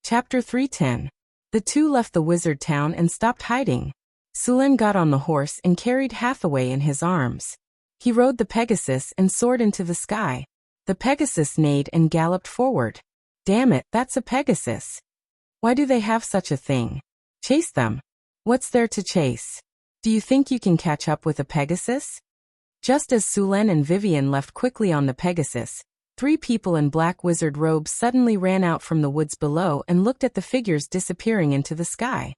Chapter 310. The two left the wizard town and stopped hiding. Sulen got on the horse and carried Hathaway in his arms. He rode the Pegasus and soared into the sky. The Pegasus neighed and galloped forward. Damn it, that's a Pegasus. Why do they have such a thing? Chase them. What's there to chase? Do you think you can catch up with a Pegasus? Just as Sulen and Vivian left quickly on the Pegasus, 3 people in black wizard robes suddenly ran out from the woods below and looked at the figures disappearing into the sky.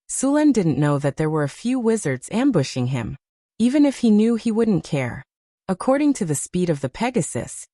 Sulen didn't know that there were a few wizards ambushing him. Even if he knew, he wouldn't care. According to the speed of the Pegasus,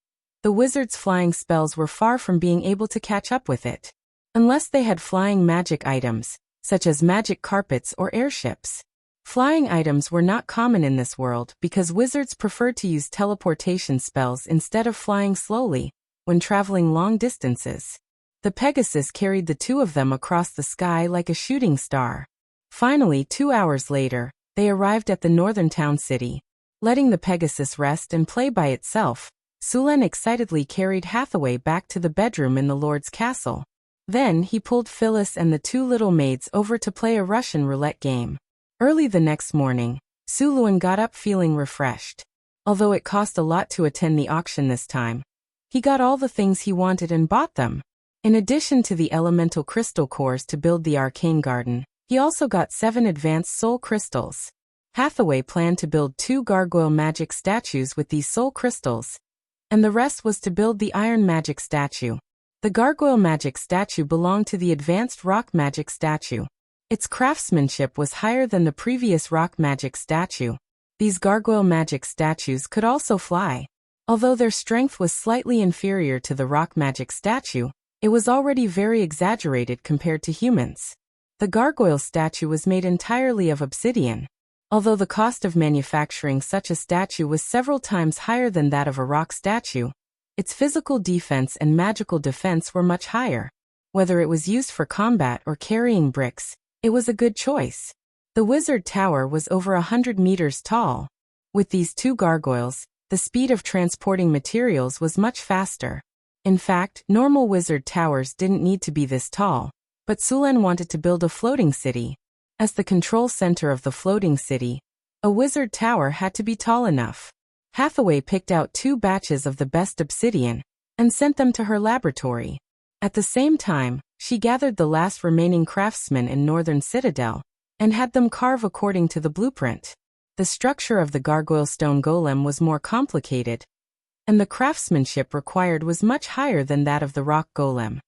the wizard's flying spells were far from being able to catch up with it. Unless they had flying magic items, such as magic carpets or airships. Flying items were not common in this world because wizards preferred to use teleportation spells instead of flying slowly when traveling long distances. The Pegasus carried the 2 of them across the sky like a shooting star. Finally, 2 hours later, they arrived at the northern town city. Letting the Pegasus rest and play by itself, Sulen excitedly carried Hathaway back to the bedroom in the Lord's castle. Then he pulled Phyllis and the 2 little maids over to play a Russian roulette game. Early the next morning, Sulen got up feeling refreshed. Although it cost a lot to attend the auction this time, he got all the things he wanted and bought them. In addition to the elemental crystal cores to build the arcane garden, he also got 7 advanced soul crystals. Hathaway planned to build 2 gargoyle magic statues with these soul crystals, and the rest was to build the iron magic statue. The gargoyle magic statue belonged to the advanced rock magic statue. Its craftsmanship was higher than the previous rock magic statue. These gargoyle magic statues could also fly. Although their strength was slightly inferior to the rock magic statue, it was already very exaggerated compared to humans. The gargoyle statue was made entirely of obsidian. Although the cost of manufacturing such a statue was several times higher than that of a rock statue, its physical defense and magical defense were much higher. Whether it was used for combat or carrying bricks, it was a good choice. The wizard tower was over 100 meters tall. With these 2 gargoyles, the speed of transporting materials was much faster. In fact, normal wizard towers didn't need to be this tall, but Sulen wanted to build a floating city. As the control center of the floating city, a wizard tower had to be tall enough. Hathaway picked out 2 batches of the best obsidian and sent them to her laboratory. At the same time, she gathered the last remaining craftsmen in Northern Citadel and had them carve according to the blueprint. The structure of the gargoyle stone golem was more complicated, and the craftsmanship required was much higher than that of the rock golem.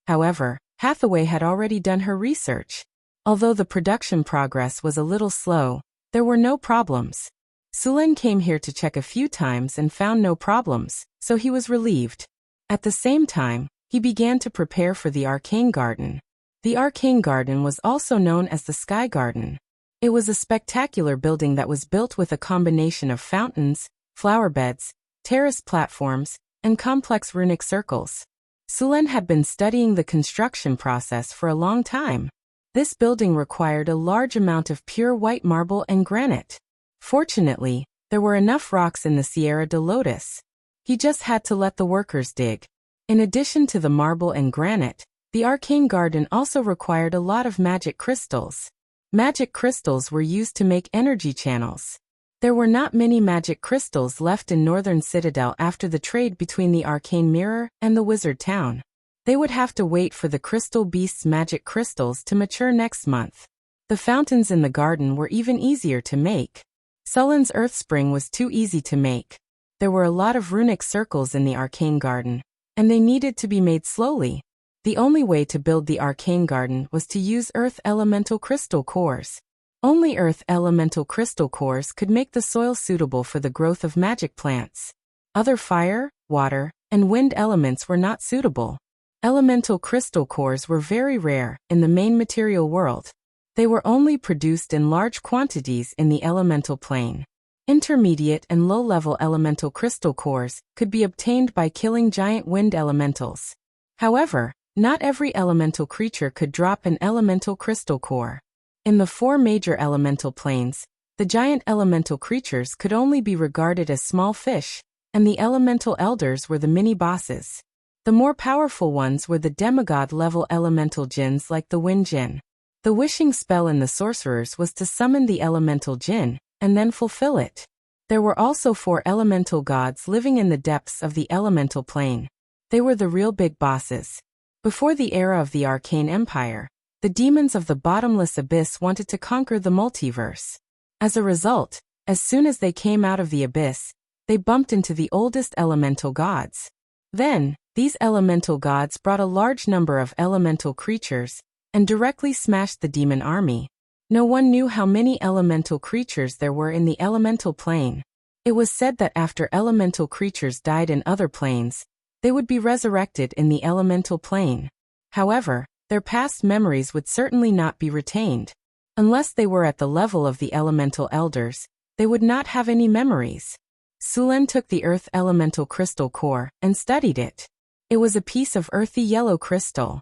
However, Hathaway had already done her research. Although the production progress was a little slow, there were no problems. Sulen came here to check a few times and found no problems, so he was relieved. At the same time, he began to prepare for the arcane garden. The arcane garden was also known as the Sky Garden. It was a spectacular building that was built with a combination of fountains, flower beds, terrace platforms, and complex runic circles. Sulen had been studying the construction process for a long time. This building required a large amount of pure white marble and granite. Fortunately, there were enough rocks in the Sierra de Lotus. He just had to let the workers dig. In addition to the marble and granite, the arcane garden also required a lot of magic crystals. Magic crystals were used to make energy channels. There were not many magic crystals left in Northern Citadel after the trade between the Arcane Mirror and the Wizard Town. They would have to wait for the Crystal Beast's magic crystals to mature next month. The fountains in the garden were even easier to make. Sullen's Earth Spring was too easy to make. There were a lot of runic circles in the Arcane Garden, and they needed to be made slowly. The only way to build the Arcane Garden was to use Earth Elemental Crystal Cores. Only Earth Elemental Crystal Cores could make the soil suitable for the growth of magic plants. Other fire, water, and wind elements were not suitable. Elemental Crystal Cores were very rare in the main material world. They were only produced in large quantities in the elemental plane. Intermediate and low-level elemental crystal cores could be obtained by killing giant wind elementals. However, not every elemental creature could drop an elemental crystal core. In the 4 major elemental planes, the giant elemental creatures could only be regarded as small fish, and the elemental elders were the mini-bosses. The more powerful ones were the demigod-level elemental jinns like the wind jinn. The wishing spell in the sorcerers was to summon the elemental jinn, and then fulfill it. There were also 4 elemental gods living in the depths of the elemental plane. They were the real big bosses. Before the era of the Arcane Empire, the demons of the bottomless abyss wanted to conquer the multiverse. As a result, as soon as they came out of the abyss, they bumped into the oldest elemental gods. Then, these elemental gods brought a large number of elemental creatures, and directly smashed the demon army. No one knew how many elemental creatures there were in the elemental plane. It was said that after elemental creatures died in other planes, they would be resurrected in the elemental plane. However, their past memories would certainly not be retained. Unless they were at the level of the elemental elders, they would not have any memories. Sulen took the earth elemental crystal core and studied it. It was a piece of earthy yellow crystal.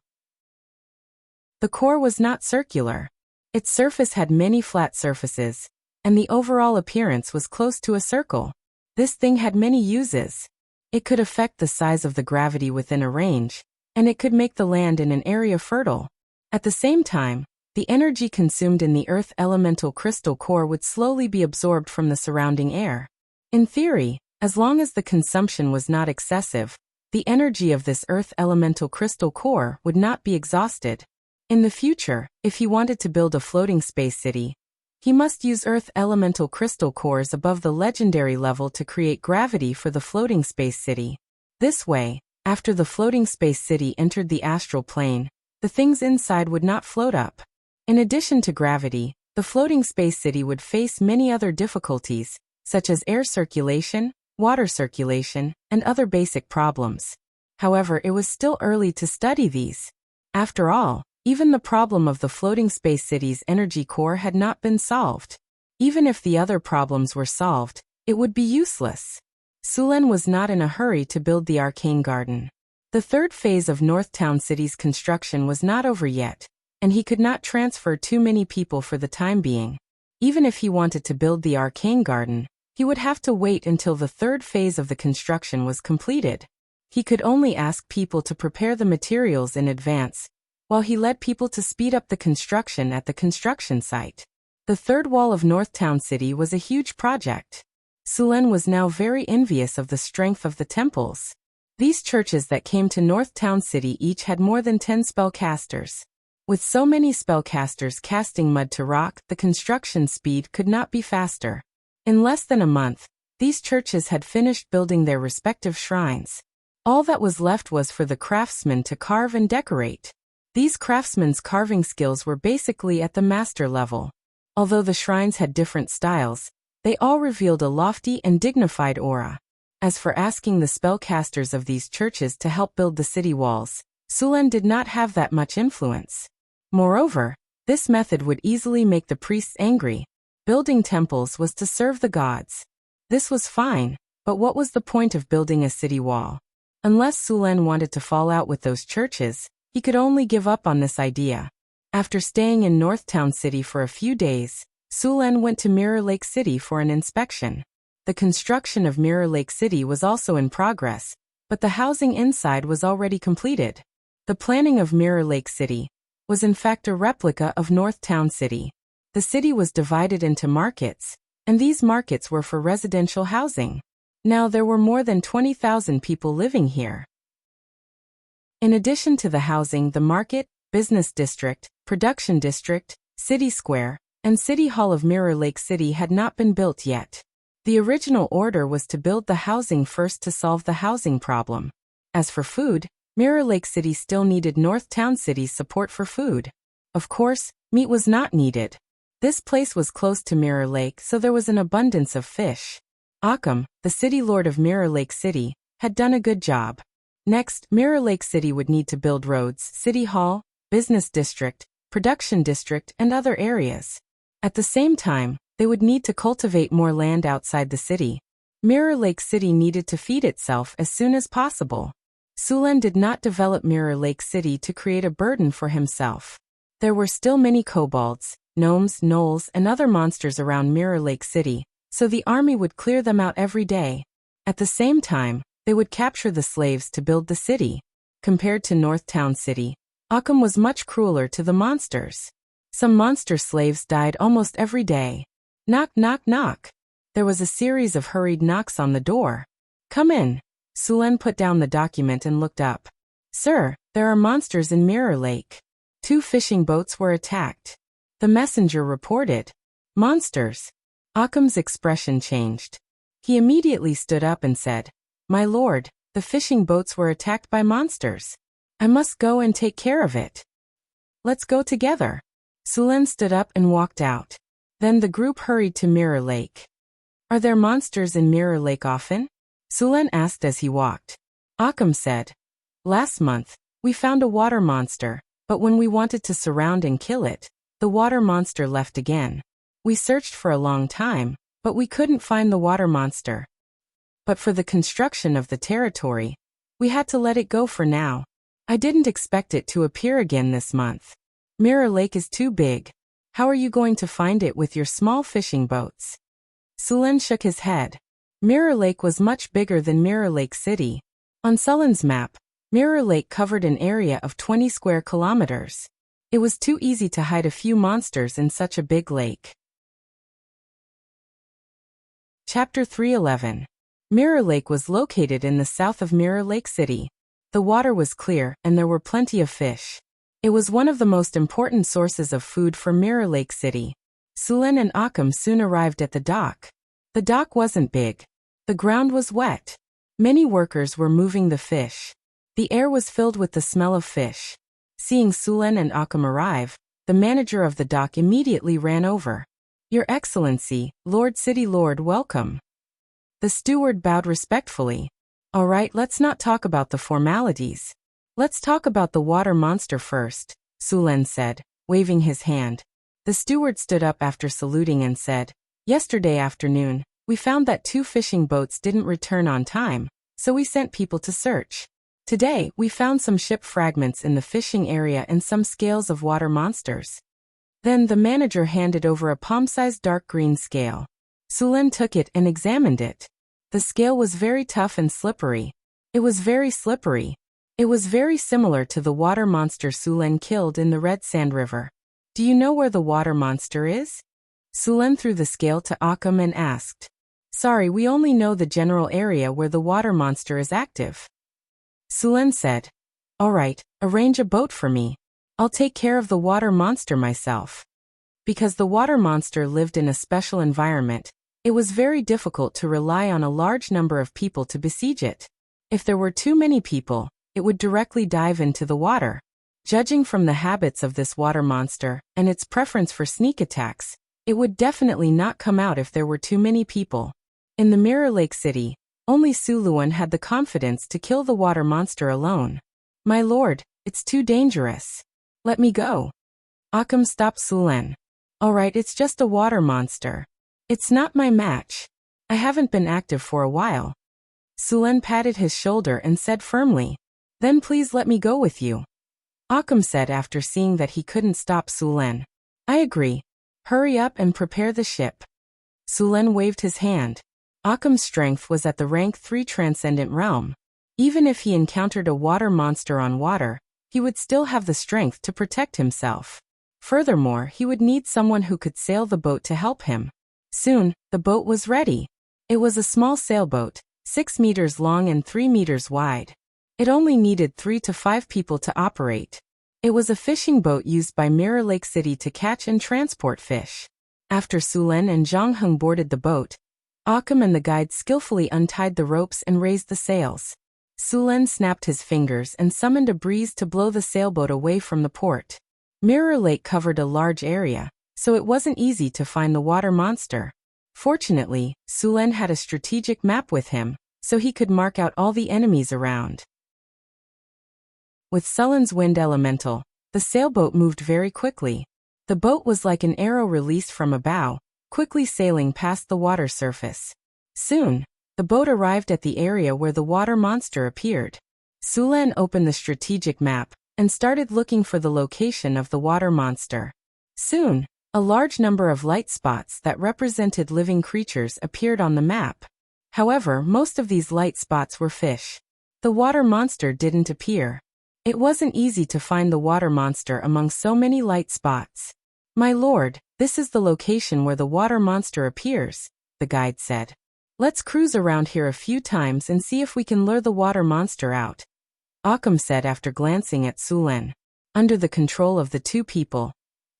The core was not circular. Its surface had many flat surfaces, and the overall appearance was close to a circle. This thing had many uses. It could affect the size of the gravity within a range, and it could make the land in an area fertile. At the same time, the energy consumed in the earth elemental crystal core would slowly be absorbed from the surrounding air. In theory, as long as the consumption was not excessive, the energy of this earth elemental crystal core would not be exhausted. In the future, if he wanted to build a floating space city, he must use earth elemental crystal cores above the legendary level to create gravity for the floating space city. This way, after the floating space city entered the astral plane, the things inside would not float up. In addition to gravity, the floating space city would face many other difficulties, such as air circulation, water circulation, and other basic problems. However, it was still early to study these. After all, even the problem of the floating space city's energy core had not been solved. Even if the other problems were solved, it would be useless. Sulen was not in a hurry to build the Arcane Garden. The third phase of Northtown City's construction was not over yet, and he could not transfer too many people for the time being. Even if he wanted to build the Arcane Garden, he would have to wait until the third phase of the construction was completed. He could only ask people to prepare the materials in advance, while he led people to speed up the construction at the construction site. The third wall of Northtown City was a huge project. Sulen was now very envious of the strength of the temples. These churches that came to Northtown City each had more than 10 spellcasters. With so many spellcasters casting mud to rock, the construction speed could not be faster. In less than a month, these churches had finished building their respective shrines. All that was left was for the craftsmen to carve and decorate. These craftsmen's carving skills were basically at the master level. Although the shrines had different styles, they all revealed a lofty and dignified aura. As for asking the spellcasters of these churches to help build the city walls, Sulen did not have that much influence. Moreover, this method would easily make the priests angry. Building temples was to serve the gods. This was fine, but what was the point of building a city wall? Unless Sulen wanted to fall out with those churches, he could only give up on this idea. After staying in Northtown City for a few days, Sulen went to Mirror Lake City for an inspection. The construction of Mirror Lake City was also in progress, but the housing inside was already completed. The planning of Mirror Lake City was in fact a replica of Northtown City. The city was divided into markets, and these markets were for residential housing. Now there were more than 20,000 people living here. In addition to the housing, the market, business district, production district, city square, and city hall of Mirror Lake City had not been built yet. The original order was to build the housing first to solve the housing problem. As for food, Mirror Lake City still needed Northtown City's support for food. Of course, meat was not needed. This place was close to Mirror Lake, so there was an abundance of fish. Occam, the city lord of Mirror Lake City, had done a good job. Next, Mirror Lake City would need to build roads, city hall, business district, production district, and other areas. At the same time, they would need to cultivate more land outside the city. Mirror Lake City needed to feed itself as soon as possible. Sulen did not develop Mirror Lake City to create a burden for himself. There were still many kobolds, gnomes, gnolls, and other monsters around Mirror Lake City, so the army would clear them out every day. At the same time, they would capture the slaves to build the city. Compared to North Town City, Occam was much crueler to the monsters. Some monster slaves died almost every day. Knock, knock, knock. There was a series of hurried knocks on the door. Come in. Sulen put down the document and looked up. Sir, there are monsters in Mirror Lake. 2 fishing boats were attacked. The messenger reported. Monsters. Occam's expression changed. He immediately stood up and said, My lord, the fishing boats were attacked by monsters. I must go and take care of it. Let's go together. Sulen stood up and walked out. Then the group hurried to Mirror Lake. Are there monsters in Mirror Lake often? Sulen asked as he walked. Occam said, Last month, we found a water monster, but when we wanted to surround and kill it, the water monster left again. We searched for a long time, but we couldn't find the water monster. But for the construction of the territory, we had to let it go for now. I didn't expect it to appear again this month. Mirror Lake is too big. How are you going to find it with your small fishing boats? Sulen shook his head. Mirror Lake was much bigger than Mirror Lake City. On Sulen's map, Mirror Lake covered an area of 20 square kilometers. It was too easy to hide a few monsters in such a big lake. Chapter 311. Mirror Lake was located in the south of Mirror Lake City. The water was clear and there were plenty of fish. It was one of the most important sources of food for Mirror Lake City. Sulen and Occam soon arrived at the dock. The dock wasn't big. The ground was wet. Many workers were moving the fish. The air was filled with the smell of fish. Seeing Sulen and Occam arrive, the manager of the dock immediately ran over. Your Excellency, Lord City Lord, welcome. The steward bowed respectfully. All right, let's not talk about the formalities. Let's talk about the water monster first, Sulen said, waving his hand. The steward stood up after saluting and said, Yesterday afternoon, we found that 2 fishing boats didn't return on time, so we sent people to search. Today, we found some ship fragments in the fishing area and some scales of water monsters. Then the manager handed over a palm-sized dark green scale. Sulen took it and examined it. The scale was very tough and slippery. It was very slippery. It was very similar to the water monster Sulen killed in the Red Sand River. Do you know where the water monster is? Sulen threw the scale to Occam and asked. Sorry, we only know the general area where the water monster is active. Sulen said, All right, arrange a boat for me. I'll take care of the water monster myself. Because the water monster lived in a special environment, it was very difficult to rely on a large number of people to besiege it. If there were too many people, it would directly dive into the water. Judging from the habits of this water monster and its preference for sneak attacks, it would definitely not come out if there were too many people. In the Mirror Lake City, only Suluan had the confidence to kill the water monster alone. My lord, it's too dangerous. Let me go. Occam stopped Sulen. All right, it's just a water monster. It's not my match. I haven't been active for a while. Sulen patted his shoulder and said firmly, Then please let me go with you. Occam said after seeing that he couldn't stop Sulen. I agree. Hurry up and prepare the ship. Sulen waved his hand. Occam's strength was at the rank 3 transcendent realm. Even if he encountered a water monster on water, he would still have the strength to protect himself. Furthermore, he would need someone who could sail the boat to help him. Soon, the boat was ready. It was a small sailboat, 6 meters long and 3 meters wide. It only needed 3 to 5 people to operate. It was a fishing boat used by Mirror Lake City to catch and transport fish. After Sulen and Zhang Heng boarded the boat, Occam and the guide skillfully untied the ropes and raised the sails. Sulen snapped his fingers and summoned a breeze to blow the sailboat away from the port. Mirror Lake covered a large area, so it wasn't easy to find the water monster. Fortunately, Sulen had a strategic map with him, so he could mark out all the enemies around. With Sulen's wind elemental, the sailboat moved very quickly. The boat was like an arrow released from a bow, quickly sailing past the water surface. Soon, the boat arrived at the area where the water monster appeared. Sulen opened the strategic map and started looking for the location of the water monster. Soon, a large number of light spots that represented living creatures appeared on the map. However, most of these light spots were fish. The water monster didn't appear. It wasn't easy to find the water monster among so many light spots. "My lord, this is the location where the water monster appears," the guide said. "Let's cruise around here a few times and see if we can lure the water monster out," Occam said after glancing at Sulen. Under the control of the two people,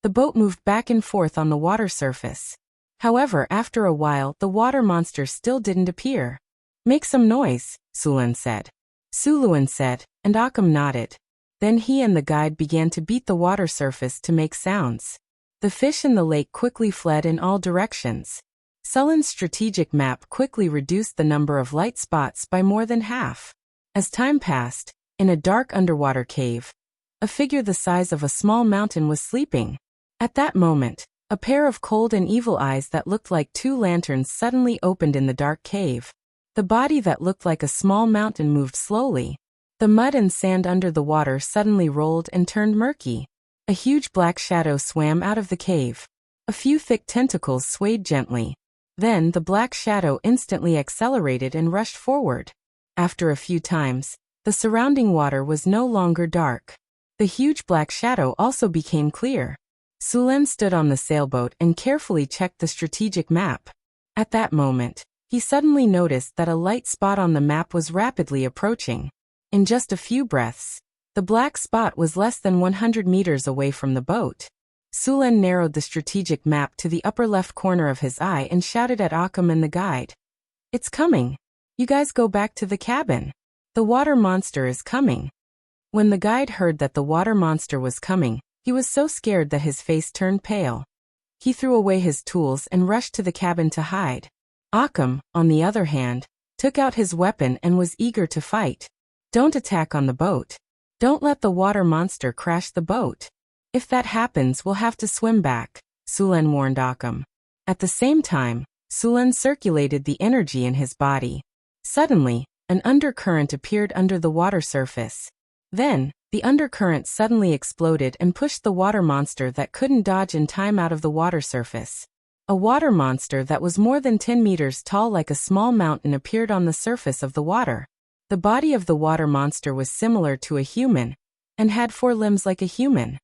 the boat moved back and forth on the water surface. However, after a while, the water monster still didn't appear. "Make some noise," Sulen said. Suluan said, and Occam nodded. Then he and the guide began to beat the water surface to make sounds. The fish in the lake quickly fled in all directions. Sulen's strategic map quickly reduced the number of light spots by more than half. As time passed, in a dark underwater cave, a figure the size of a small mountain was sleeping. At that moment, a pair of cold and evil eyes that looked like two lanterns suddenly opened in the dark cave. The body that looked like a small mountain moved slowly. The mud and sand under the water suddenly rolled and turned murky. A huge black shadow swam out of the cave. A few thick tentacles swayed gently. Then the black shadow instantly accelerated and rushed forward. After a few times, the surrounding water was no longer dark. The huge black shadow also became clear. Sulen stood on the sailboat and carefully checked the strategic map. At that moment, he suddenly noticed that a light spot on the map was rapidly approaching. In just a few breaths, the black spot was less than 100 meters away from the boat. Sulen narrowed the strategic map to the upper left corner of his eye and shouted at Occam and the guide. "It's coming. You guys go back to the cabin. The water monster is coming." When the guide heard that the water monster was coming, he was so scared that his face turned pale. He threw away his tools and rushed to the cabin to hide. Occam, on the other hand, took out his weapon and was eager to fight. "Don't attack on the boat. Don't let the water monster crash the boat. If that happens, we'll have to swim back," Sulen warned Occam. At the same time, Sulen circulated the energy in his body. Suddenly, an undercurrent appeared under the water surface. Then, the undercurrent suddenly exploded and pushed the water monster that couldn't dodge in time out of the water surface. A water monster that was more than 10 meters tall like a small mountain appeared on the surface of the water. The body of the water monster was similar to a human, and had 4 limbs like a human.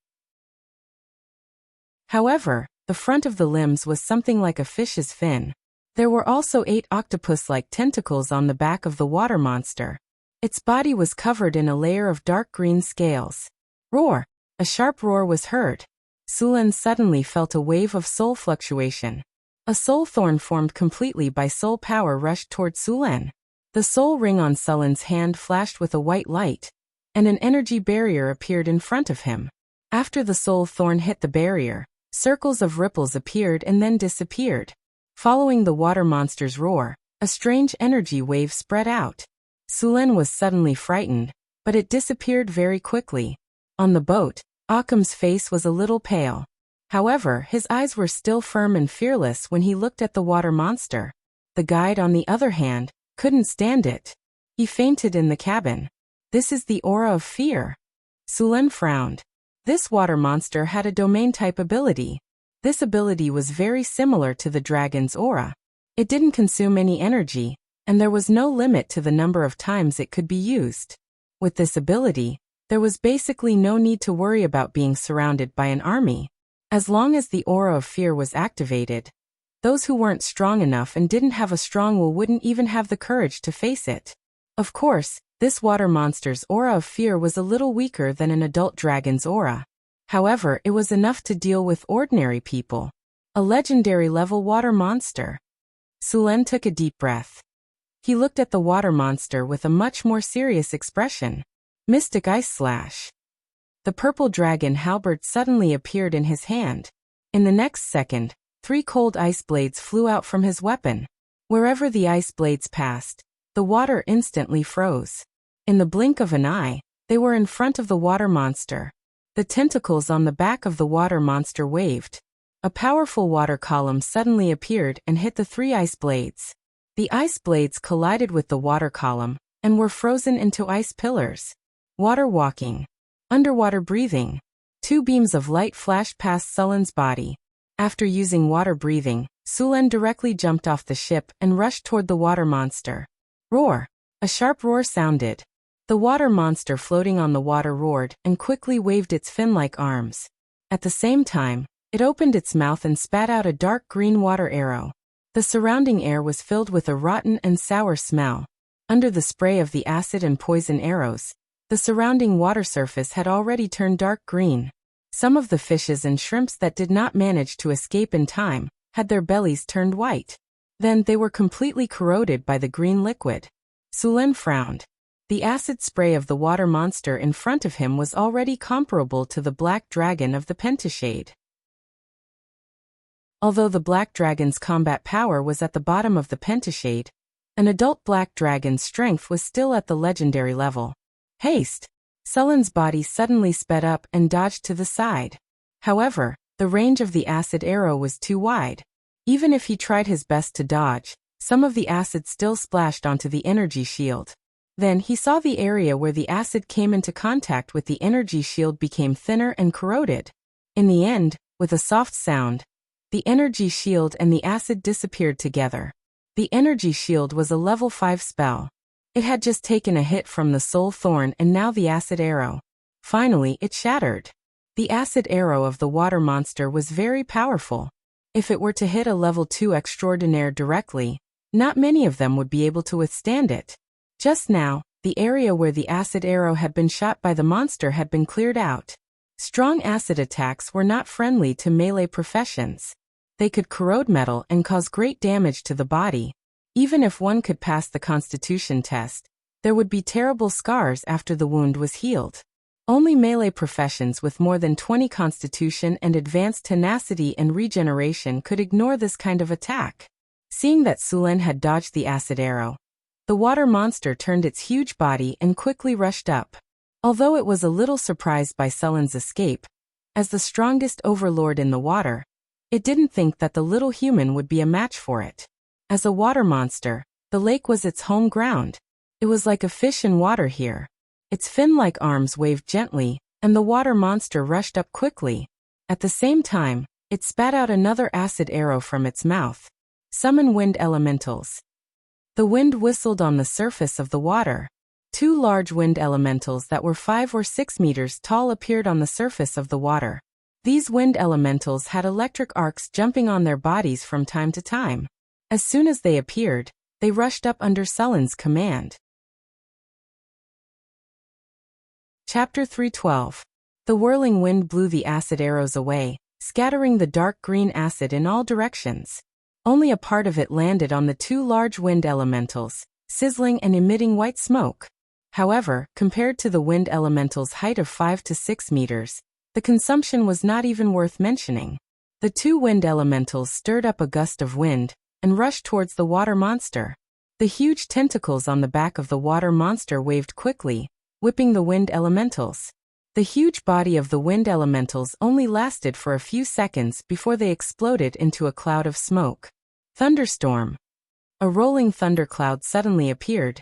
However, the front of the limbs was something like a fish's fin. There were also 8 octopus-like tentacles on the back of the water monster. Its body was covered in a layer of dark green scales. Roar! A sharp roar was heard. Sulen suddenly felt a wave of soul fluctuation. A soul thorn formed completely by soul power rushed toward Sulen. The soul ring on Sulen's hand flashed with a white light, and an energy barrier appeared in front of him. After the soul thorn hit the barrier, circles of ripples appeared and then disappeared. Following the water monster's roar, a strange energy wave spread out. Sulen was suddenly frightened, but it disappeared very quickly. On the boat, Occam's face was a little pale. However, his eyes were still firm and fearless when he looked at the water monster. The guide, on the other hand, couldn't stand it. He fainted in the cabin. "This is the aura of fear." Sulen frowned. This water monster had a domain-type ability. This ability was very similar to the dragon's aura. It didn't consume any energy, and there was no limit to the number of times it could be used. With this ability, there was basically no need to worry about being surrounded by an army. As long as the aura of fear was activated, those who weren't strong enough and didn't have a strong will wouldn't even have the courage to face it. Of course, this water monster's aura of fear was a little weaker than an adult dragon's aura. However, it was enough to deal with ordinary people. A legendary level water monster. Sulen took a deep breath. He looked at the water monster with a much more serious expression. Mystic Ice Slash. The purple dragon halberd suddenly appeared in his hand. In the next second, 3 cold ice blades flew out from his weapon. Wherever the ice blades passed, the water instantly froze. In the blink of an eye, they were in front of the water monster. The tentacles on the back of the water monster waved. A powerful water column suddenly appeared and hit the 3 ice blades. The ice blades collided with the water column and were frozen into ice pillars. Water walking. Underwater breathing. 2 beams of light flashed past Sulen's body. After using water breathing, Sulen directly jumped off the ship and rushed toward the water monster. Roar! A sharp roar sounded. The water monster floating on the water roared and quickly waved its fin-like arms. At the same time, it opened its mouth and spat out a dark green water arrow. The surrounding air was filled with a rotten and sour smell. Under the spray of the acid and poison arrows, the surrounding water surface had already turned dark green. Some of the fishes and shrimps that did not manage to escape in time had their bellies turned white. Then they were completely corroded by the green liquid. Sulen frowned. The acid spray of the water monster in front of him was already comparable to the black dragon of the Pentashade. Although the black dragon's combat power was at the bottom of the Pentashade, an adult black dragon's strength was still at the legendary level. Haste! Sulen's body suddenly sped up and dodged to the side. However, the range of the acid arrow was too wide. Even if he tried his best to dodge, some of the acid still splashed onto the energy shield. Then he saw the area where the acid came into contact with the energy shield became thinner and corroded. In the end, with a soft sound, the energy shield and the acid disappeared together. The energy shield was a level 5 spell. It had just taken a hit from the soul thorn and now the acid arrow. Finally, it shattered. The acid arrow of the water monster was very powerful. If it were to hit a level 2 extraordinaire directly, not many of them would be able to withstand it. Just now, the area where the acid arrow had been shot by the monster had been cleared out. Strong acid attacks were not friendly to melee professions. They could corrode metal and cause great damage to the body. Even if one could pass the constitution test, there would be terrible scars after the wound was healed. Only melee professions with more than 20 constitution and advanced tenacity and regeneration could ignore this kind of attack. Seeing that Sulen had dodged the acid arrow, the water monster turned its huge body and quickly rushed up. Although it was a little surprised by Sulen's escape, as the strongest overlord in the water, it didn't think that the little human would be a match for it. As a water monster, the lake was its home ground. It was like a fish in water here. Its fin-like arms waved gently, and the water monster rushed up quickly. At the same time, it spat out another acid arrow from its mouth. Summon wind elementals. The wind whistled on the surface of the water. 2 large wind elementals that were 5 or 6 meters tall appeared on the surface of the water. These wind elementals had electric arcs jumping on their bodies from time to time. As soon as they appeared, they rushed up under Sulen's command. Chapter 312. The whirling wind blew the acid arrows away, scattering the dark green acid in all directions. Only a part of it landed on the 2 large wind elementals, sizzling and emitting white smoke. However, compared to the wind elemental's height of 5 to 6 meters, the consumption was not even worth mentioning. The 2 wind elementals stirred up a gust of wind and rushed towards the water monster. The huge tentacles on the back of the water monster waved quickly, whipping the wind elementals. The huge body of the wind elementals only lasted for a few seconds before they exploded into a cloud of smoke. Thunderstorm. A rolling thundercloud suddenly appeared,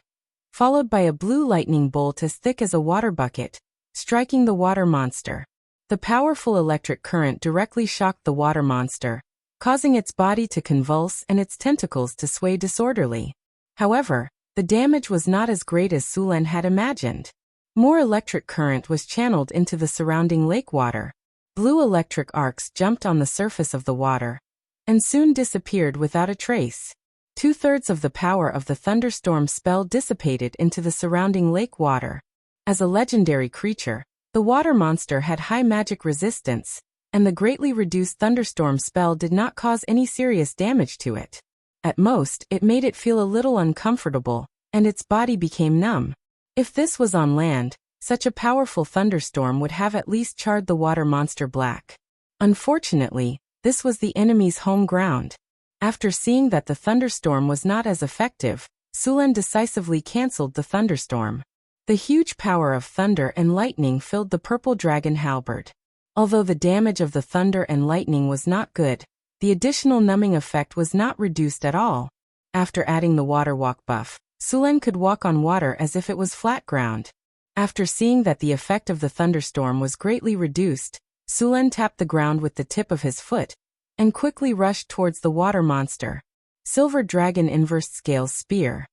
followed by a blue lightning bolt as thick as a water bucket, striking the water monster. The powerful electric current directly shocked the water monster, causing its body to convulse and its tentacles to sway disorderly. However, the damage was not as great as Sulen had imagined. More electric current was channeled into the surrounding lake water. Blue electric arcs jumped on the surface of the water, and soon disappeared without a trace. 2/3 of the power of the thunderstorm spell dissipated into the surrounding lake water. As a legendary creature, the water monster had high magic resistance, and the greatly reduced thunderstorm spell did not cause any serious damage to it. At most, it made it feel a little uncomfortable, and its body became numb. If this was on land, such a powerful thunderstorm would have at least charred the water monster black. Unfortunately, this was the enemy's home ground. After seeing that the thunderstorm was not as effective, Sulen decisively cancelled the thunderstorm. The huge power of thunder and lightning filled the purple dragon halberd. Although the damage of the thunder and lightning was not good, the additional numbing effect was not reduced at all. After adding the water walk buff, Sulen could walk on water as if it was flat ground. After seeing that the effect of the thunderstorm was greatly reduced, Sulen tapped the ground with the tip of his foot, and quickly rushed towards the water monster. Silver Dragon Inverse Scales Spear.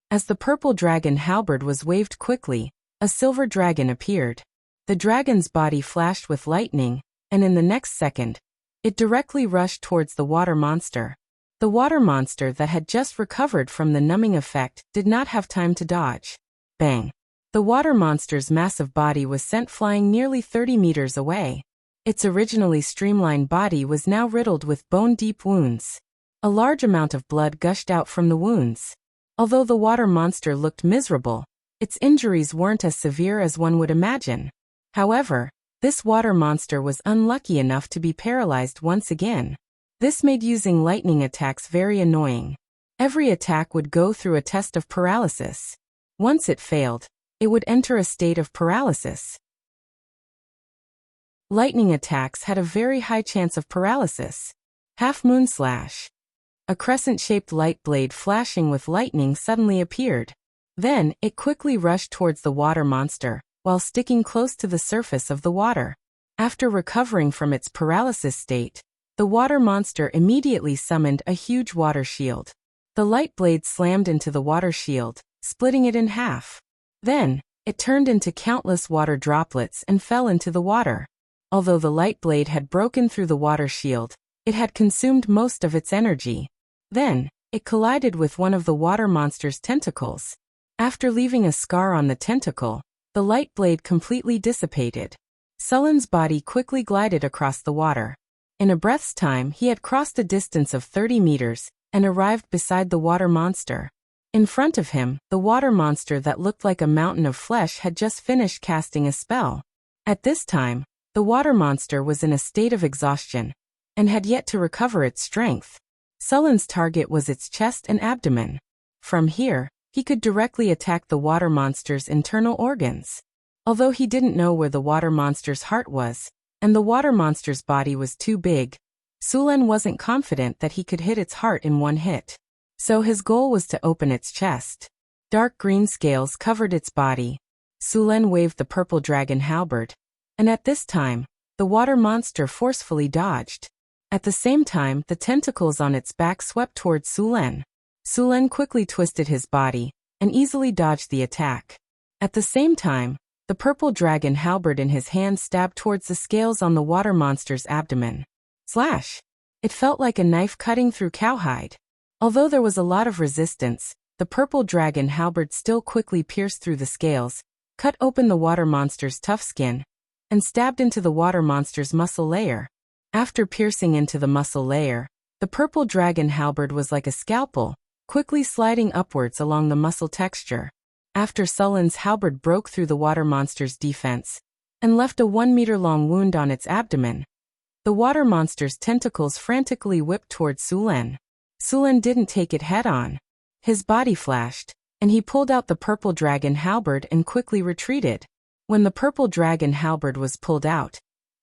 As the purple dragon halberd was waved quickly, a silver dragon appeared. The dragon's body flashed with lightning, and in the next second, it directly rushed towards the water monster. The water monster that had just recovered from the numbing effect did not have time to dodge. Bang! The water monster's massive body was sent flying nearly 30 meters away. Its originally streamlined body was now riddled with bone-deep wounds. A large amount of blood gushed out from the wounds. Although the water monster looked miserable, its injuries weren't as severe as one would imagine. However, this water monster was unlucky enough to be paralyzed once again. This made using lightning attacks very annoying. Every attack would go through a test of paralysis. Once it failed, it would enter a state of paralysis. Lightning attacks had a very high chance of paralysis. Half Moon Slash. A crescent-shaped light blade flashing with lightning suddenly appeared. Then, it quickly rushed towards the water monster, while sticking close to the surface of the water. After recovering from its paralysis state, the water monster immediately summoned a huge water shield. The light blade slammed into the water shield, splitting it in half. Then, it turned into countless water droplets and fell into the water. Although the light blade had broken through the water shield, it had consumed most of its energy. Then, it collided with one of the water monster's tentacles. After leaving a scar on the tentacle, the light blade completely dissipated. Sullen's body quickly glided across the water. In a breath's time, he had crossed a distance of 30 meters and arrived beside the water monster. In front of him, the water monster that looked like a mountain of flesh had just finished casting a spell. At this time, the water monster was in a state of exhaustion and had yet to recover its strength. Sullen's target was its chest and abdomen. From here, he could directly attack the water monster's internal organs. Although he didn't know where the water monster's heart was, and the water monster's body was too big, Sulen wasn't confident that he could hit its heart in one hit. So his goal was to open its chest. Dark green scales covered its body. Sulen waved the purple dragon halberd, and at this time, the water monster forcefully dodged. At the same time, the tentacles on its back swept towards Sulen. Sulen quickly twisted his body and easily dodged the attack. At the same time, the purple dragon halberd in his hand stabbed towards the scales on the water monster's abdomen. Slash! It felt like a knife cutting through cowhide. Although there was a lot of resistance, the purple dragon halberd still quickly pierced through the scales, cut open the water monster's tough skin, and stabbed into the water monster's muscle layer. After piercing into the muscle layer, the purple dragon halberd was like a scalpel, quickly sliding upwards along the muscle texture. After Sullen's halberd broke through the water monster's defense and left a 1-meter-long wound on its abdomen, the water monster's tentacles frantically whipped towards Sulen. Sulen didn't take it head-on. His body flashed, and he pulled out the purple dragon halberd and quickly retreated. When the purple dragon halberd was pulled out,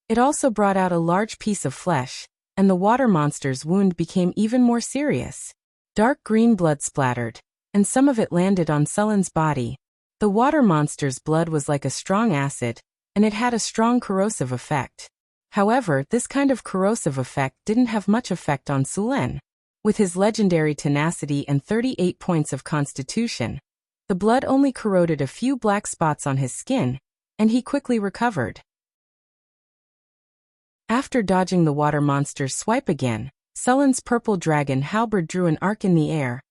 it also brought out a large piece of flesh, and the water monster's wound became even more serious. Dark green blood splattered, and some of it landed on Sullen's body. The water monster's blood was like a strong acid, and it had a strong corrosive effect. However, this kind of corrosive effect didn't have much effect on Sulen. With his legendary tenacity and 38 points of constitution, the blood only corroded a few black spots on his skin, and he quickly recovered. After dodging the water monster's swipe again, Sullen's purple dragon halberd drew an arc in the air,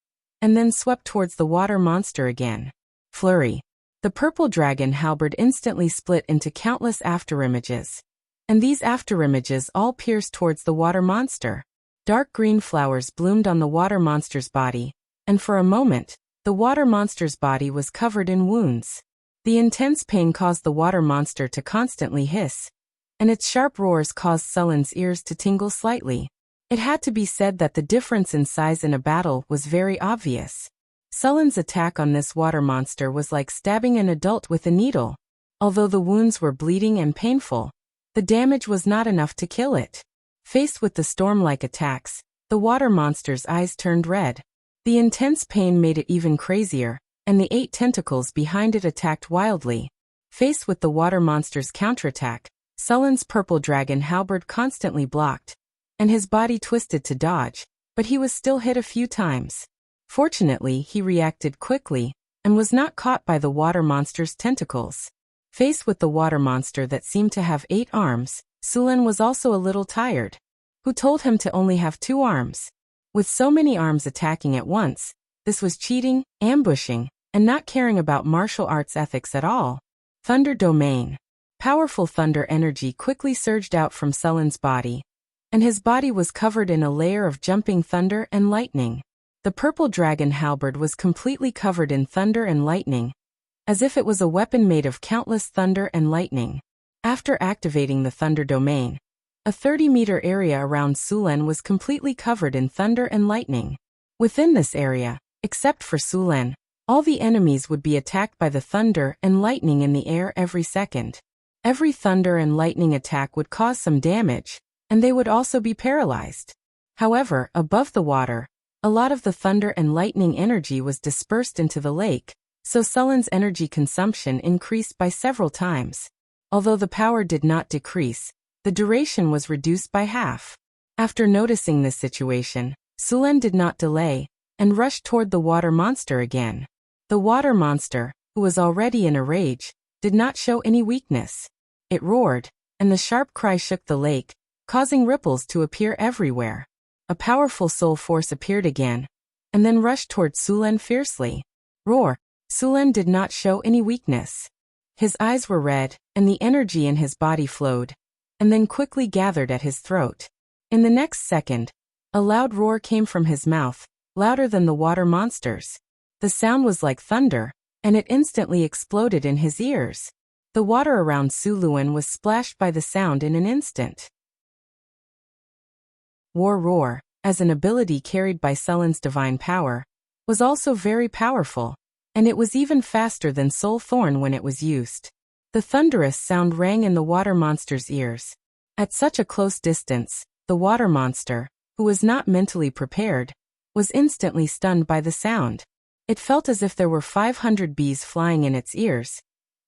and then swept towards the water monster again. Flurry. The purple dragon halberd instantly split into countless afterimages, and these afterimages all pierced towards the water monster. Dark green flowers bloomed on the water monster's body, and for a moment, the water monster's body was covered in wounds. The intense pain caused the water monster to constantly hiss, and its sharp roars caused Sullen's ears to tingle slightly. It had to be said that the difference in size in a battle was very obvious. Sullen's attack on this water monster was like stabbing an adult with a needle. Although the wounds were bleeding and painful, the damage was not enough to kill it. Faced with the storm-like attacks, the water monster's eyes turned red. The intense pain made it even crazier, and the 8 tentacles behind it attacked wildly. Faced with the water monster's counterattack, Sullen's purple dragon halberd constantly blocked, and his body twisted to dodge, but he was still hit a few times. Fortunately, he reacted quickly, and was not caught by the water monster's tentacles. Faced with the water monster that seemed to have 8 arms, Sulen was also a little tired. Who told him to only have 2 arms? With so many arms attacking at once, this was cheating, ambushing, and not caring about martial arts ethics at all. Thunder Domain. Powerful thunder energy quickly surged out from Sulen's body, and his body was covered in a layer of jumping thunder and lightning. The purple dragon halberd was completely covered in thunder and lightning, as if it was a weapon made of countless thunder and lightning. After activating the Thunder Domain, a 30-meter area around Sulen was completely covered in thunder and lightning. Within this area, except for Sulen, all the enemies would be attacked by the thunder and lightning in the air every second. Every thunder and lightning attack would cause some damage, and they would also be paralyzed. However, above the water, a lot of the thunder and lightning energy was dispersed into the lake, so Sulen's energy consumption increased by several times. Although the power did not decrease, the duration was reduced by half. After noticing this situation, Sulen did not delay, and rushed toward the water monster again. The water monster, who was already in a rage, did not show any weakness. It roared, and the sharp cry shook the lake, causing ripples to appear everywhere. A powerful soul force appeared again, and then rushed toward Sulen fiercely. Roar! Sulen did not show any weakness. His eyes were red, and the energy in his body flowed, and then quickly gathered at his throat. In the next second, a loud roar came from his mouth, louder than the water monster's. The sound was like thunder, and it instantly exploded in his ears. The water around Sulen was splashed by the sound in an instant. War Roar, as an ability carried by Sulen's divine power, was also very powerful, and it was even faster than Soul Thorn when it was used. The thunderous sound rang in the water monster's ears. At such a close distance, the water monster, who was not mentally prepared, was instantly stunned by the sound. It felt as if there were 500 bees flying in its ears,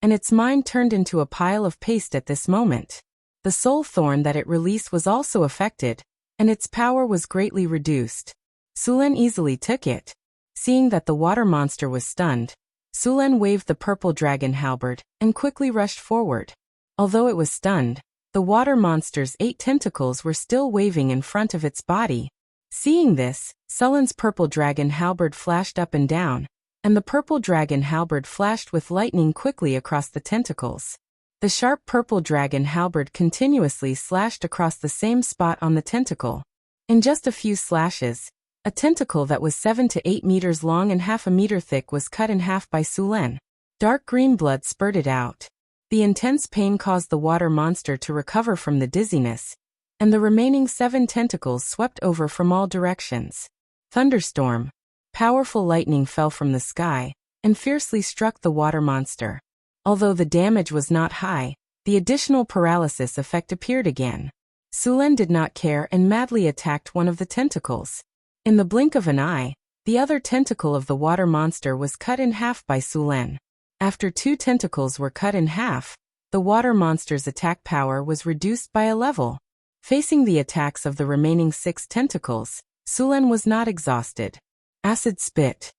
and its mind turned into a pile of paste at this moment. The soul thorn that it released was also affected, and its power was greatly reduced. Sulen easily took it. Seeing that the water monster was stunned, Sulen waved the purple dragon halberd and quickly rushed forward. Although it was stunned, the water monster's 8 tentacles were still waving in front of its body. Seeing this, Sulen's purple dragon halberd flashed up and down, and the purple dragon halberd flashed with lightning quickly across the tentacles. The sharp purple dragon halberd continuously slashed across the same spot on the tentacle. In just a few slashes, a tentacle that was 7 to 8 meters long and half a meter thick was cut in half by Sulen. Dark green blood spurted out. The intense pain caused the water monster to recover from the dizziness, and the remaining 7 tentacles swept over from all directions. Thunderstorm. Powerful lightning fell from the sky and fiercely struck the water monster. Although the damage was not high, the additional paralysis effect appeared again. Sulen did not care and madly attacked one of the tentacles. In the blink of an eye, the other tentacle of the water monster was cut in half by Sulen. After 2 tentacles were cut in half, the water monster's attack power was reduced by a level. Facing the attacks of the remaining 6 tentacles, Sulen was not exhausted. Acid Spit.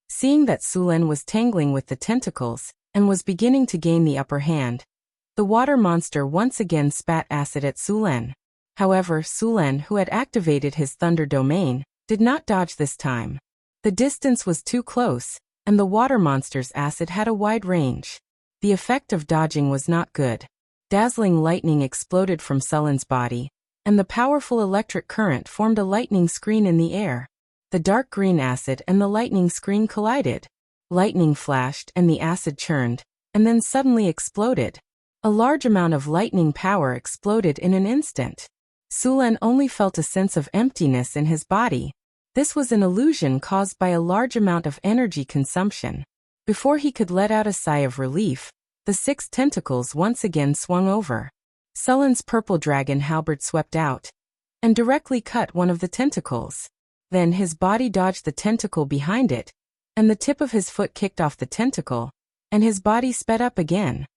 Seeing that Sulen was tangling with the tentacles and was beginning to gain the upper hand, the water monster once again spat acid at Sulen. However, Sulen, who had activated his Thunder Domain, did not dodge this time. The distance was too close, and the water monster's acid had a wide range. The effect of dodging was not good. Dazzling lightning exploded from Sulen's body, and the powerful electric current formed a lightning screen in the air. The dark green acid and the lightning screen collided. Lightning flashed and the acid churned, and then suddenly exploded. A large amount of lightning power exploded in an instant. Sulen only felt a sense of emptiness in his body. This was an illusion caused by a large amount of energy consumption. Before he could let out a sigh of relief, the 6 tentacles once again swung over. Sulen's purple dragon halberd swept out and directly cut one of the tentacles. Then his body dodged the tentacle behind it, and the tip of his foot kicked off the tentacle, and his body sped up again.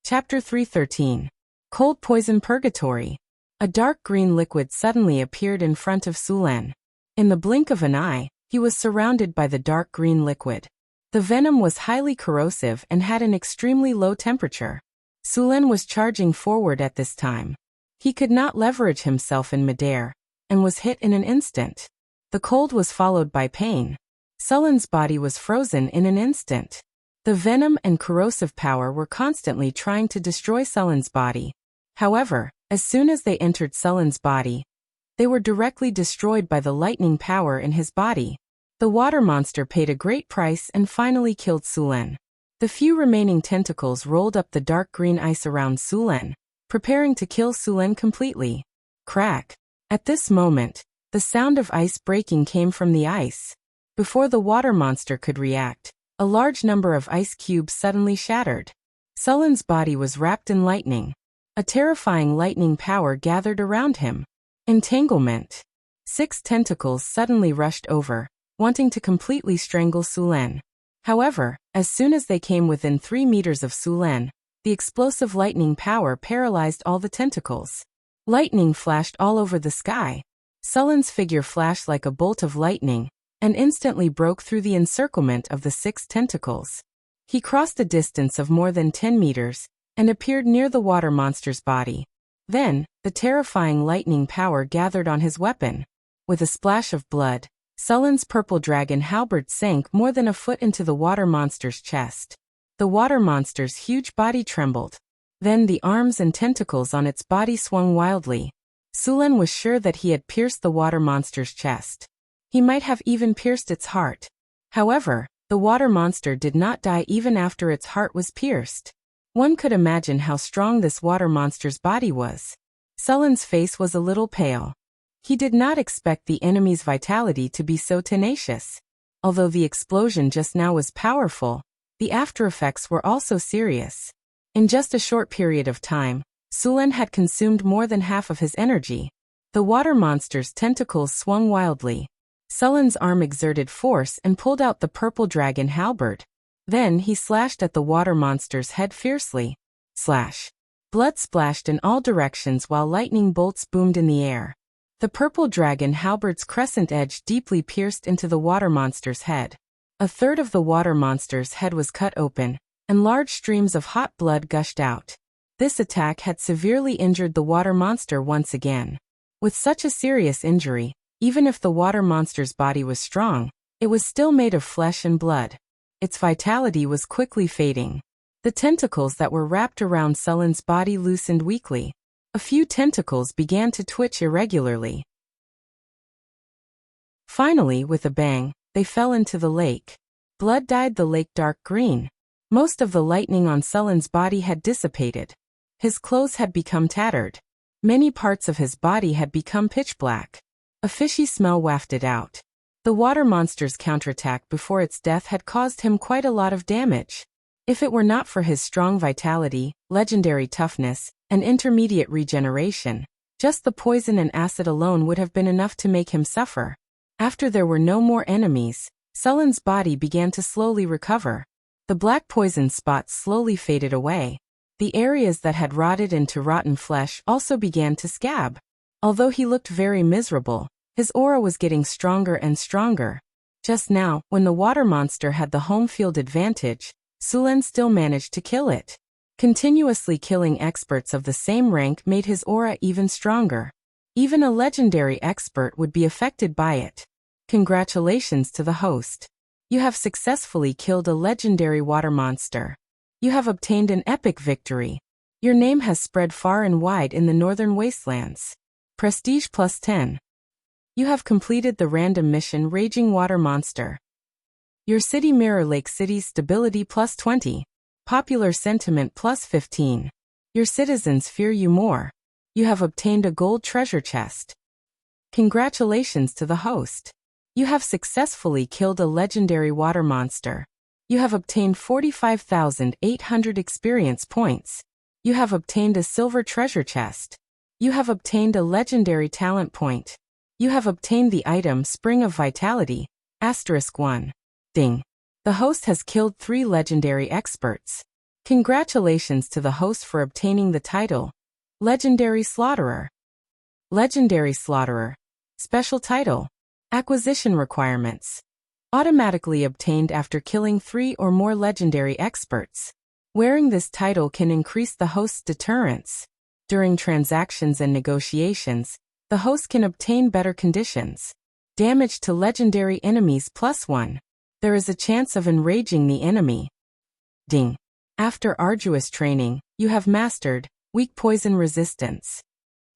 Chapter 313. Cold Poison Purgatory. A dark green liquid suddenly appeared in front of Sulen. In the blink of an eye, He was surrounded by the dark green liquid. The venom was highly corrosive and had an extremely low temperature. Sulen was charging forward at this time. He could not leverage himself in midair, and was hit in an instant. The cold was followed by pain. Sulen's body was frozen in an instant. The venom and corrosive power were constantly trying to destroy Sulen's body. However, as soon as they entered Sulen's body, they were directly destroyed by the lightning power in his body. The water monster paid a great price and finally killed Sulen. The few remaining tentacles rolled up the dark green ice around Sulen, preparing to kill Sulen completely. Crack. At this moment, the sound of ice breaking came from the ice. Before the water monster could react, a large number of ice cubes suddenly shattered. Sulen's body was wrapped in lightning. A terrifying lightning power gathered around him. Entanglement. 6 tentacles suddenly rushed over, wanting to completely strangle Sulen. However, as soon as they came within 3 meters of Sulen, the explosive lightning power paralyzed all the tentacles. Lightning flashed all over the sky. Sulen's figure flashed like a bolt of lightning, and instantly broke through the encirclement of the 6 tentacles. He crossed a distance of more than 10 meters, and appeared near the water monster's body. Then, the terrifying lightning power gathered on his weapon. With a splash of blood, Sulen's purple dragon halberd sank more than a foot into the water monster's chest. The water monster's huge body trembled. Then the arms and tentacles on its body swung wildly. Sulen was sure that he had pierced the water monster's chest. He might have even pierced its heart. However, the water monster did not die even after its heart was pierced. One could imagine how strong this water monster's body was. Sulen's face was a little pale. He did not expect the enemy's vitality to be so tenacious. Although the explosion just now was powerful, the aftereffects were also serious. In just a short period of time, Sulen had consumed more than half of his energy. The water monster's tentacles swung wildly. Sulen's arm exerted force and pulled out the purple dragon halberd. Then he slashed at the water monster's head fiercely. Slash. Blood splashed in all directions while lightning bolts boomed in the air. The purple dragon halberd's crescent edge deeply pierced into the water monster's head. A third of the water monster's head was cut open, and large streams of hot blood gushed out. This attack had severely injured the water monster once again. With such a serious injury, even if the water monster's body was strong, it was still made of flesh and blood. Its vitality was quickly fading. The tentacles that were wrapped around Sulen's body loosened weakly. A few tentacles began to twitch irregularly. Finally, with a bang, they fell into the lake. Blood dyed the lake dark green. Most of the lightning on Sulen's body had dissipated. His clothes had become tattered. Many parts of his body had become pitch black. A fishy smell wafted out. The water monster's counterattack before its death had caused him quite a lot of damage. If it were not for his strong vitality, legendary toughness, and intermediate regeneration, just the poison and acid alone would have been enough to make him suffer. After there were no more enemies, Sulen's body began to slowly recover. The black poison spots slowly faded away. The areas that had rotted into rotten flesh also began to scab. Although he looked very miserable, his aura was getting stronger and stronger. Just now, when the water monster had the home field advantage, Sulen still managed to kill it. Continuously killing experts of the same rank made his aura even stronger. Even a legendary expert would be affected by it. Congratulations to the host. You have successfully killed a legendary water monster. You have obtained an epic victory. Your name has spread far and wide in the northern wastelands. Prestige plus 10. You have completed the random mission Raging Water Monster. Your city Mirror Lake City's stability plus 20. Popular sentiment plus 15. Your citizens fear you more. You have obtained a gold treasure chest. Congratulations to the host. You have successfully killed a legendary water monster. You have obtained 45,800 experience points. You have obtained a silver treasure chest. You have obtained a legendary talent point. You have obtained the item Spring of Vitality, *1. Ding. The host has killed 3 legendary experts. Congratulations to the host for obtaining the title, Legendary Slaughterer. Legendary Slaughterer. Special title, Acquisition requirements. Automatically obtained after killing 3 or more legendary experts. Wearing this title can increase the host's deterrence. During transactions and negotiations, the host can obtain better conditions. Damage to legendary enemies +1. There is a chance of enraging the enemy. Ding. After arduous training, you have mastered weak poison resistance.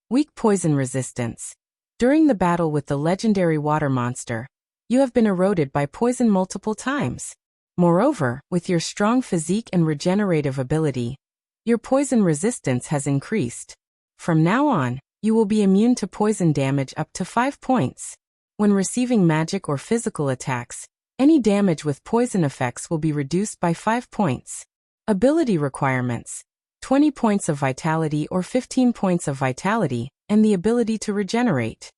Weak poison resistance. During the battle with the legendary water monster, you have been eroded by poison multiple times. Moreover, with your strong physique and regenerative ability, your poison resistance has increased. From now on, you will be immune to poison damage up to 5 points. When receiving magic or physical attacks, any damage with poison effects will be reduced by 5 points. Ability requirements. 20 points of vitality or 15 points of vitality, and the ability to regenerate.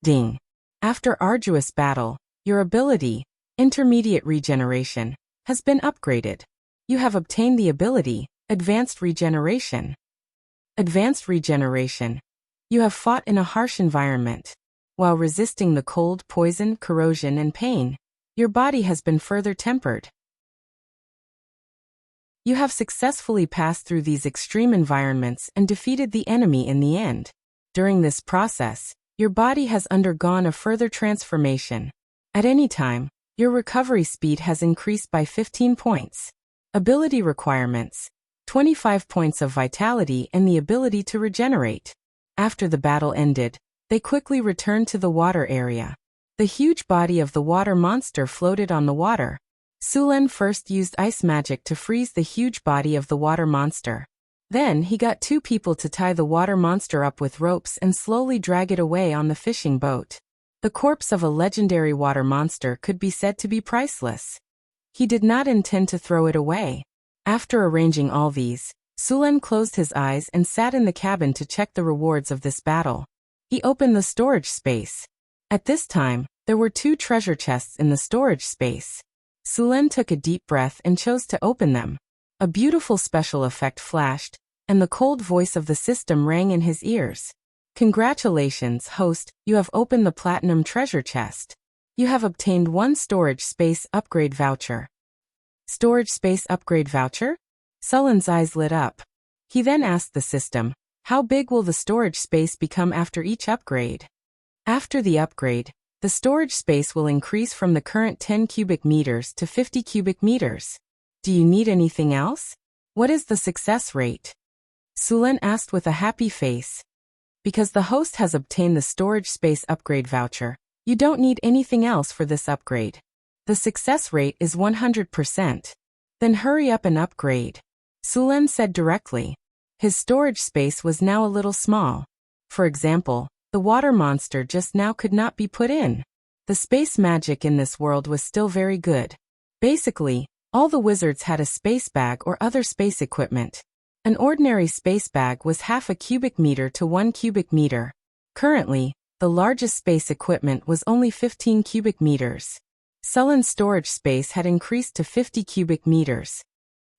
Ding. After arduous battle, your ability, Intermediate Regeneration, has been upgraded. You have obtained the ability, Advanced Regeneration. Advanced Regeneration. You have fought in a harsh environment. While resisting the cold, poison, corrosion, and pain, your body has been further tempered. You have successfully passed through these extreme environments and defeated the enemy in the end. During this process, your body has undergone a further transformation. At any time, your recovery speed has increased by 15 points. Ability requirements. 25 points of vitality and the ability to regenerate. After the battle ended, they quickly returned to the water area. The huge body of the water monster floated on the water. Sulen first used ice magic to freeze the huge body of the water monster. Then he got 2 people to tie the water monster up with ropes and slowly drag it away on the fishing boat. The corpse of a legendary water monster could be said to be priceless. He did not intend to throw it away. After arranging all these, Sulen closed his eyes and sat in the cabin to check the rewards of this battle. He opened the storage space. At this time, there were 2 treasure chests in the storage space. Sulen took a deep breath and chose to open them. A beautiful special effect flashed, and the cold voice of the system rang in his ears. Congratulations, host, you have opened the platinum treasure chest. You have obtained 1 storage space upgrade voucher. Storage space upgrade voucher? Sulen's eyes lit up. He then asked the system, how big will the storage space become after each upgrade? After the upgrade, the storage space will increase from the current 10 cubic meters to 50 cubic meters. Do you need anything else? What is the success rate? Sulen asked with a happy face. Because the host has obtained the storage space upgrade voucher, you don't need anything else for this upgrade. The success rate is 100%. Then hurry up and upgrade. Sulen said directly. His storage space was now a little small. For example, the water monster just now could not be put in. The space magic in this world was still very good. Basically, all the wizards had a space bag or other space equipment. An ordinary space bag was half a cubic meter to 1 cubic meter. Currently, the largest space equipment was only 15 cubic meters. Sulen's storage space had increased to 50 cubic meters.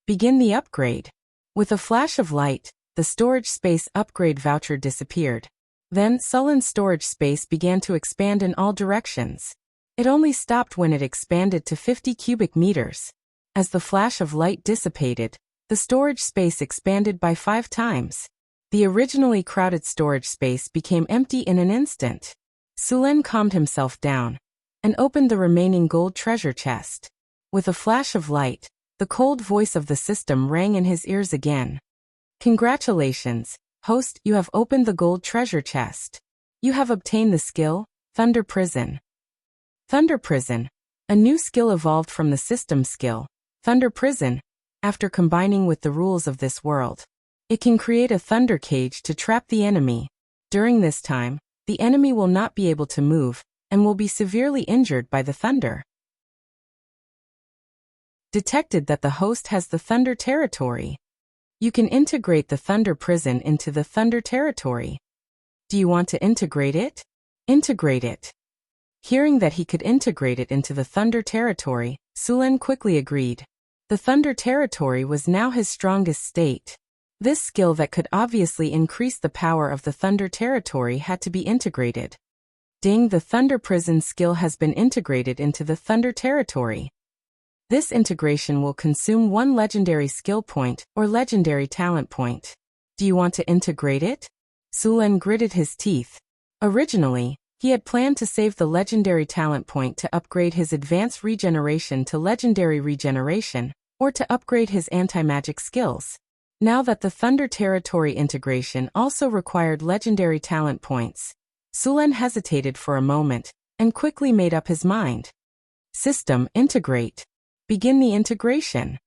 Begin the upgrade. With a flash of light, the storage space upgrade voucher disappeared. Then Sulen's storage space began to expand in all directions. It only stopped when it expanded to 50 cubic meters. As the flash of light dissipated, the storage space expanded by 5 times. The originally crowded storage space became empty in an instant. Sulen calmed himself down and opened the remaining gold treasure chest. With a flash of light, the cold voice of the system rang in his ears again. Congratulations, host, you have opened the gold treasure chest. You have obtained the skill, Thunder Prison. Thunder Prison, a new skill evolved from the system skill, Thunder Prison. After combining with the rules of this world, it can create a thunder cage to trap the enemy. During this time, the enemy will not be able to move and will be severely injured by the thunder. Detected that the host has the thunder territory. You can integrate the thunder prison into the thunder territory. Do you want to integrate it? Integrate it. Hearing that he could integrate it into the thunder territory, Sulen quickly agreed. The thunder territory was now his strongest state. This skill that could obviously increase the power of the thunder territory had to be integrated. Ding, the Thunder Prison skill has been integrated into the Thunder territory. This integration will consume 1 legendary skill point or legendary talent point. Do you want to integrate it? Sulen gritted his teeth. Originally, he had planned to save the legendary talent point to upgrade his advanced regeneration to legendary regeneration, or to upgrade his anti-magic skills. Now that the Thunder territory integration also required legendary talent points, Sulen hesitated for a moment, and quickly made up his mind. System integrate. Begin the integration.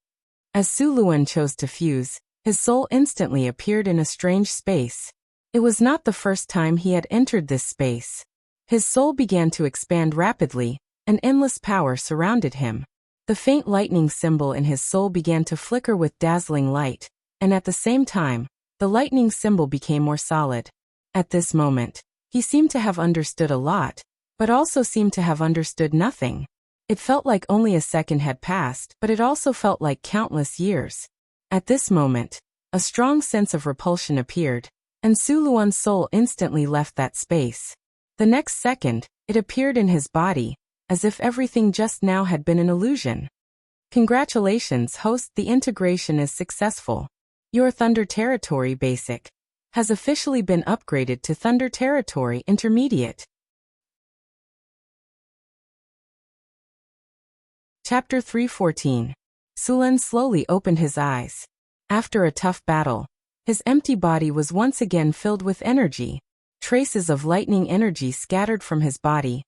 As Su Luan chose to fuse, his soul instantly appeared in a strange space. It was not the first time he had entered this space. His soul began to expand rapidly, and endless power surrounded him. The faint lightning symbol in his soul began to flicker with dazzling light, and at the same time, the lightning symbol became more solid. At this moment, he seemed to have understood a lot, but also seemed to have understood nothing. It felt like only a second had passed, but it also felt like countless years. At this moment, a strong sense of repulsion appeared, and Su Luan's soul instantly left that space. The next second, it appeared in his body, as if everything just now had been an illusion. Congratulations, host, the integration is successful. Your Thunder Territory Basic has officially been upgraded to Thunder Territory Intermediate. Chapter 314. Sulen slowly opened his eyes. After a tough battle, his empty body was once again filled with energy. Traces of lightning energy scattered from his body,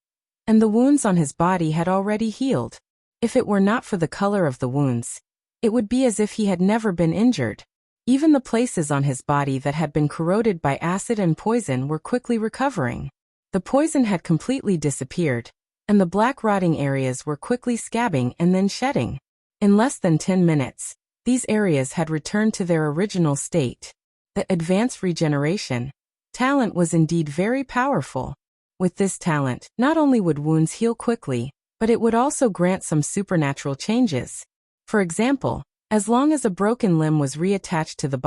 and the wounds on his body had already healed. If it were not for the color of the wounds, it would be as if he had never been injured. Even the places on his body that had been corroded by acid and poison were quickly recovering. The poison had completely disappeared, and the black rotting areas were quickly scabbing and then shedding. In less than 10 minutes, these areas had returned to their original state. The advanced regeneration talent was indeed very powerful. With this talent, not only would wounds heal quickly, but it would also grant some supernatural changes. For example, as long as a broken limb was reattached to the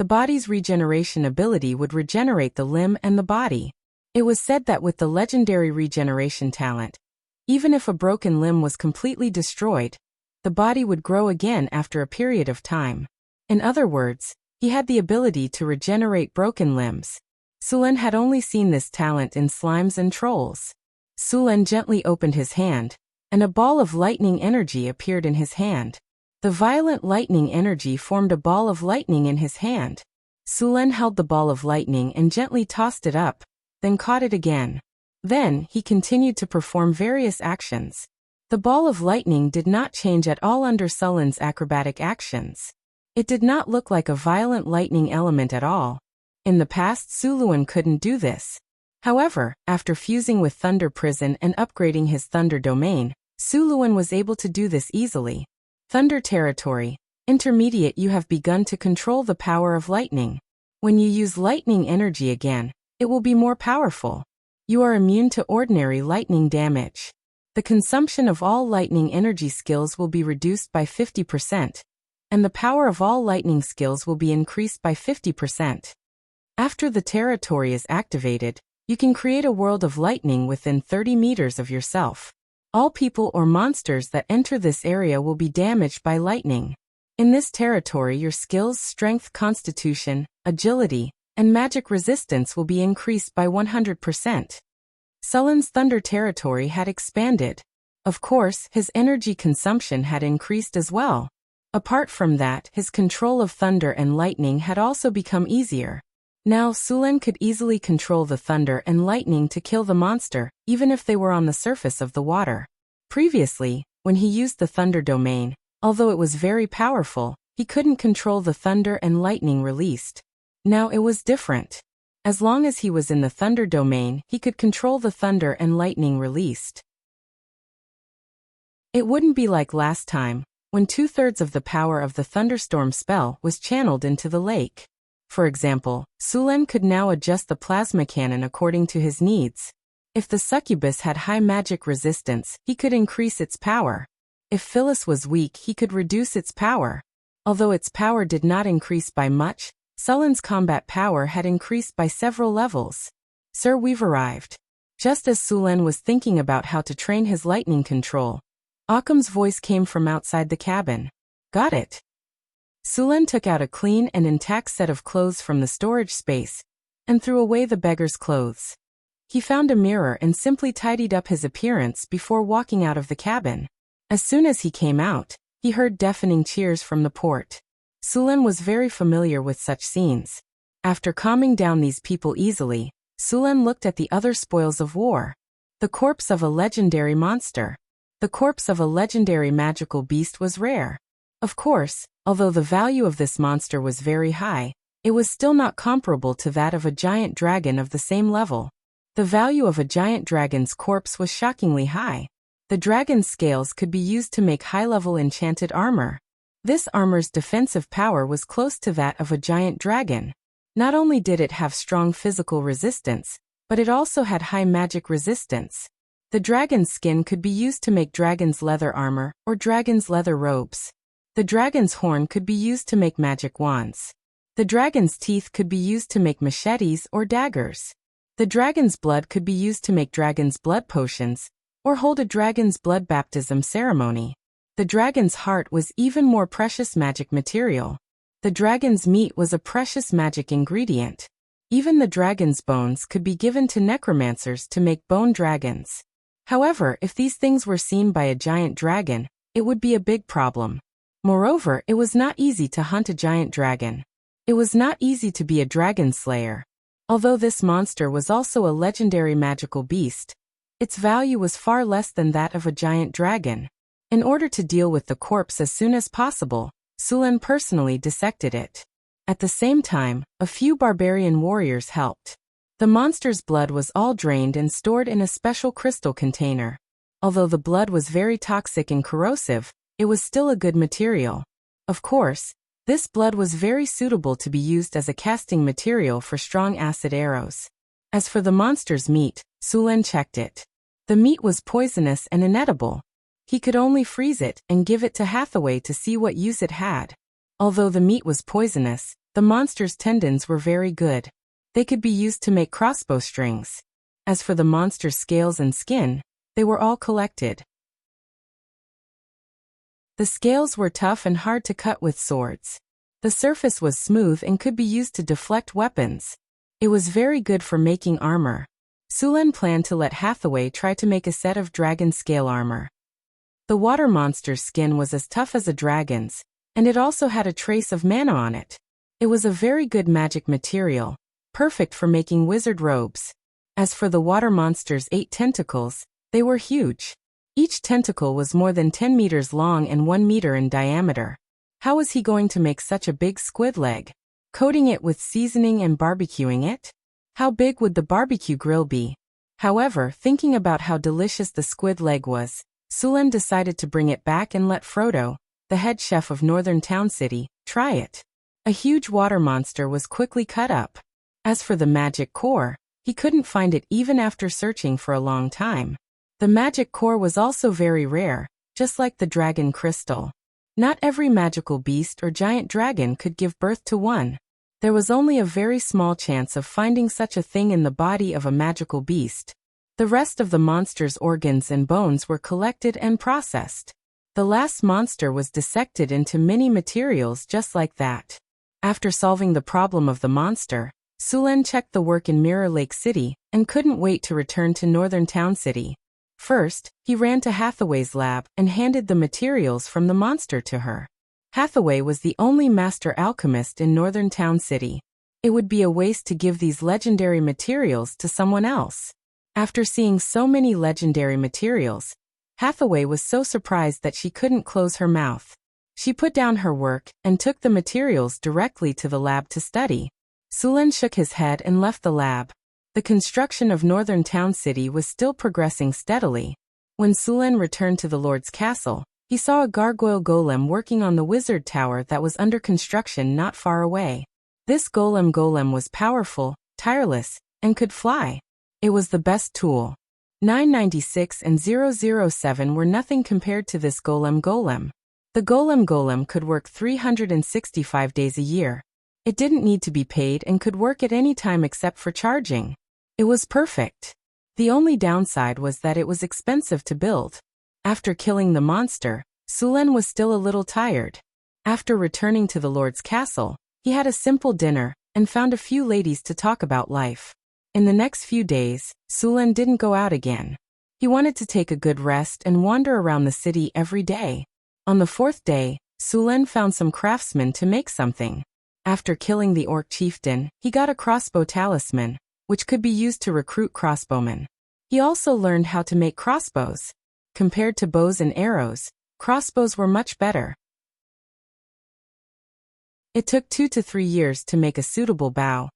body's regeneration ability would regenerate the limb and the body. It was said that with the legendary regeneration talent, even if a broken limb was completely destroyed, the body would grow again after a period of time. In other words, he had the ability to regenerate broken limbs. Sulen had only seen this talent in slimes and trolls. Sulen gently opened his hand, and a ball of lightning energy appeared in his hand. The violent lightning energy formed a ball of lightning in his hand. Sulen held the ball of lightning and gently tossed it up, then caught it again. Then, he continued to perform various actions. The ball of lightning did not change at all under Sulen's acrobatic actions. It did not look like a violent lightning element at all. In the past, Su Luan couldn't do this. However, after fusing with Thunder Prison and upgrading his Thunder Domain, Su Luan was able to do this easily. Thunder Territory Intermediate. You have begun to control the power of lightning. When you use lightning energy again, it will be more powerful. You are immune to ordinary lightning damage. The consumption of all lightning energy skills will be reduced by 50%, and the power of all lightning skills will be increased by 50%. After the territory is activated, you can create a world of lightning within 30 meters of yourself. All people or monsters that enter this area will be damaged by lightning. In this territory, your skills, strength, constitution, agility, and magic resistance will be increased by 100%. Sulen's Thunder Territory had expanded. Of course, his energy consumption had increased as well. Apart from that, his control of thunder and lightning had also become easier. Now, Sulen could easily control the thunder and lightning to kill the monster, even if they were on the surface of the water. Previously, when he used the Thunder Domain, although it was very powerful, he couldn't control the thunder and lightning released. Now it was different. As long as he was in the Thunder Domain, he could control the thunder and lightning released. It wouldn't be like last time, when 2/3 of the power of the thunderstorm spell was channeled into the lake. For example, Sulen could now adjust the plasma cannon according to his needs. If the succubus had high magic resistance, he could increase its power. If Phyllis was weak, he could reduce its power. Although its power did not increase by much, Sulen's combat power had increased by several levels. Sir, we've arrived. Just as Sulen was thinking about how to train his lightning control, Occam's voice came from outside the cabin. Got it. Sulen took out a clean and intact set of clothes from the storage space and threw away the beggar's clothes. He found a mirror and simply tidied up his appearance before walking out of the cabin. As soon as he came out, he heard deafening cheers from the port. Sulen was very familiar with such scenes. After calming down these people easily, Sulen looked at the other spoils of war. The corpse of a legendary monster. The corpse of a legendary magical beast was rare. Of course, although the value of this monster was very high, it was still not comparable to that of a giant dragon of the same level. The value of a giant dragon's corpse was shockingly high. The dragon's scales could be used to make high-level enchanted armor. This armor's defensive power was close to that of a giant dragon. Not only did it have strong physical resistance, but it also had high magic resistance. The dragon's skin could be used to make dragon's leather armor or dragon's leather robes. The dragon's horn could be used to make magic wands. The dragon's teeth could be used to make machetes or daggers. The dragon's blood could be used to make dragon's blood potions or hold a dragon's blood baptism ceremony. The dragon's heart was even more precious magic material. The dragon's meat was a precious magic ingredient. Even the dragon's bones could be given to necromancers to make bone dragons. However, if these things were seen by a giant dragon, it would be a big problem. Moreover, it was not easy to hunt a giant dragon. It was not easy to be a dragon slayer. Although this monster was also a legendary magical beast, its value was far less than that of a giant dragon. In order to deal with the corpse as soon as possible, Sulen personally dissected it. At the same time, a few barbarian warriors helped. The monster's blood was all drained and stored in a special crystal container. Although the blood was very toxic and corrosive, it was still a good material. Of course, this blood was very suitable to be used as a casting material for strong acid arrows. As for the monster's meat, Sulen checked it. The meat was poisonous and inedible. He could only freeze it and give it to Hathaway to see what use it had. Although the meat was poisonous, the monster's tendons were very good. They could be used to make crossbow strings. As for the monster's scales and skin, they were all collected. The scales were tough and hard to cut with swords. The surface was smooth and could be used to deflect weapons. It was very good for making armor. Sulen planned to let Hathaway try to make a set of dragon scale armor. The water monster's skin was as tough as a dragon's, and it also had a trace of mana on it. It was a very good magic material, perfect for making wizard robes. As for the water monster's 8 tentacles, they were huge. Each tentacle was more than 10 meters long and 1 meter in diameter. How was he going to make such a big squid leg? Coating it with seasoning and barbecuing it? How big would the barbecue grill be? However, thinking about how delicious the squid leg was, Sulen decided to bring it back and let Frodo, the head chef of Northern Town City, try it. A huge water monster was quickly cut up. As for the magic core, he couldn't find it even after searching for a long time. The magic core was also very rare, just like the dragon crystal. Not every magical beast or giant dragon could give birth to one. There was only a very small chance of finding such a thing in the body of a magical beast. The rest of the monster's organs and bones were collected and processed. The last monster was dissected into many materials just like that. After solving the problem of the monster, Sulen checked the work in Mirror Lake City and couldn't wait to return to Northern Town City. First, he ran to Hathaway's lab and handed the materials from the monster to her. Hathaway was the only master alchemist in Northern Town City. It would be a waste to give these legendary materials to someone else. After seeing so many legendary materials, Hathaway was so surprised that she couldn't close her mouth. She put down her work and took the materials directly to the lab to study. Sulen shook his head and left the lab. The construction of Northern Town City was still progressing steadily. When Sulen returned to the Lord's castle, he saw a gargoyle golem working on the wizard tower that was under construction not far away. This golem was powerful, tireless, and could fly. It was the best tool. 996 and 007 were nothing compared to this golem. The golem could work 365 days a year. It didn't need to be paid and could work at any time except for charging. It was perfect. The only downside was that it was expensive to build. After killing the monster, Sulen was still a little tired. After returning to the Lord's castle, he had a simple dinner and found a few ladies to talk about life. In the next few days, Sulen didn't go out again. He wanted to take a good rest and wander around the city every day. On the fourth day, Sulen found some craftsmen to make something. After killing the orc chieftain, he got a crossbow talisman, which could be used to recruit crossbowmen. He also learned how to make crossbows. Compared to bows and arrows, crossbows were much better. It took 2 to 3 years to make a suitable bow,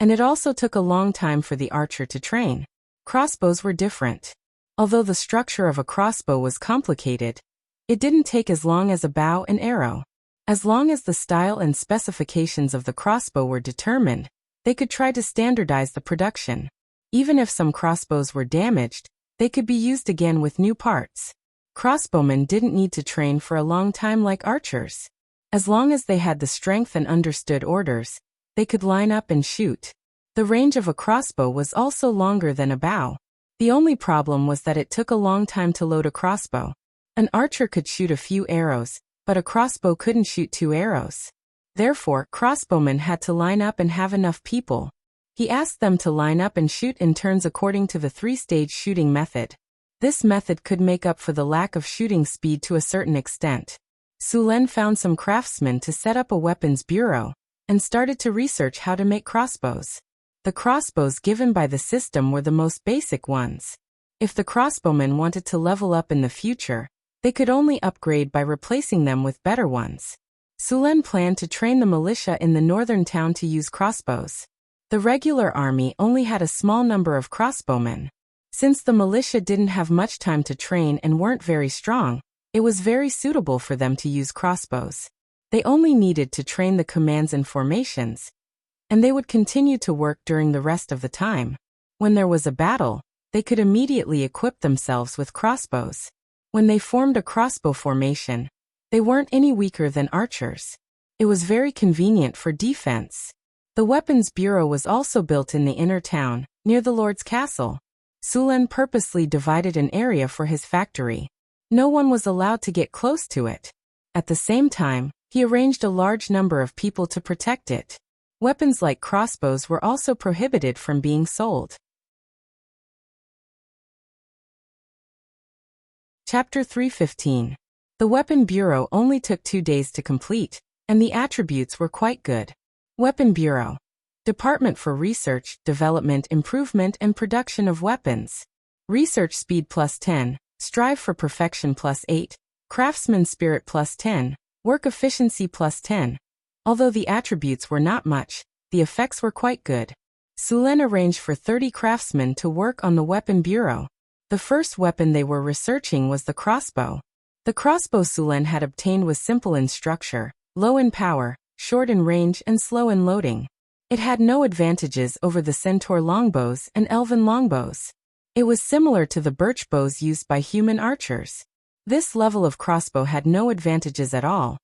and it also took a long time for the archer to train. Crossbows were different. Although the structure of a crossbow was complicated, it didn't take as long as a bow and arrow. As long as the style and specifications of the crossbow were determined, they could try to standardize the production. Even if some crossbows were damaged, they could be used again with new parts. Crossbowmen didn't need to train for a long time like archers. As long as they had the strength and understood orders, they could line up and shoot. The range of a crossbow was also longer than a bow. The only problem was that it took a long time to load a crossbow. An archer could shoot a few arrows, but a crossbow couldn't shoot 2 arrows. Therefore, crossbowmen had to line up and have enough people. He asked them to line up and shoot in turns according to the 3-stage shooting method. This method could make up for the lack of shooting speed to a certain extent. Sulen found some craftsmen to set up a weapons bureau, and started to research how to make crossbows. The crossbows given by the system were the most basic ones. If the crossbowmen wanted to level up in the future, they could only upgrade by replacing them with better ones. Sulen planned to train the militia in the northern town to use crossbows. The regular army only had a small number of crossbowmen. Since the militia didn't have much time to train and weren't very strong, it was very suitable for them to use crossbows. They only needed to train the commands and formations, and they would continue to work during the rest of the time. When there was a battle, they could immediately equip themselves with crossbows. When they formed a crossbow formation, they weren't any weaker than archers. It was very convenient for defense. The weapons bureau was also built in the inner town, near the Lord's castle. Sulen purposely divided an area for his factory. No one was allowed to get close to it. At the same time, he arranged a large number of people to protect it. Weapons like crossbows were also prohibited from being sold. Chapter 3:15. The Weapon Bureau only took 2 days to complete, and the attributes were quite good. Weapon Bureau. Department for Research, Development, Improvement and Production of Weapons. Research Speed +10, Strive for Perfection +8, Craftsman Spirit +10, Work Efficiency +10. Although the attributes were not much, the effects were quite good. Sulen arranged for 30 craftsmen to work on the Weapon Bureau. The first weapon they were researching was the crossbow. The crossbow Sulen had obtained was simple in structure, low in power, short in range and slow in loading. It had no advantages over the centaur longbows and elven longbows. It was similar to the birch bows used by human archers. This level of crossbow had no advantages at all,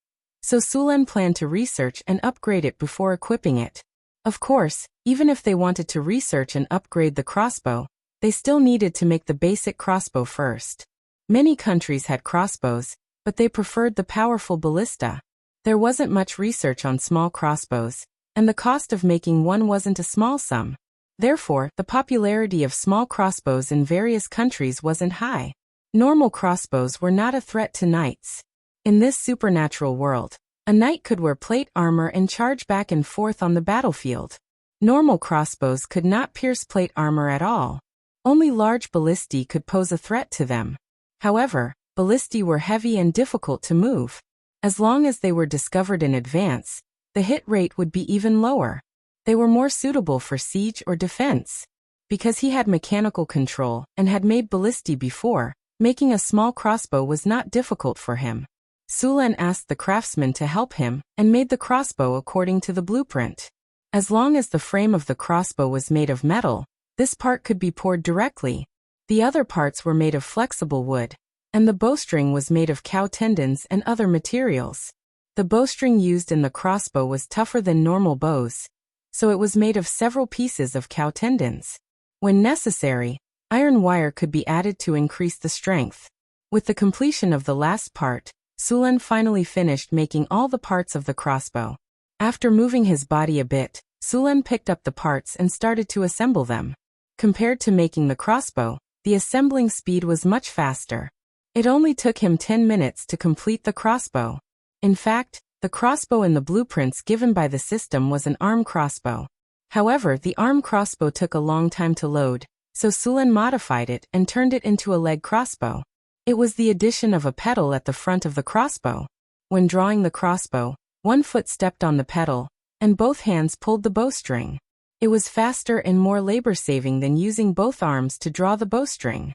so Sulen planned to research and upgrade it before equipping it. Of course, even if they wanted to research and upgrade the crossbow, they still needed to make the basic crossbow first. Many countries had crossbows, but they preferred the powerful ballista. There wasn't much research on small crossbows, and the cost of making one wasn't a small sum. Therefore, the popularity of small crossbows in various countries wasn't high. Normal crossbows were not a threat to knights. In this supernatural world, a knight could wear plate armor and charge back and forth on the battlefield. Normal crossbows could not pierce plate armor at all. Only large ballistae could pose a threat to them. However, ballistae were heavy and difficult to move. As long as they were discovered in advance, the hit rate would be even lower. They were more suitable for siege or defense. Because he had mechanical control and had made ballistae before, making a small crossbow was not difficult for him. Sulen asked the craftsman to help him and made the crossbow according to the blueprint. As long as the frame of the crossbow was made of metal, this part could be poured directly. The other parts were made of flexible wood, and the bowstring was made of cow tendons and other materials. The bowstring used in the crossbow was tougher than normal bows, so it was made of several pieces of cow tendons. When necessary, Iron wire could be added to increase the strength. With the completion of the last part, Sulen finally finished making all the parts of the crossbow. After moving his body a bit, Sulen picked up the parts and started to assemble them. Compared to making the crossbow, the assembling speed was much faster. It only took him 10 minutes to complete the crossbow. In fact, the crossbow in the blueprints given by the system was an arm crossbow. However, the arm crossbow took a long time to load, so Sulen modified it and turned it into a leg crossbow. It was the addition of a pedal at the front of the crossbow. When drawing the crossbow, one foot stepped on the pedal, and both hands pulled the bowstring. It was faster and more labor-saving than using both arms to draw the bowstring.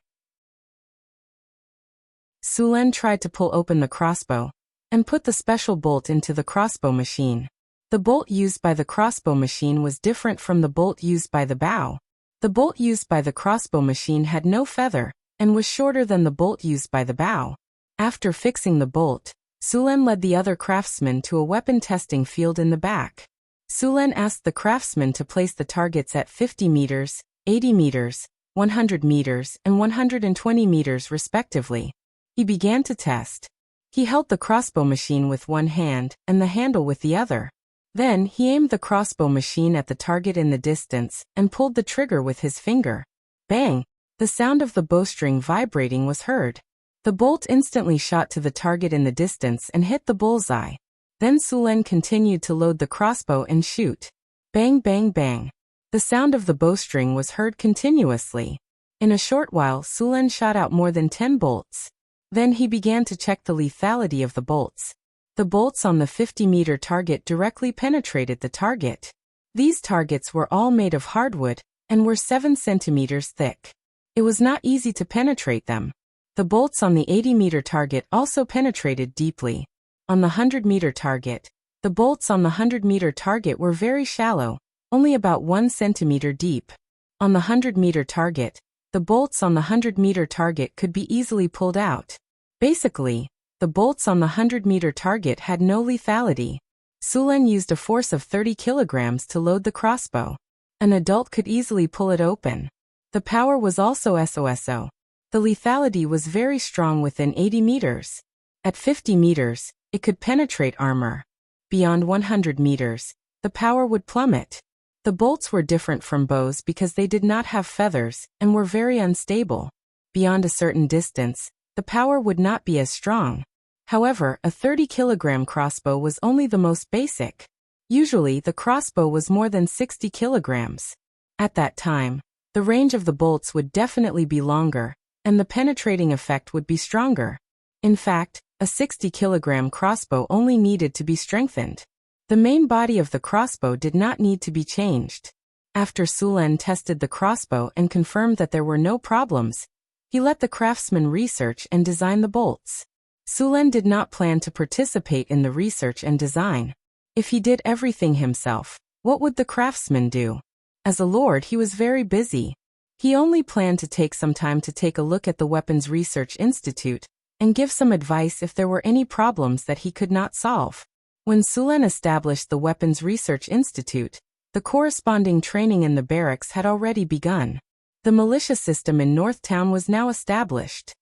Sulen tried to pull open the crossbow and put the special bolt into the crossbow machine. The bolt used by the crossbow machine was different from the bolt used by the bow. The bolt used by the crossbow machine had no feather and was shorter than the bolt used by the bow. After fixing the bolt, Sulen led the other craftsmen to a weapon testing field in the back. Sulen asked the craftsmen to place the targets at 50 meters, 80 meters, 100 meters, and 120 meters respectively. He began to test. He held the crossbow machine with one hand and the handle with the other. Then he aimed the crossbow machine at the target in the distance and pulled the trigger with his finger. Bang! The sound of the bowstring vibrating was heard. The bolt instantly shot to the target in the distance and hit the bullseye. Then Sulen continued to load the crossbow and shoot. Bang, bang, bang. The sound of the bowstring was heard continuously. In a short while, Sulen shot out more than 10 bolts. Then he began to check the lethality of the bolts. The bolts on the 50-meter target directly penetrated the target. These targets were all made of hardwood and were 7 centimeters thick. It was not easy to penetrate them. The bolts on the 80-meter target also penetrated deeply. On the 100-meter target, the bolts on the 100-meter target were very shallow, only about 1 centimeter deep. On the 100-meter target, the bolts on the 100-meter target could be easily pulled out. Basically, the bolts on the 100-meter target had no lethality. Sulen used a force of 30 kilograms to load the crossbow. An adult could easily pull it open. The power was also SOSO. The lethality was very strong within 80 meters. At 50 meters, it could penetrate armor. Beyond 100 meters, the power would plummet. The bolts were different from bows because they did not have feathers and were very unstable. Beyond a certain distance, the power would not be as strong. However, a 30-kilogram crossbow was only the most basic. Usually, the crossbow was more than 60 kilograms. At that time, the range of the bolts would definitely be longer, and the penetrating effect would be stronger. In fact, a 60-kilogram crossbow only needed to be strengthened. The main body of the crossbow did not need to be changed. After Sulen tested the crossbow and confirmed that there were no problems, he let the craftsman research and design the bolts. Sulen did not plan to participate in the research and design. If he did everything himself, what would the craftsman do? As a lord, he was very busy. He only planned to take some time to take a look at the Weapons Research Institute and give some advice if there were any problems that he could not solve. When Sulen established the Weapons Research Institute, the corresponding training in the barracks had already begun. The militia system in North Town was now established.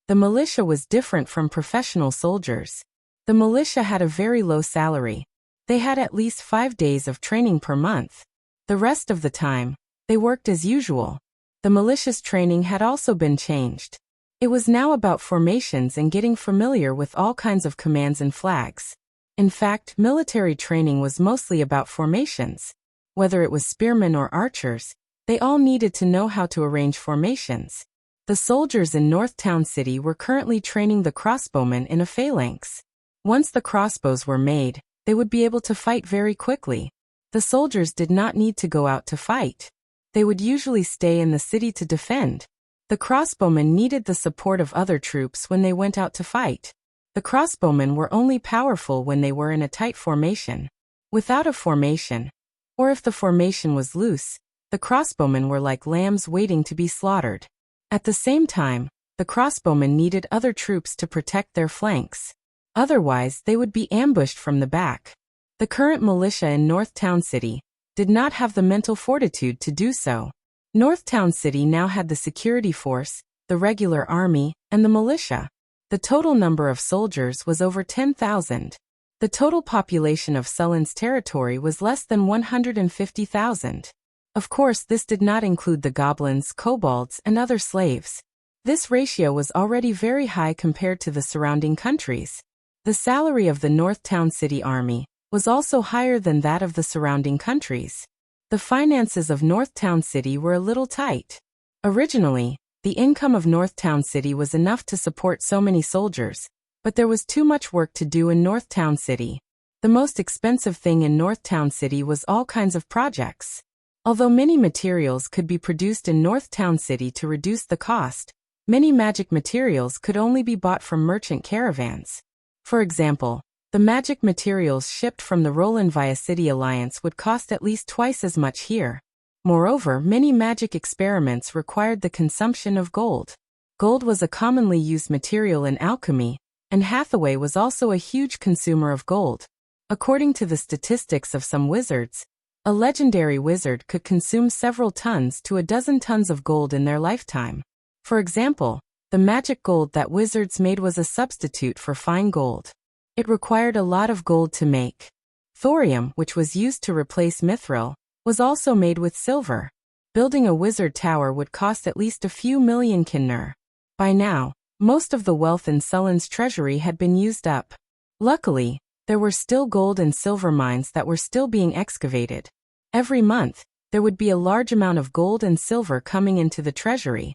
The militia was different from professional soldiers. The militia had a very low salary. They had at least 5 days of training per month. The rest of the time, they worked as usual. The militia's training had also been changed. It was now about formations and getting familiar with all kinds of commands and flags. In fact, military training was mostly about formations. Whether it was spearmen or archers, they all needed to know how to arrange formations. The soldiers in North Town City were currently training the crossbowmen in a phalanx. Once the crossbows were made, they would be able to fight very quickly. The soldiers did not need to go out to fight. They would usually stay in the city to defend. The crossbowmen needed the support of other troops when they went out to fight. The crossbowmen were only powerful when they were in a tight formation. Without a formation, or if the formation was loose, the crossbowmen were like lambs waiting to be slaughtered. At the same time, the crossbowmen needed other troops to protect their flanks. Otherwise, they would be ambushed from the back. The current militia in North Town City did not have the mental fortitude to do so. North Town City now had the security force, the regular army, and the militia. The total number of soldiers was over 10,000. The total population of Sulin's territory was less than 150,000. Of course, this did not include the goblins, kobolds, and other slaves. This ratio was already very high compared to the surrounding countries. The salary of the North Town City Army was also higher than that of the surrounding countries. The finances of North Town City were a little tight. Originally, the income of North Town City was enough to support so many soldiers, but there was too much work to do in North Town City. The most expensive thing in North Town City was all kinds of projects. Although many materials could be produced in North Town City to reduce the cost, many magic materials could only be bought from merchant caravans. For example, the magic materials shipped from the Roland via City Alliance would cost at least twice as much here. Moreover, many magic experiments required the consumption of gold. Gold was a commonly used material in alchemy, and Hathaway was also a huge consumer of gold. According to the statistics of some wizards, a legendary wizard could consume several tons to a dozen tons of gold in their lifetime. For example, the magic gold that wizards made was a substitute for fine gold. It required a lot of gold to make. Thorium, which was used to replace mithril, was also made with silver. Building a wizard tower would cost at least a few million kinnur. By now, most of the wealth in Sulin's treasury had been used up. Luckily, there were still gold and silver mines that were still being excavated. Every month, there would be a large amount of gold and silver coming into the treasury.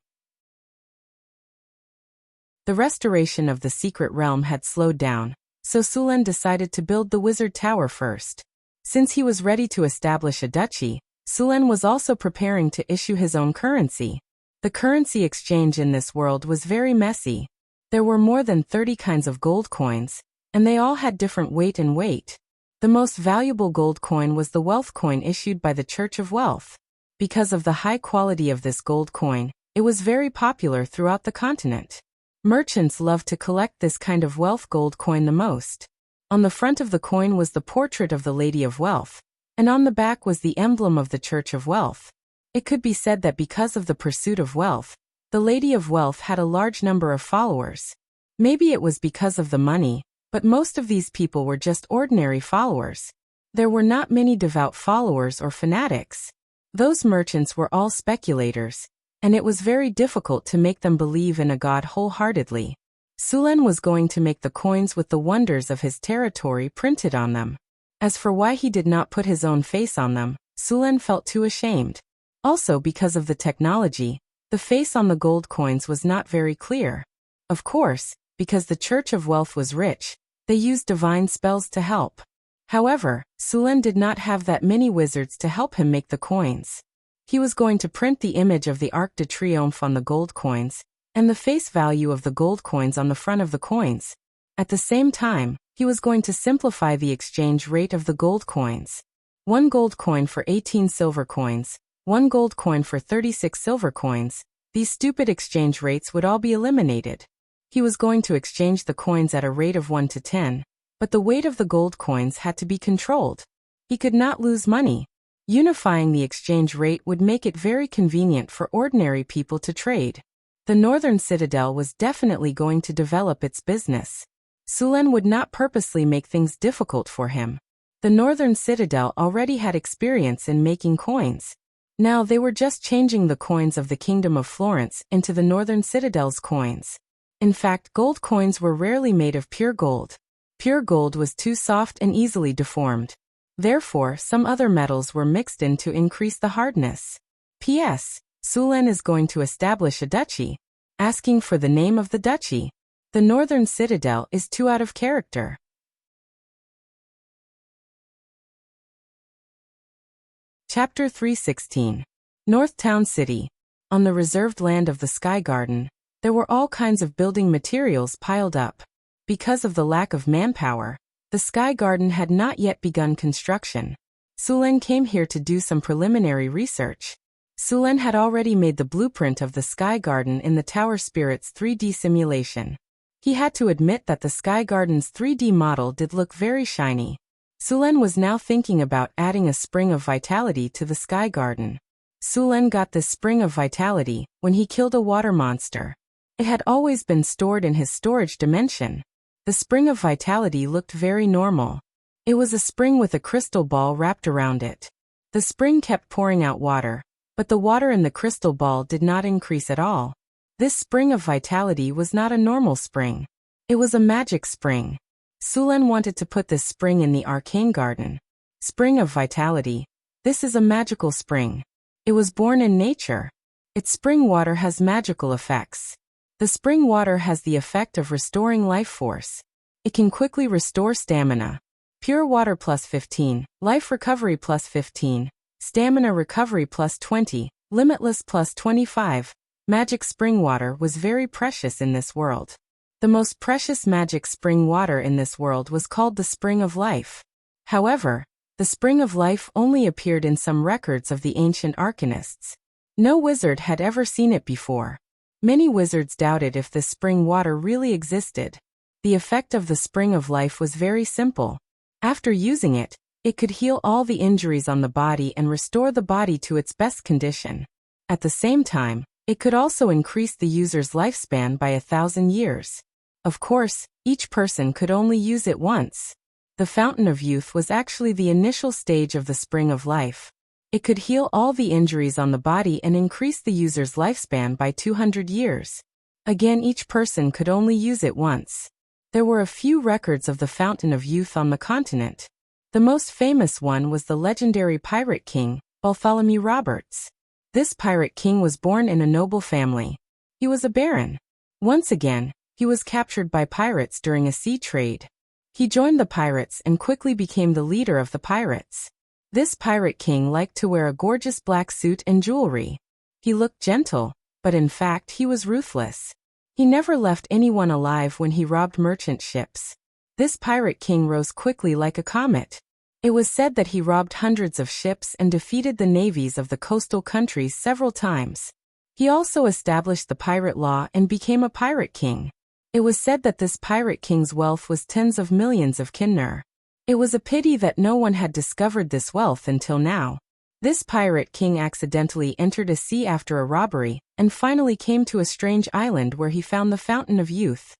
The restoration of the secret realm had slowed down, so Sulin decided to build the wizard tower first. Since he was ready to establish a duchy, Sulin was also preparing to issue his own currency. The currency exchange in this world was very messy. There were more than 30 kinds of gold coins, and they all had different weight and weight. The most valuable gold coin was the wealth coin issued by the Church of Wealth. Because of the high quality of this gold coin, it was very popular throughout the continent. Merchants loved to collect this kind of wealth gold coin the most. On the front of the coin was the portrait of the Lady of Wealth, and on the back was the emblem of the Church of Wealth. It could be said that because of the pursuit of wealth, the Lady of Wealth had a large number of followers. Maybe it was because of the money, but most of these people were just ordinary followers. There were not many devout followers or fanatics. Those merchants were all speculators, and it was very difficult to make them believe in a god wholeheartedly. Sulin was going to make the coins with the wonders of his territory printed on them. As for why he did not put his own face on them, Sulin felt too ashamed. Also, because of the technology, the face on the gold coins was not very clear. Of course, because the Church of Wealth was rich, they used divine spells to help. However, Sulin did not have that many wizards to help him make the coins. He was going to print the image of the Arc de Triomphe on the gold coins, and the face value of the gold coins on the front of the coins. At the same time, he was going to simplify the exchange rate of the gold coins. 1 gold coin for 18 silver coins, 1 gold coin for 36 silver coins. These stupid exchange rates would all be eliminated. He was going to exchange the coins at a rate of 1 to 10, but the weight of the gold coins had to be controlled. He could not lose money. Unifying the exchange rate would make it very convenient for ordinary people to trade. The Northern Citadel was definitely going to develop its business. Sulin would not purposely make things difficult for him. The Northern Citadel already had experience in making coins. Now they were just changing the coins of the Kingdom of Florence into the Northern Citadel's coins. In fact, gold coins were rarely made of pure gold. Pure gold was too soft and easily deformed. Therefore, some other metals were mixed in to increase the hardness. P.S. Sulin is going to establish a duchy. Asking for the name of the duchy. The Northern Citadel is too out of character. Chapter 316. North Town City. On the reserved land of the Sky Garden, there were all kinds of building materials piled up. Because of the lack of manpower, the Sky Garden had not yet begun construction. Sulin came here to do some preliminary research. Sulin had already made the blueprint of the Sky Garden in the Tower Spirit's 3D simulation. He had to admit that the Sky Garden's 3D model did look very shiny. Sulin was now thinking about adding a spring of vitality to the Sky Garden. Sulen got this spring of vitality when he killed a water monster. It had always been stored in his storage dimension. The spring of vitality looked very normal. It was a spring with a crystal ball wrapped around it. The spring kept pouring out water, but the water in the crystal ball did not increase at all. This spring of vitality was not a normal spring. It was a magic spring. Sulen wanted to put this spring in the arcane garden. Spring of vitality. This is a magical spring. It was born in nature. Its spring water has magical effects. The spring water has the effect of restoring life force. It can quickly restore stamina. Pure water plus 15, life recovery plus 15, stamina recovery plus 20, limitless plus 25. Magic spring water was very precious in this world. The most precious magic spring water in this world was called the Spring of Life. However, the Spring of Life only appeared in some records of the ancient arcanists. No wizard had ever seen it before. Many wizards doubted if this spring water really existed. The effect of the Spring of Life was very simple. After using it, it could heal all the injuries on the body and restore the body to its best condition. At the same time, it could also increase the user's lifespan by 1,000 years. Of course, each person could only use it once. The Fountain of Youth was actually the initial stage of the Spring of Life. It could heal all the injuries on the body and increase the user's lifespan by 200 years. Again, each person could only use it once. There were a few records of the Fountain of Youth on the continent. The most famous one was the legendary pirate king, Bartholomew Roberts. This pirate king was born in a noble family. He was a baron. Once again, he was captured by pirates during a sea trade. He joined the pirates and quickly became the leader of the pirates. This pirate king liked to wear a gorgeous black suit and jewelry. He looked gentle, but in fact he was ruthless. He never left anyone alive when he robbed merchant ships. This pirate king rose quickly like a comet. It was said that he robbed hundreds of ships and defeated the navies of the coastal countries several times. He also established the pirate law and became a pirate king. It was said that this pirate king's wealth was tens of millions of kinner. It was a pity that no one had discovered this wealth until now. This pirate king accidentally entered a sea after a robbery, and finally came to a strange island where he found the Fountain of Youth.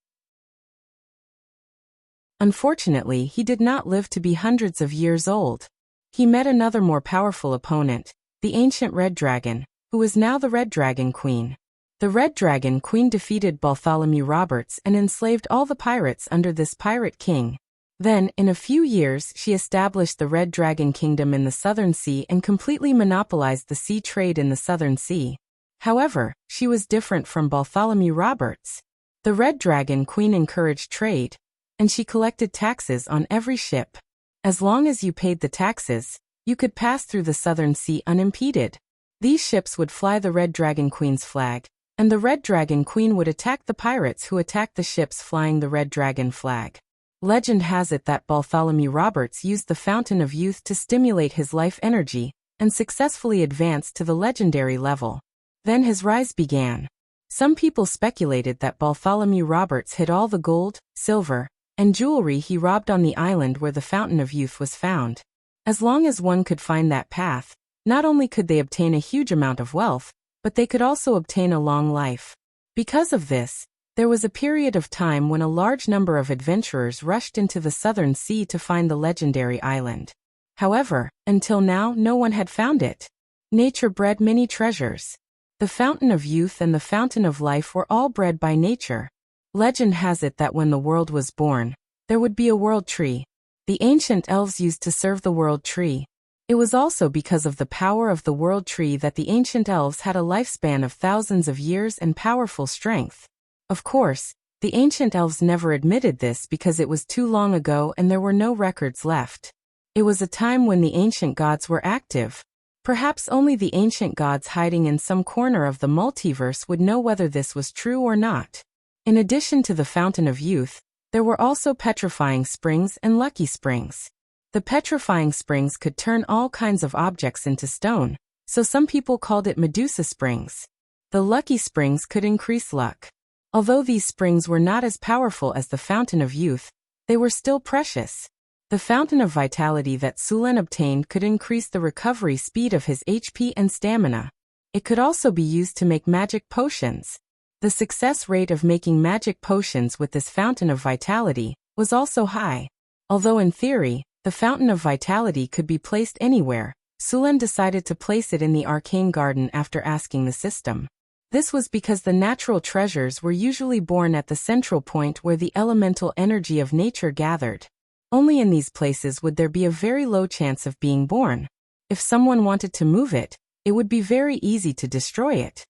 Unfortunately, he did not live to be hundreds of years old. He met another more powerful opponent, the ancient Red Dragon, who was now the Red Dragon Queen. The Red Dragon Queen defeated Bartholomew Roberts and enslaved all the pirates under this pirate king. Then, in a few years, she established the Red Dragon Kingdom in the Southern Sea and completely monopolized the sea trade in the Southern Sea. However, she was different from Bartholomew Roberts. The Red Dragon Queen encouraged trade, and she collected taxes on every ship. As long as you paid the taxes, you could pass through the Southern Sea unimpeded. These ships would fly the Red Dragon Queen's flag, and the Red Dragon Queen would attack the pirates who attacked the ships flying the Red Dragon flag. Legend has it that Bartholomew Roberts used the Fountain of Youth to stimulate his life energy, and successfully advanced to the legendary level. Then his rise began. Some people speculated that Bartholomew Roberts hid all the gold, silver, and jewelry he robbed on the island where the Fountain of Youth was found. As long as one could find that path, not only could they obtain a huge amount of wealth, but they could also obtain a long life. Because of this, there was a period of time when a large number of adventurers rushed into the Southern Sea to find the legendary island. However, until now no one had found it. Nature bred many treasures. The Fountain of Youth and the Fountain of Life were all bred by nature. Legend has it that when the world was born, there would be a world tree. The ancient elves used to serve the world tree. It was also because of the power of the world tree that the ancient elves had a lifespan of thousands of years and powerful strength. Of course, the ancient elves never admitted this because it was too long ago and there were no records left. It was a time when the ancient gods were active. Perhaps only the ancient gods hiding in some corner of the multiverse would know whether this was true or not. In addition to the Fountain of Youth, there were also petrifying springs and lucky springs. The petrifying springs could turn all kinds of objects into stone, so some people called it Medusa springs. The lucky springs could increase luck. Although these springs were not as powerful as the Fountain of Youth, they were still precious. The Fountain of Vitality that Sulen obtained could increase the recovery speed of his HP and stamina. It could also be used to make magic potions. The success rate of making magic potions with this fountain of vitality was also high. Although in theory, the fountain of vitality could be placed anywhere, Sulen decided to place it in the arcane garden after asking the system. This was because the natural treasures were usually born at the central point where the elemental energy of nature gathered. Only in these places would there be a very low chance of being born. If someone wanted to move it, it would be very easy to destroy it.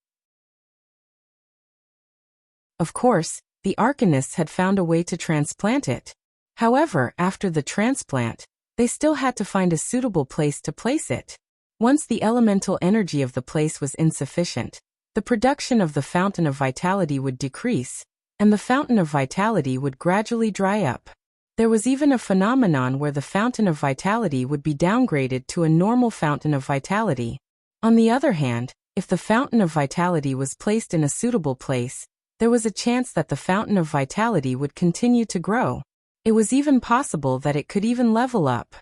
Of course, the arcanists had found a way to transplant it. However, after the transplant, they still had to find a suitable place to place it. Once the elemental energy of the place was insufficient, the production of the fountain of vitality would decrease, and the fountain of vitality would gradually dry up. There was even a phenomenon where the fountain of vitality would be downgraded to a normal fountain of vitality. On the other hand, if the fountain of vitality was placed in a suitable place, there was a chance that the fountain of vitality would continue to grow. It was even possible that it could even level up.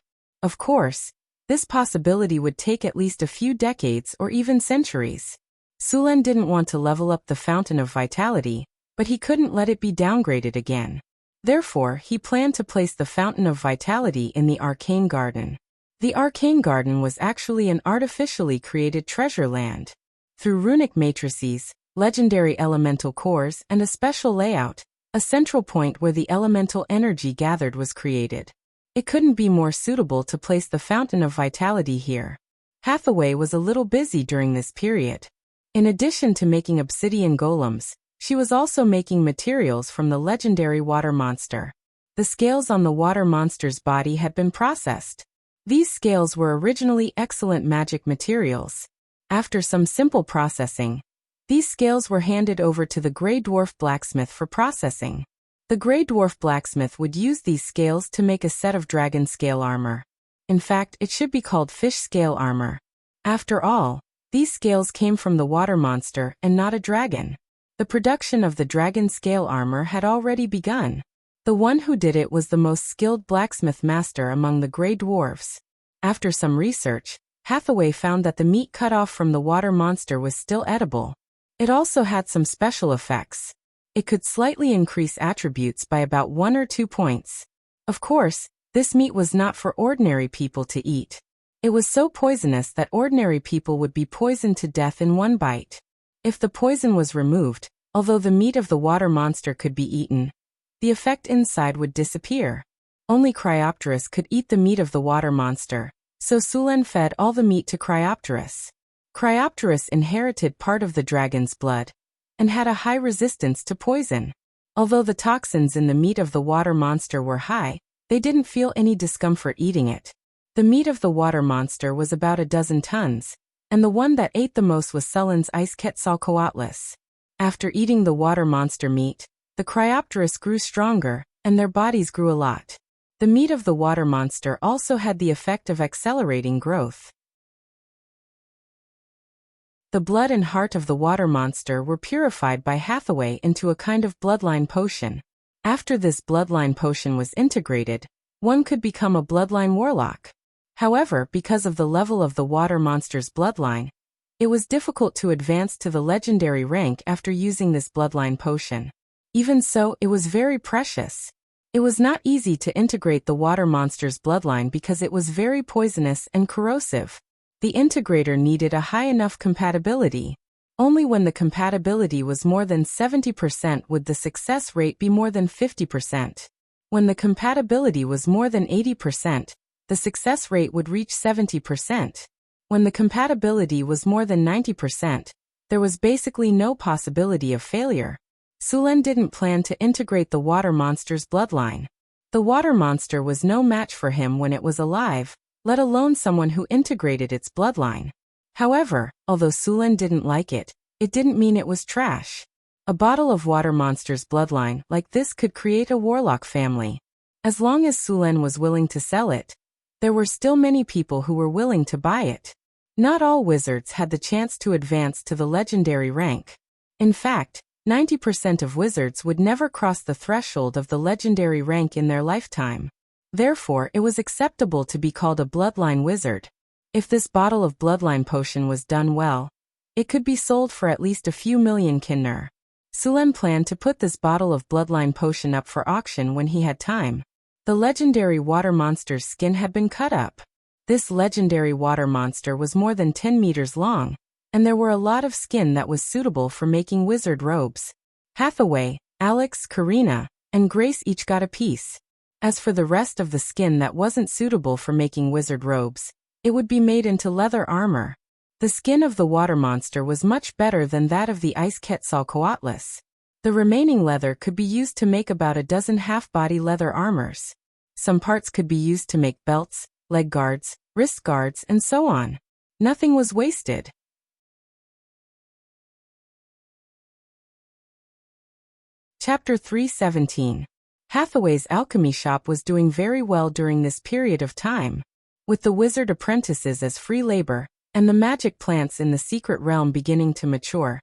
Of course, this possibility would take at least a few decades or even centuries. Sulen didn't want to level up the fountain of vitality, but he couldn't let it be downgraded again. Therefore, he planned to place the fountain of vitality in the arcane garden. The arcane garden was actually an artificially created treasure land. Through runic matrices, legendary elemental cores, and a special layout, a central point where the elemental energy gathered was created. It couldn't be more suitable to place the fountain of vitality here. Hathaway was a little busy during this period. In addition to making obsidian golems, she was also making materials from the legendary water monster. The scales on the water monster's body had been processed. These scales were originally excellent magic materials. After some simple processing, these scales were handed over to the Grey Dwarf blacksmith for processing. The Grey Dwarf blacksmith would use these scales to make a set of dragon scale armor. In fact, it should be called fish scale armor. After all, these scales came from the water monster and not a dragon. The production of the dragon scale armor had already begun. The one who did it was the most skilled blacksmith master among the Grey Dwarfs. After some research, Hathaway found that the meat cut off from the water monster was still edible. It also had some special effects. It could slightly increase attributes by about 1 or 2 points. Of course, this meat was not for ordinary people to eat. It was so poisonous that ordinary people would be poisoned to death in one bite. If the poison was removed, although the meat of the water monster could be eaten, the effect inside would disappear. Only Cryopteris could eat the meat of the water monster, so Sulen fed all the meat to Cryopteris. Cryopteris inherited part of the dragon's blood, and had a high resistance to poison. Although the toxins in the meat of the water monster were high, they didn't feel any discomfort eating it. The meat of the water monster was about 12 tons, and the one that ate the most was Sulen's Ice Quetzalcoatlus. After eating the water monster meat, the Cryopteris grew stronger, and their bodies grew a lot. The meat of the water monster also had the effect of accelerating growth. The blood and heart of the water monster were purified by Hathaway into a kind of bloodline potion. After this bloodline potion was integrated, one could become a bloodline warlock. However, because of the level of the water monster's bloodline, it was difficult to advance to the legendary rank after using this bloodline potion. Even so, it was very precious. It was not easy to integrate the water monster's bloodline because it was very poisonous and corrosive. The integrator needed a high enough compatibility. Only when the compatibility was more than 70% would the success rate be more than 50%. When the compatibility was more than 80%, the success rate would reach 70%. When the compatibility was more than 90%, there was basically no possibility of failure. Sulen didn't plan to integrate the water monster's bloodline. The water monster was no match for him when it was alive, let alone someone who integrated its bloodline. However, although Sulen didn't like it, it didn't mean it was trash. A bottle of water monster's bloodline like this could create a warlock family. As long as Sulen was willing to sell it, there were still many people who were willing to buy it. Not all wizards had the chance to advance to the legendary rank. In fact, 90% of wizards would never cross the threshold of the legendary rank in their lifetime. Therefore, it was acceptable to be called a bloodline wizard. If this bottle of bloodline potion was done well, It could be sold for at least a few million kinner. Sulen planned to put this bottle of bloodline potion up for auction when he had time. The legendary water monster's skin had been cut up. This legendary water monster was more than 10 meters long, and there were a lot of skin that was suitable for making wizard robes. Hathaway, Alex, Karina, and Grace each got a piece. As for the rest of the skin that wasn't suitable for making wizard robes, it would be made into leather armor. The skin of the water monster was much better than that of the ice Quetzalcoatlus. The remaining leather could be used to make about a dozen half-body leather armors. Some parts could be used to make belts, leg guards, wrist guards, and so on. Nothing was wasted. Chapter 317. Hathaway's alchemy shop was doing very well during this period of time. With the wizard apprentices as free labor, and the magic plants in the secret realm beginning to mature,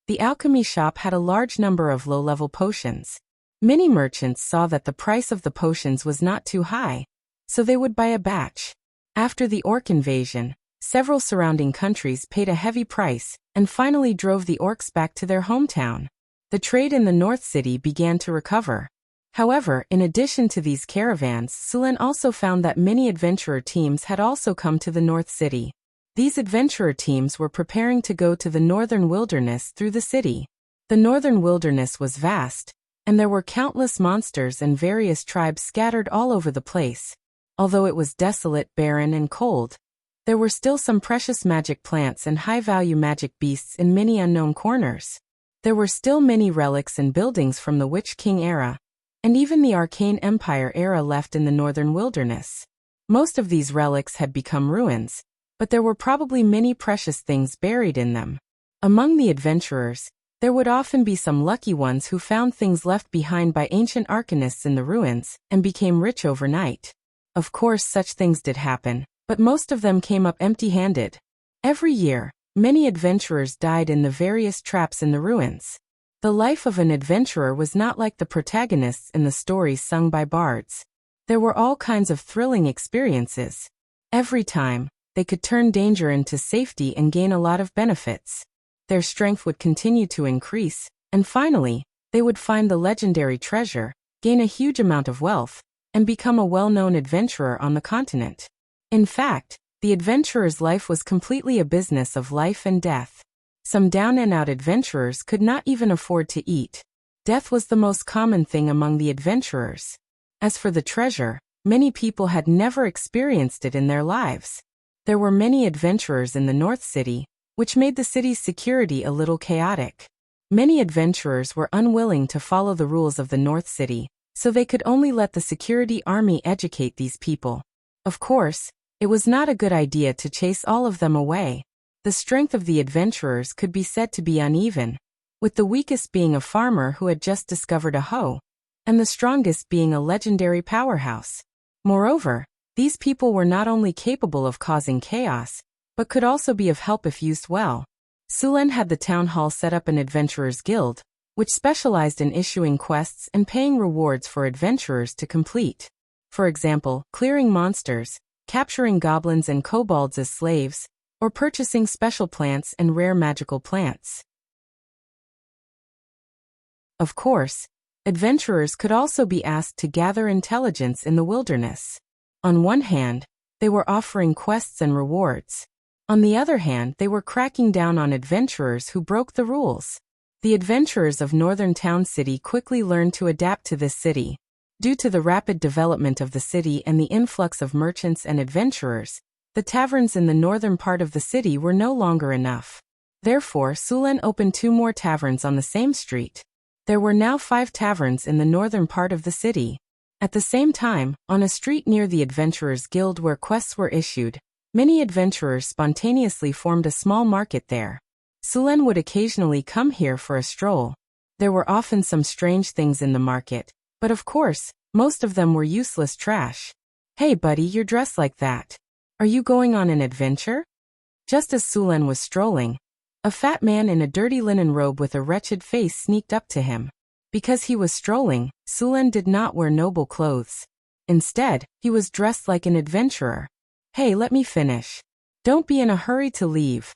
the alchemy shop had a large number of low-level potions. Many merchants saw that the price of the potions was not too high, so they would buy a batch. After the orc invasion, several surrounding countries paid a heavy price and finally drove the orcs back to their hometown. The trade in the North City began to recover. However, in addition to these caravans, Sulen also found that many adventurer teams had also come to the North City. These adventurer teams were preparing to go to the northern wilderness through the city. The northern wilderness was vast, and there were countless monsters and various tribes scattered all over the place. Although it was desolate, barren, and cold, there were still some precious magic plants and high-value magic beasts in many unknown corners. There were still many relics and buildings from the Witch King era, and even the Arcane Empire era left in the northern wilderness. Most of these relics had become ruins, but there were probably many precious things buried in them. Among the adventurers, there would often be some lucky ones who found things left behind by ancient arcanists in the ruins and became rich overnight. Of course, such things did happen, but most of them came up empty-handed. Every year, many adventurers died in the various traps in the ruins. The life of an adventurer was not like the protagonists in the stories sung by bards. There were all kinds of thrilling experiences. Every time, they could turn danger into safety and gain a lot of benefits. Their strength would continue to increase, and finally, they would find the legendary treasure, gain a huge amount of wealth, and become a well-known adventurer on the continent. In fact, the adventurer's life was completely a business of life and death. Some down-and-out adventurers could not even afford to eat. Death was the most common thing among the adventurers. As for the treasure, many people had never experienced it in their lives. There were many adventurers in the North City, which made the city's security a little chaotic. Many adventurers were unwilling to follow the rules of the North City, so they could only let the security army educate these people. Of course, it was not a good idea to chase all of them away. The strength of the adventurers could be said to be uneven, with the weakest being a farmer who had just discovered a hoe, and the strongest being a legendary powerhouse. Moreover, these people were not only capable of causing chaos, but could also be of help if used well. Sulen had the town hall set up an adventurers guild, which specialized in issuing quests and paying rewards for adventurers to complete. For example, clearing monsters, capturing goblins and kobolds as slaves, or purchasing special plants and rare magical plants. Of course, adventurers could also be asked to gather intelligence in the wilderness. On one hand, they were offering quests and rewards. On the other hand, they were cracking down on adventurers who broke the rules. The adventurers of Northern Town City quickly learned to adapt to this city. Due to the rapid development of the city and the influx of merchants and adventurers, the taverns in the northern part of the city were no longer enough. Therefore, Sulen opened 2 more taverns on the same street. There were now 5 taverns in the northern part of the city. At the same time, on a street near the Adventurers Guild where quests were issued, many adventurers spontaneously formed a small market there. Sulen would occasionally come here for a stroll. There were often some strange things in the market, but of course, most of them were useless trash. "Hey buddy, you're dressed like that. Are you going on an adventure?" Just as Sulen was strolling, a fat man in a dirty linen robe with a wretched face sneaked up to him. Because he was strolling, Sulen did not wear noble clothes. Instead, he was dressed like an adventurer. "Hey, let me finish. Don't be in a hurry to leave."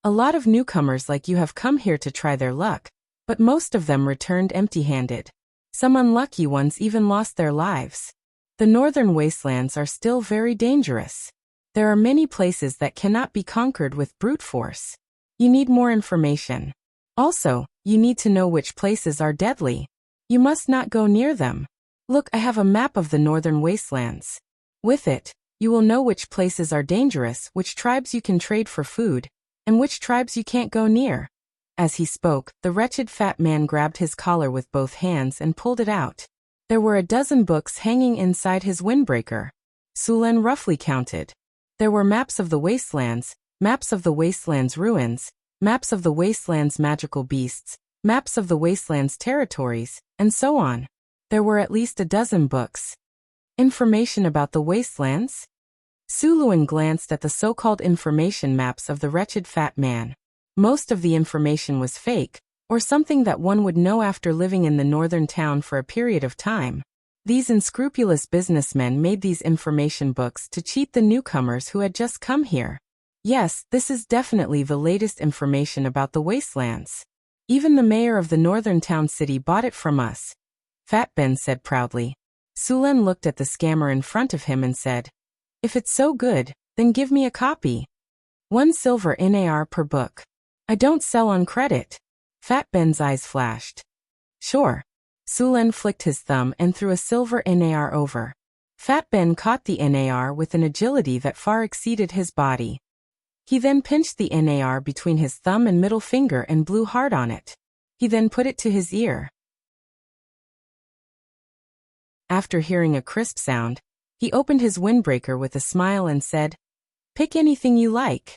A lot of newcomers like you have come here to try their luck, but most of them returned empty-handed. Some unlucky ones even lost their lives. The northern wastelands are still very dangerous. There are many places that cannot be conquered with brute force. You need more information. Also, you need to know which places are deadly. You must not go near them. Look, I have a map of the northern wastelands. With it, you will know which places are dangerous, which tribes you can trade for food, and which tribes you can't go near. As he spoke, the wretched fat man grabbed his collar with both hands and pulled it out. There were a dozen books hanging inside his windbreaker. Sulen roughly counted. There were maps of the wastelands, maps of the wasteland's ruins, maps of the wasteland's magical beasts, maps of the wasteland's territories, and so on. There were at least a dozen books. Information about the wastelands? Suluan glanced at the so-called information maps of the wretched fat man. Most of the information was fake, or something that one would know after living in the northern town for a period of time. These unscrupulous businessmen made these information books to cheat the newcomers who had just come here. Yes, this is definitely the latest information about the wastelands. Even the mayor of the northern town city bought it from us, Fat Ben said proudly. Sulen looked at the scammer in front of him and said, "If it's so good, then give me a copy. 1 silver NAR per book. I don't sell on credit." Fat Ben's eyes flashed. "Sure." Sulen flicked his thumb and threw a silver NAR over. Fat Ben caught the NAR with an agility that far exceeded his body. He then pinched the NAR between his thumb and middle finger and blew hard on it. He then put it to his ear. After hearing a crisp sound, he opened his windbreaker with a smile and said, "Pick anything you like."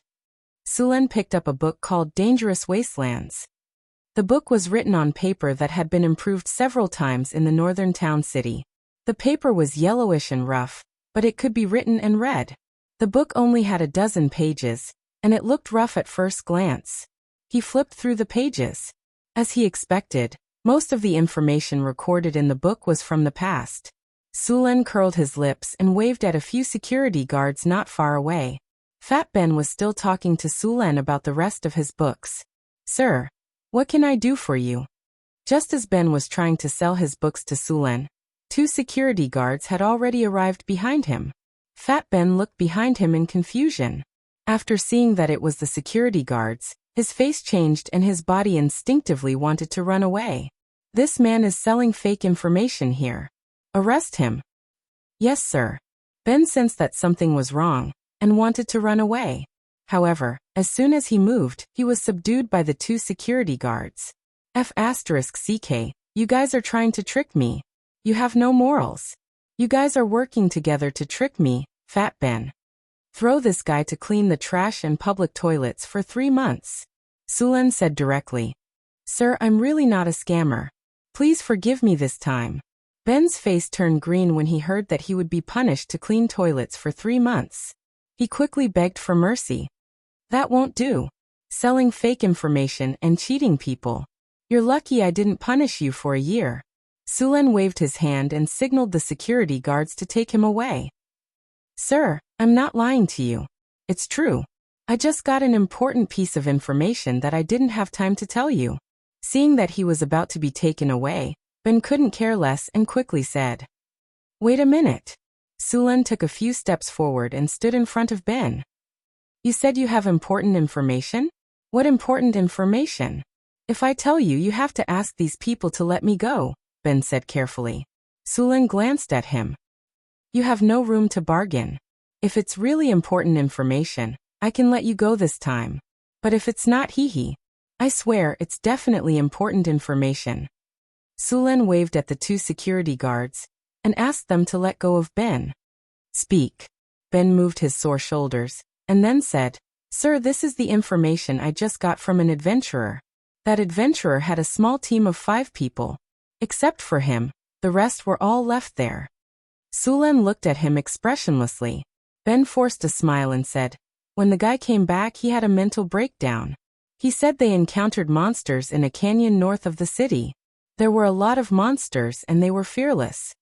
Sulen picked up a book called Dangerous Wastelands. The book was written on paper that had been improved several times in the northern town city. The paper was yellowish and rough, but it could be written and read. The book only had a dozen pages, and it looked rough at first glance. He flipped through the pages. As he expected, most of the information recorded in the book was from the past. Sulen curled his lips and waved at a few security guards not far away. Fat Ben was still talking to Sulen about the rest of his books. "Sir, what can I do for you?" Just as Ben was trying to sell his books to Sulen, 2 security guards had already arrived behind him. Fat Ben looked behind him in confusion. After seeing that it was the security guards, his face changed and his body instinctively wanted to run away. "This man is selling fake information here. Arrest him." "Yes, sir." Ben sensed that something was wrong and wanted to run away. However, as soon as he moved, he was subdued by the 2 security guards. F***CK, you guys are trying to trick me. You have no morals. You guys are working together to trick me, Fat Ben. Throw this guy to clean the trash and public toilets for 3 months. Sulen said directly. "Sir, I'm really not a scammer. Please forgive me this time." Ben's face turned green when he heard that he would be punished to clean toilets for 3 months. He quickly begged for mercy. "That won't do. Selling fake information and cheating people. You're lucky I didn't punish you for a year." Sulen waved his hand and signaled the security guards to take him away. "Sir, I'm not lying to you. It's true. I just got an important piece of information that I didn't have time to tell you." Seeing that he was about to be taken away, Ben couldn't care less and quickly said, "Wait a minute." Sulen took a few steps forward and stood in front of Ben. "You said you have important information? What important information? If I tell you, you have to ask these people to let me go," Ben said carefully. Sulen glanced at him. "You have no room to bargain. If it's really important information, I can let you go this time. But if it's not, I swear it's definitely important information." Sulen waved at the 2 security guards and asked them to let go of Ben. "Speak." Ben moved his sore shoulders and then said, "Sir, this is the information I just got from an adventurer. That adventurer had a small team of 5 people. Except for him, the rest were all left there." Sulen looked at him expressionlessly. Ben forced a smile and said, "When the guy came back, he had a mental breakdown. He said they encountered monsters in a canyon north of the city. There were a lot of monsters and they were fearless.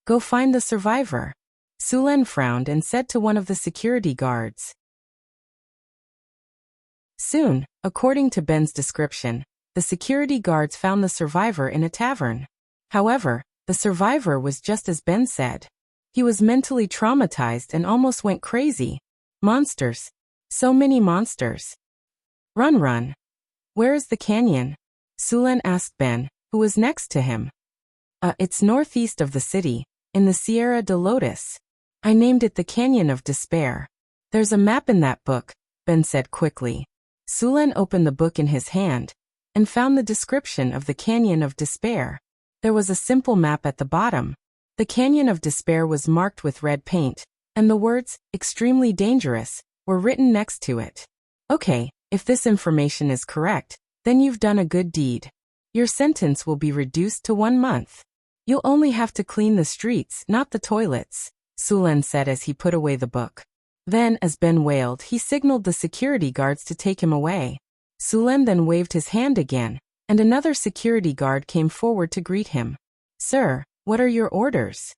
Go find the survivor." Sulen frowned and said to one of the security guards, Soon, according to Ben's description, the security guards found the survivor in a tavern. However, the survivor was just as Ben said. He was mentally traumatized and almost went crazy. Monsters. So many monsters. Run, run. Where is the canyon? Sulan asked Ben, who was next to him. It's northeast of the city, in the Sierra de Lotus. I named it the Canyon of Despair. There's a map in that book, Ben said quickly. Sulan opened the book in his hand and found the description of the Canyon of Despair. There was a simple map at the bottom. The Canyon of Despair was marked with red paint, and the words, extremely dangerous, were written next to it. Okay, if this information is correct, then you've done a good deed. Your sentence will be reduced to 1 month. You'll only have to clean the streets, not the toilets, Sulan said as he put away the book. Then, as Ben wailed, he signaled the security guards to take him away. Sulan then waved his hand again, and another security guard came forward to greet him. Sir, what are your orders?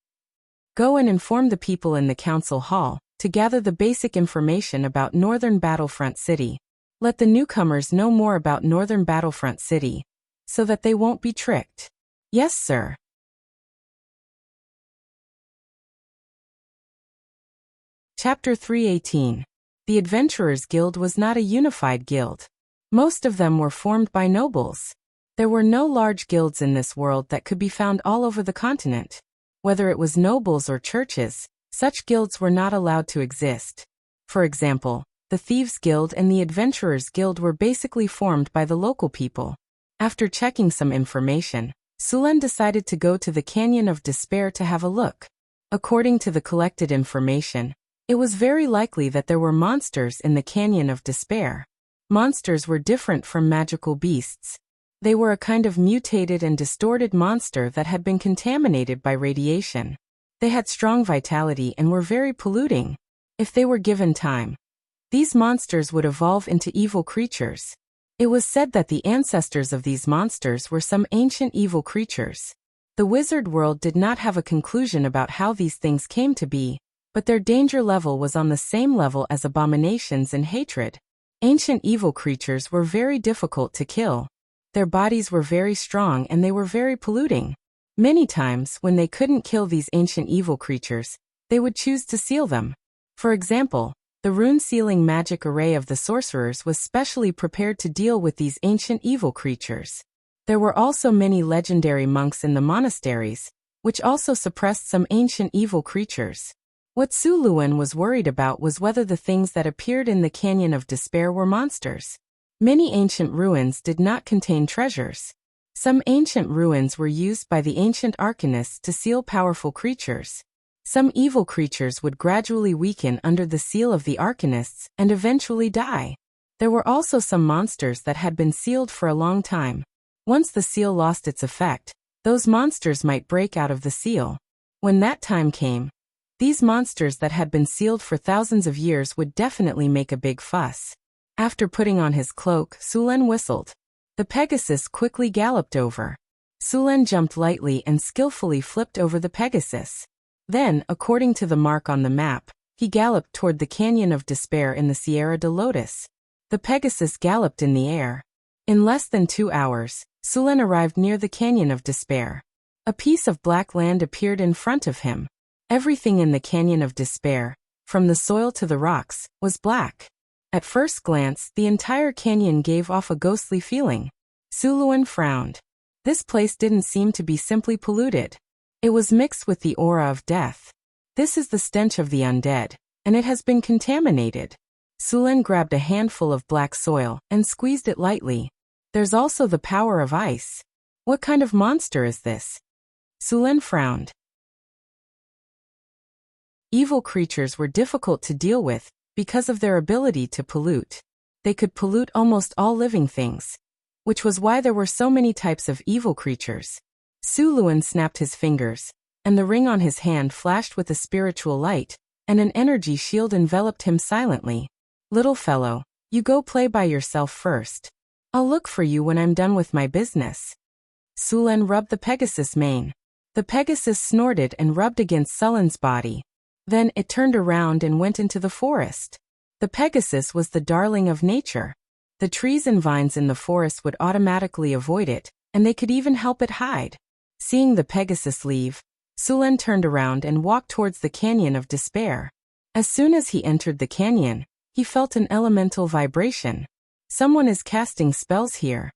Go and inform the people in the council hall to gather the basic information about Northern Battlefront City. Let the newcomers know more about Northern Battlefront City, so that they won't be tricked. Yes, sir. Chapter 318. The Adventurers Guild was not a unified guild. Most of them were formed by nobles. There were no large guilds in this world that could be found all over the continent. Whether it was nobles or churches, such guilds were not allowed to exist. For example, the Thieves' Guild and the Adventurers' Guild were basically formed by the local people. After checking some information, Sulan decided to go to the Canyon of Despair to have a look. According to the collected information, it was very likely that there were monsters in the Canyon of Despair. Monsters were different from magical beasts. They were a kind of mutated and distorted monster that had been contaminated by radiation. They had strong vitality and were very polluting. If they were given time, these monsters would evolve into evil creatures. It was said that the ancestors of these monsters were some ancient evil creatures. The wizard world did not have a conclusion about how these things came to be, but their danger level was on the same level as abominations and hatred. Ancient evil creatures were very difficult to kill. Their bodies were very strong and they were very polluting. Many times, when they couldn't kill these ancient evil creatures, they would choose to seal them. For example, the rune-sealing magic array of the sorcerers was specially prepared to deal with these ancient evil creatures. There were also many legendary monks in the monasteries, which also suppressed some ancient evil creatures. What Su Luan was worried about was whether the things that appeared in the Canyon of Despair were monsters. Many ancient ruins did not contain treasures. Some ancient ruins were used by the ancient arcanists to seal powerful creatures. Some evil creatures would gradually weaken under the seal of the arcanists and eventually die. There were also some monsters that had been sealed for a long time. Once the seal lost its effect, those monsters might break out of the seal. When that time came, these monsters that had been sealed for thousands of years would definitely make a big fuss. After putting on his cloak, Sulan whistled. The Pegasus quickly galloped over. Sulan jumped lightly and skillfully flipped over the Pegasus. Then, according to the mark on the map, he galloped toward the Canyon of Despair in the Sierra de Lotus. The Pegasus galloped in the air. In less than 2 hours, Sulan arrived near the Canyon of Despair. A piece of black land appeared in front of him. Everything in the Canyon of Despair, from the soil to the rocks, was black. At first glance, the entire canyon gave off a ghostly feeling. Suluan frowned. This place didn't seem to be simply polluted. It was mixed with the aura of death. This is the stench of the undead, and it has been contaminated. Sulan grabbed a handful of black soil and squeezed it lightly. There's also the power of ice. What kind of monster is this? Sulan frowned. Evil creatures were difficult to deal with because of their ability to pollute. They could pollute almost all living things, which was why there were so many types of evil creatures. Suluan snapped his fingers, and the ring on his hand flashed with a spiritual light, and an energy shield enveloped him silently. Little fellow, you go play by yourself first. I'll look for you when I'm done with my business. Sulan rubbed the Pegasus' mane. The Pegasus snorted and rubbed against Sulan's body. Then it turned around and went into the forest. The Pegasus was the darling of nature. The trees and vines in the forest would automatically avoid it, and they could even help it hide. Seeing the Pegasus leave, Sulen turned around and walked towards the Canyon of Despair. As soon as he entered the canyon, he felt an elemental vibration. Someone is casting spells here.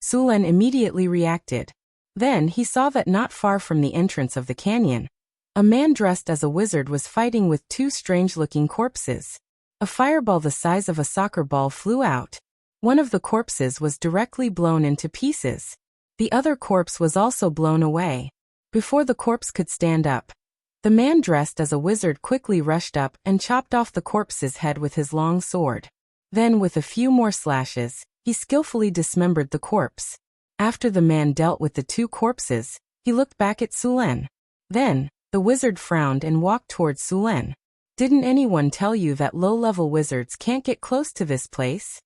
Sulen immediately reacted. Then he saw that not far from the entrance of the canyon, a man dressed as a wizard was fighting with two strange-looking corpses. A fireball the size of a soccer ball flew out. One of the corpses was directly blown into pieces. The other corpse was also blown away. Before the corpse could stand up, the man dressed as a wizard quickly rushed up and chopped off the corpse's head with his long sword. Then, with a few more slashes, he skillfully dismembered the corpse. After the man dealt with the two corpses, he looked back at Sulen. Then, the wizard frowned and walked towards Sulen. Didn't anyone tell you that low-level wizards can't get close to this place?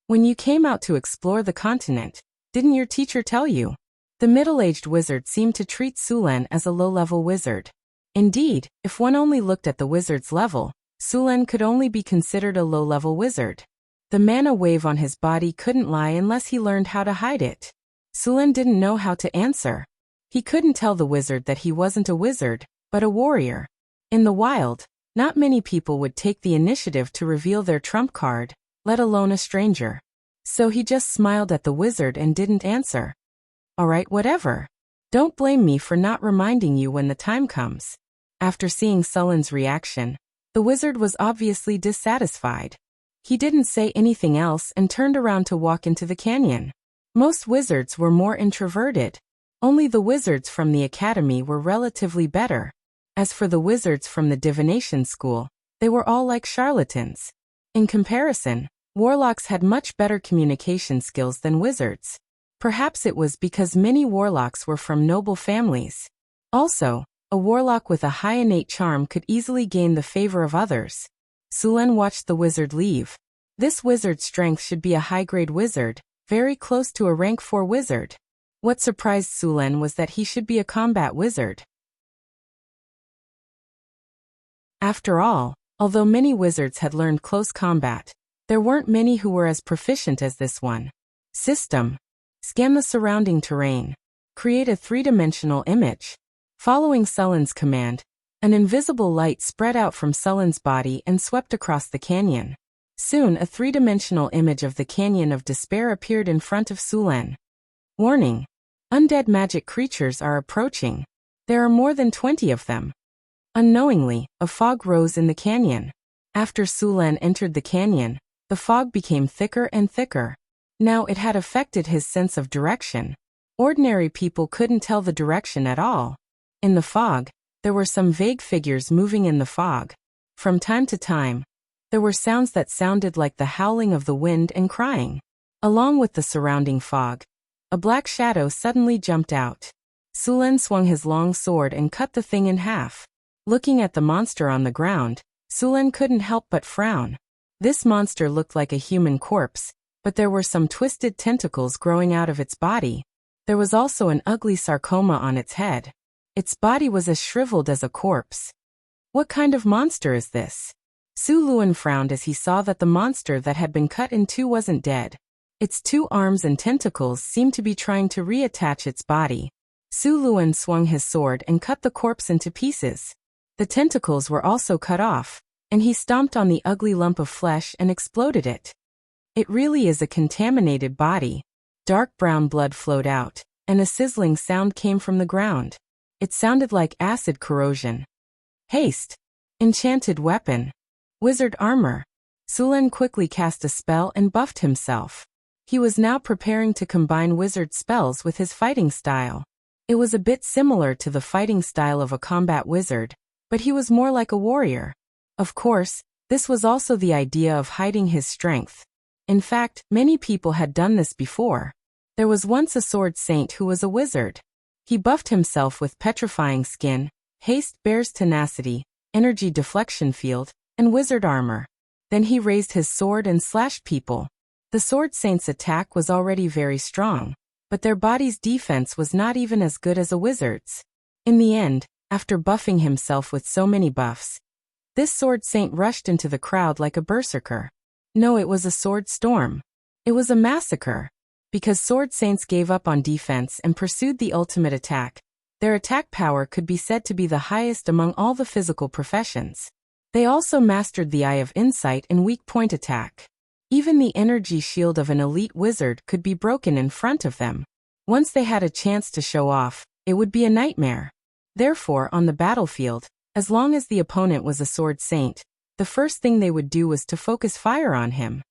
When you came out to explore the continent, didn't your teacher tell you? The middle-aged wizard seemed to treat Sulen as a low-level wizard. Indeed, if one only looked at the wizard's level, Sulen could only be considered a low-level wizard. The mana wave on his body couldn't lie unless he learned how to hide it. Sulen didn't know how to answer. He couldn't tell the wizard that he wasn't a wizard, but a warrior. In the wild, not many people would take the initiative to reveal their trump card, let alone a stranger. So he just smiled at the wizard and didn't answer. Alright, whatever. Don't blame me for not reminding you when the time comes. After seeing Sulen's reaction, the wizard was obviously dissatisfied. He didn't say anything else and turned around to walk into the canyon. Most wizards were more introverted. Only the wizards from the academy were relatively better. As for the wizards from the divination school, they were all like charlatans. In comparison, warlocks had much better communication skills than wizards. Perhaps it was because many warlocks were from noble families. Also, a warlock with a high innate charm could easily gain the favor of others. Sulen watched the wizard leave. This wizard's strength should be a high-grade wizard, very close to a rank 4 wizard. What surprised Sulen was that he should be a combat wizard. After all, although many wizards had learned close combat, there weren't many who were as proficient as this one. System. Scan the surrounding terrain. Create a 3-dimensional image. Following Sulen's command, an invisible light spread out from Sulen's body and swept across the canyon. Soon a 3-dimensional image of the Canyon of Despair appeared in front of Sulen. Warning. Undead magic creatures are approaching. There are more than 20 of them. Unknowingly, a fog rose in the canyon. After Sulen entered the canyon, the fog became thicker and thicker. Now it had affected his sense of direction. Ordinary people couldn't tell the direction at all. In the fog, there were some vague figures moving in the fog. From time to time, there were sounds that sounded like the howling of the wind and crying. Along with the surrounding fog, a black shadow suddenly jumped out. Sulen swung his long sword and cut the thing in half. Looking at the monster on the ground, Sulen couldn't help but frown. This monster looked like a human corpse, but there were some twisted tentacles growing out of its body. There was also an ugly sarcoma on its head. Its body was as shriveled as a corpse. What kind of monster is this? Sulen frowned as he saw that the monster that had been cut in two wasn't dead. Its 2 arms and tentacles seemed to be trying to reattach its body. Sulen swung his sword and cut the corpse into pieces. The tentacles were also cut off, and he stomped on the ugly lump of flesh and exploded it. It really is a contaminated body. Dark brown blood flowed out, and a sizzling sound came from the ground. It sounded like acid corrosion. Haste. Enchanted weapon. Wizard armor. Sulen quickly cast a spell and buffed himself. He was now preparing to combine wizard spells with his fighting style. It was a bit similar to the fighting style of a combat wizard, but he was more like a warrior. Of course, this was also the idea of hiding his strength. In fact, many people had done this before. There was once a sword saint who was a wizard. He buffed himself with petrifying skin, haste bear's tenacity, energy deflection field, and wizard armor. Then he raised his sword and slashed people. The sword saint's attack was already very strong, but their body's defense was not even as good as a wizard's. In the end, after buffing himself with so many buffs, this sword saint rushed into the crowd like a berserker. No, it was a sword storm. It was a massacre. Because sword saints gave up on defense and pursued the ultimate attack, their attack power could be said to be the highest among all the physical professions. They also mastered the eye of insight and weak point attack. Even the energy shield of an elite wizard could be broken in front of them. Once they had a chance to show off, it would be a nightmare. Therefore, on the battlefield, as long as the opponent was a sword saint, the first thing they would do was to focus fire on him.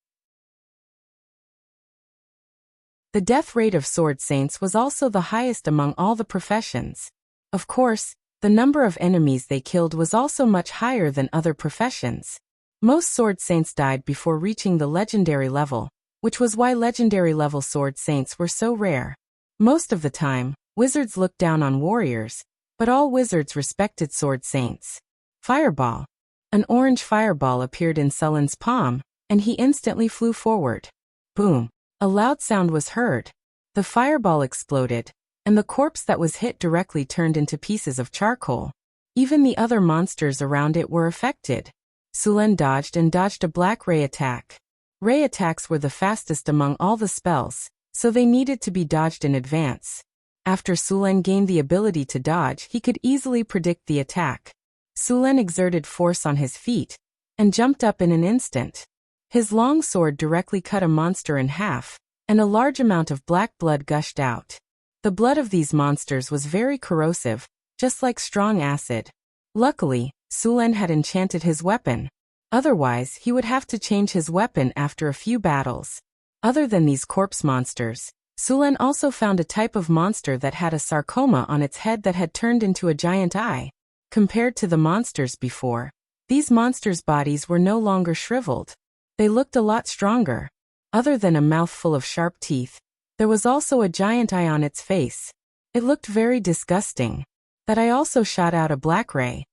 The death rate of sword saints was also the highest among all the professions. Of course, the number of enemies they killed was also much higher than other professions. Most sword saints died before reaching the legendary level, which was why legendary level sword saints were so rare. Most of the time, wizards looked down on warriors, but all wizards respected sword saints. Fireball. An orange fireball appeared in Sullen's palm, and he instantly flew forward. Boom. A loud sound was heard. The fireball exploded, and the corpse that was hit directly turned into pieces of charcoal. Even the other monsters around it were affected. Sullen dodged a black ray attack. Ray attacks were the fastest among all the spells, so they needed to be dodged in advance. After Sullen gained the ability to dodge, he could easily predict the attack. Sullen exerted force on his feet, and jumped up in an instant. His long sword directly cut a monster in half, and a large amount of black blood gushed out. The blood of these monsters was very corrosive, just like strong acid. Luckily, Sullen had enchanted his weapon. Otherwise, he would have to change his weapon after a few battles. Other than these corpse monsters, Sullen also found a type of monster that had a sarcoma on its head that had turned into a giant eye. Compared to the monsters before, these monsters' bodies were no longer shriveled. They looked a lot stronger. Other than a mouthful of sharp teeth, there was also a giant eye on its face. It looked very disgusting. That eye also shot out a black ray.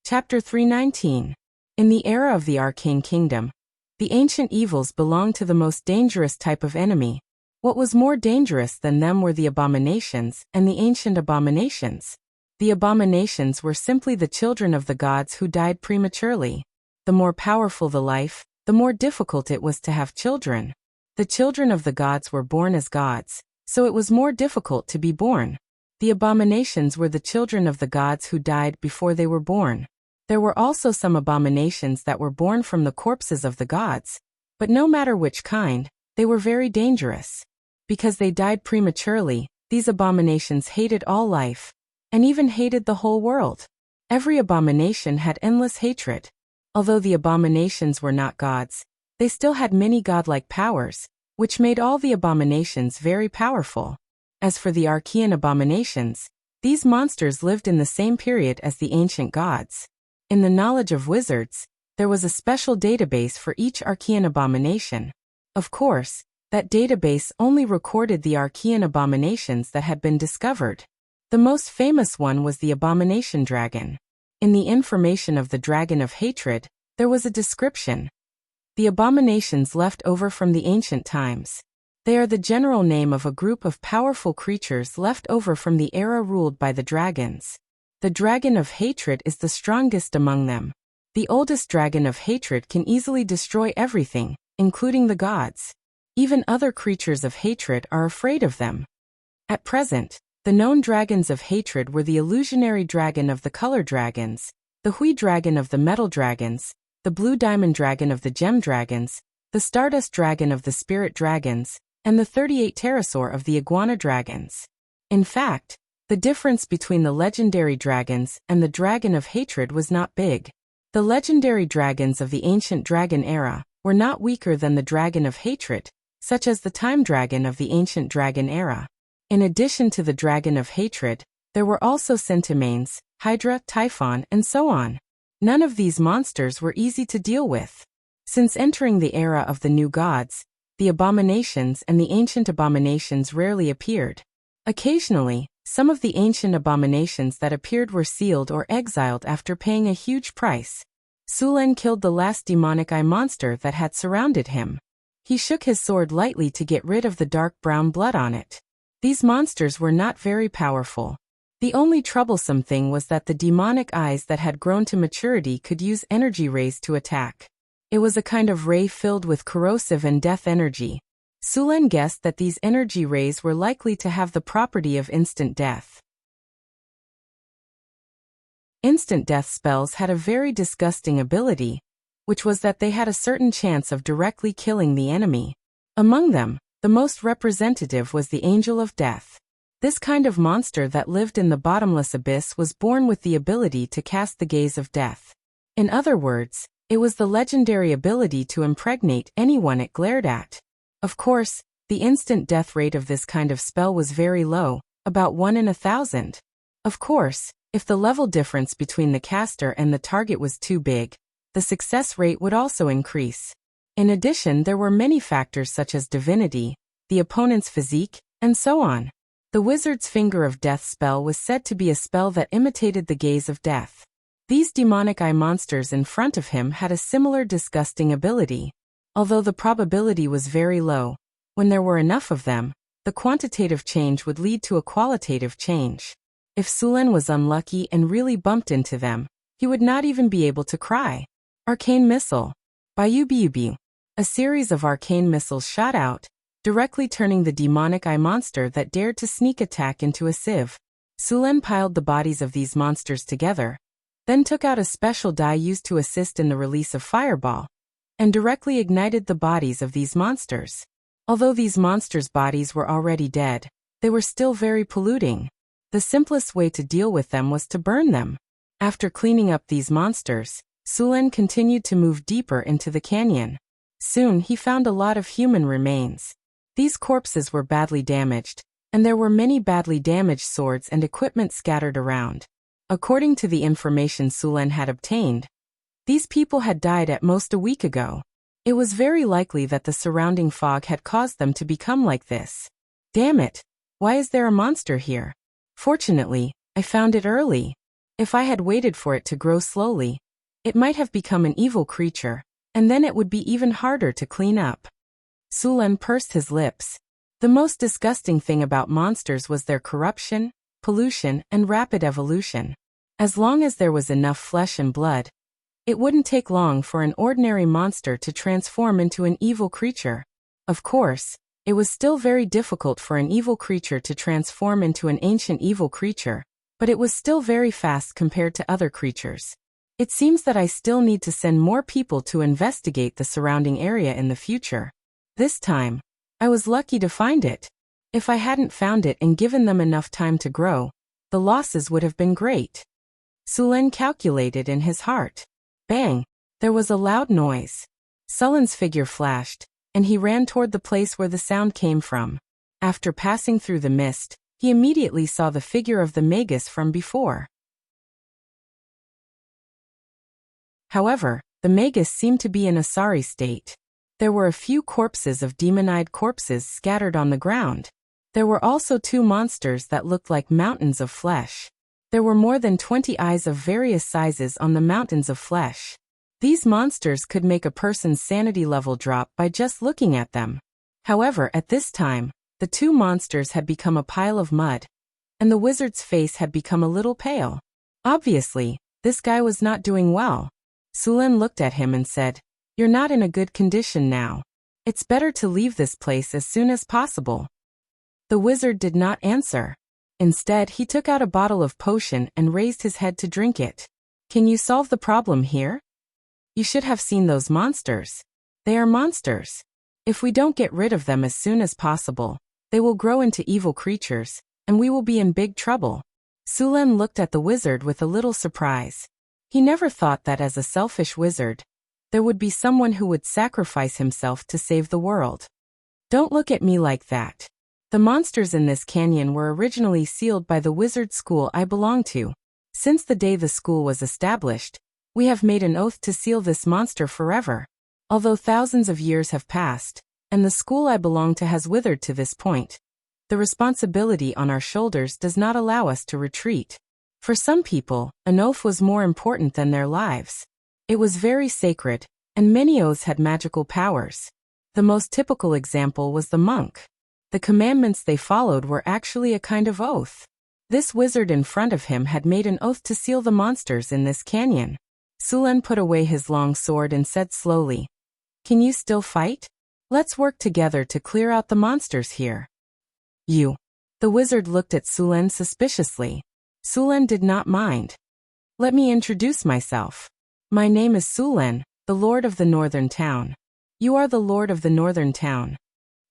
Chapter 319. In the era of the Arcane Kingdom, the ancient evils belonged to the most dangerous type of enemy. What was more dangerous than them were the abominations and the ancient abominations. The abominations were simply the children of the gods who died prematurely. The more powerful the life, the more difficult it was to have children. The children of the gods were born as gods, so it was more difficult to be born. The abominations were the children of the gods who died before they were born. There were also some abominations that were born from the corpses of the gods, but no matter which kind, they were very dangerous. Because they died prematurely, these abominations hated all life, and even hated the whole world. Every abomination had endless hatred. Although the abominations were not gods, they still had many godlike powers, which made all the abominations very powerful. As for the Archean abominations, these monsters lived in the same period as the ancient gods. In the knowledge of wizards, there was a special database for each Archean abomination. Of course, that database only recorded the Archean abominations that had been discovered. The most famous one was the Abomination Dragon. In the information of the Dragon of Hatred, there was a description. The abominations left over from the ancient times. They are the general name of a group of powerful creatures left over from the era ruled by the dragons. The Dragon of Hatred is the strongest among them. The oldest Dragon of Hatred can easily destroy everything, including the gods. Even other creatures of hatred are afraid of them. At present, the known dragons of hatred were the illusionary dragon of the color dragons, the Hui dragon of the metal dragons, the blue diamond dragon of the gem dragons, the stardust dragon of the spirit dragons, and the 38 pterosaur of the iguana dragons. In fact, the difference between the legendary dragons and the dragon of hatred was not big. The legendary dragons of the ancient dragon era were not weaker than the dragon of hatred, such as the time dragon of the ancient dragon era. In addition to the dragon of hatred, there were also centimanes, hydra, typhon, and so on. None of these monsters were easy to deal with. Since entering the era of the new gods, the abominations and the ancient abominations rarely appeared. Occasionally, some of the ancient abominations that appeared were sealed or exiled after paying a huge price. Sullen killed the last demonic eye monster that had surrounded him. He shook his sword lightly to get rid of the dark brown blood on it. These monsters were not very powerful. The only troublesome thing was that the demonic eyes that had grown to maturity could use energy rays to attack. It was a kind of ray filled with corrosive and death energy. Sulen guessed that these energy rays were likely to have the property of instant death. Instant death spells had a very disgusting ability, which was that they had a certain chance of directly killing the enemy. Among them, the most representative was the Angel of Death. This kind of monster that lived in the bottomless abyss was born with the ability to cast the gaze of death. In other words, it was the legendary ability to impregnate anyone it glared at. Of course, the instant death rate of this kind of spell was very low, about 1 in 1,000. Of course, if the level difference between the caster and the target was too big, the success rate would also increase. In addition, there were many factors such as divinity, the opponent's physique, and so on. The wizard's Finger of Death spell was said to be a spell that imitated the gaze of death. These demonic eye monsters in front of him had a similar disgusting ability. Although the probability was very low, when there were enough of them, the quantitative change would lead to a qualitative change. If Sulen was unlucky and really bumped into them, he would not even be able to cry. Arcane Missile. Bayubiubiu. A series of arcane missiles shot out, directly turning the demonic eye monster that dared to sneak attack into a sieve. Sulen piled the bodies of these monsters together, then took out a special die used to assist in the release of fireball, and directly ignited the bodies of these monsters. Although these monsters' bodies were already dead, they were still very polluting. The simplest way to deal with them was to burn them. After cleaning up these monsters, Sulen continued to move deeper into the canyon. Soon he found a lot of human remains. These corpses were badly damaged, and there were many badly damaged swords and equipment scattered around. According to the information Sulen had obtained, these people had died at most a week ago. It was very likely that the surrounding fog had caused them to become like this. Damn it! Why is there a monster here? Fortunately, I found it early. If I had waited for it to grow slowly, it might have become an evil creature, and then it would be even harder to clean up. Sulen pursed his lips. The most disgusting thing about monsters was their corruption, pollution, and rapid evolution. As long as there was enough flesh and blood, it wouldn't take long for an ordinary monster to transform into an evil creature. Of course, it was still very difficult for an evil creature to transform into an ancient evil creature, but it was still very fast compared to other creatures. It seems that I still need to send more people to investigate the surrounding area in the future. This time, I was lucky to find it. If I hadn't found it and given them enough time to grow, the losses would have been great. Sulen calculated in his heart. Bang! There was a loud noise. Sulen's figure flashed, and he ran toward the place where the sound came from. After passing through the mist, he immediately saw the figure of the magus from before. However, the magus seemed to be in a sorry state. There were a few corpses of demon-eyed corpses scattered on the ground. There were also 2 monsters that looked like mountains of flesh. There were more than 20 eyes of various sizes on the mountains of flesh. These monsters could make a person's sanity level drop by just looking at them. However, at this time, the 2 monsters had become a pile of mud, and the wizard's face had become a little pale. Obviously, this guy was not doing well. Sulen looked at him and said, "You're not in a good condition now. It's better to leave this place as soon as possible." The wizard did not answer. Instead, he took out a bottle of potion and raised his head to drink it. "Can you solve the problem here? You should have seen those monsters. They are monsters. If we don't get rid of them as soon as possible, they will grow into evil creatures, and we will be in big trouble." Sulen looked at the wizard with a little surprise. He never thought that as a selfish wizard, there would be someone who would sacrifice himself to save the world. "Don't look at me like that. The monsters in this canyon were originally sealed by the wizard school I belong to. Since the day the school was established, we have made an oath to seal this monster forever. Although thousands of years have passed, and the school I belong to has withered to this point, the responsibility on our shoulders does not allow us to retreat. For some people, an oath was more important than their lives. It was very sacred, and many oaths had magical powers. The most typical example was the monk. The commandments they followed were actually a kind of oath. This wizard in front of him had made an oath to seal the monsters in this canyon. Sulen put away his long sword and said slowly, "Can you still fight? Let's work together to clear out the monsters here." "You." The wizard looked at Sulen suspiciously. Sulen did not mind. "Let me introduce myself. My name is Sulen, the Lord of the Northern Town." "You are the Lord of the Northern Town,"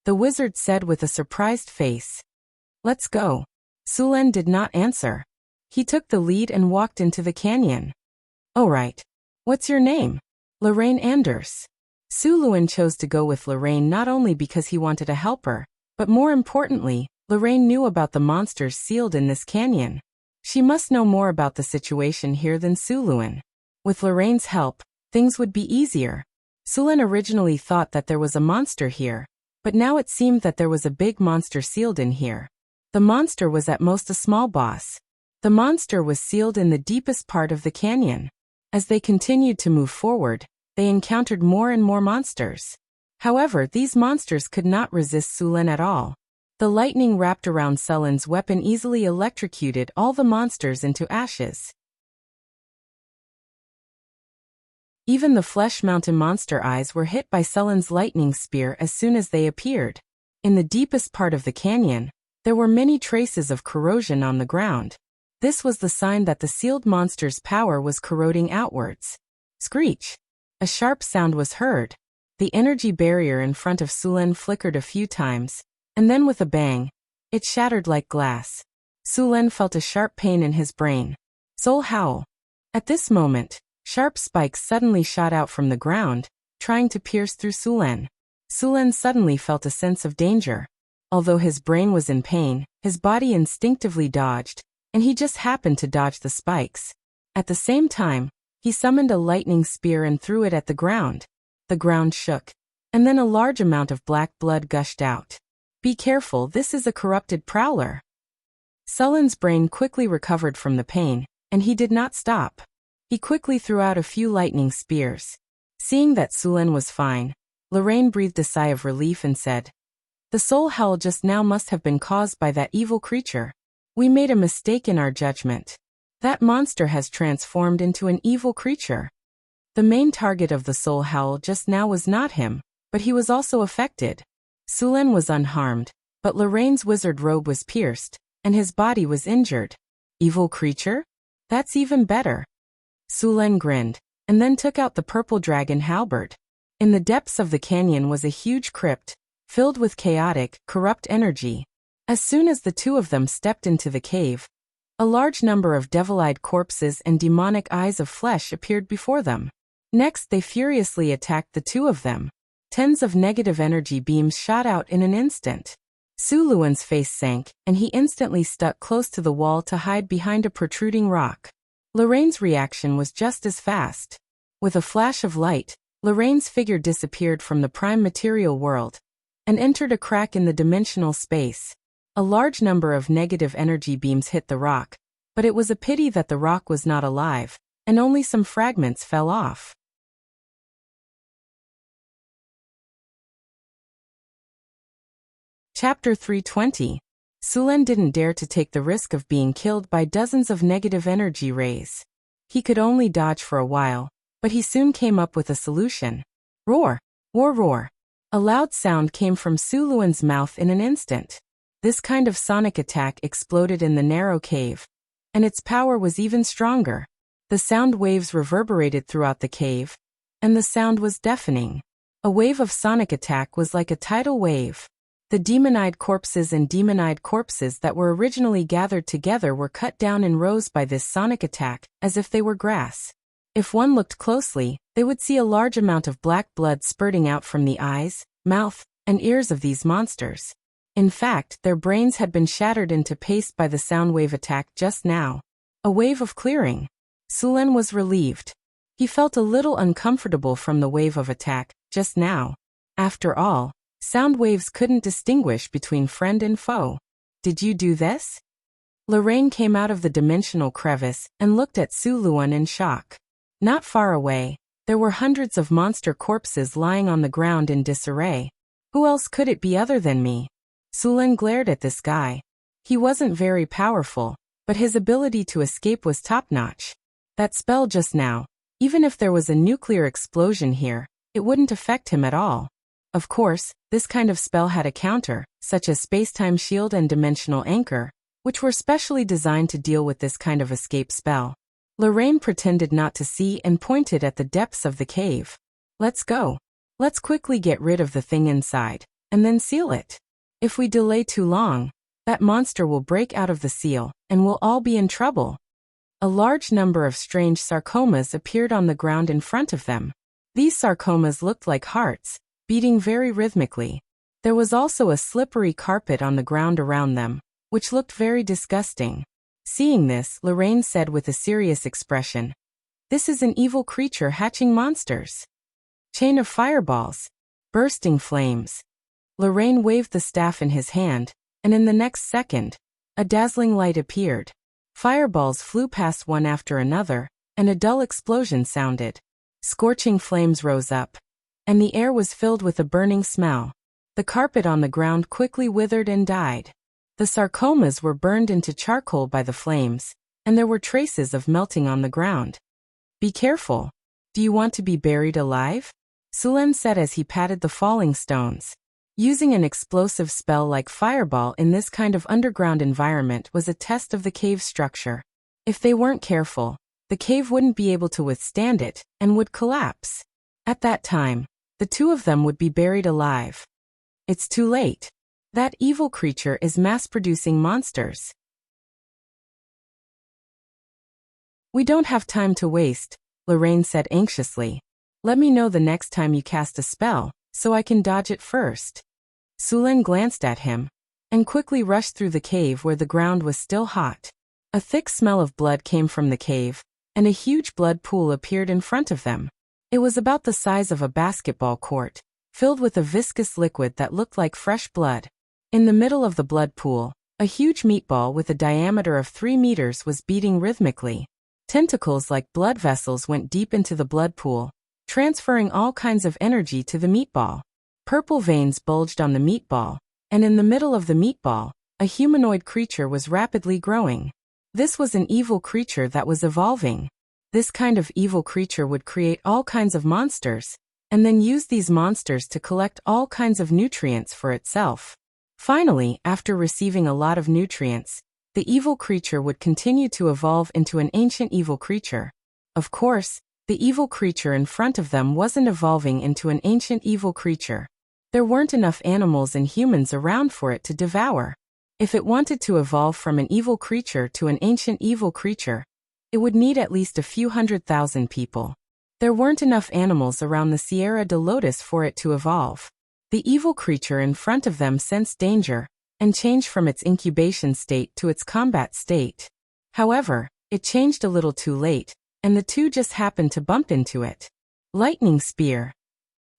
the wizard said with a surprised face. "Let's go." Sulen did not answer. He took the lead and walked into the canyon. "Oh right. What's your name?" "Lorraine Anders." Suluan chose to go with Lorraine not only because he wanted to help her, but more importantly, Lorraine knew about the monsters sealed in this canyon. She must know more about the situation here than Suluan. With Lorraine's help, things would be easier. Sulen originally thought that there was a monster here, but now it seemed that there was a big monster sealed in here. The monster was at most a small boss. The monster was sealed in the deepest part of the canyon. As they continued to move forward, they encountered more and more monsters. However, these monsters could not resist Sulen at all. The lightning wrapped around Sulen's weapon easily electrocuted all the monsters into ashes. Even the Flesh Mountain monster eyes were hit by Sulen's lightning spear as soon as they appeared. In the deepest part of the canyon, there were many traces of corrosion on the ground. This was the sign that the sealed monster's power was corroding outwards. Screech! A sharp sound was heard. The energy barrier in front of Sulen flickered a few times, and then with a bang, it shattered like glass. Sulen felt a sharp pain in his brain. Soul howl. At this moment, sharp spikes suddenly shot out from the ground, trying to pierce through Sulen. Sulen suddenly felt a sense of danger. Although his brain was in pain, his body instinctively dodged, and he just happened to dodge the spikes. At the same time, he summoned a lightning spear and threw it at the ground. The ground shook, and then a large amount of black blood gushed out. "Be careful, this is a corrupted prowler." Sulen's brain quickly recovered from the pain, and he did not stop. He quickly threw out a few lightning spears. Seeing that Sulen was fine, Lorraine breathed a sigh of relief and said, "The soul howl just now must have been caused by that evil creature. We made a mistake in our judgment. That monster has transformed into an evil creature." The main target of the soul howl just now was not him, but he was also affected. Sulen was unharmed, but Lorraine's wizard robe was pierced, and his body was injured. "Evil creature? That's even better." Sulen grinned, and then took out the purple dragon halberd. In the depths of the canyon was a huge crypt, filled with chaotic, corrupt energy. As soon as the two of them stepped into the cave, a large number of devil-eyed corpses and demonic eyes of flesh appeared before them. Next, they furiously attacked the two of them. Tens of negative energy beams shot out in an instant. Suluan's face sank, and he instantly stuck close to the wall to hide behind a protruding rock. Lorraine's reaction was just as fast. With a flash of light, Lorraine's figure disappeared from the prime material world and entered a crack in the dimensional space. A large number of negative energy beams hit the rock, but it was a pity that the rock was not alive, and only some fragments fell off. Chapter 320. Sulen didn't dare to take the risk of being killed by dozens of negative energy rays. He could only dodge for a while, but he soon came up with a solution. Roar! War roar! A loud sound came from Suluan's mouth in an instant. This kind of sonic attack exploded in the narrow cave, and its power was even stronger. The sound waves reverberated throughout the cave, and the sound was deafening. A wave of sonic attack was like a tidal wave. The demon-eyed corpses and demon-eyed corpses that were originally gathered together were cut down in rows by this sonic attack, as if they were grass. If one looked closely, they would see a large amount of black blood spurting out from the eyes, mouth, and ears of these monsters. In fact, their brains had been shattered into paste by the sound wave attack just now. A wave of clearing. Sulen was relieved. He felt a little uncomfortable from the wave of attack, just now. After all, sound waves couldn't distinguish between friend and foe. "Did you do this?" Lorraine came out of the dimensional crevice and looked at Suluan in shock. Not far away, there were hundreds of monster corpses lying on the ground in disarray. "Who else could it be other than me?" Sulen glared at this guy. He wasn't very powerful, but his ability to escape was top-notch. That spell just now, even if there was a nuclear explosion here, it wouldn't affect him at all. Of course, this kind of spell had a counter, such as space-time shield and dimensional anchor, which were specially designed to deal with this kind of escape spell. Lorraine pretended not to see and pointed at the depths of the cave. Let's go. Let's quickly get rid of the thing inside, and then seal it. If we delay too long, that monster will break out of the seal, and we'll all be in trouble. A large number of strange sarcomas appeared on the ground in front of them. These sarcomas looked like hearts, beating very rhythmically. There was also a slippery carpet on the ground around them, which looked very disgusting. Seeing this, Lorraine said with a serious expression, "This is an evil creature hatching monsters." Chain of fireballs. Bursting flames. Lorraine waved the staff in his hand, and in the next second, a dazzling light appeared. Fireballs flew past one after another, and a dull explosion sounded. Scorching flames rose up, and the air was filled with a burning smell. The carpet on the ground quickly withered and died. The sarcomas were burned into charcoal by the flames, and there were traces of melting on the ground. "Be careful. Do you want to be buried alive?" Sulen said as he patted the falling stones. Using an explosive spell like fireball in this kind of underground environment was a test of the cave structure. If they weren't careful, the cave wouldn't be able to withstand it, and would collapse. At that time, the two of them would be buried alive. It's too late. That evil creature is mass-producing monsters. "We don't have time to waste," Lorraine said anxiously. "Let me know the next time you cast a spell, so I can dodge it first." Sulen glanced at him, and quickly rushed through the cave where the ground was still hot. A thick smell of blood came from the cave, and a huge blood pool appeared in front of them. It was about the size of a basketball court, filled with a viscous liquid that looked like fresh blood. In the middle of the blood pool, a huge meatball with a diameter of 3 meters was beating rhythmically. Tentacles like blood vessels went deep into the blood pool, transferring all kinds of energy to the meatball. Purple veins bulged on the meatball, and in the middle of the meatball, a humanoid creature was rapidly growing. This was an evil creature that was evolving. This kind of evil creature would create all kinds of monsters, and then use these monsters to collect all kinds of nutrients for itself. Finally, after receiving a lot of nutrients, the evil creature would continue to evolve into an ancient evil creature. Of course, the evil creature in front of them wasn't evolving into an ancient evil creature. There weren't enough animals and humans around for it to devour. If it wanted to evolve from an evil creature to an ancient evil creature, it would need at least a few 100,000 people. There weren't enough animals around the Sierra de Lotus for it to evolve. The evil creature in front of them sensed danger, and changed from its incubation state to its combat state. However, it changed a little too late, and the two just happened to bump into it. Lightning spear.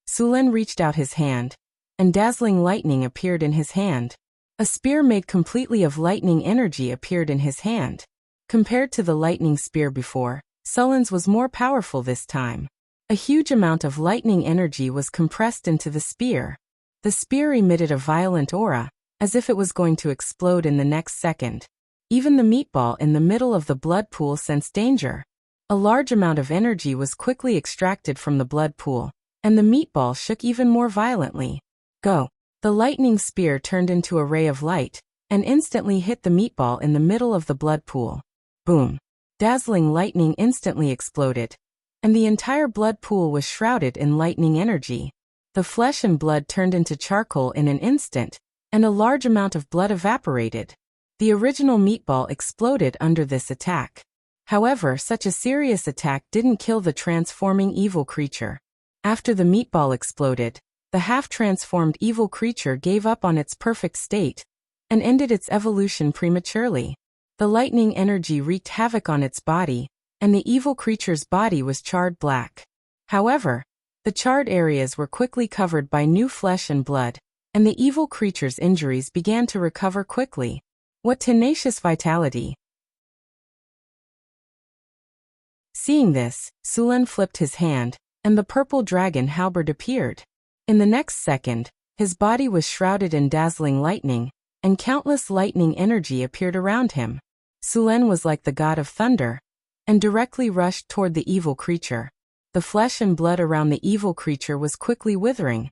Sulen reached out his hand, and dazzling lightning appeared in his hand. A spear made completely of lightning energy appeared in his hand. Compared to the lightning spear before, Sulen's was more powerful this time. A huge amount of lightning energy was compressed into the spear. The spear emitted a violent aura, as if it was going to explode in the next second. Even the meatball in the middle of the blood pool sensed danger. A large amount of energy was quickly extracted from the blood pool, and the meatball shook even more violently. Go! The lightning spear turned into a ray of light, and instantly hit the meatball in the middle of the blood pool. Boom! Dazzling lightning instantly exploded, and the entire blood pool was shrouded in lightning energy. The flesh and blood turned into charcoal in an instant, and a large amount of blood evaporated. The original meatball exploded under this attack. However, such a serious attack didn't kill the transforming evil creature. After the meatball exploded, the half-transformed evil creature gave up on its perfect state, and ended its evolution prematurely. The lightning energy wreaked havoc on its body, and the evil creature's body was charred black. However, the charred areas were quickly covered by new flesh and blood, and the evil creature's injuries began to recover quickly. What tenacious vitality! Seeing this, Sulen flipped his hand, and the purple dragon halberd appeared. In the next second, his body was shrouded in dazzling lightning, and countless lightning energy appeared around him. Sulen was like the god of thunder, and directly rushed toward the evil creature. The flesh and blood around the evil creature was quickly withering,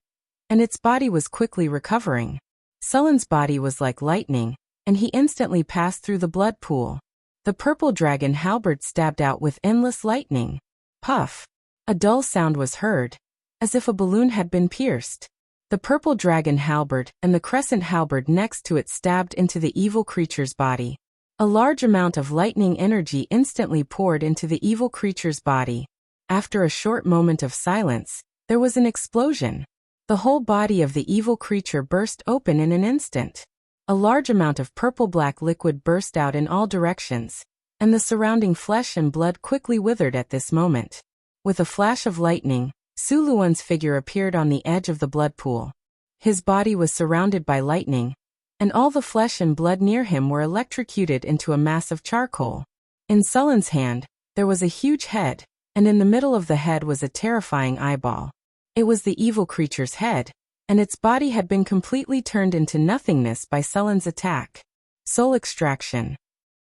and its body was quickly recovering. Sulen's body was like lightning, and he instantly passed through the blood pool. The purple dragon halberd stabbed out with endless lightning. Puff! A dull sound was heard, as if a balloon had been pierced. The purple dragon halberd and the crescent halberd next to it stabbed into the evil creature's body. A large amount of lightning energy instantly poured into the evil creature's body. After a short moment of silence, there was an explosion. The whole body of the evil creature burst open in an instant. A large amount of purple-black liquid burst out in all directions, and the surrounding flesh and blood quickly withered at this moment. With a flash of lightning, Su Luan's figure appeared on the edge of the blood pool. His body was surrounded by lightning, and all the flesh and blood near him were electrocuted into a mass of charcoal. In Sulen's hand, there was a huge head, and in the middle of the head was a terrifying eyeball. It was the evil creature's head, and its body had been completely turned into nothingness by Sulen's attack. Soul extraction.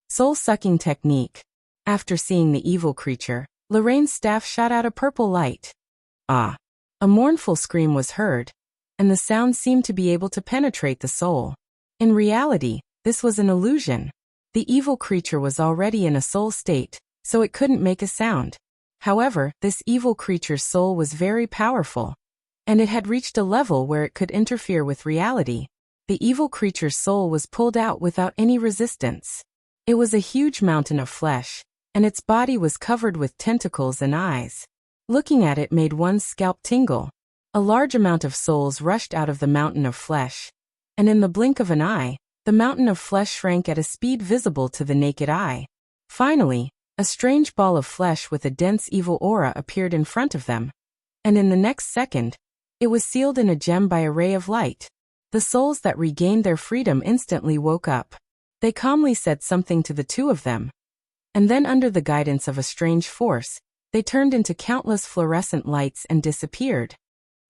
Soul-sucking technique. After seeing the evil creature, Lorraine's staff shot out a purple light. Ah! A mournful scream was heard, and the sound seemed to be able to penetrate the soul. In reality, this was an illusion. The evil creature was already in a soul state, so it couldn't make a sound. However, this evil creature's soul was very powerful, and it had reached a level where it could interfere with reality. The evil creature's soul was pulled out without any resistance. It was a huge mountain of flesh, and its body was covered with tentacles and eyes. Looking at it made one's scalp tingle. A large amount of souls rushed out of the mountain of flesh, and in the blink of an eye, the mountain of flesh shrank at a speed visible to the naked eye. Finally, a strange ball of flesh with a dense evil aura appeared in front of them, and in the next second, it was sealed in a gem by a ray of light. The souls that regained their freedom instantly woke up. They calmly said something to the two of them, and then under the guidance of a strange force, they turned into countless fluorescent lights and disappeared.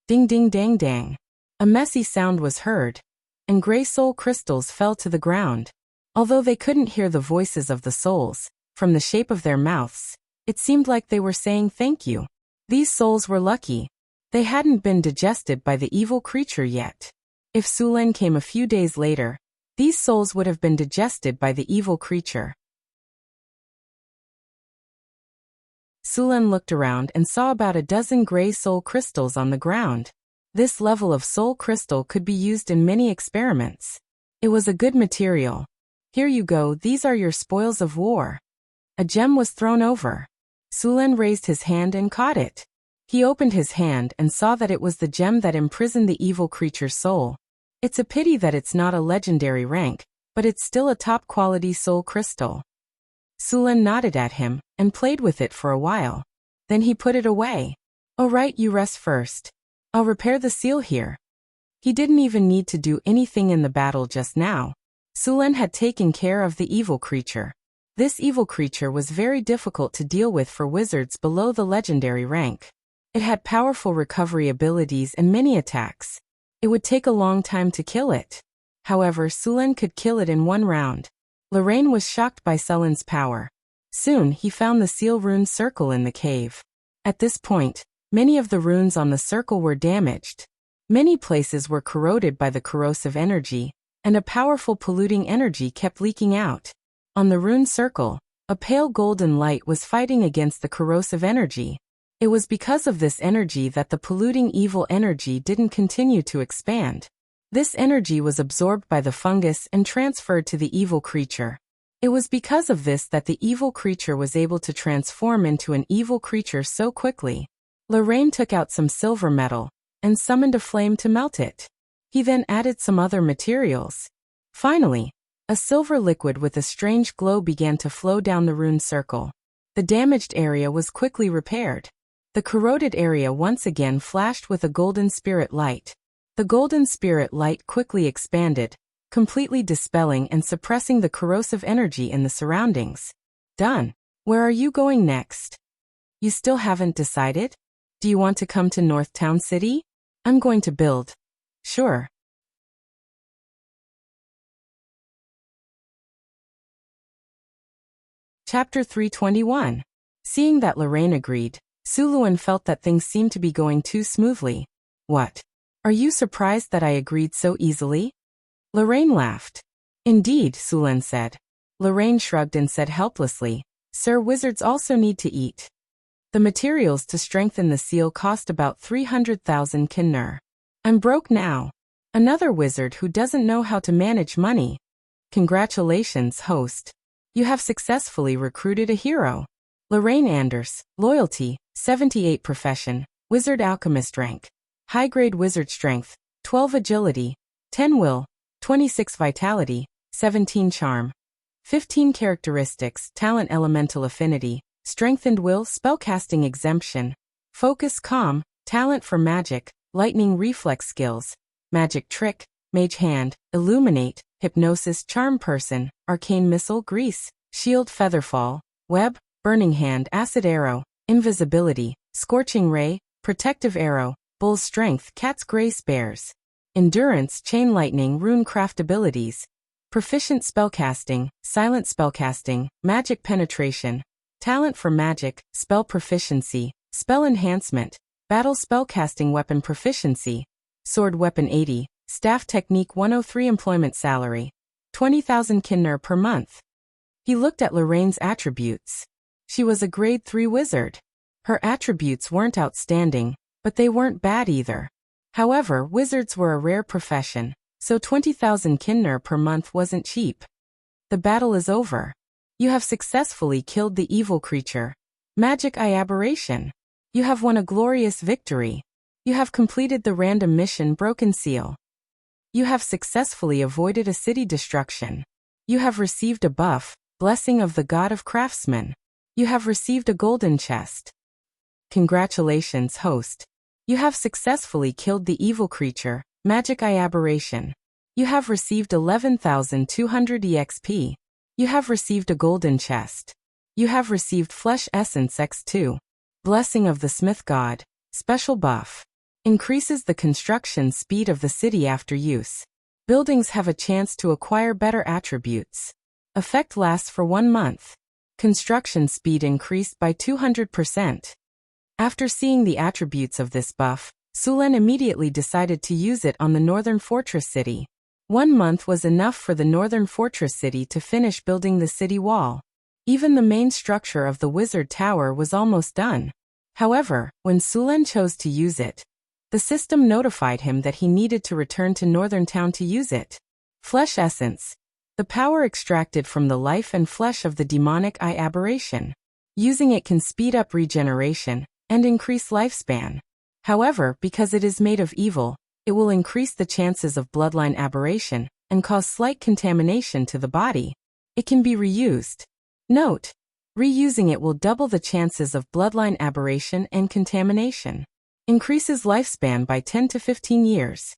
Ding ding dang dang. A messy sound was heard, and gray soul crystals fell to the ground. Although they couldn't hear the voices of the souls, from the shape of their mouths, it seemed like they were saying thank you. These souls were lucky. They hadn't been digested by the evil creature yet. If Sulen came a few days later, these souls would have been digested by the evil creature. Sulen looked around and saw about a dozen gray soul crystals on the ground. This level of soul crystal could be used in many experiments. It was a good material. Here you go, these are your spoils of war. A gem was thrown over. Sulen raised his hand and caught it. He opened his hand and saw that it was the gem that imprisoned the evil creature's soul. It's a pity that it's not a legendary rank, but it's still a top-quality soul crystal. Sulen nodded at him and played with it for a while. Then he put it away. "Oh right, you rest first. I'll repair the seal here." He didn't even need to do anything in the battle just now. Sulen had taken care of the evil creature. This evil creature was very difficult to deal with for wizards below the legendary rank. It had powerful recovery abilities and many attacks. It would take a long time to kill it. However, Sulen could kill it in one round. Lorraine was shocked by Sulen's power. Soon, he found the seal rune circle in the cave. At this point, many of the runes on the circle were damaged. Many places were corroded by the corrosive energy, and a powerful polluting energy kept leaking out. On the rune circle, a pale golden light was fighting against the corrosive energy. It was because of this energy that the polluting evil energy didn't continue to expand. This energy was absorbed by the fungus and transferred to the evil creature. It was because of this that the evil creature was able to transform into an evil creature so quickly. Lorraine took out some silver metal and summoned a flame to melt it. He then added some other materials. Finally, a silver liquid with a strange glow began to flow down the rune circle. The damaged area was quickly repaired. The corroded area once again flashed with a golden spirit light. The golden spirit light quickly expanded, completely dispelling and suppressing the corrosive energy in the surroundings. Done. Where are you going next? You still haven't decided? Do you want to come to North Town City? I'm going to build. Sure. Chapter 321. Seeing that Lorraine agreed, Su Luan felt that things seemed to be going too smoothly. What? Are you surprised that I agreed so easily? Lorraine laughed. Indeed, Su Luan said. Lorraine shrugged and said helplessly, Sir, wizards also need to eat. The materials to strengthen the seal cost about 300,000 kinner. I'm broke now. Another wizard who doesn't know how to manage money. Congratulations, host. You have successfully recruited a hero. Lorraine Anders, loyalty, 78 profession, wizard alchemist rank. High-grade wizard strength, 12 agility, 10 will, 26 vitality, 17 charm. 15 characteristics, talent elemental affinity, strengthened will, spellcasting exemption, focus calm, talent for magic, lightning reflex skills, magic trick, mage hand, illuminate, hypnosis charm person, arcane missile grease, shield featherfall, web, burning hand acid arrow, invisibility, scorching ray, protective arrow, bull's strength cat's grace bears, endurance chain lightning rune craft abilities, proficient spellcasting, silent spellcasting, magic penetration, talent for magic, spell proficiency, spell enhancement, battle spellcasting weapon proficiency, sword weapon 80, staff technique 103 employment salary, 20,000 kinner per month. He looked at Lorraine's attributes. She was a grade 3 wizard. Her attributes weren't outstanding, but they weren't bad either. However, wizards were a rare profession, so 20,000 kinner per month wasn't cheap. The battle is over. You have successfully killed the evil creature. Magic Eye Aberration. You have won a glorious victory. You have completed the random mission Broken Seal. You have successfully avoided a city destruction. You have received a buff, Blessing of the God of Craftsmen. You have received a golden chest. Congratulations, host. You have successfully killed the evil creature, Magic Eye Aberration. You have received 11,200 EXP. You have received a golden chest. You have received Flesh Essence X2. Blessing of the Smith God. Special buff. Increases the construction speed of the city after use. Buildings have a chance to acquire better attributes. Effect lasts for 1 month. Construction speed increased by 200%. After seeing the attributes of this buff, Su Luan immediately decided to use it on the Northern Fortress City. 1 month was enough for the Northern Fortress City to finish building the city wall. Even the main structure of the Wizard Tower was almost done. However, when Su Luan chose to use it, the system notified him that he needed to return to Northern Town to use it. Flesh Essence. The power extracted from the life and flesh of the demonic eye aberration. Using it can speed up regeneration and increase lifespan. However, because it is made of evil, it will increase the chances of bloodline aberration and cause slight contamination to the body. It can be reused. Note: reusing it will double the chances of bloodline aberration and contamination. Increases lifespan by 10 to 15 years.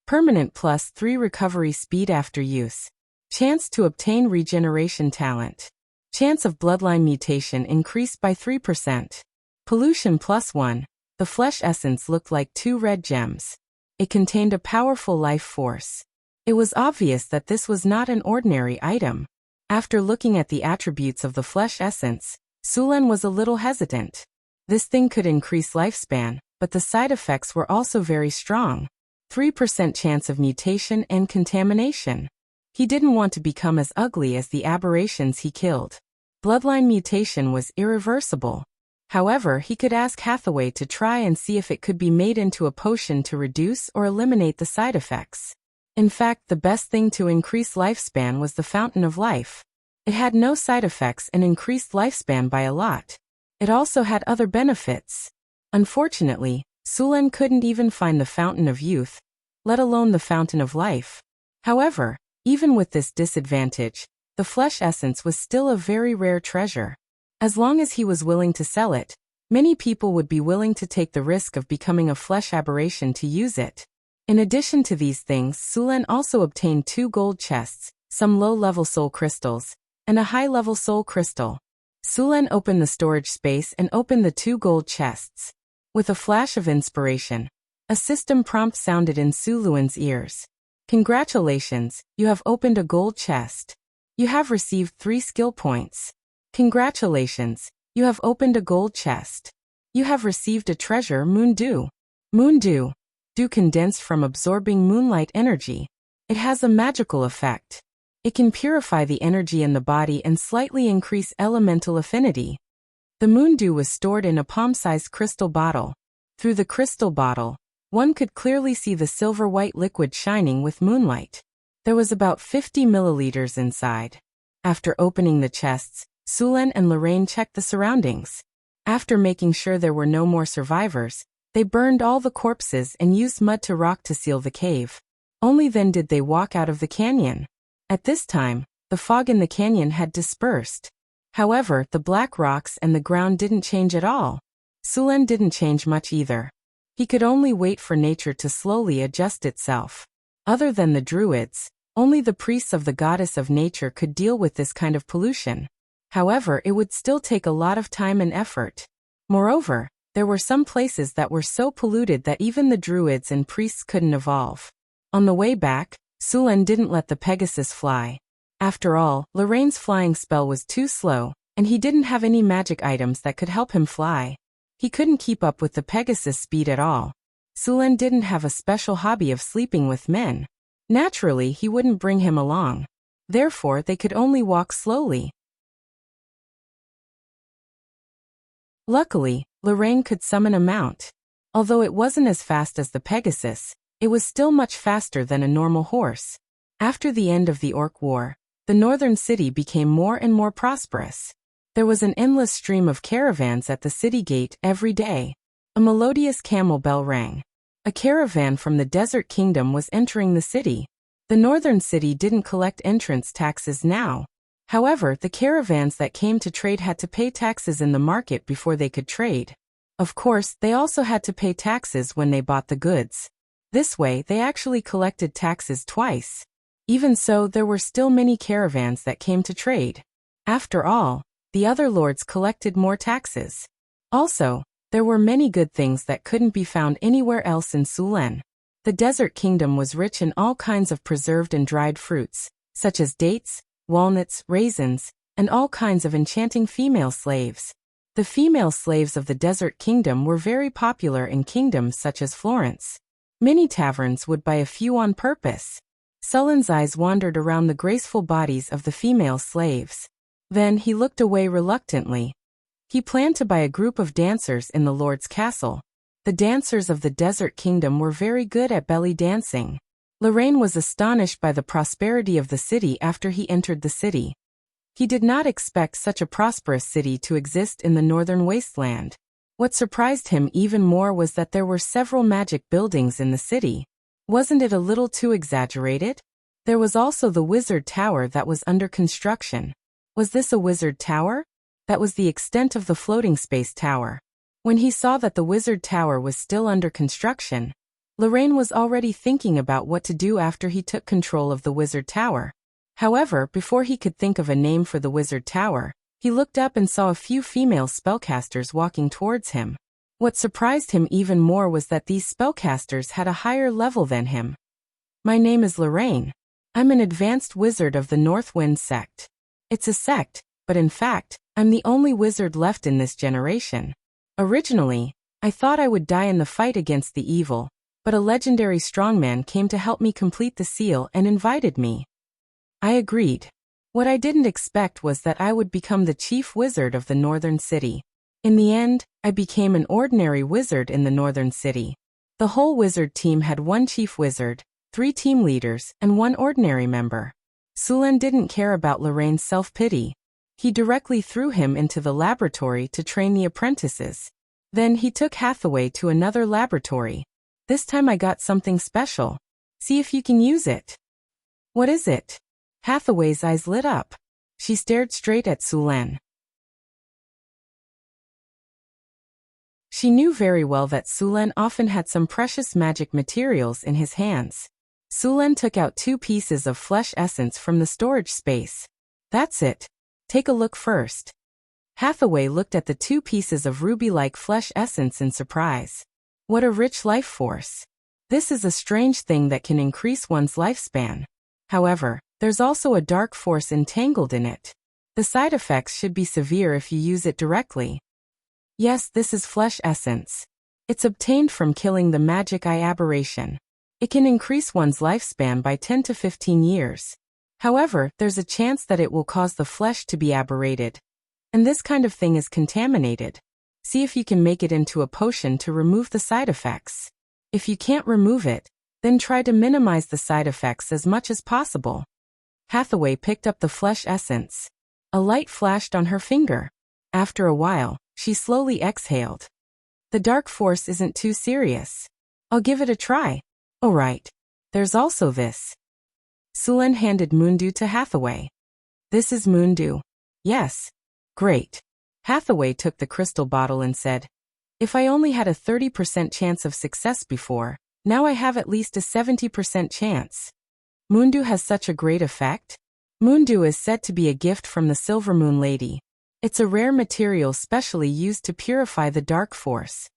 Permanent +3 recovery speed after use. Chance to obtain regeneration talent. Chance of bloodline mutation increased by 3%. Pollution +1. The flesh essence looked like 2 red gems. It contained a powerful life force. It was obvious that this was not an ordinary item. After looking at the attributes of the flesh essence, Su Luan was a little hesitant. This thing could increase lifespan, but the side effects were also very strong. 3% chance of mutation and contamination. He didn't want to become as ugly as the aberrations he killed. Bloodline mutation was irreversible. However, he could ask Hathaway to try and see if it could be made into a potion to reduce or eliminate the side effects. In fact, the best thing to increase lifespan was the Fountain of Life. It had no side effects and increased lifespan by a lot. It also had other benefits. Unfortunately, Su Luan couldn't even find the Fountain of Youth, let alone the Fountain of Life. However, even with this disadvantage, the flesh essence was still a very rare treasure. As long as he was willing to sell it, many people would be willing to take the risk of becoming a flesh aberration to use it. In addition to these things, Su Luan also obtained 2 gold chests, some low-level soul crystals, and a high-level soul crystal. Su Luan opened the storage space and opened the 2 gold chests. With a flash of inspiration, a system prompt sounded in Su Luan's ears. Congratulations, you have opened a gold chest. You have received 3 skill points. Congratulations, you have opened a gold chest. You have received a treasure moon dew. Moon dew. Dew condensed from absorbing moonlight energy. It has a magical effect. It can purify the energy in the body and slightly increase elemental affinity. The moon dew was stored in a palm-sized crystal bottle. Through the crystal bottle, one could clearly see the silver-white liquid shining with moonlight. There was about 50 milliliters inside. After opening the chests, Sulen and Lorraine checked the surroundings. After making sure there were no more survivors, they burned all the corpses and used mud to rock to seal the cave. Only then did they walk out of the canyon. At this time, the fog in the canyon had dispersed. However, the black rocks and the ground didn't change at all. Sulen didn't change much either. He could only wait for nature to slowly adjust itself. Other than the druids, only the priests of the goddess of nature could deal with this kind of pollution. However, it would still take a lot of time and effort. Moreover, there were some places that were so polluted that even the druids and priests couldn't evolve. On the way back, Sulen didn't let the Pegasus fly. After all, Lorraine's flying spell was too slow, and he didn't have any magic items that could help him fly. He couldn't keep up with the Pegasus' speed at all. Sulen didn't have a special hobby of sleeping with men. Naturally, he wouldn't bring him along. Therefore, they could only walk slowly. Luckily, Lorraine could summon a mount. Although it wasn't as fast as the Pegasus, it was still much faster than a normal horse. After the end of the Orc War, the northern city became more and more prosperous. There was an endless stream of caravans at the city gate every day. A melodious camel bell rang. A caravan from the Desert Kingdom was entering the city. The northern city didn't collect entrance taxes now. However, the caravans that came to trade had to pay taxes in the market before they could trade. Of course, they also had to pay taxes when they bought the goods. This way, they actually collected taxes twice. Even so, there were still many caravans that came to trade. After all, the other lords collected more taxes. Also, there were many good things that couldn't be found anywhere else in Sulen. The Desert Kingdom was rich in all kinds of preserved and dried fruits, such as dates, walnuts, raisins, and all kinds of enchanting female slaves. The female slaves of the Desert Kingdom were very popular in kingdoms such as Florence. Many taverns would buy a few on purpose. Sulen's eyes wandered around the graceful bodies of the female slaves. Then he looked away reluctantly. He planned to buy a group of dancers in the Lord's castle. The dancers of the Desert Kingdom were very good at belly dancing. Lorraine was astonished by the prosperity of the city after he entered the city. He did not expect such a prosperous city to exist in the northern wasteland. What surprised him even more was that there were several magic buildings in the city. Wasn't it a little too exaggerated? There was also the wizard tower that was under construction. Was this a wizard tower? That was the extent of the floating space tower. When he saw that the wizard tower was still under construction, Lorraine was already thinking about what to do after he took control of the wizard tower. However, before he could think of a name for the wizard tower, he looked up and saw a few female spellcasters walking towards him. What surprised him even more was that these spellcasters had a higher level than him. "My name is Lorraine. I'm an advanced wizard of the North Wind sect. It's a sect, but in fact, I'm the only wizard left in this generation. Originally, I thought I would die in the fight against the evil, but a legendary strongman came to help me complete the seal and invited me. I agreed. What I didn't expect was that I would become the chief wizard of the northern city. In the end, I became an ordinary wizard in the northern city. The whole wizard team had one chief wizard, 3 team leaders, and 1 ordinary member. Sulen didn't care about Lorraine's self-pity. He directly threw him into the laboratory to train the apprentices. Then he took Hathaway to another laboratory. This time I got something special. See if you can use it. What is it? Hathaway's eyes lit up. She stared straight at Sulen. She knew very well that Sulen often had some precious magic materials in his hands. Sulen took out 2 pieces of flesh essence from the storage space. That's it. Take a look first. Hathaway looked at the 2 pieces of ruby-like flesh essence in surprise. What a rich life force. This is a strange thing that can increase one's lifespan. However, there's also a dark force entangled in it. The side effects should be severe if you use it directly. Yes, this is flesh essence. It's obtained from killing the magic eye aberration. It can increase one's lifespan by 10 to 15 years. However, there's a chance that it will cause the flesh to be aberrated. And this kind of thing is contaminated. See if you can make it into a potion to remove the side effects. If you can't remove it, then try to minimize the side effects as much as possible. Hathaway picked up the flesh essence. A light flashed on her finger. After a while, she slowly exhaled. The dark force isn't too serious. I'll give it a try. Oh right. There's also this. Sulen handed Moondew to Hathaway. This is Moondew. Yes. Great. Hathaway took the crystal bottle and said, if I only had a 30% chance of success before, now I have at least a 70% chance. Moondew has such a great effect? Moondew is said to be a gift from the Silver Moon Lady. It's a rare material specially used to purify the dark force.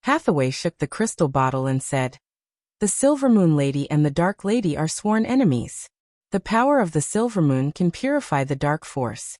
Hathaway shook the crystal bottle and said, the Silver Moon Lady and the Dark Lady are sworn enemies. The power of the Silver Moon can purify the dark force.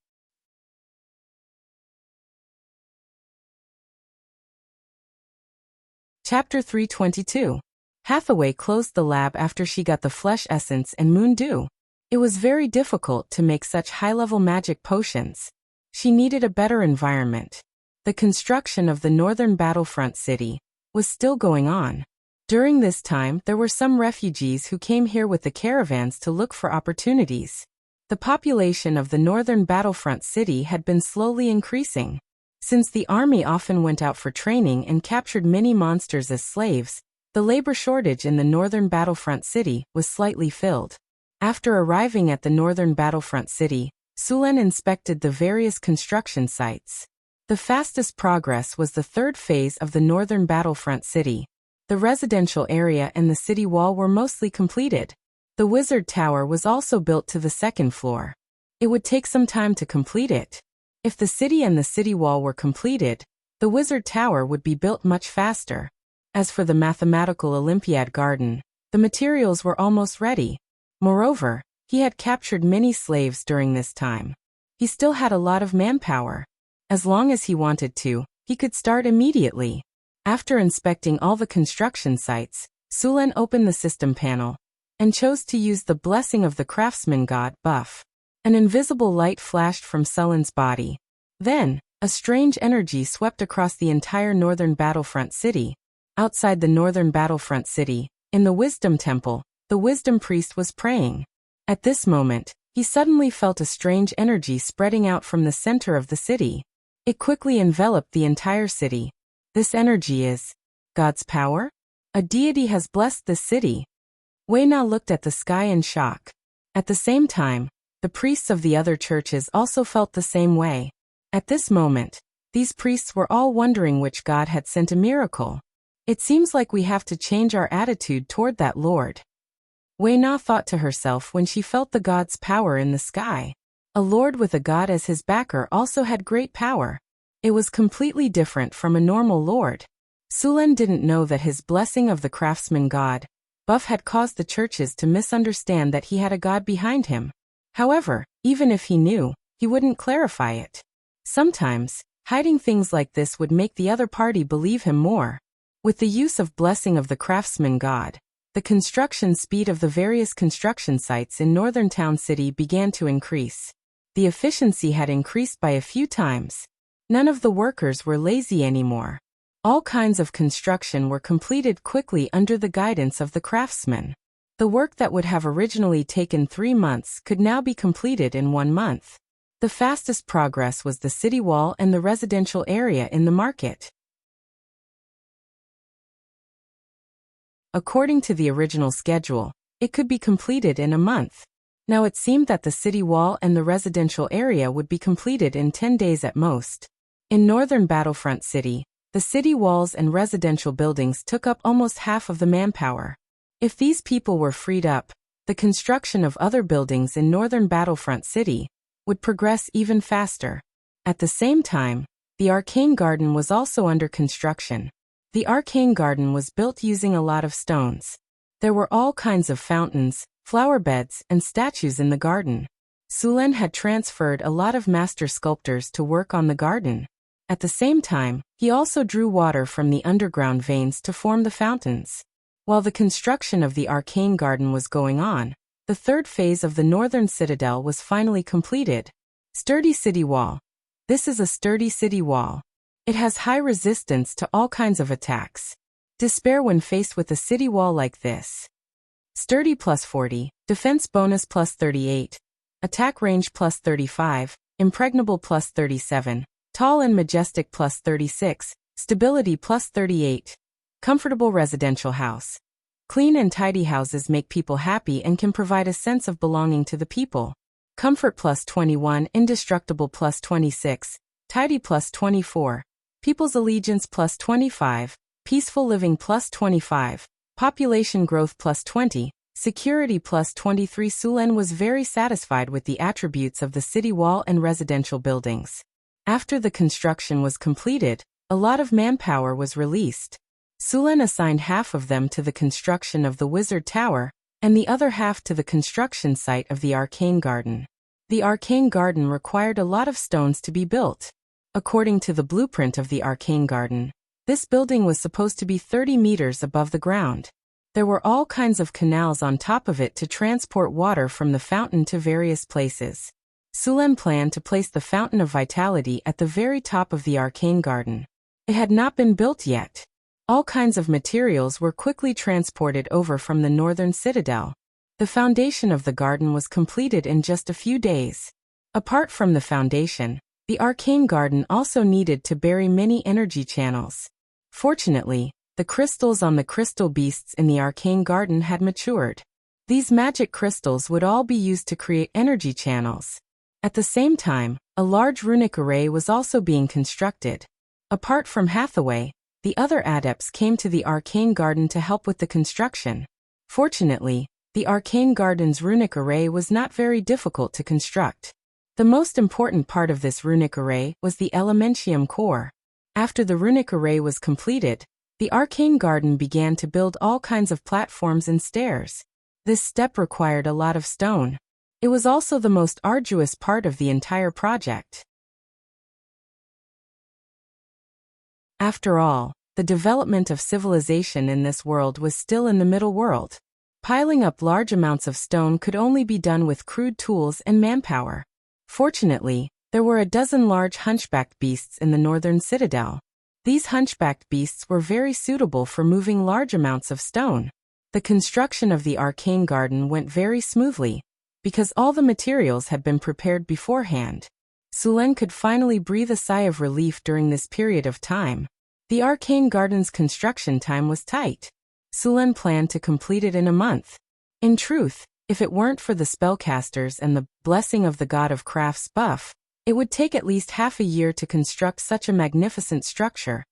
Chapter 322. Hathaway closed the lab after she got the flesh essence and Moondew. It was very difficult to make such high-level magic potions. She needed a better environment. The construction of the northern battlefront city was still going on. During this time, there were some refugees who came here with the caravans to look for opportunities. The population of the northern battlefront city had been slowly increasing. Since the army often went out for training and captured many monsters as slaves, the labor shortage in the northern battlefront city was slightly filled. After arriving at the northern battlefront city, Sulen inspected the various construction sites. The fastest progress was the third phase of the northern battlefront city. The residential area and the city wall were mostly completed. The wizard tower was also built to the second floor. It would take some time to complete it. If the city and the city wall were completed, the wizard tower would be built much faster. As for the mathematical Olympiad garden, the materials were almost ready. Moreover, he had captured many slaves during this time. He still had a lot of manpower. As long as he wanted to, he could start immediately. After inspecting all the construction sites, Sulen opened the system panel and chose to use the blessing of the craftsman god buff. An invisible light flashed from Sulen's body. Then, a strange energy swept across the entire northern battlefront city. Outside the northern battlefront city, in the Wisdom Temple, the Wisdom Priest was praying. At this moment, he suddenly felt a strange energy spreading out from the center of the city. It quickly enveloped the entire city. This energy is God's power? A deity has blessed this city. Wei Na looked at the sky in shock. At the same time, the priests of the other churches also felt the same way. At this moment, these priests were all wondering which God had sent a miracle. It seems like we have to change our attitude toward that Lord. Wei Na thought to herself when she felt the God's power in the sky. A Lord with a God as his backer also had great power. It was completely different from a normal Lord. Sulen didn't know that his blessing of the craftsman god, buff, had caused the churches to misunderstand that he had a god behind him. However, even if he knew, he wouldn't clarify it. Sometimes, hiding things like this would make the other party believe him more. With the use of blessing of the craftsman god, the construction speed of the various construction sites in Northern Town City began to increase. The efficiency had increased by a few times. None of the workers were lazy anymore. All kinds of construction were completed quickly under the guidance of the craftsmen. The work that would have originally taken 3 months could now be completed in 1 month. The fastest progress was the city wall and the residential area in the market. According to the original schedule, it could be completed in a month. Now it seemed that the city wall and the residential area would be completed in 10 days at most. In northern Battlefront City, the city walls and residential buildings took up almost half of the manpower. If these people were freed up, the construction of other buildings in northern Battlefront City would progress even faster. At the same time, the Arcane Garden was also under construction. The Arcane Garden was built using a lot of stones. There were all kinds of fountains, flower beds, and statues in the garden. Sulen had transferred a lot of master sculptors to work on the garden. At the same time, he also drew water from the underground veins to form the fountains. While the construction of the arcane garden was going on, the third phase of the northern citadel was finally completed. Sturdy city wall. This is a sturdy city wall. It has high resistance to all kinds of attacks. Despair when faced with a city wall like this. Sturdy plus 40, defense bonus plus 38, attack range plus 35, impregnable plus 37, tall and majestic plus 36, stability plus 38. Comfortable residential house. Clean and tidy houses make people happy and can provide a sense of belonging to the people. Comfort plus 21, indestructible plus 26, tidy plus 24, people's allegiance plus 25, peaceful living plus 25, population growth plus 20, security plus 23. Sulen was very satisfied with the attributes of the city wall and residential buildings. After the construction was completed, a lot of manpower was released. Sulen assigned half of them to the construction of the Wizard Tower, and the other half to the construction site of the Arcane Garden. The Arcane Garden required a lot of stones to be built. According to the blueprint of the Arcane Garden, this building was supposed to be 30 meters above the ground. There were all kinds of canals on top of it to transport water from the fountain to various places. Sulen planned to place the Fountain of Vitality at the very top of the Arcane Garden. It had not been built yet. All kinds of materials were quickly transported over from the northern citadel. The foundation of the garden was completed in just a few days. Apart from the foundation, the Arcane Garden also needed to bury many energy channels. Fortunately, the crystals on the crystal beasts in the Arcane Garden had matured. These magic crystals would all be used to create energy channels. At the same time, a large runic array was also being constructed. Apart from Hathaway, the other adepts came to the Arcane Garden to help with the construction. Fortunately, the Arcane Garden's runic array was not very difficult to construct. The most important part of this runic array was the Elementium core. After the runic array was completed, the Arcane Garden began to build all kinds of platforms and stairs. This step required a lot of stone. It was also the most arduous part of the entire project. After all, the development of civilization in this world was still in the middle world. Piling up large amounts of stone could only be done with crude tools and manpower. Fortunately, there were a dozen large hunchbacked beasts in the northern citadel. These hunchbacked beasts were very suitable for moving large amounts of stone. The construction of the Arcane Garden went very smoothly, because all the materials had been prepared beforehand. Sulen could finally breathe a sigh of relief during this period of time. The Arcane Garden's construction time was tight. Sulen planned to complete it in a month. In truth, if it weren't for the spellcasters and the blessing of the God of Crafts buff, it would take at least half a year to construct such a magnificent structure,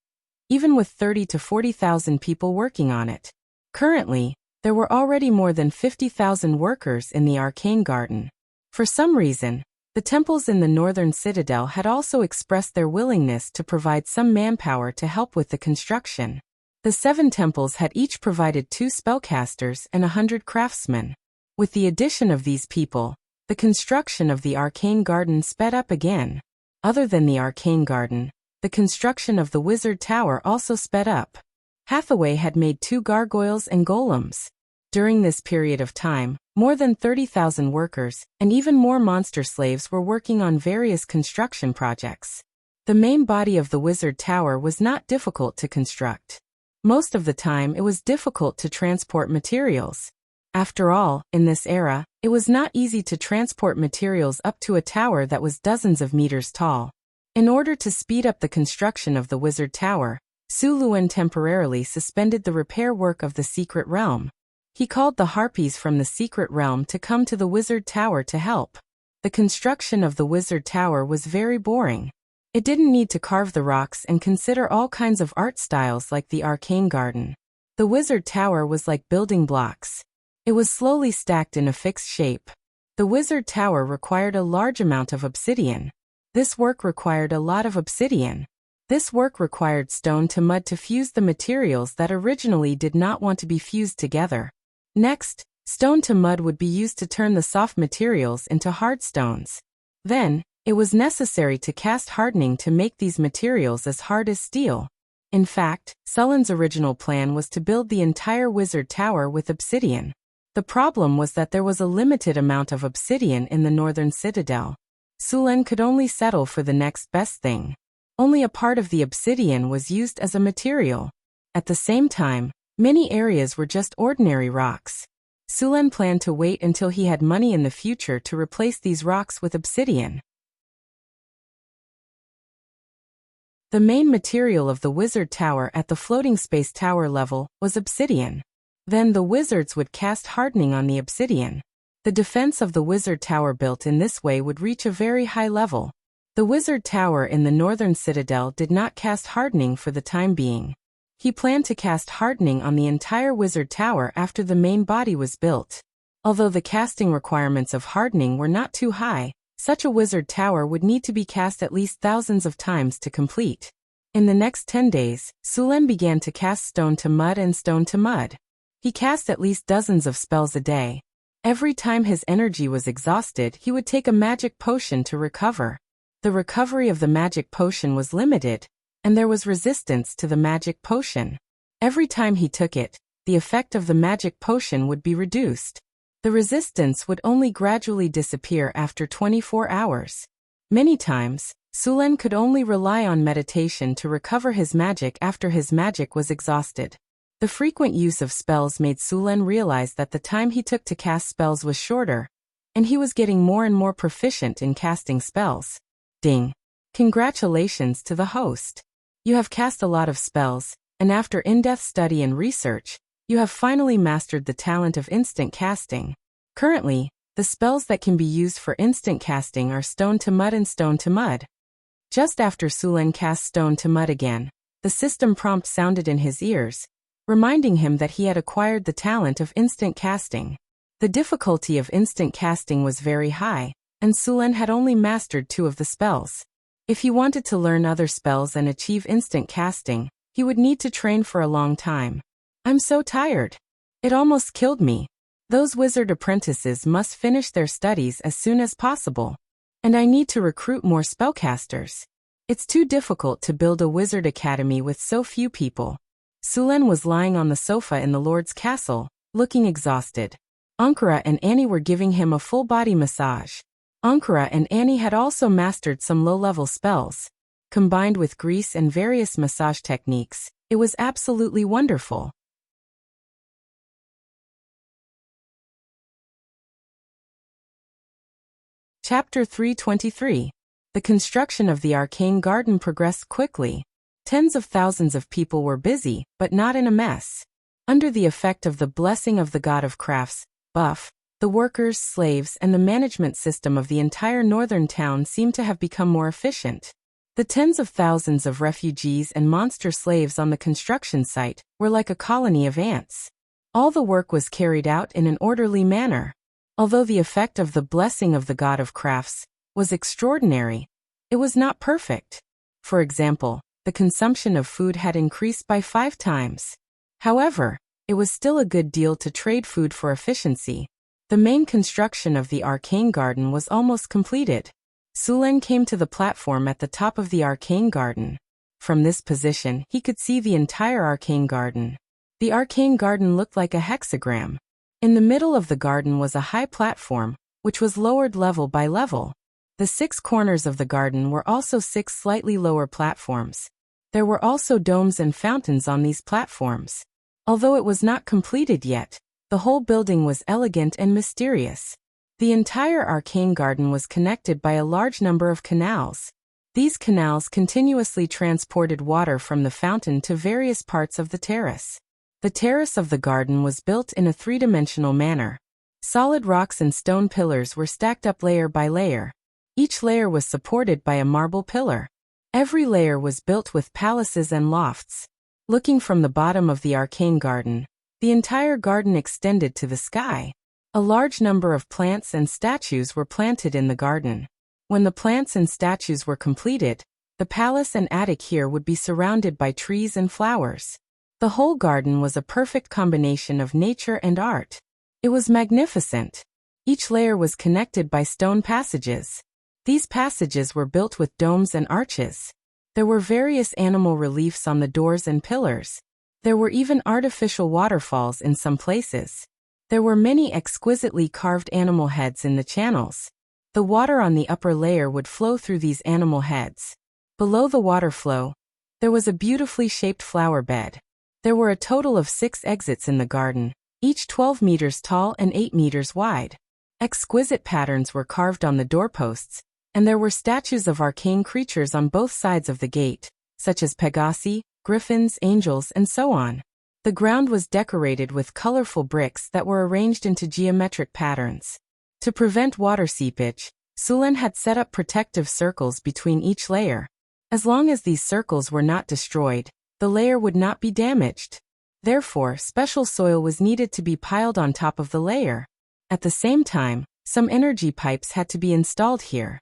even with 30 to 40,000 people working on it. Currently, there were already more than 50,000 workers in the Arcane Garden. For some reason, the temples in the northern citadel had also expressed their willingness to provide some manpower to help with the construction. The 7 temples had each provided 2 spellcasters and 100 craftsmen. With the addition of these people, the construction of the Arcane Garden sped up again. Other than the Arcane Garden, the construction of the Wizard Tower also sped up. Hathaway had made 2 gargoyles and golems. During this period of time, more than 30,000 workers, and even more monster slaves were working on various construction projects. The main body of the Wizard Tower was not difficult to construct. Most of the time it was difficult to transport materials. After all, in this era, it was not easy to transport materials up to a tower that was dozens of meters tall. In order to speed up the construction of the Wizard Tower, Su Luan temporarily suspended the repair work of the Secret Realm. He called the Harpies from the Secret Realm to come to the Wizard Tower to help. The construction of the Wizard Tower was very boring. It didn't need to carve the rocks and consider all kinds of art styles like the Arcane Garden. The Wizard Tower was like building blocks. It was slowly stacked in a fixed shape. The Wizard Tower required a large amount of obsidian. This work required a lot of obsidian. This work required stone to mud to fuse the materials that originally did not want to be fused together. Next, Stone to mud would be used to turn the soft materials into hard stones. Then, it was necessary to cast hardening to make these materials as hard as steel. In fact, Sulan's original plan was to build the entire wizard tower with obsidian. The problem was that there was a limited amount of obsidian in the northern citadel. Sulan could only settle for the next best thing. Only a part of the obsidian was used as a material. At the same time, many areas were just ordinary rocks. Sulan planned to wait until he had money in the future to replace these rocks with obsidian. The main material of the wizard tower at the floating space tower level was obsidian. Then the wizards would cast hardening on the obsidian. The defense of the wizard tower built in this way would reach a very high level. The wizard tower in the northern citadel did not cast hardening for the time being. He planned to cast hardening on the entire wizard tower after the main body was built. Although the casting requirements of hardening were not too high, such a wizard tower would need to be cast at least thousands of times to complete. In the next 10 days, Sulan began to cast stone to mud and stone to mud. He cast at least dozens of spells a day. Every time his energy was exhausted, he would take a magic potion to recover. The recovery of the magic potion was limited, and there was resistance to the magic potion. Every time he took it, the effect of the magic potion would be reduced. The resistance would only gradually disappear after 24 hours. Many times, Sulan could only rely on meditation to recover his magic after his magic was exhausted. The frequent use of spells made Sulan realize that the time he took to cast spells was shorter, and he was getting more and more proficient in casting spells. Ding! Congratulations to the host. You have cast a lot of spells, and after in-depth study and research, you have finally mastered the talent of instant casting. Currently, the spells that can be used for instant casting are stone to mud and stone to mud. Just after Sulan cast stone to mud again, the system prompt sounded in his ears, reminding him that he had acquired the talent of instant casting. The difficulty of instant casting was very high, and Sulan had only mastered 2 of the spells. If he wanted to learn other spells and achieve instant casting, he would need to train for a long time. I'm so tired. It almost killed me. Those wizard apprentices must finish their studies as soon as possible. And I need to recruit more spellcasters. It's too difficult to build a wizard academy with so few people. Sulan was lying on the sofa in the Lord's castle, looking exhausted. Ankara and Annie were giving him a full-body massage. Ankara and Annie had also mastered some low-level spells. Combined with grease and various massage techniques, it was absolutely wonderful. Chapter 323. The construction of the arcane garden progressed quickly. Tens of thousands of people were busy, but not in a mess. Under the effect of the blessing of the god of crafts, Buff, the workers, slaves, and the management system of the entire northern town seemed to have become more efficient. The tens of thousands of refugees and monster slaves on the construction site were like a colony of ants. All the work was carried out in an orderly manner. Although the effect of the blessing of the god of crafts was extraordinary, it was not perfect. For example, the consumption of food had increased by 5 times. However, it was still a good deal to trade food for efficiency. The main construction of the arcane garden was almost completed. Sulan came to the platform at the top of the arcane garden. From this position, he could see the entire arcane garden. The arcane garden looked like a hexagram. In the middle of the garden was a high platform, which was lowered level by level. The 6 corners of the garden were also 6 slightly lower platforms. There were also domes and fountains on these platforms. Although it was not completed yet, the whole building was elegant and mysterious. The entire arcane garden was connected by a large number of canals. These canals continuously transported water from the fountain to various parts of the terrace. The terrace of the garden was built in a 3-dimensional manner. Solid rocks and stone pillars were stacked up layer by layer. Each layer was supported by a marble pillar. Every layer was built with palaces and lofts. Looking from the bottom of the arcane garden, the entire garden extended to the sky. A large number of plants and statues were planted in the garden. When the plants and statues were completed, the palace and attic here would be surrounded by trees and flowers. The whole garden was a perfect combination of nature and art. It was magnificent. Each layer was connected by stone passages. These passages were built with domes and arches. There were various animal reliefs on the doors and pillars. There were even artificial waterfalls in some places. There were many exquisitely carved animal heads in the channels. The water on the upper layer would flow through these animal heads. Below the water flow, there was a beautifully shaped flower bed. There were a total of 6 exits in the garden, each 12 meters tall and 8 meters wide. Exquisite patterns were carved on the doorposts, and there were statues of arcane creatures on both sides of the gate, such as Pegasi, griffins, angels, and so on. The ground was decorated with colorful bricks that were arranged into geometric patterns. To prevent water seepage, Sulen had set up protective circles between each layer. As long as these circles were not destroyed, the layer would not be damaged. Therefore, special soil was needed to be piled on top of the layer. At the same time, some energy pipes had to be installed here.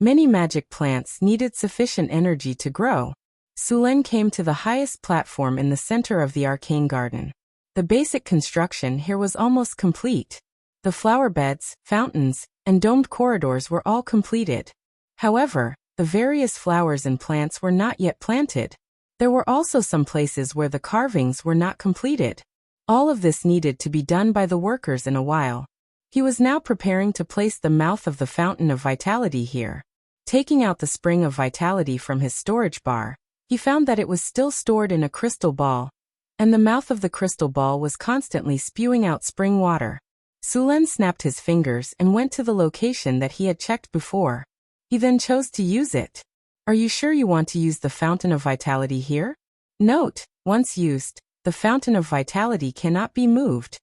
Many magic plants needed sufficient energy to grow. Sulen came to the highest platform in the center of the arcane garden. The basic construction here was almost complete. The flower beds, fountains, and domed corridors were all completed. However, the various flowers and plants were not yet planted. There were also some places where the carvings were not completed. All of this needed to be done by the workers in a while. He was now preparing to place the mouth of the fountain of vitality here. Taking out the spring of vitality from his storage bar, he found that it was still stored in a crystal ball, and the mouth of the crystal ball was constantly spewing out spring water. Sulen snapped his fingers and went to the location that he had checked before. He then chose to use it. Are you sure you want to use the fountain of vitality here? Note, once used, the fountain of vitality cannot be moved.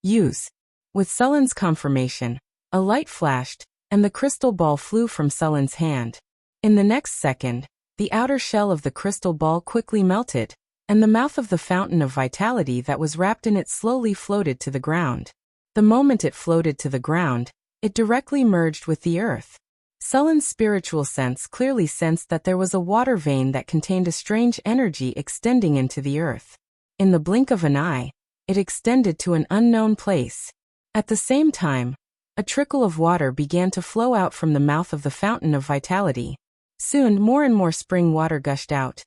Use. With Sulen's confirmation, a light flashed, and the crystal ball flew from Sulen's hand. In the next second, the outer shell of the crystal ball quickly melted, and the mouth of the fountain of vitality that was wrapped in it slowly floated to the ground. The moment it floated to the ground, it directly merged with the earth. Sulen's spiritual sense clearly sensed that there was a water vein that contained a strange energy extending into the earth. In the blink of an eye, it extended to an unknown place. At the same time, a trickle of water began to flow out from the mouth of the fountain of vitality. Soon more and more spring water gushed out,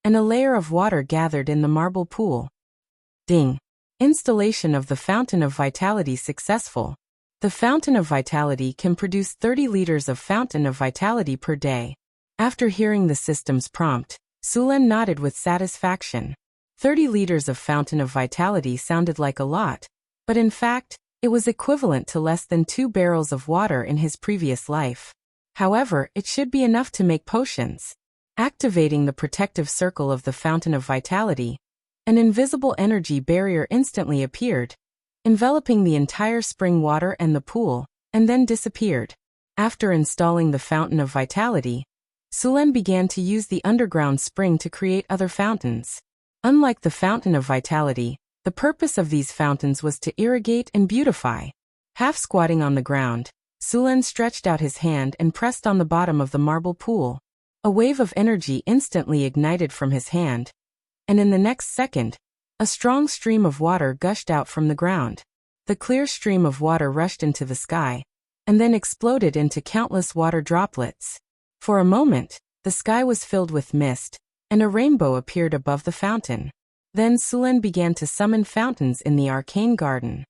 and a layer of water gathered in the marble pool. Ding! Installation of the fountain of vitality successful. The fountain of vitality can produce 30 liters of fountain of vitality per day. After hearing the system's prompt, Sulen nodded with satisfaction. 30 liters of fountain of vitality sounded like a lot, but in fact, it was equivalent to less than 2 barrels of water in his previous life. However, it should be enough to make potions. Activating the protective circle of the fountain of vitality, an invisible energy barrier instantly appeared, enveloping the entire spring water and the pool, and then disappeared. After installing the fountain of vitality, Sulen began to use the underground spring to create other fountains. Unlike the fountain of vitality, the purpose of these fountains was to irrigate and beautify. Half squatting on the ground, Sulen stretched out his hand and pressed on the bottom of the marble pool. A wave of energy instantly ignited from his hand, and in the next second, a strong stream of water gushed out from the ground. The clear stream of water rushed into the sky, and then exploded into countless water droplets. For a moment, the sky was filled with mist, and a rainbow appeared above the fountain. Then Sulen began to summon fountains in the arcane garden.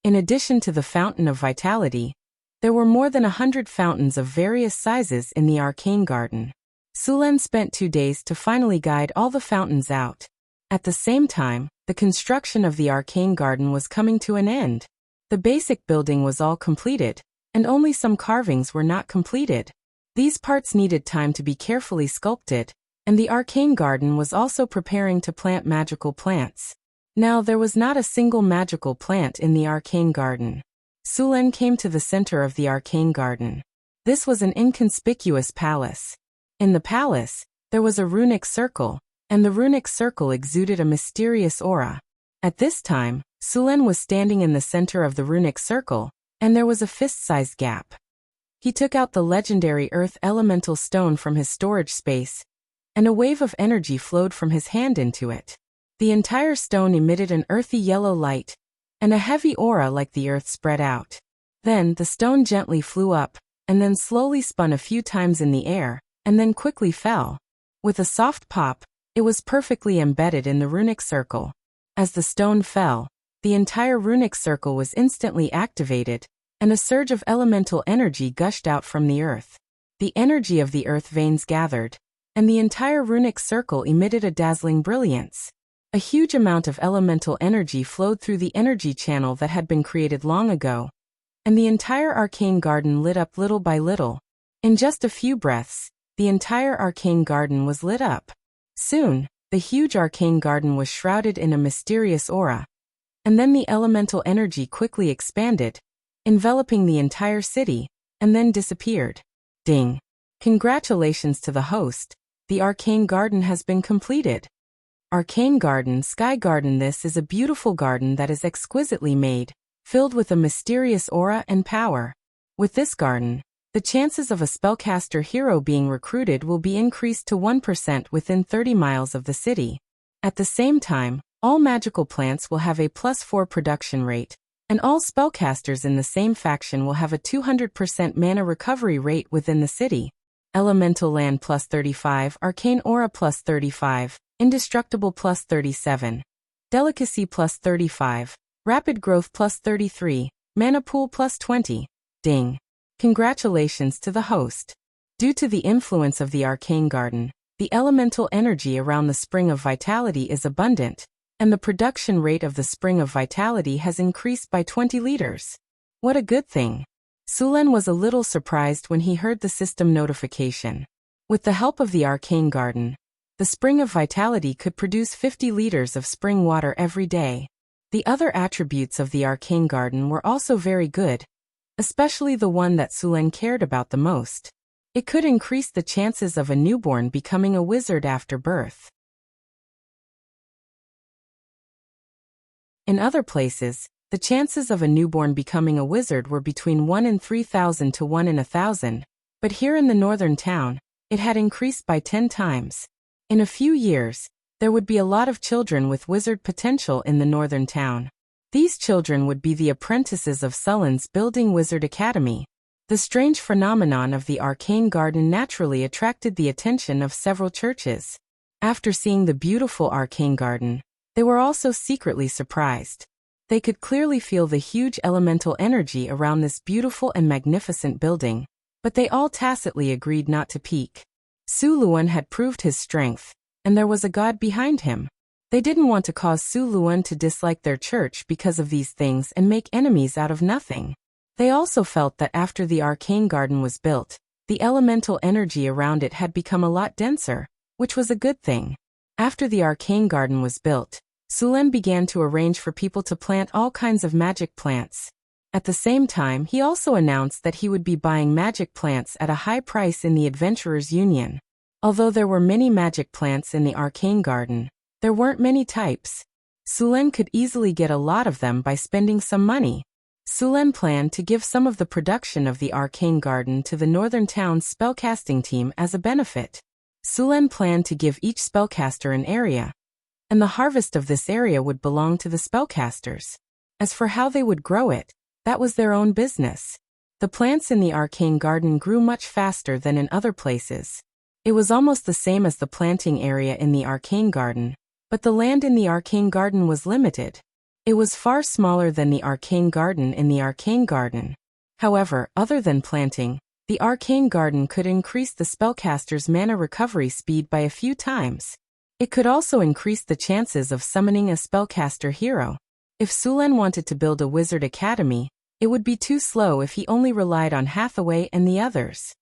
In addition to the fountain of vitality, there were more than 100 fountains of various sizes in the arcane garden. Sulen spent 2 days to finally guide all the fountains out. At the same time, the construction of the arcane garden was coming to an end. The basic building was all completed, and only some carvings were not completed. These parts needed time to be carefully sculpted, and the arcane garden was also preparing to plant magical plants. Now there was not a single magical plant in the arcane garden. Sulen came to the center of the arcane garden. This was an inconspicuous palace. In the palace, there was a runic circle, and the runic circle exuded a mysterious aura. At this time, Sulen was standing in the center of the runic circle, and there was a fist-sized gap. He took out the legendary earth elemental stone from his storage space, and a wave of energy flowed from his hand into it. The entire stone emitted an earthy yellow light, and a heavy aura like the earth spread out. Then the stone gently flew up, and then slowly spun a few times in the air, and then quickly fell. With a soft pop, it was perfectly embedded in the runic circle. As the stone fell, the entire runic circle was instantly activated, and a surge of elemental energy gushed out from the earth. The energy of the earth veins gathered, and the entire runic circle emitted a dazzling brilliance. A huge amount of elemental energy flowed through the energy channel that had been created long ago, and the entire arcane garden lit up little by little. In just a few breaths, the entire arcane garden was lit up. Soon, the huge arcane garden was shrouded in a mysterious aura, and then the elemental energy quickly expanded, enveloping the entire city, and then disappeared. Ding! Congratulations to the host, the arcane garden has been completed. Arcane garden, sky garden. This is a beautiful garden that is exquisitely made, filled with a mysterious aura and power. With this garden, the chances of a spellcaster hero being recruited will be increased to 1% within 30 miles of the city. At the same time, all magical plants will have a +4 production rate, and all spellcasters in the same faction will have a 200% mana recovery rate within the city. Elemental land +35, arcane aura +35, indestructible +37, delicacy +35, rapid growth +33, mana pool +20. Ding! Congratulations to the host. Due to the influence of the arcane garden, the elemental energy around the spring of vitality is abundant, and the production rate of the spring of vitality has increased by 20 liters. What a good thing! Sulen was a little surprised when he heard the system notification. With the help of the arcane garden, the spring of vitality could produce 50 liters of spring water every day. The other attributes of the arcane garden were also very good, especially the one that Sulen cared about the most. It could increase the chances of a newborn becoming a wizard after birth. In other places, the chances of a newborn becoming a wizard were between 1 in 3,000 to 1 in 1,000, but here in the northern town, it had increased by 10 times. In a few years, there would be a lot of children with wizard potential in the northern town. These children would be the apprentices of Sulen's building wizard academy. The strange phenomenon of the arcane garden naturally attracted the attention of several churches. After seeing the beautiful arcane garden, they were also secretly surprised. They could clearly feel the huge elemental energy around this beautiful and magnificent building, but they all tacitly agreed not to peek. Su Luan had proved his strength, and there was a god behind him. They didn't want to cause Su Luan to dislike their church because of these things and make enemies out of nothing. They also felt that after the arcane garden was built, the elemental energy around it had become a lot denser, which was a good thing. After the arcane garden was built, Sulen began to arrange for people to plant all kinds of magic plants. At the same time, he also announced that he would be buying magic plants at a high price in the Adventurers Union. Although there were many magic plants in the arcane garden, there weren't many types. Sulen could easily get a lot of them by spending some money. Sulen planned to give some of the production of the arcane garden to the northern town's spellcasting team as a benefit. Sulen planned to give each spellcaster an area, and the harvest of this area would belong to the spellcasters. As for how they would grow it, that was their own business. The plants in the arcane garden grew much faster than in other places. It was almost the same as the planting area in the arcane garden, but the land in the arcane garden was limited. It was far smaller than the arcane garden in the arcane garden. However, other than planting, the arcane garden could increase the spellcaster's mana recovery speed by a few times. It could also increase the chances of summoning a spellcaster hero. If Sulen wanted to build a wizard academy, it would be too slow if he only relied on Hathaway and the others.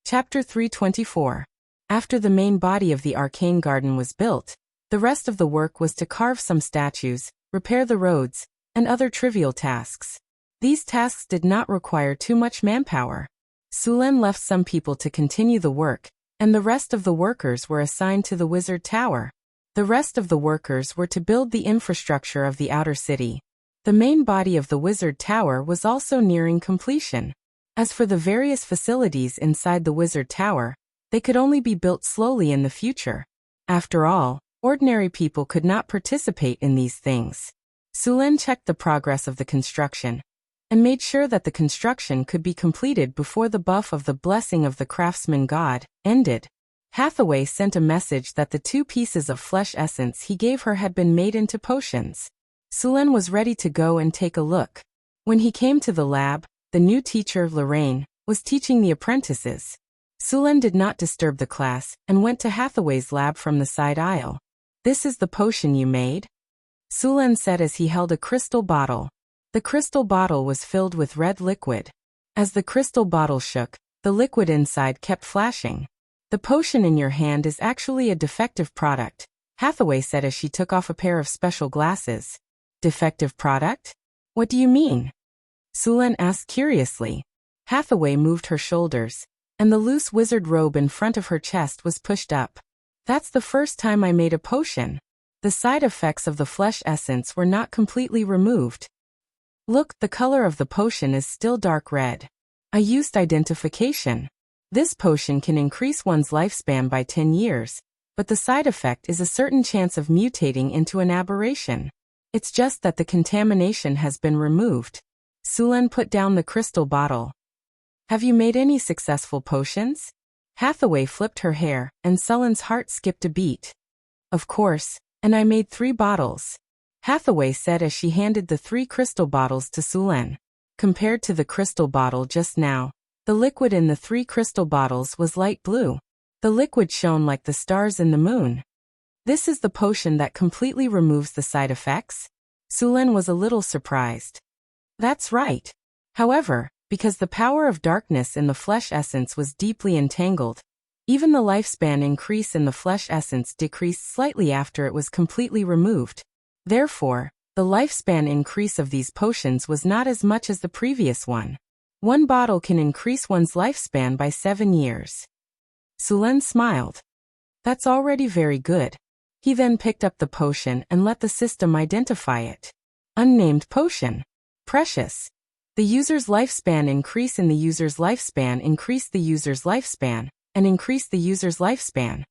Chapter 324. After the main body of the arcane garden was built, the rest of the work was to carve some statues, repair the roads, and other trivial tasks. These tasks did not require too much manpower. Sulen left some people to continue the work, and the rest of the workers were assigned to the wizard tower. The rest of the workers were to build the infrastructure of the outer city. The main body of the Wizard Tower was also nearing completion. As for the various facilities inside the Wizard Tower, they could only be built slowly in the future. After all, ordinary people could not participate in these things. Sulen checked the progress of the construction and made sure that the construction could be completed before the buff of the blessing of the craftsman god ended. Hathaway sent a message that the 2 pieces of flesh essence he gave her had been made into potions. Sulen was ready to go and take a look. When he came to the lab, the new teacher, Lorraine, was teaching the apprentices. Sulen did not disturb the class and went to Hathaway's lab from the side aisle. "This is the potion you made?" Sulen said as he held a crystal bottle. The crystal bottle was filled with red liquid. As the crystal bottle shook, the liquid inside kept flashing. "The potion in your hand is actually a defective product," Hathaway said as she took off a pair of special glasses. "Defective product? What do you mean?" Sulen asked curiously. Hathaway moved her shoulders, and the loose wizard robe in front of her chest was pushed up. "That's the first time I made a potion. The side effects of the flesh essence were not completely removed. Look, the color of the potion is still dark red. I used identification. This potion can increase one's lifespan by 10 years, but the side effect is a certain chance of mutating into an aberration. It's just that the contamination has been removed." Sulen put down the crystal bottle. "Have you made any successful potions?" Hathaway flipped her hair, and Sulen's heart skipped a beat. "Of course, and I made 3 bottles." Hathaway said as she handed the 3 crystal bottles to Sulen. Compared to the crystal bottle just now, the liquid in the 3 crystal bottles was light blue. The liquid shone like the stars in the moon. "This is the potion that completely removes the side effects?" Sulen was a little surprised. "That's right. However, because the power of darkness in the flesh essence was deeply entangled, even the lifespan increase in the flesh essence decreased slightly after it was completely removed. Therefore, the lifespan increase of these potions was not as much as the previous one. 1 bottle can increase one's lifespan by 7 years. Sulen smiled. "That's already very good." He then picked up the potion and let the system identify it. Unnamed potion. Precious. The user's lifespan increase in the user's lifespan increase the user's lifespan, and increase the user's lifespan.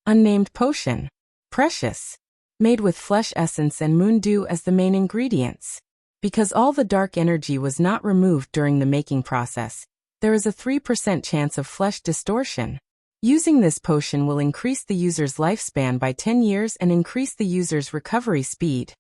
Unnamed potion. Precious. Made with flesh essence and moon dew as the main ingredients. Because all the dark energy was not removed during the making process, there is a 3% chance of flesh distortion. Using this potion will increase the user's lifespan by 10 years and increase the user's recovery speed.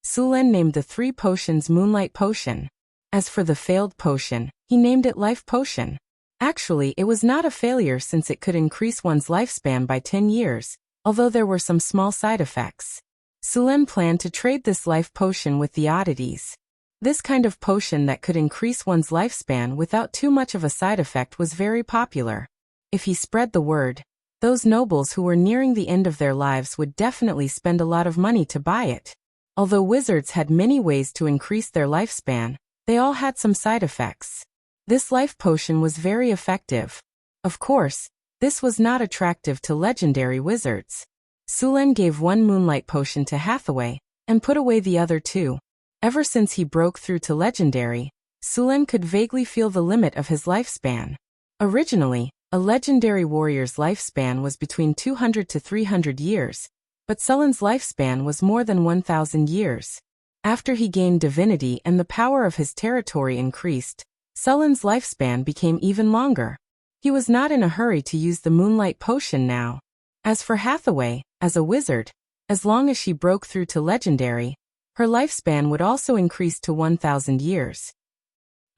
Sulen named the 3 potions Moonlight Potion. As for the failed potion, he named it Life Potion. Actually, it was not a failure since it could increase one's lifespan by 10 years, although there were some small side effects. Sulen planned to trade this life potion with the oddities. This kind of potion that could increase one's lifespan without too much of a side effect was very popular. If he spread the word, those nobles who were nearing the end of their lives would definitely spend a lot of money to buy it. Although wizards had many ways to increase their lifespan, they all had some side effects. This life potion was very effective. Of course, this was not attractive to legendary wizards. Sulen gave 1 moonlight potion to Hathaway, and put away the other 2. Ever since he broke through to legendary, Sulen could vaguely feel the limit of his lifespan. Originally, a legendary warrior's lifespan was between 200 to 300 years, but Sulen's lifespan was more than 1,000 years. After he gained divinity and the power of his territory increased, Sulen's lifespan became even longer. He was not in a hurry to use the moonlight potion now. As for Hathaway, as a wizard, as long as she broke through to legendary, her lifespan would also increase to 1,000 years.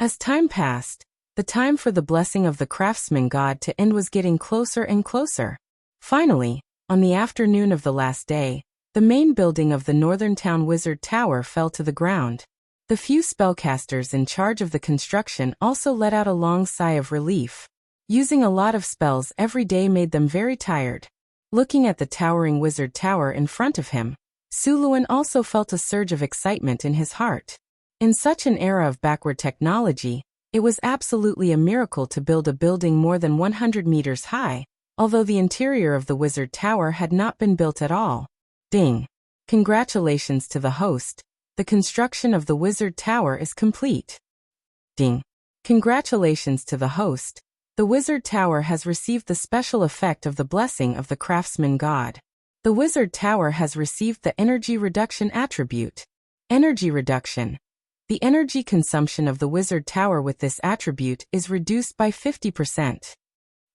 As time passed, the time for the blessing of the craftsman god to end was getting closer and closer. Finally, on the afternoon of the last day, the main building of the Northern Town Wizard Tower fell to the ground. The few spellcasters in charge of the construction also let out a long sigh of relief. Using a lot of spells every day made them very tired. Looking at the towering wizard tower in front of him, Suluan also felt a surge of excitement in his heart. In such an era of backward technology, it was absolutely a miracle to build a building more than 100 meters high, although the interior of the wizard tower had not been built at all. Ding! Congratulations to the host. The construction of the wizard tower is complete. Ding! Congratulations to the host. The wizard tower has received the special effect of the blessing of the craftsman god. The wizard tower has received the energy reduction attribute. Energy reduction. The energy consumption of the wizard tower with this attribute is reduced by 50%.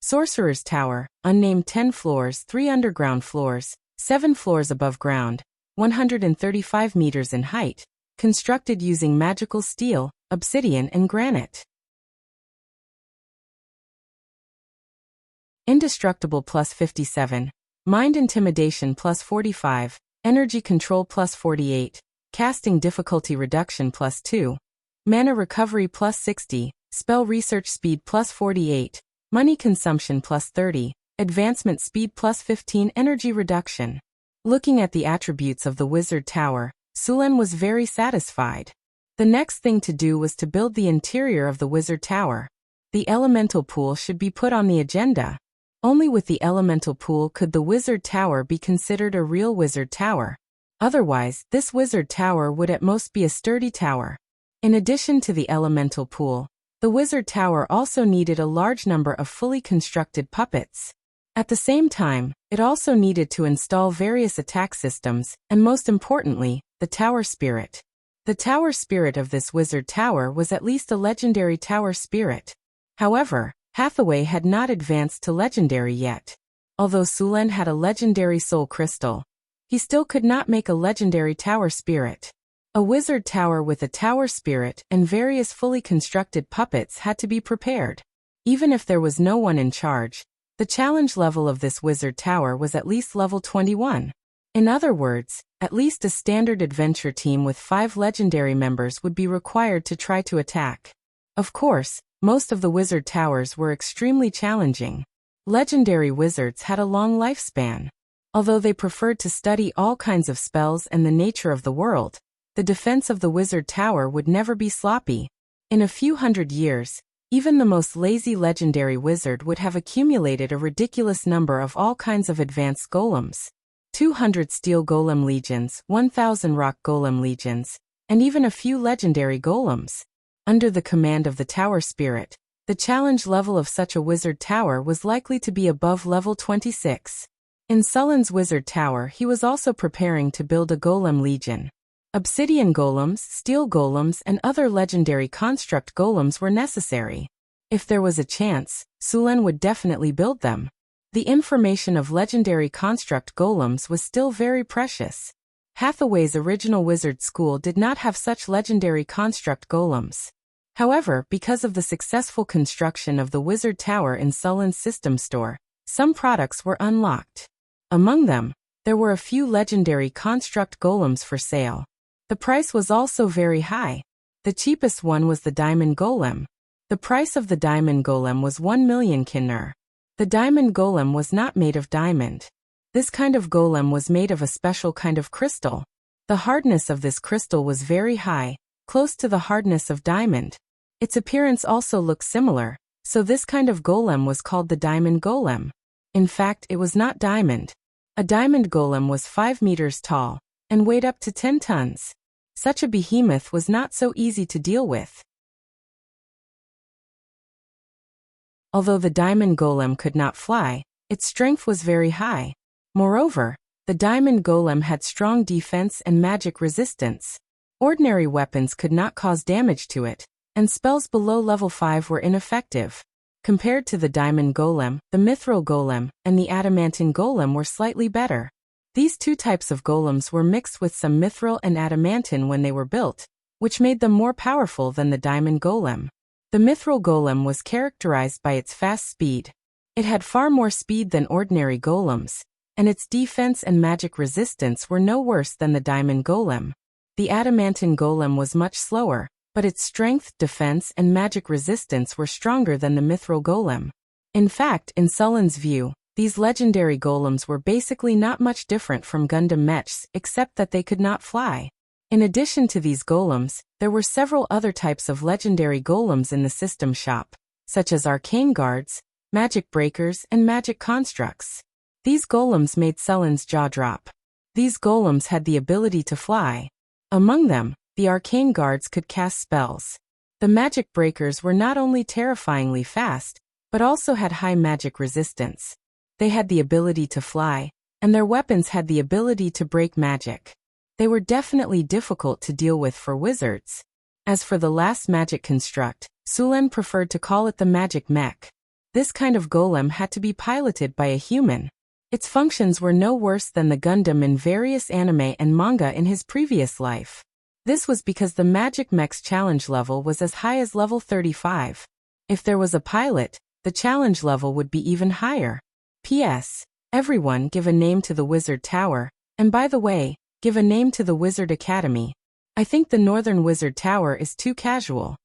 Sorcerer's Tower, unnamed 10 floors, 3 underground floors, 7 floors above ground, 135 meters in height, constructed using magical steel, obsidian and granite. Indestructible plus 57, Mind Intimidation plus 45, Energy Control plus 48, Casting Difficulty Reduction plus 2, Mana Recovery plus 60, Spell Research Speed plus 48, Money Consumption plus 30, Advancement Speed plus 15, Energy Reduction. Looking at the attributes of the wizard tower, Sulen was very satisfied. The next thing to do was to build the interior of the wizard tower. The elemental pool should be put on the agenda. Only with the elemental pool could the wizard tower be considered a real wizard tower. Otherwise, this wizard tower would at most be a sturdy tower. In addition to the elemental pool, the wizard tower also needed a large number of fully constructed puppets. At the same time, it also needed to install various attack systems, and most importantly, the tower spirit. The tower spirit of this wizard tower was at least a legendary tower spirit. However, Hathaway had not advanced to legendary yet. Although Sulen had a legendary soul crystal, he still could not make a legendary tower spirit. A wizard tower with a tower spirit and various fully constructed puppets had to be prepared. Even if there was no one in charge, the challenge level of this wizard tower was at least level 21. In other words, at least a standard adventure team with 5 legendary members would be required to try to attack. Of course, most of the wizard towers were extremely challenging. Legendary wizards had a long lifespan. Although they preferred to study all kinds of spells and the nature of the world, the defense of the wizard tower would never be sloppy. In a few hundred years, even the most lazy legendary wizard would have accumulated a ridiculous number of all kinds of advanced golems. 200 steel golem legions, 1,000 rock golem legions, and even a few legendary golems. Under the command of the tower spirit, the challenge level of such a wizard tower was likely to be above level 26. In Sulen's wizard tower, he was also preparing to build a golem legion. Obsidian golems, steel golems, and other legendary construct golems were necessary. If there was a chance, Sulen would definitely build them. The information of legendary construct golems was still very precious. Hathaway's original wizard school did not have such legendary construct golems. However, because of the successful construction of the wizard tower in Sulen's system store, some products were unlocked. Among them, there were a few legendary construct golems for sale. The price was also very high. The cheapest one was the diamond golem. The price of the diamond golem was 1 million kinner. The diamond golem was not made of diamond. This kind of golem was made of a special kind of crystal. The hardness of this crystal was very high, close to the hardness of diamond. Its appearance also looked similar, so this kind of golem was called the diamond golem. In fact, it was not diamond. A diamond golem was 5 meters tall and weighed up to 10 tons. Such a behemoth was not so easy to deal with. Although the diamond golem could not fly, its strength was very high. Moreover, the diamond golem had strong defense and magic resistance. Ordinary weapons could not cause damage to it, and spells below level 5 were ineffective. Compared to the diamond golem, the mithril golem, and the adamantine golem were slightly better. These two types of golems were mixed with some mithril and adamantine when they were built, which made them more powerful than the diamond golem. The mithril golem was characterized by its fast speed. It had far more speed than ordinary golems, and its defense and magic resistance were no worse than the diamond golem. The adamantine golem was much slower, but its strength, defense, and magic resistance were stronger than the mithril golem. In fact, in Sulen's view, these legendary golems were basically not much different from Gundam mechs except that they could not fly. In addition to these golems, there were several other types of legendary golems in the system shop, such as arcane guards, magic breakers, and magic constructs. These golems made Sulen's jaw drop. These golems had the ability to fly. Among them, the arcane guards could cast spells. The magic breakers were not only terrifyingly fast, but also had high magic resistance. They had the ability to fly, and their weapons had the ability to break magic. They were definitely difficult to deal with for wizards. As for the last magic construct, Sulen preferred to call it the magic mech. This kind of golem had to be piloted by a human. Its functions were no worse than the Gundam in various anime and manga in his previous life. This was because the magic mech's challenge level was as high as level 35. If there was a pilot, the challenge level would be even higher. P.S. Everyone give a name to the Wizard Tower, and by the way, give a name to the Wizard Academy. I think the Northern Wizard Tower is too casual.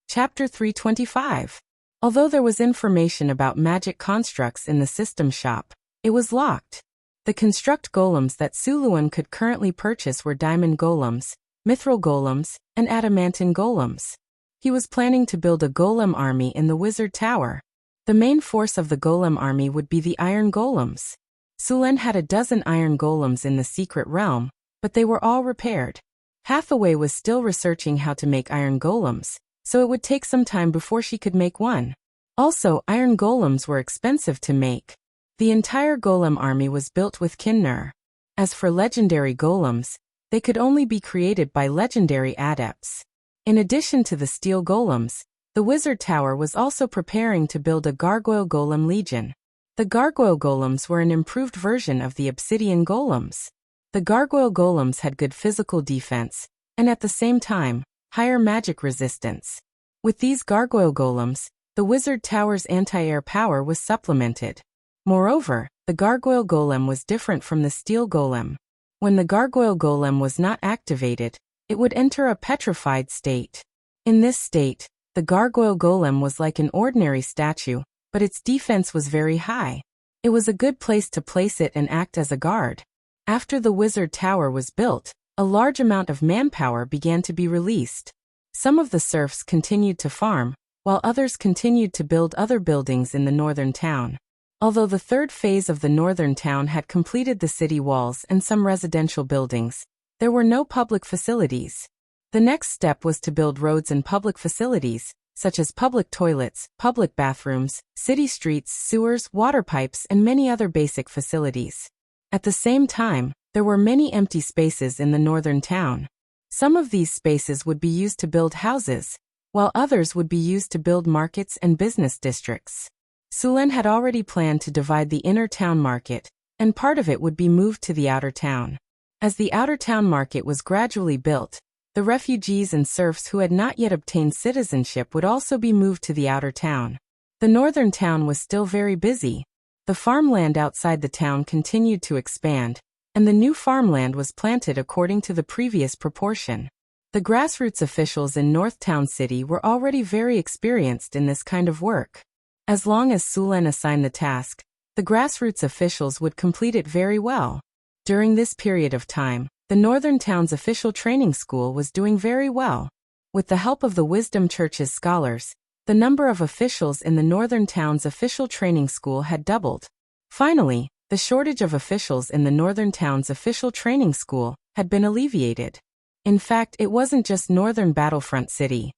Chapter 325. Although there was information about magic constructs in the system shop, it was locked. The construct golems that Suluan could currently purchase were diamond golems, mithril golems, and adamantine golems. He was planning to build a golem army in the Wizard Tower. The main force of the golem army would be the iron golems. Sulen had a dozen iron golems in the secret realm, but they were all repaired. Hathaway was still researching how to make iron golems, so it would take some time before she could make one. Also, iron golems were expensive to make. The entire golem army was built with Kinnur. As for legendary golems, they could only be created by legendary adepts. In addition to the steel golems, the Wizard Tower was also preparing to build a gargoyle golem legion. The gargoyle golems were an improved version of the obsidian golems. The gargoyle golems had good physical defense, and at the same time, higher magic resistance. With these gargoyle golems, the Wizard Tower's anti-air power was supplemented. Moreover, the gargoyle golem was different from the steel golem. When the gargoyle golem was not activated, it would enter a petrified state. In this state, the gargoyle golem was like an ordinary statue, but its defense was very high. It was a good place to place it and act as a guard. After the Wizard Tower was built, a large amount of manpower began to be released. Some of the serfs continued to farm, while others continued to build other buildings in the northern town. Although the third phase of the northern town had completed the city walls and some residential buildings, there were no public facilities. The next step was to build roads and public facilities, such as public toilets, public bathrooms, city streets, sewers, water pipes, and many other basic facilities. At the same time, there were many empty spaces in the northern town. Some of these spaces would be used to build houses, while others would be used to build markets and business districts. Sulen had already planned to divide the inner town market, and part of it would be moved to the outer town. As the outer town market was gradually built, the refugees and serfs who had not yet obtained citizenship would also be moved to the outer town. The northern town was still very busy. The farmland outside the town continued to expand, and the new farmland was planted according to the previous proportion. The grassroots officials in North Town City were already very experienced in this kind of work. As long as Sulen assigned the task, the grassroots officials would complete it very well. During this period of time, the Northern Town's official training school was doing very well. With the help of the Wisdom Church's scholars, the number of officials in the Northern Town's official training school had doubled. Finally, the shortage of officials in the Northern Town's official training school had been alleviated. In fact, it wasn't just Northern Battlefront City.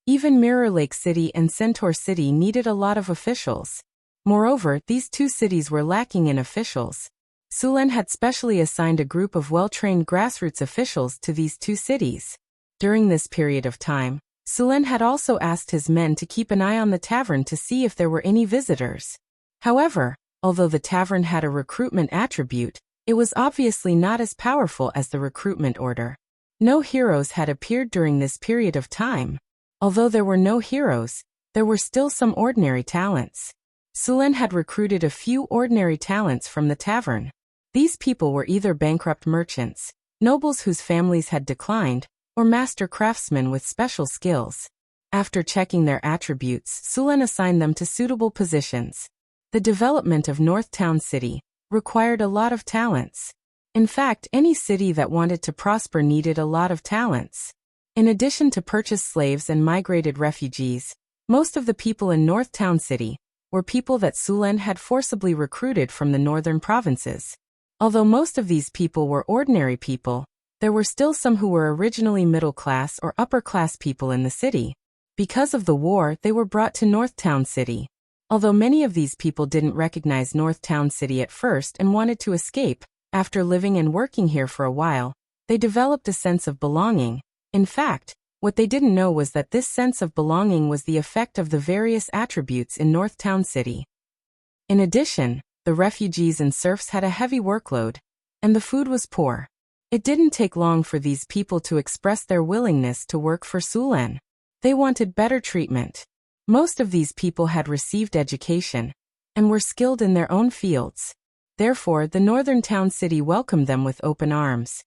Even Mirror Lake City and Centaur City needed a lot of officials. Moreover, these two cities were lacking in officials. Sulen had specially assigned a group of well-trained grassroots officials to these two cities. During this period of time, Sulen had also asked his men to keep an eye on the tavern to see if there were any visitors. However, although the tavern had a recruitment attribute, it was obviously not as powerful as the recruitment order. No heroes had appeared during this period of time. Although there were no heroes, there were still some ordinary talents. Sulen had recruited a few ordinary talents from the tavern. These people were either bankrupt merchants, nobles whose families had declined, or master craftsmen with special skills. After checking their attributes, Sulen assigned them to suitable positions. The development of North Town City required a lot of talents. In fact, any city that wanted to prosper needed a lot of talents. In addition to purchased slaves and migrated refugees, most of the people in North Town City were people that Sulen had forcibly recruited from the northern provinces. Although most of these people were ordinary people, there were still some who were originally middle-class or upper-class people in the city. Because of the war, they were brought to North Town City. Although many of these people didn't recognize North Town City at first and wanted to escape, after living and working here for a while, they developed a sense of belonging. In fact, what they didn't know was that this sense of belonging was the effect of the various attributes in North Town City. In addition, the refugees and serfs had a heavy workload, and the food was poor. It didn't take long for these people to express their willingness to work for Sulen. They wanted better treatment. Most of these people had received education and were skilled in their own fields. Therefore, the northern town city welcomed them with open arms.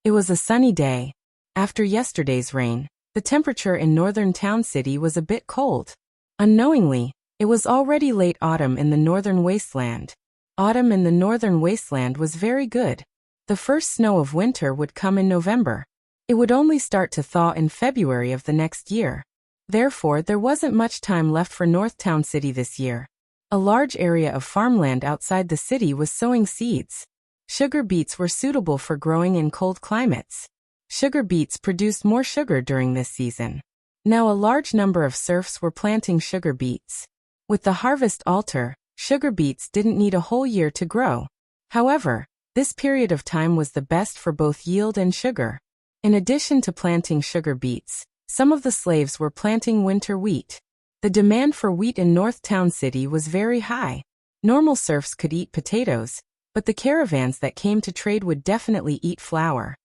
It was a sunny day. After yesterday's rain, the temperature in northern town city was a bit cold. Unknowingly, it was already late autumn in the northern wasteland. Autumn in the northern wasteland was very good. The first snow of winter would come in November. It would only start to thaw in February of the next year. Therefore, there wasn't much time left for North Town City this year. A large area of farmland outside the city was sowing seeds. Sugar beets were suitable for growing in cold climates. Sugar beets produced more sugar during this season. Now a large number of serfs were planting sugar beets. With the harvest altar, sugar beets didn't need a whole year to grow. However, this period of time was the best for both yield and sugar. In addition to planting sugar beets, some of the slaves were planting winter wheat. The demand for wheat in North Town City was very high. Normal serfs could eat potatoes, but the caravans that came to trade would definitely eat flour.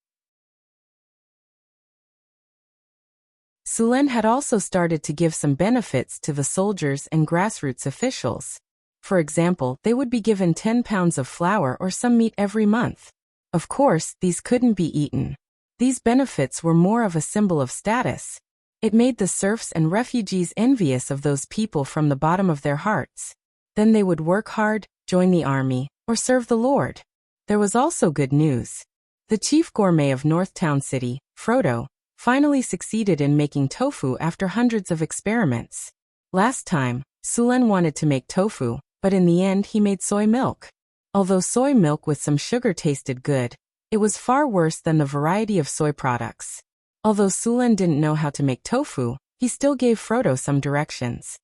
Sulen had also started to give some benefits to the soldiers and grassroots officials. For example, they would be given 10 pounds of flour or some meat every month. Of course, these couldn't be eaten. These benefits were more of a symbol of status. It made the serfs and refugees envious of those people from the bottom of their hearts. Then they would work hard, join the army, or serve the Lord. There was also good news. The chief gourmet of North Town City, Frodo, finally succeeded in making tofu after hundreds of experiments. Last time, Sulen wanted to make tofu, but in the end he made soy milk. Although soy milk with some sugar tasted good, it was far worse than the variety of soy products. Although Sulen didn't know how to make tofu, he still gave Frodo some directions.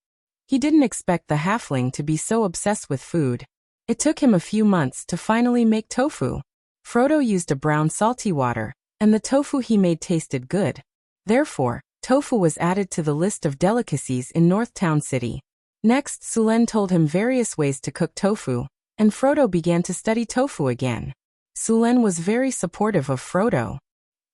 He didn't expect the halfling to be so obsessed with food. It took him a few months to finally make tofu. Frodo used a brown salty water, and the tofu he made tasted good. Therefore, tofu was added to the list of delicacies in North Town City. Next, Sulen told him various ways to cook tofu, and Frodo began to study tofu again. Sulen was very supportive of Frodo.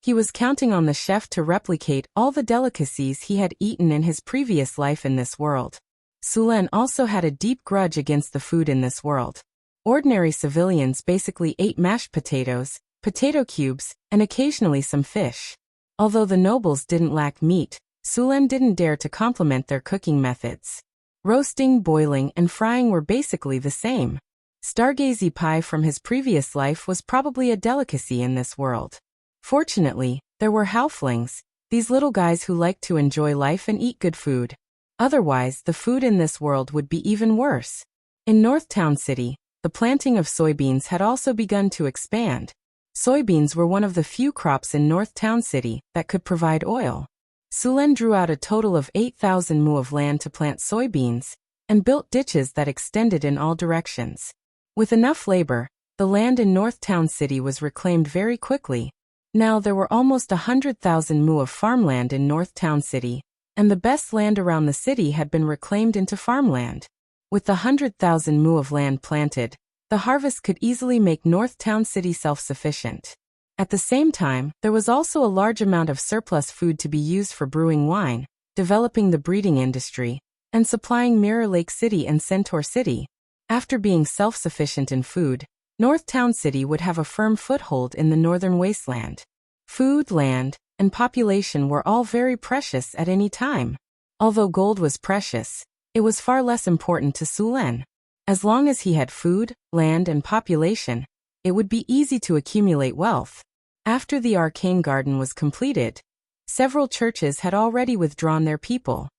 He was counting on the chef to replicate all the delicacies he had eaten in his previous life in this world. Sulen also had a deep grudge against the food in this world. Ordinary civilians basically ate mashed potatoes, potato cubes, and occasionally some fish. Although the nobles didn't lack meat, Sulen didn't dare to compliment their cooking methods. Roasting, boiling, and frying were basically the same. Stargazy pie from his previous life was probably a delicacy in this world. Fortunately, there were halflings, these little guys who liked to enjoy life and eat good food. Otherwise, the food in this world would be even worse. In North Town City, the planting of soybeans had also begun to expand. Soybeans were one of the few crops in North Town City that could provide oil. Sulen drew out a total of 8,000 mu of land to plant soybeans, and built ditches that extended in all directions. With enough labor, the land in North Town City was reclaimed very quickly. Now there were almost 100,000 mu of farmland in North Town City, and the best land around the city had been reclaimed into farmland. With the 100,000 mu of land planted, the harvest could easily make North Town City self-sufficient. At the same time, there was also a large amount of surplus food to be used for brewing wine, developing the breeding industry, and supplying Mirror Lake City and Centaur City. After being self-sufficient in food, North Town City would have a firm foothold in the northern wasteland. Food, land, and population were all very precious at any time. Although gold was precious, it was far less important to Sulen. As long as he had food, land, and population, it would be easy to accumulate wealth. After the arcane garden was completed, several churches had already withdrawn their people.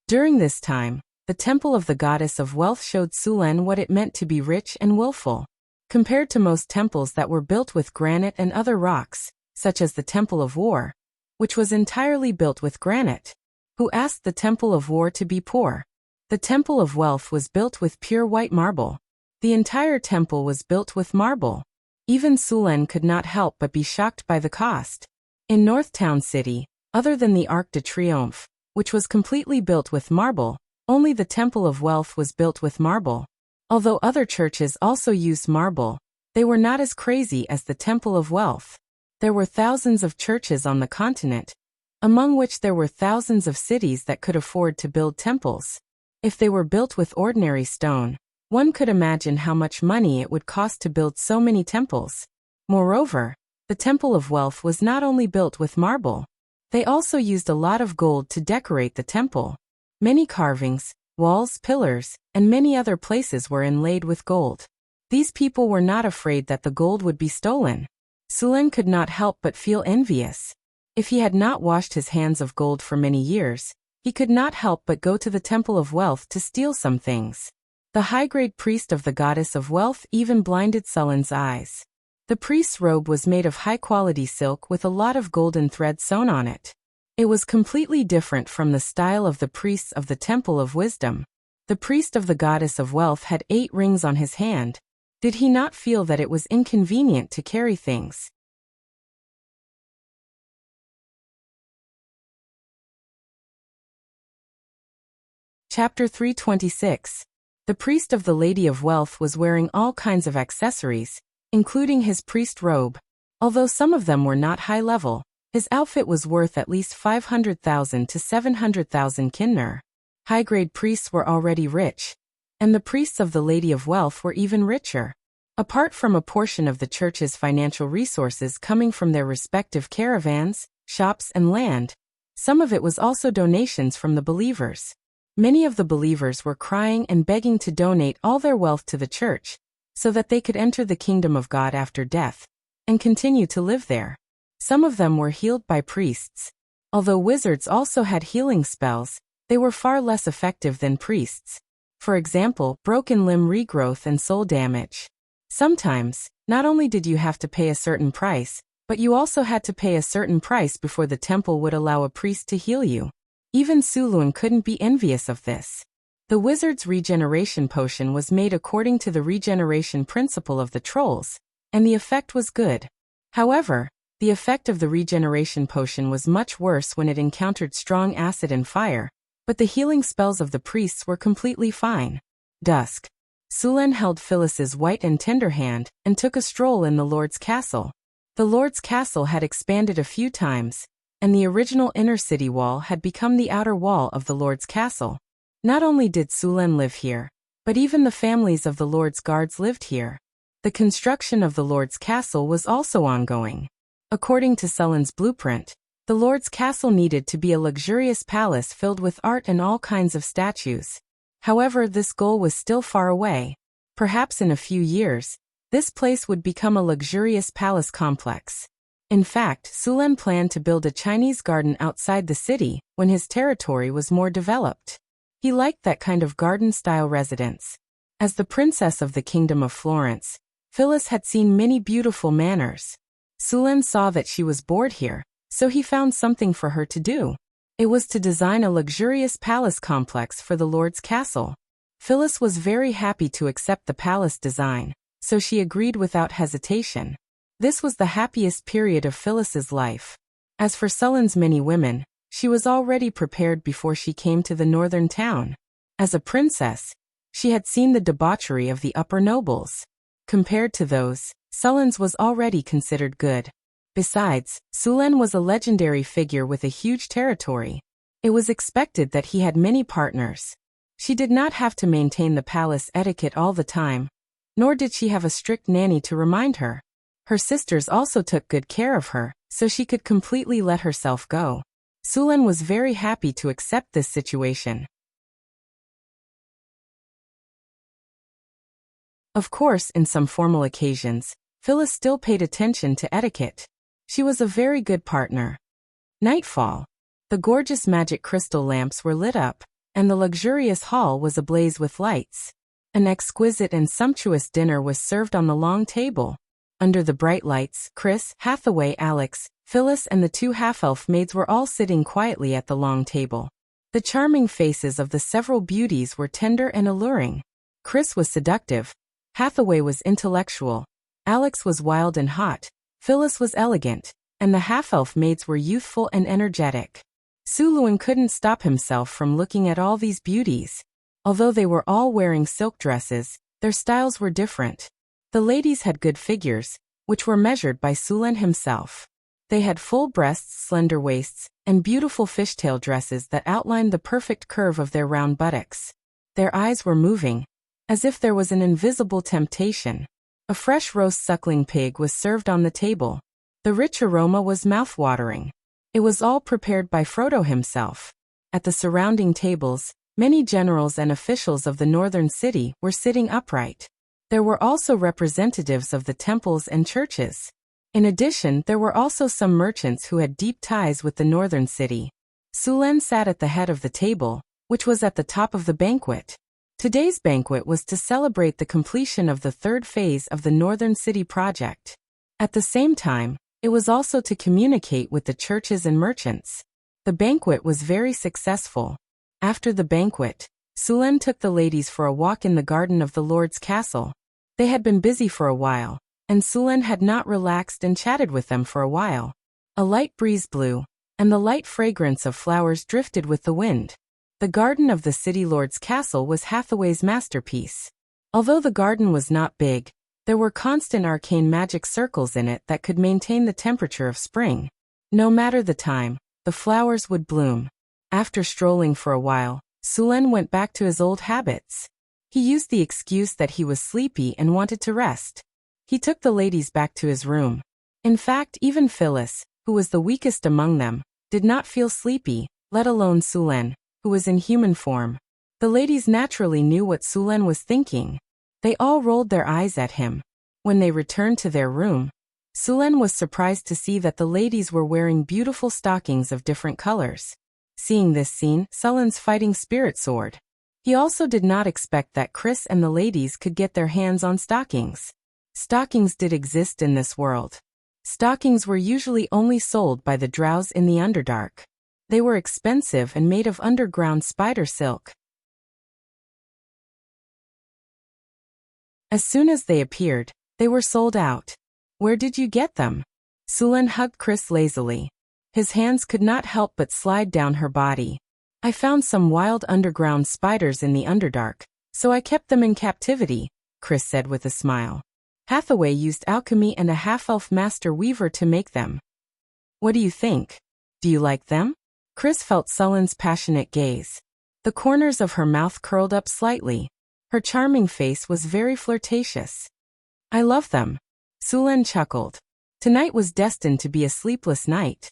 During this time, the temple of the goddess of wealth showed Sulen what it meant to be rich and willful. Compared to most temples that were built with granite and other rocks, such as the Temple of War, which was entirely built with granite, who asked the Temple of War to be poor. The Temple of Wealth was built with pure white marble. The entire temple was built with marble. Even Sulen could not help but be shocked by the cost. In North Town City, other than the Arc de Triomphe, which was completely built with marble, only the Temple of Wealth was built with marble. Although other churches also used marble, they were not as crazy as the Temple of Wealth. There were thousands of churches on the continent, among which there were thousands of cities that could afford to build temples. If they were built with ordinary stone, one could imagine how much money it would cost to build so many temples. Moreover, the Temple of Wealth was not only built with marble. They also used a lot of gold to decorate the temple. Many carvings, walls, pillars, and many other places were inlaid with gold. These people were not afraid that the gold would be stolen. Sulen could not help but feel envious. If he had not washed his hands of gold for many years, he could not help but go to the Temple of Wealth to steal some things. The high-grade priest of the goddess of wealth even blinded Sulen's eyes. The priest's robe was made of high-quality silk with a lot of golden thread sewn on it. It was completely different from the style of the priests of the Temple of Wisdom. The priest of the goddess of wealth had 8 rings on his hand. Did he not feel that it was inconvenient to carry things? Chapter 326. The priest of the Lady of Wealth was wearing all kinds of accessories, including his priest robe. Although some of them were not high level, his outfit was worth at least 500,000 to 700,000 kinner. High-grade priests were already rich, and the priests of the Lady of Wealth were even richer. Apart from a portion of the church's financial resources coming from their respective caravans, shops, and land, some of it was also donations from the believers. Many of the believers were crying and begging to donate all their wealth to the church, so that they could enter the kingdom of God after death, and continue to live there. Some of them were healed by priests. Although wizards also had healing spells, they were far less effective than priests. For example, broken limb regrowth and soul damage. Sometimes, not only did you have to pay a certain price, but you also had to pay a certain price before the temple would allow a priest to heal you. Even Sulen couldn't be envious of this. The wizard's regeneration potion was made according to the regeneration principle of the trolls, and the effect was good. However, the effect of the regeneration potion was much worse when it encountered strong acid and fire, but the healing spells of the priests were completely fine. Dusk. Sulen held Phyllis's white and tender hand and took a stroll in the Lord's castle. The Lord's castle had expanded a few times, and the original inner city wall had become the outer wall of the Lord's castle. Not only did Sulen live here, but even the families of the Lord's guards lived here. The construction of the Lord's castle was also ongoing. According to Sulen's blueprint, the Lord's castle needed to be a luxurious palace filled with art and all kinds of statues. However, this goal was still far away. Perhaps in a few years, this place would become a luxurious palace complex. In fact, Sulen planned to build a Chinese garden outside the city when his territory was more developed. He liked that kind of garden-style residence. As the princess of the Kingdom of Florence, Phyllis had seen many beautiful manors. Sulen saw that she was bored here, so he found something for her to do. It was to design a luxurious palace complex for the Lord's castle. Phyllis was very happy to accept the palace design, so she agreed without hesitation. This was the happiest period of Phyllis's life. As for Sulen's many women, she was already prepared before she came to the northern town. As a princess, she had seen the debauchery of the upper nobles. Compared to those, Sulen's was already considered good. Besides, Sulen was a legendary figure with a huge territory. It was expected that he had many partners. She did not have to maintain the palace etiquette all the time, nor did she have a strict nanny to remind her. Her sisters also took good care of her, so she could completely let herself go. Sulen was very happy to accept this situation. Of course, in some formal occasions, Phyllis still paid attention to etiquette. She was a very good partner. Nightfall. The gorgeous magic crystal lamps were lit up, and the luxurious hall was ablaze with lights. An exquisite and sumptuous dinner was served on the long table. Under the bright lights, Chris, Hathaway, Alex, Phyllis and the two half-elf maids were all sitting quietly at the long table. The charming faces of the several beauties were tender and alluring. Chris was seductive. Hathaway was intellectual. Alex was wild and hot. Phyllis was elegant. And the half-elf maids were youthful and energetic. Suluan couldn't stop himself from looking at all these beauties. Although they were all wearing silk dresses, their styles were different. The ladies had good figures, which were measured by Sulan himself. They had full breasts, slender waists, and beautiful fishtail dresses that outlined the perfect curve of their round buttocks. Their eyes were moving, as if there was an invisible temptation. A fresh roast suckling pig was served on the table. The rich aroma was mouth-watering. It was all prepared by Frodo himself. At the surrounding tables, many generals and officials of the northern city were sitting upright. There were also representatives of the temples and churches. In addition, there were also some merchants who had deep ties with the northern city. Sulan sat at the head of the table, which was at the top of the banquet. Today's banquet was to celebrate the completion of the third phase of the Northern City project. At the same time, it was also to communicate with the churches and merchants. The banquet was very successful. After the banquet, Sulan took the ladies for a walk in the garden of the Lord's castle. They had been busy for a while, and Sulan had not relaxed and chatted with them for a while. A light breeze blew, and the light fragrance of flowers drifted with the wind. The garden of the city lord's castle was Hathaway's masterpiece. Although the garden was not big, there were constant arcane magic circles in it that could maintain the temperature of spring. No matter the time, the flowers would bloom. After strolling for a while, Sulan went back to his old habits. He used the excuse that he was sleepy and wanted to rest. He took the ladies back to his room. In fact, even Phyllis, who was the weakest among them, did not feel sleepy, let alone Sulan, who was in human form. The ladies naturally knew what Sulan was thinking. They all rolled their eyes at him. When they returned to their room, Sulan was surprised to see that the ladies were wearing beautiful stockings of different colors. Seeing this scene, Sulan's fighting spirit soared. He also did not expect that Chris and the ladies could get their hands on stockings. Stockings did exist in this world. Stockings were usually only sold by the drows in the Underdark. They were expensive and made of underground spider silk. As soon as they appeared, they were sold out. Where did you get them? Sulan hugged Chris lazily. His hands could not help but slide down her body. I found some wild underground spiders in the Underdark, so I kept them in captivity, Chris said with a smile. Hathaway used alchemy and a half-elf master weaver to make them. What do you think? Do you like them? Chris felt Sulan's passionate gaze. The corners of her mouth curled up slightly. Her charming face was very flirtatious. I love them. Sulan chuckled. Tonight was destined to be a sleepless night.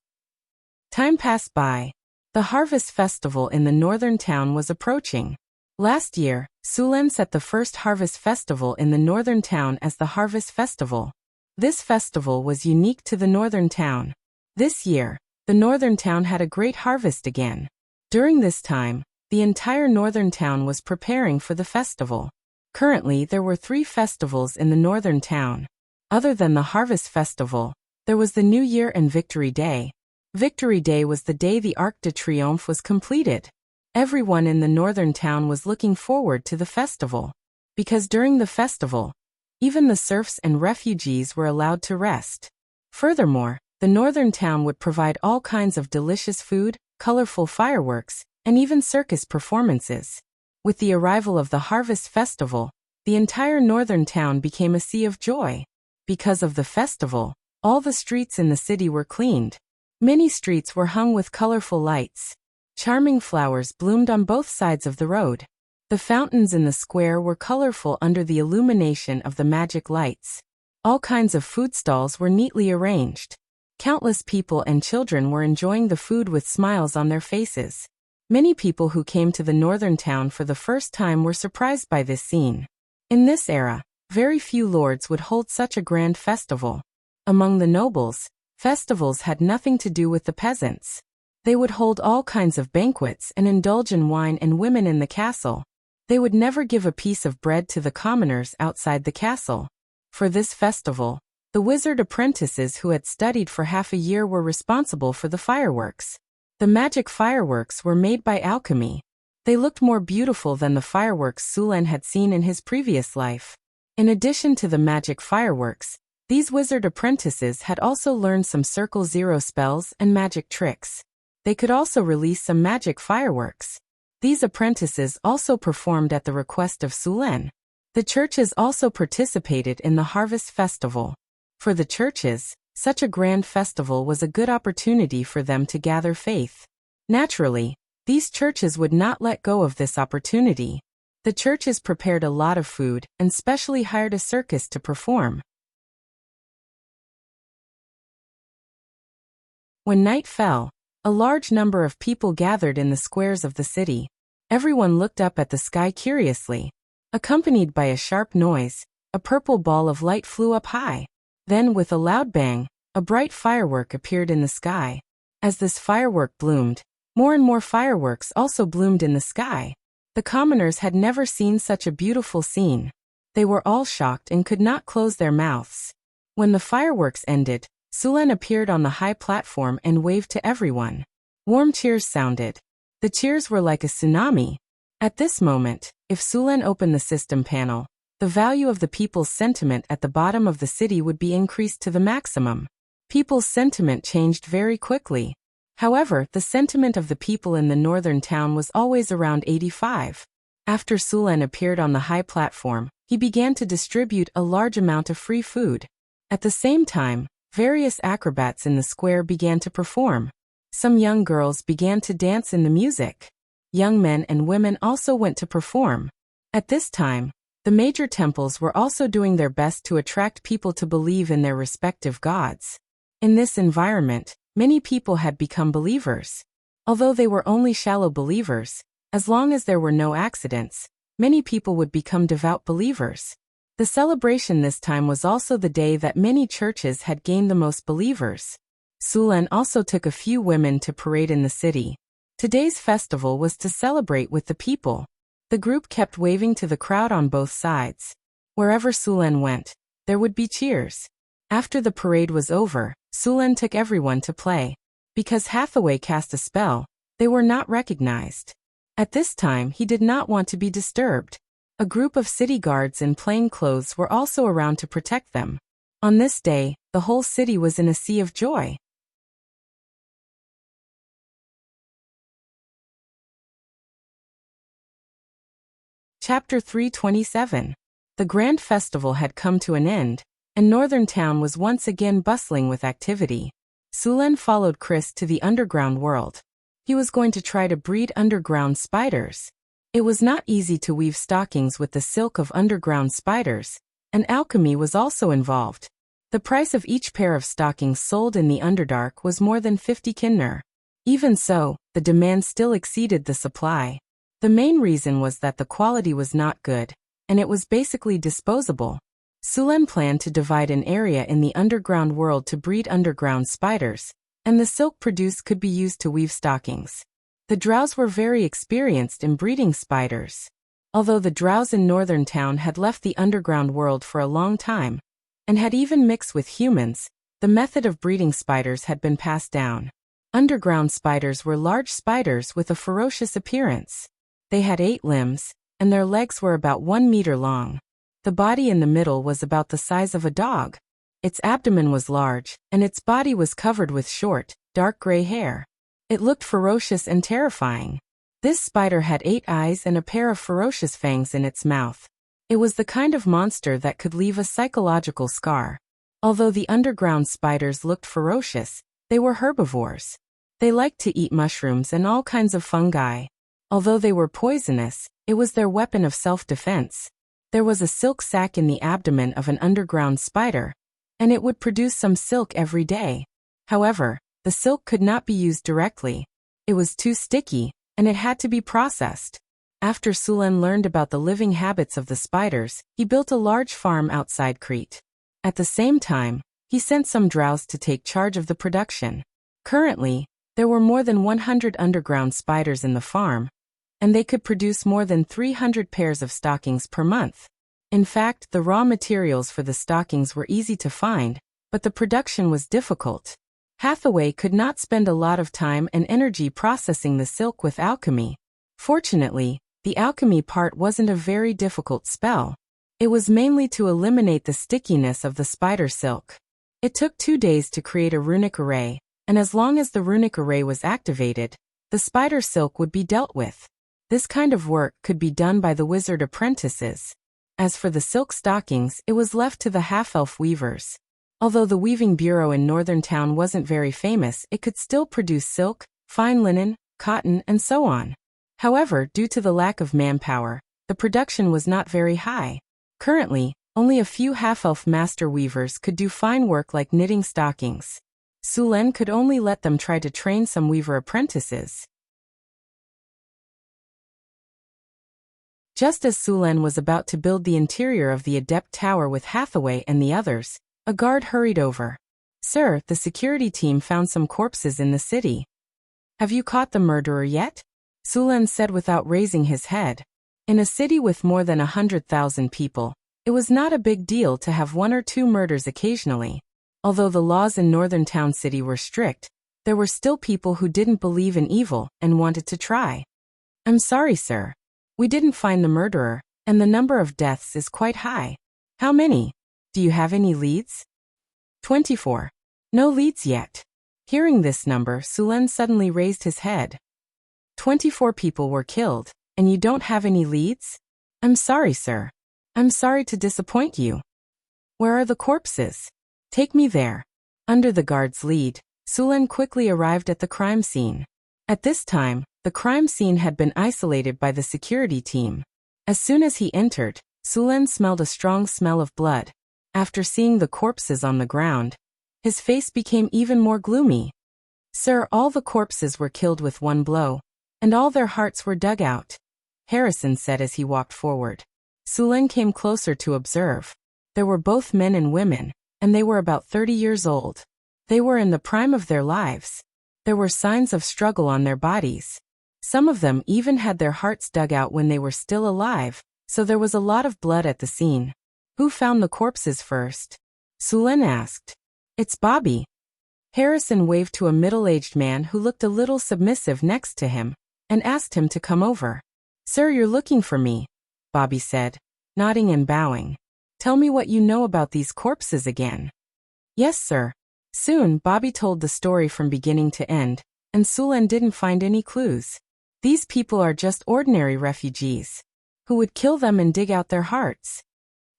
Time passed by. The harvest festival in the northern town was approaching. Last year, Sulan set the first harvest festival in the northern town as the Harvest Festival. This festival was unique to the northern town. This year, the northern town had a great harvest again. During this time, the entire northern town was preparing for the festival. Currently, there were 3 festivals in the northern town. Other than the Harvest Festival, there was the New Year and Victory Day. Victory Day was the day the Arc de Triomphe was completed. Everyone in the northern town was looking forward to the festival. Because during the festival, even the serfs and refugees were allowed to rest. Furthermore, the northern town would provide all kinds of delicious food, colorful fireworks, and even circus performances. With the arrival of the Harvest Festival, the entire northern town became a sea of joy. Because of the festival, all the streets in the city were cleaned. Many streets were hung with colorful lights. Charming flowers bloomed on both sides of the road. The fountains in the square were colorful under the illumination of the magic lights. All kinds of food stalls were neatly arranged. Countless people and children were enjoying the food with smiles on their faces. Many people who came to the northern town for the first time were surprised by this scene. In this era, Very few lords would hold such a grand festival. Among the nobles, festivals had nothing to do with the peasants. They would hold all kinds of banquets and indulge in wine and women in the castle. They would never give a piece of bread to the commoners outside the castle. For this festival, the wizard apprentices who had studied for half a year were responsible for the fireworks. The magic fireworks were made by alchemy. They looked more beautiful than the fireworks Sulen had seen in his previous life. In addition to the magic fireworks, these wizard apprentices had also learned some Circle Zero spells and magic tricks. They could also release some magic fireworks. These apprentices also performed at the request of Sulen. The churches also participated in the harvest festival. For the churches, such a grand festival was a good opportunity for them to gather faith. Naturally, these churches would not let go of this opportunity. The churches prepared a lot of food and specially hired a circus to perform. When night fell, a large number of people gathered in the squares of the city. Everyone looked up at the sky curiously. Accompanied by a sharp noise, a purple ball of light flew up high. Then, with a loud bang, a bright firework appeared in the sky. As this firework bloomed, more and more fireworks also bloomed in the sky. The commoners had never seen such a beautiful scene. They were all shocked and could not close their mouths. When the fireworks ended, Sulen appeared on the high platform and waved to everyone. Warm cheers sounded. The cheers were like a tsunami. At this moment, if Sulen opened the system panel, the value of the people's sentiment at the bottom of the city would be increased to the maximum. People's sentiment changed very quickly. However, the sentiment of the people in the northern town was always around 85. After Sulen appeared on the high platform, he began to distribute a large amount of free food. At the same time, various acrobats in the square began to perform. Some young girls began to dance in the music. Young men and women also went to perform. At this time, the major temples were also doing their best to attract people to believe in their respective gods. In this environment, many people had become believers. Although they were only shallow believers, as long as there were no accidents, many people would become devout believers. The celebration this time was also the day that many churches had gained the most believers. Sulen also took a few women to parade in the city. Today's festival was to celebrate with the people. The group kept waving to the crowd on both sides. Wherever Sulen went, there would be cheers. After the parade was over, Sulen took everyone to play. Because Hathaway cast a spell, they were not recognized. At this time he did not want to be disturbed. A group of city guards in plain clothes were also around to protect them. On this day, the whole city was in a sea of joy. Chapter 327. The grand festival had come to an end, and Northern Town was once again bustling with activity. Sulen followed Chris to the underground world. He was going to try to breed underground spiders. It was not easy to weave stockings with the silk of underground spiders, and alchemy was also involved. The price of each pair of stockings sold in the Underdark was more than 50 kinner. Even so, the demand still exceeded the supply. The main reason was that the quality was not good, and it was basically disposable. Sulen planned to divide an area in the underground world to breed underground spiders, and the silk produced could be used to weave stockings. The drows were very experienced in breeding spiders. Although the drows in Northern Town had left the underground world for a long time, and had even mixed with humans, the method of breeding spiders had been passed down. Underground spiders were large spiders with a ferocious appearance. They had 8 limbs, and their legs were about 1 meter long. The body in the middle was about the size of a dog. Its abdomen was large, and its body was covered with short, dark gray hair. It looked ferocious and terrifying. This spider had 8 eyes and a pair of ferocious fangs in its mouth. It was the kind of monster that could leave a psychological scar. Although the underground spiders looked ferocious, they were herbivores. They liked to eat mushrooms and all kinds of fungi. Although they were poisonous, it was their weapon of self-defense. There was a silk sac in the abdomen of an underground spider, and it would produce some silk every day. However, the silk could not be used directly. It was too sticky, and it had to be processed. After Sulen learned about the living habits of the spiders, he built a large farm outside Crete. At the same time, he sent some drows to take charge of the production. Currently, there were more than 100 underground spiders in the farm, and they could produce more than 300 pairs of stockings per month. In fact, the raw materials for the stockings were easy to find, but the production was difficult. Hathaway could not spend a lot of time and energy processing the silk with alchemy. Fortunately, the alchemy part wasn't a very difficult spell. It was mainly to eliminate the stickiness of the spider silk. It took 2 days to create a runic array, and as long as the runic array was activated, the spider silk would be dealt with. This kind of work could be done by the wizard apprentices. As for the silk stockings, it was left to the half-elf weavers. Although the weaving bureau in Northern Town wasn't very famous, it could still produce silk, fine linen, cotton, and so on. However, due to the lack of manpower, the production was not very high. Currently, only a few half-elf master weavers could do fine work like knitting stockings. Sulen could only let them try to train some weaver apprentices. Just as Sulen was about to build the interior of the Adept Tower with Hathaway and the others, a guard hurried over. "Sir, the security team found some corpses in the city." "Have you caught the murderer yet?" Sulen said without raising his head. In a city with more than 100,000 people, it was not a big deal to have 1 or 2 murders occasionally. Although the laws in Northern Town City were strict, there were still people who didn't believe in evil and wanted to try. "I'm sorry, sir. We didn't find the murderer, and the number of deaths is quite high." "How many? Do you have any leads?" 24. "No leads yet." Hearing this number, Sulen suddenly raised his head. 24 people were killed, and you don't have any leads? "I'm sorry, sir. I'm sorry to disappoint you." "Where are the corpses? Take me there." Under the guard's lead, Sulen quickly arrived at the crime scene. At this time, the crime scene had been isolated by the security team. As soon as he entered, Sulen smelled a strong smell of blood. After seeing the corpses on the ground, his face became even more gloomy. "Sir, all the corpses were killed with one blow, and all their hearts were dug out," Harrison said as he walked forward. Sulen came closer to observe. There were both men and women, and they were about 30 years old. They were in the prime of their lives. There were signs of struggle on their bodies. Some of them even had their hearts dug out when they were still alive, so there was a lot of blood at the scene. "Who found the corpses first?" Sulen asked. "It's Bobby." Harrison waved to a middle-aged man who looked a little submissive next to him, and asked him to come over. "Sir, you're looking for me," Bobby said, nodding and bowing. "Tell me what you know about these corpses again." "Yes, sir." Soon, Bobby told the story from beginning to end, and Sulen didn't find any clues. "These people are just ordinary refugees. Who would kill them and dig out their hearts?"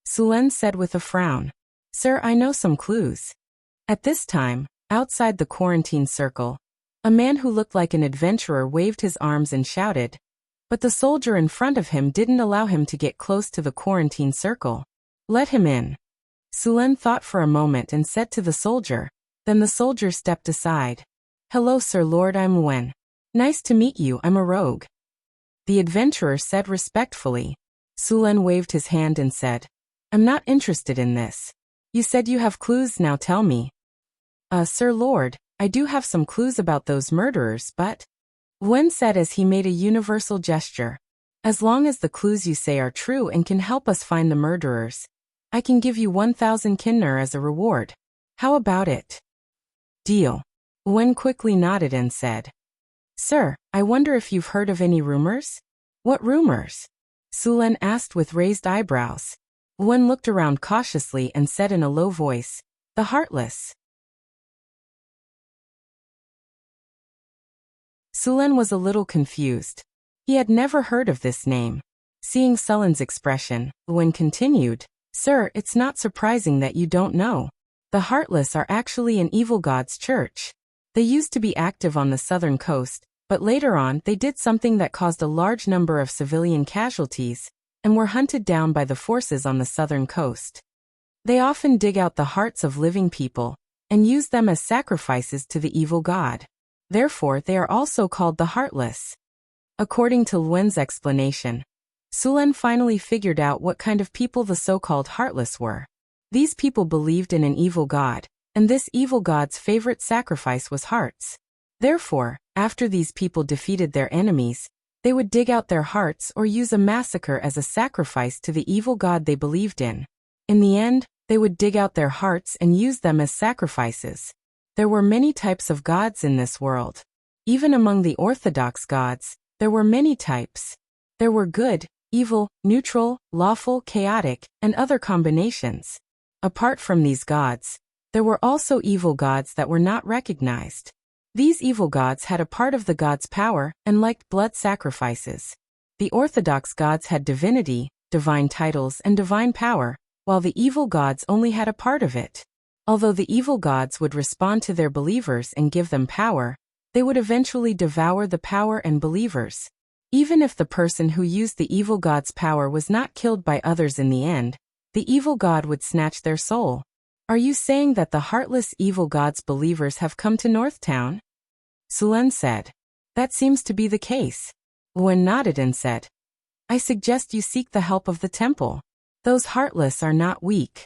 Sulen said with a frown. "Sir, I know some clues." At this time, outside the quarantine circle, a man who looked like an adventurer waved his arms and shouted, but the soldier in front of him didn't allow him to get close to the quarantine circle. "Let him in." Sulen thought for a moment and said to the soldier. Then the soldier stepped aside. "Hello, Sir Lord, I'm Wen. Nice to meet you, I'm a rogue," the adventurer said respectfully. Sulen waved his hand and said, "I'm not interested in this. You said you have clues, now tell me." Sir Lord, I do have some clues about those murderers, but," Wen said as he made a universal gesture. "As long as the clues you say are true and can help us find the murderers, I can give you 1,000 kinner as a reward. How about it?" "Deal." Wen quickly nodded and said, "Sir, I wonder if you've heard of any rumors?" "What rumors?" Sulen asked with raised eyebrows. Wen looked around cautiously and said in a low voice, "The Heartless." Sulen was a little confused. He had never heard of this name. Seeing Sulen's expression, Wen continued, "Sir, it's not surprising that you don't know. The Heartless are actually an evil god's church. They used to be active on the southern coast, but later on they did something that caused a large number of civilian casualties, and were hunted down by the forces on the southern coast. They often dig out the hearts of living people, and use them as sacrifices to the evil god. Therefore they are also called the Heartless." According to Luen's explanation, Sulen finally figured out what kind of people the so-called heartless were. These people believed in an evil god, and this evil god's favorite sacrifice was hearts. Therefore, after these people defeated their enemies, they would dig out their hearts or use a massacre as a sacrifice to the evil god they believed in. In the end, they would dig out their hearts and use them as sacrifices. There were many types of gods in this world. Even among the orthodox gods, there were many types. There were good, evil, neutral, lawful, chaotic, and other combinations. Apart from these gods, there were also evil gods that were not recognized. These evil gods had a part of the god's power and liked blood sacrifices. The orthodox gods had divinity, divine titles, and divine power, while the evil gods only had a part of it. Although the evil gods would respond to their believers and give them power, they would eventually devour the power and believers. Even if the person who used the evil god's power was not killed by others in the end, the evil god would snatch their soul. Are you saying that the heartless evil god's believers have come to North Town? Sulen said. That seems to be the case. Luen nodded and said, I suggest you seek the help of the temple. Those heartless are not weak.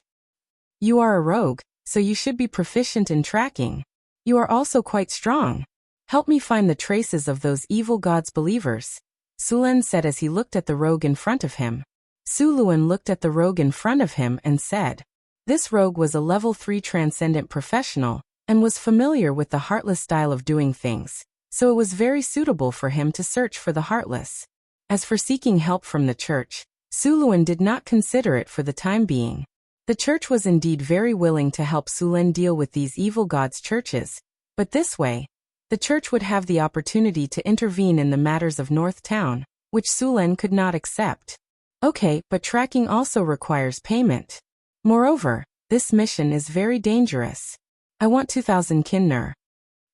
You are a rogue, so you should be proficient in tracking. You are also quite strong. Help me find the traces of those evil gods' believers, Sulen said as he looked at the rogue in front of him. Su Luen looked at the rogue in front of him and said, this rogue was a level 3 transcendent professional, and was familiar with the heartless style of doing things, so it was very suitable for him to search for the heartless. As for seeking help from the church, Su Luen did not consider it for the time being. The church was indeed very willing to help Sulen deal with these evil gods' churches, but this way, the church would have the opportunity to intervene in the matters of North Town, which Sulen could not accept. Okay, but tracking also requires payment. Moreover, this mission is very dangerous. I want 2,000 kinner.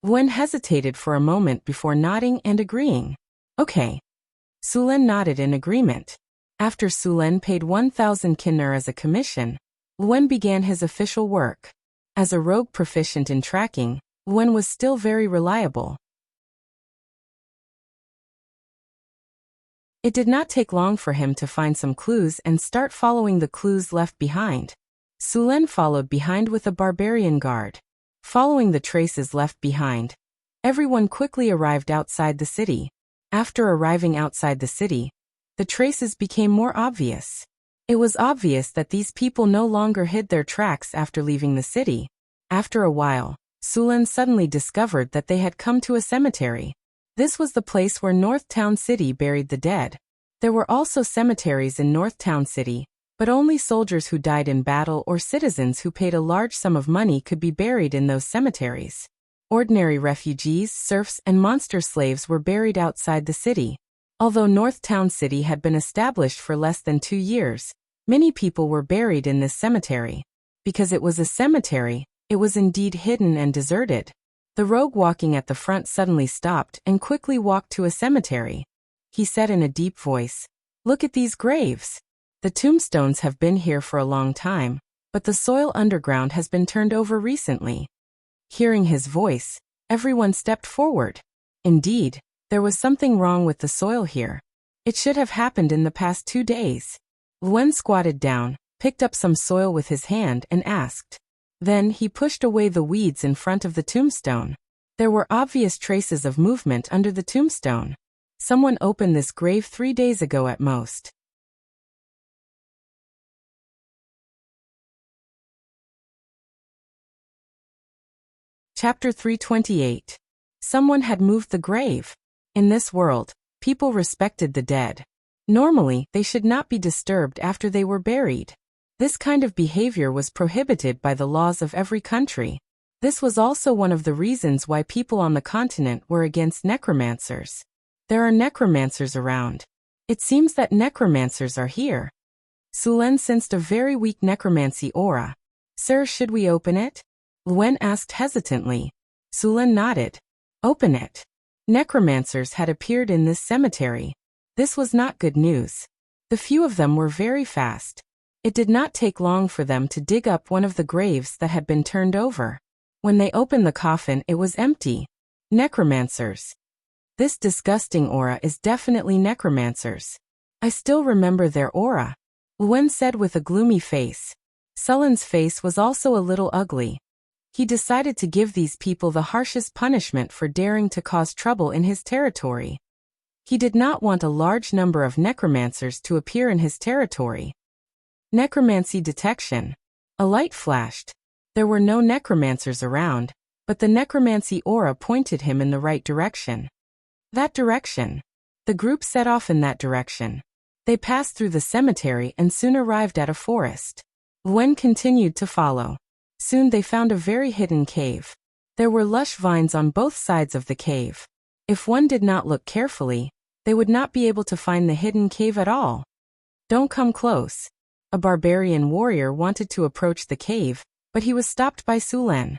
Luen hesitated for a moment before nodding and agreeing. Okay. Sulen nodded in agreement. After Sulen paid 1,000 kinner as a commission, Luen began his official work. As a rogue proficient in tracking, Luen was still very reliable. It did not take long for him to find some clues and start following the clues left behind. Sulen followed behind with a barbarian guard. Following the traces left behind, everyone quickly arrived outside the city. After arriving outside the city, the traces became more obvious. It was obvious that these people no longer hid their tracks after leaving the city. After a while, Sulen suddenly discovered that they had come to a cemetery. This was the place where North Town City buried the dead. There were also cemeteries in North Town City, but only soldiers who died in battle or citizens who paid a large sum of money could be buried in those cemeteries. Ordinary refugees, serfs, and monster slaves were buried outside the city. Although North Town City had been established for less than 2 years, many people were buried in this cemetery. Because it was a cemetery, it was indeed hidden and deserted. The rogue walking at the front suddenly stopped and quickly walked to a cemetery. He said in a deep voice, "Look at these graves. The tombstones have been here for a long time, but the soil underground has been turned over recently." Hearing his voice, everyone stepped forward. Indeed, there was something wrong with the soil here. It should have happened in the past 2 days. Luen squatted down, picked up some soil with his hand and asked. Then he pushed away the weeds in front of the tombstone. There were obvious traces of movement under the tombstone. Someone opened this grave 3 days ago at most. Chapter 328. Someone had moved the grave. In this world, people respected the dead. Normally, they should not be disturbed after they were buried. This kind of behavior was prohibited by the laws of every country. This was also one of the reasons why people on the continent were against necromancers. There are necromancers around. It seems that necromancers are here. Sulen sensed a very weak necromancy aura. "Sir, should we open it?" Luen asked hesitantly. Sulen nodded. "Open it." Necromancers had appeared in this cemetery. This was not good news. The few of them were very fast. It did not take long for them to dig up one of the graves that had been turned over. When they opened the coffin, it was empty. Necromancers. This disgusting aura is definitely necromancers. I still remember their aura, Wen said with a gloomy face. Sullen's face was also a little ugly. He decided to give these people the harshest punishment for daring to cause trouble in his territory. He did not want a large number of necromancers to appear in his territory. Necromancy detection. A light flashed. There were no necromancers around, but the necromancy aura pointed him in the right direction. That direction. The group set off in that direction. They passed through the cemetery and soon arrived at a forest. Wen continued to follow. Soon they found a very hidden cave. There were lush vines on both sides of the cave. If one did not look carefully, they would not be able to find the hidden cave at all. Don't come close. A barbarian warrior wanted to approach the cave, but he was stopped by Sulen.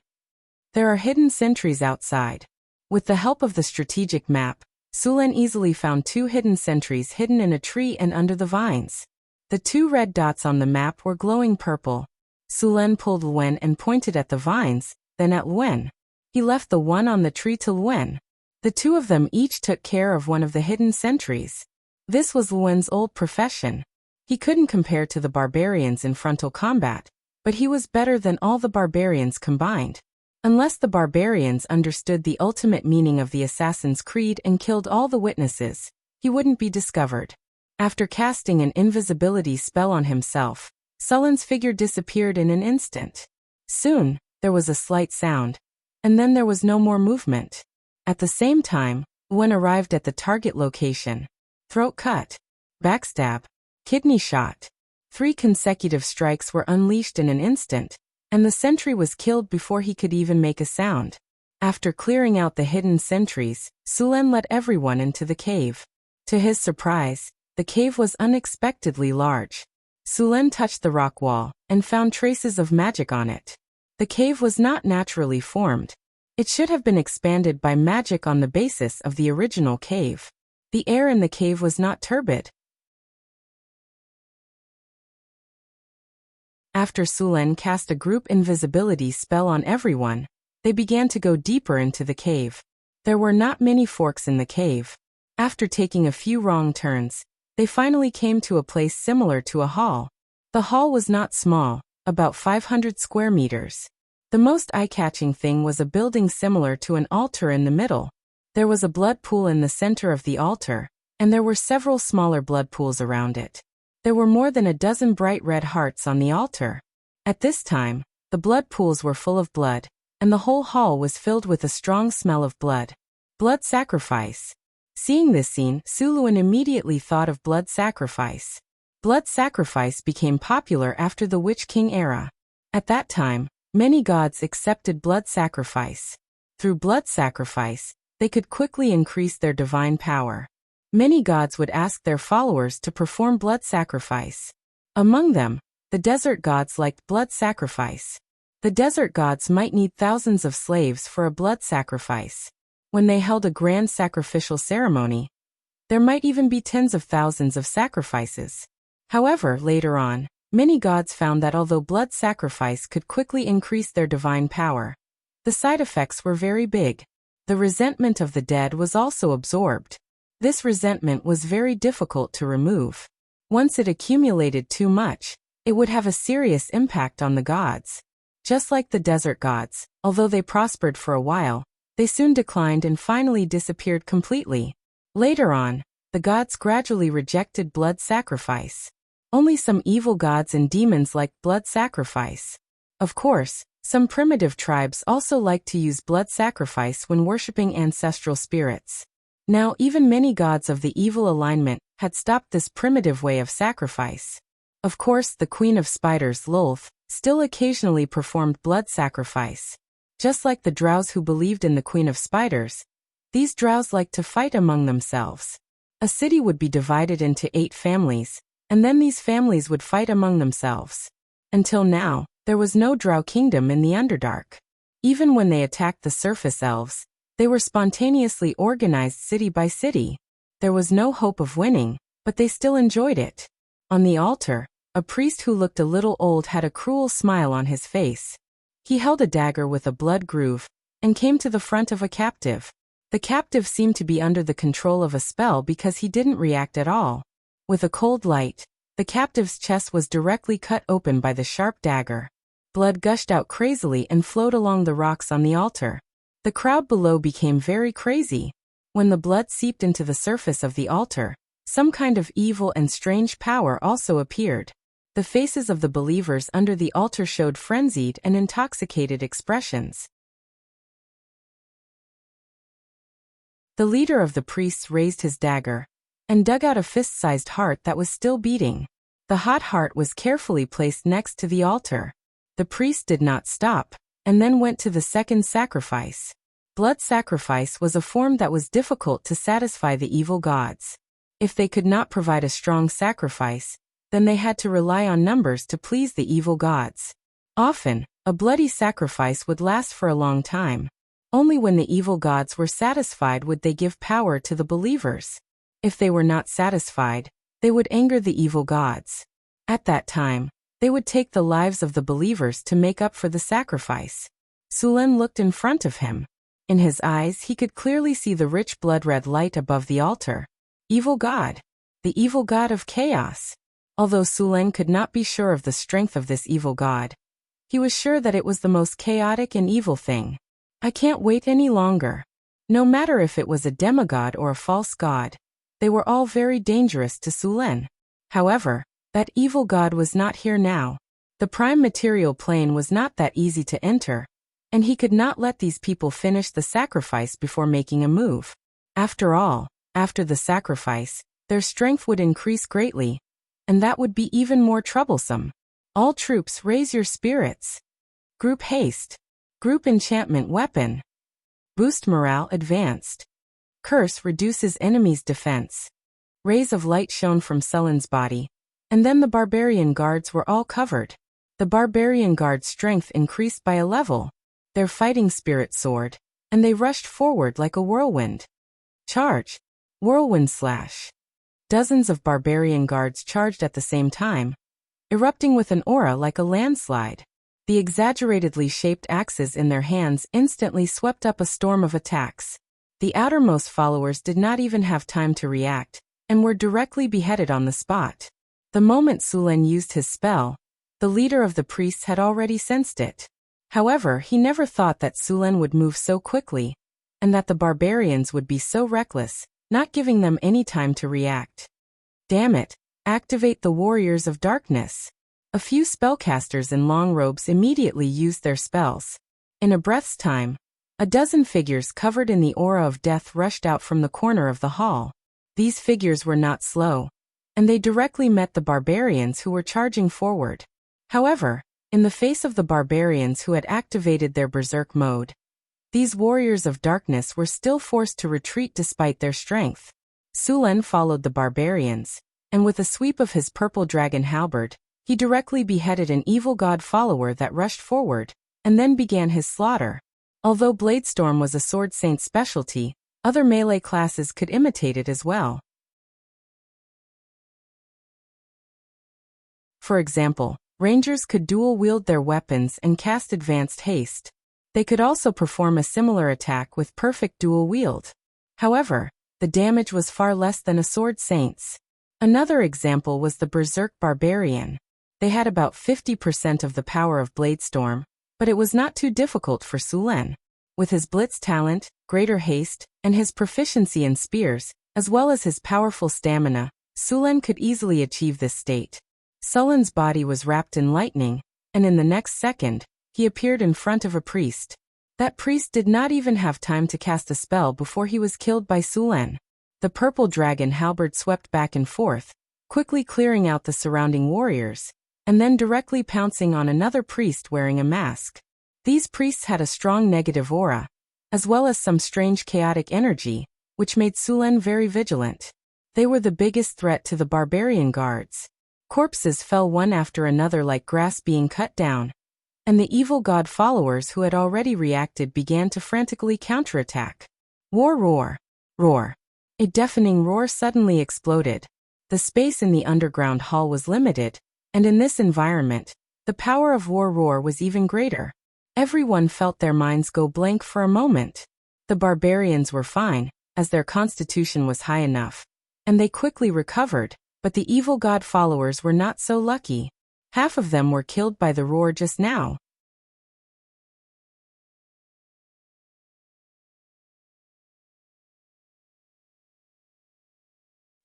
There are hidden sentries outside. With the help of the strategic map, Sulen easily found 2 hidden sentries hidden in a tree and under the vines. The 2 red dots on the map were glowing purple. Sulen pulled Wen and pointed at the vines, then at Wen. He left the one on the tree to Wen. The 2 of them each took care of one of the hidden sentries. This was Wen's old profession. He couldn't compare to the barbarians in frontal combat, but he was better than all the barbarians combined. Unless the barbarians understood the ultimate meaning of the Assassin's Creed and killed all the witnesses, he wouldn't be discovered. After casting an invisibility spell on himself, Sullen's figure disappeared in an instant. Soon, there was a slight sound, and then there was no more movement. At the same time, Wen arrived at the target location. Throat cut, backstab, kidney shot. 3 consecutive strikes were unleashed in an instant, and the sentry was killed before he could even make a sound. After clearing out the hidden sentries, Sulen let everyone into the cave. To his surprise, the cave was unexpectedly large. Sulen touched the rock wall and found traces of magic on it. The cave was not naturally formed. It should have been expanded by magic on the basis of the original cave. The air in the cave was not turbid. After Sulen cast a group invisibility spell on everyone, they began to go deeper into the cave. There were not many forks in the cave. After taking a few wrong turns, they finally came to a place similar to a hall. The hall was not small, about 500 square meters. The most eye-catching thing was a building similar to an altar in the middle. There was a blood pool in the center of the altar, and there were several smaller blood pools around it. There were more than a dozen bright red hearts on the altar. At this time, the blood pools were full of blood, and the whole hall was filled with a strong smell of blood. Blood sacrifice. Seeing this scene, Suluan immediately thought of blood sacrifice. Blood sacrifice became popular after the Witch King era. At that time, many gods accepted blood sacrifice. Through blood sacrifice, they could quickly increase their divine power. Many gods would ask their followers to perform blood sacrifice. Among them, the desert gods liked blood sacrifice. The desert gods might need thousands of slaves for a blood sacrifice. When they held a grand sacrificial ceremony, there might even be tens of thousands of sacrifices. However, later on, many gods found that although blood sacrifice could quickly increase their divine power, the side effects were very big. The resentment of the dead was also absorbed. This resentment was very difficult to remove. Once it accumulated too much, it would have a serious impact on the gods. Just like the desert gods, although they prospered for a while, they soon declined and finally disappeared completely. Later on, the gods gradually rejected blood sacrifice. Only some evil gods and demons liked blood sacrifice. Of course, some primitive tribes also liked to use blood sacrifice when worshipping ancestral spirits. Now even many gods of the evil alignment had stopped this primitive way of sacrifice. Of course, the Queen of Spiders, Lilith, still occasionally performed blood sacrifice. Just like the drows who believed in the Queen of Spiders, these drows liked to fight among themselves. A city would be divided into 8 families, and then these families would fight among themselves. Until now, there was no drow kingdom in the Underdark. Even when they attacked the surface elves, they were spontaneously organized city by city. There was no hope of winning, but they still enjoyed it. On the altar, a priest who looked a little old had a cruel smile on his face. He held a dagger with a blood groove, and came to the front of a captive. The captive seemed to be under the control of a spell because he didn't react at all. With a cold light, the captive's chest was directly cut open by the sharp dagger. Blood gushed out crazily and flowed along the rocks on the altar. The crowd below became very crazy. When the blood seeped into the surface of the altar, some kind of evil and strange power also appeared. The faces of the believers under the altar showed frenzied and intoxicated expressions. The leader of the priests raised his dagger and dug out a fist-sized heart that was still beating. The hot heart was carefully placed next to the altar. The priest did not stop, and then went to the second sacrifice. Blood sacrifice was a form that was difficult to satisfy the evil gods. If they could not provide a strong sacrifice, then they had to rely on numbers to please the evil gods. Often, a bloody sacrifice would last for a long time. Only when the evil gods were satisfied would they give power to the believers. If they were not satisfied, they would anger the evil gods. At that time, they would take the lives of the believers to make up for the sacrifice. Sulen looked in front of him. In his eyes he could clearly see the rich blood-red light above the altar. Evil god. The evil god of chaos. Although Sulen could not be sure of the strength of this evil god, he was sure that it was the most chaotic and evil thing. I can't wait any longer. No matter if it was a demigod or a false god, they were all very dangerous to Sulen. However, that evil god was not here now. The prime material plane was not that easy to enter, and he could not let these people finish the sacrifice before making a move. After all, after the sacrifice, their strength would increase greatly, and that would be even more troublesome. All troops raise your spirits. Group haste. Group enchantment weapon. Boost morale advanced. Curse reduces enemy's defense. Rays of light shone from Sulen's body, and then the barbarian guards were all covered. The barbarian guards' strength increased by a level. Their fighting spirit soared, and they rushed forward like a whirlwind. Charge. Whirlwind slash. Dozens of barbarian guards charged at the same time, erupting with an aura like a landslide. The exaggeratedly shaped axes in their hands instantly swept up a storm of attacks. The outermost followers did not even have time to react, and were directly beheaded on the spot. The moment Sulen used his spell, the leader of the priests had already sensed it. However, he never thought that Sulen would move so quickly, and that the barbarians would be so reckless, not giving them any time to react. Damn it! Activate the Warriors of Darkness. A few spellcasters in long robes immediately used their spells. In a breath's time, a dozen figures covered in the aura of death rushed out from the corner of the hall. These figures were not slow, and they directly met the barbarians who were charging forward. However, in the face of the barbarians who had activated their berserk mode, these warriors of darkness were still forced to retreat despite their strength. Sulen followed the barbarians, and with a sweep of his purple dragon halberd, he directly beheaded an evil god follower that rushed forward, and then began his slaughter. Although Bladestorm was a sword saint's specialty, other melee classes could imitate it as well. For example, rangers could dual-wield their weapons and cast advanced haste. They could also perform a similar attack with perfect dual wield. However, the damage was far less than a sword saint's. Another example was the Berserk Barbarian. They had about 50% of the power of Bladestorm, but it was not too difficult for Sulen. With his blitz talent, greater haste, and his proficiency in spears, as well as his powerful stamina, Sulen could easily achieve this state. Sulen's body was wrapped in lightning, and in the next second, he appeared in front of a priest. That priest did not even have time to cast a spell before he was killed by Sulen. The purple dragon halberd swept back and forth, quickly clearing out the surrounding warriors, and then directly pouncing on another priest wearing a mask. These priests had a strong negative aura, as well as some strange chaotic energy, which made Sulen very vigilant. They were the biggest threat to the barbarian guards. Corpses fell one after another like grass being cut down, and the evil god followers who had already reacted began to frantically counterattack. War roar! Roar! A deafening roar suddenly exploded. The space in the underground hall was limited, and in this environment, the power of war roar was even greater. Everyone felt their minds go blank for a moment. The barbarians were fine, as their constitution was high enough, and they quickly recovered, but the evil god followers were not so lucky. Half of them were killed by the roar just now.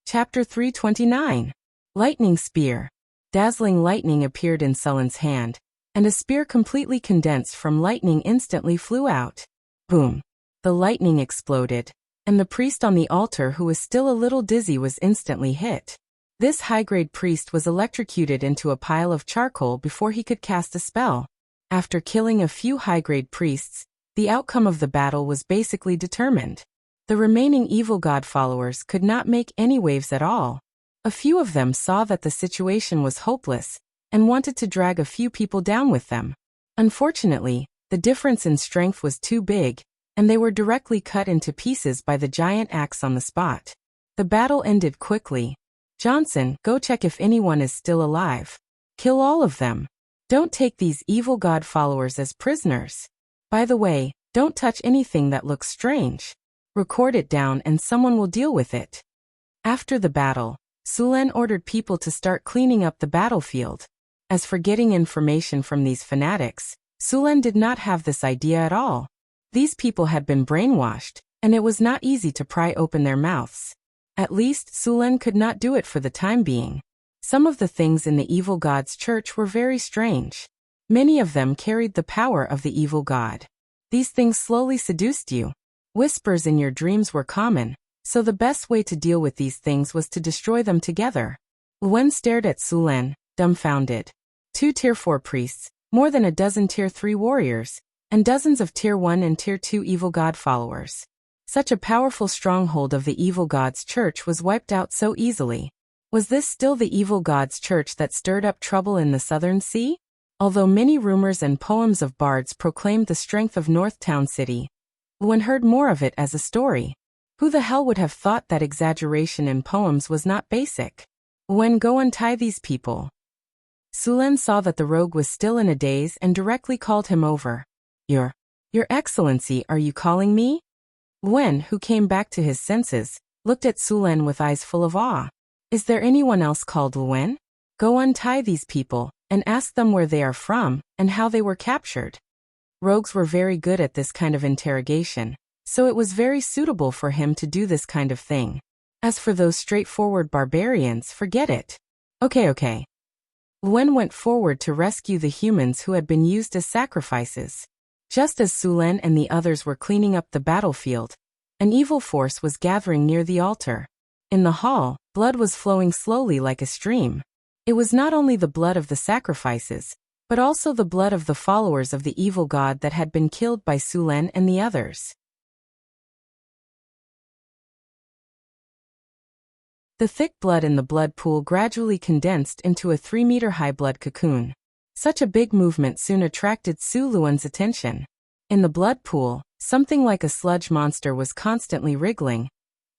Chapter 329. Lightning Spear. Dazzling lightning appeared in Sullen's hand, and a spear completely condensed from lightning instantly flew out. Boom! The lightning exploded, and the priest on the altar, who was still a little dizzy, was instantly hit. This high-grade priest was electrocuted into a pile of charcoal before he could cast a spell. After killing a few high-grade priests, the outcome of the battle was basically determined. The remaining evil god followers could not make any waves at all. A few of them saw that the situation was hopeless and wanted to drag a few people down with them. Unfortunately, the difference in strength was too big, and they were directly cut into pieces by the giant axe on the spot. The battle ended quickly. Johnson, go check if anyone is still alive. Kill all of them. Don't take these evil god followers as prisoners. By the way, don't touch anything that looks strange. Record it down and someone will deal with it. After the battle, Sulen ordered people to start cleaning up the battlefield. As for getting information from these fanatics, Sulen did not have this idea at all. These people had been brainwashed, and it was not easy to pry open their mouths. At least Sulen could not do it for the time being. Some of the things in the evil god's church were very strange. Many of them carried the power of the evil god. These things slowly seduced you. Whispers in your dreams were common, so the best way to deal with these things was to destroy them together. Wen stared at Sulen, dumbfounded. 2 Tier 4 priests, more than a dozen Tier 3 warriors, and dozens of Tier 1 and Tier 2 evil god followers. Such a powerful stronghold of the evil god's church was wiped out so easily. Was this still the evil god's church that stirred up trouble in the Southern Sea? Although many rumors and poems of bards proclaimed the strength of Northtown City, Wen heard more of it as a story. Who the hell would have thought that exaggeration in poems was not basic? Wen, go untie these people. Sulen saw that the rogue was still in a daze and directly called him over. Your Excellency, are you calling me? Wen, who came back to his senses, looked at Sulen with eyes full of awe. Is there anyone else called Wen? Go untie these people, and ask them where they are from, and how they were captured. Rogues were very good at this kind of interrogation, so it was very suitable for him to do this kind of thing. As for those straightforward barbarians, forget it. Okay. Wen went forward to rescue the humans who had been used as sacrifices. Just as Sulen and the others were cleaning up the battlefield, an evil force was gathering near the altar. In the hall, blood was flowing slowly like a stream. It was not only the blood of the sacrifices, but also the blood of the followers of the evil god that had been killed by Sulen and the others. The thick blood in the blood pool gradually condensed into a 3-meter-high blood cocoon. Such a big movement soon attracted Su Luan's attention. In the blood pool, something like a sludge monster was constantly wriggling,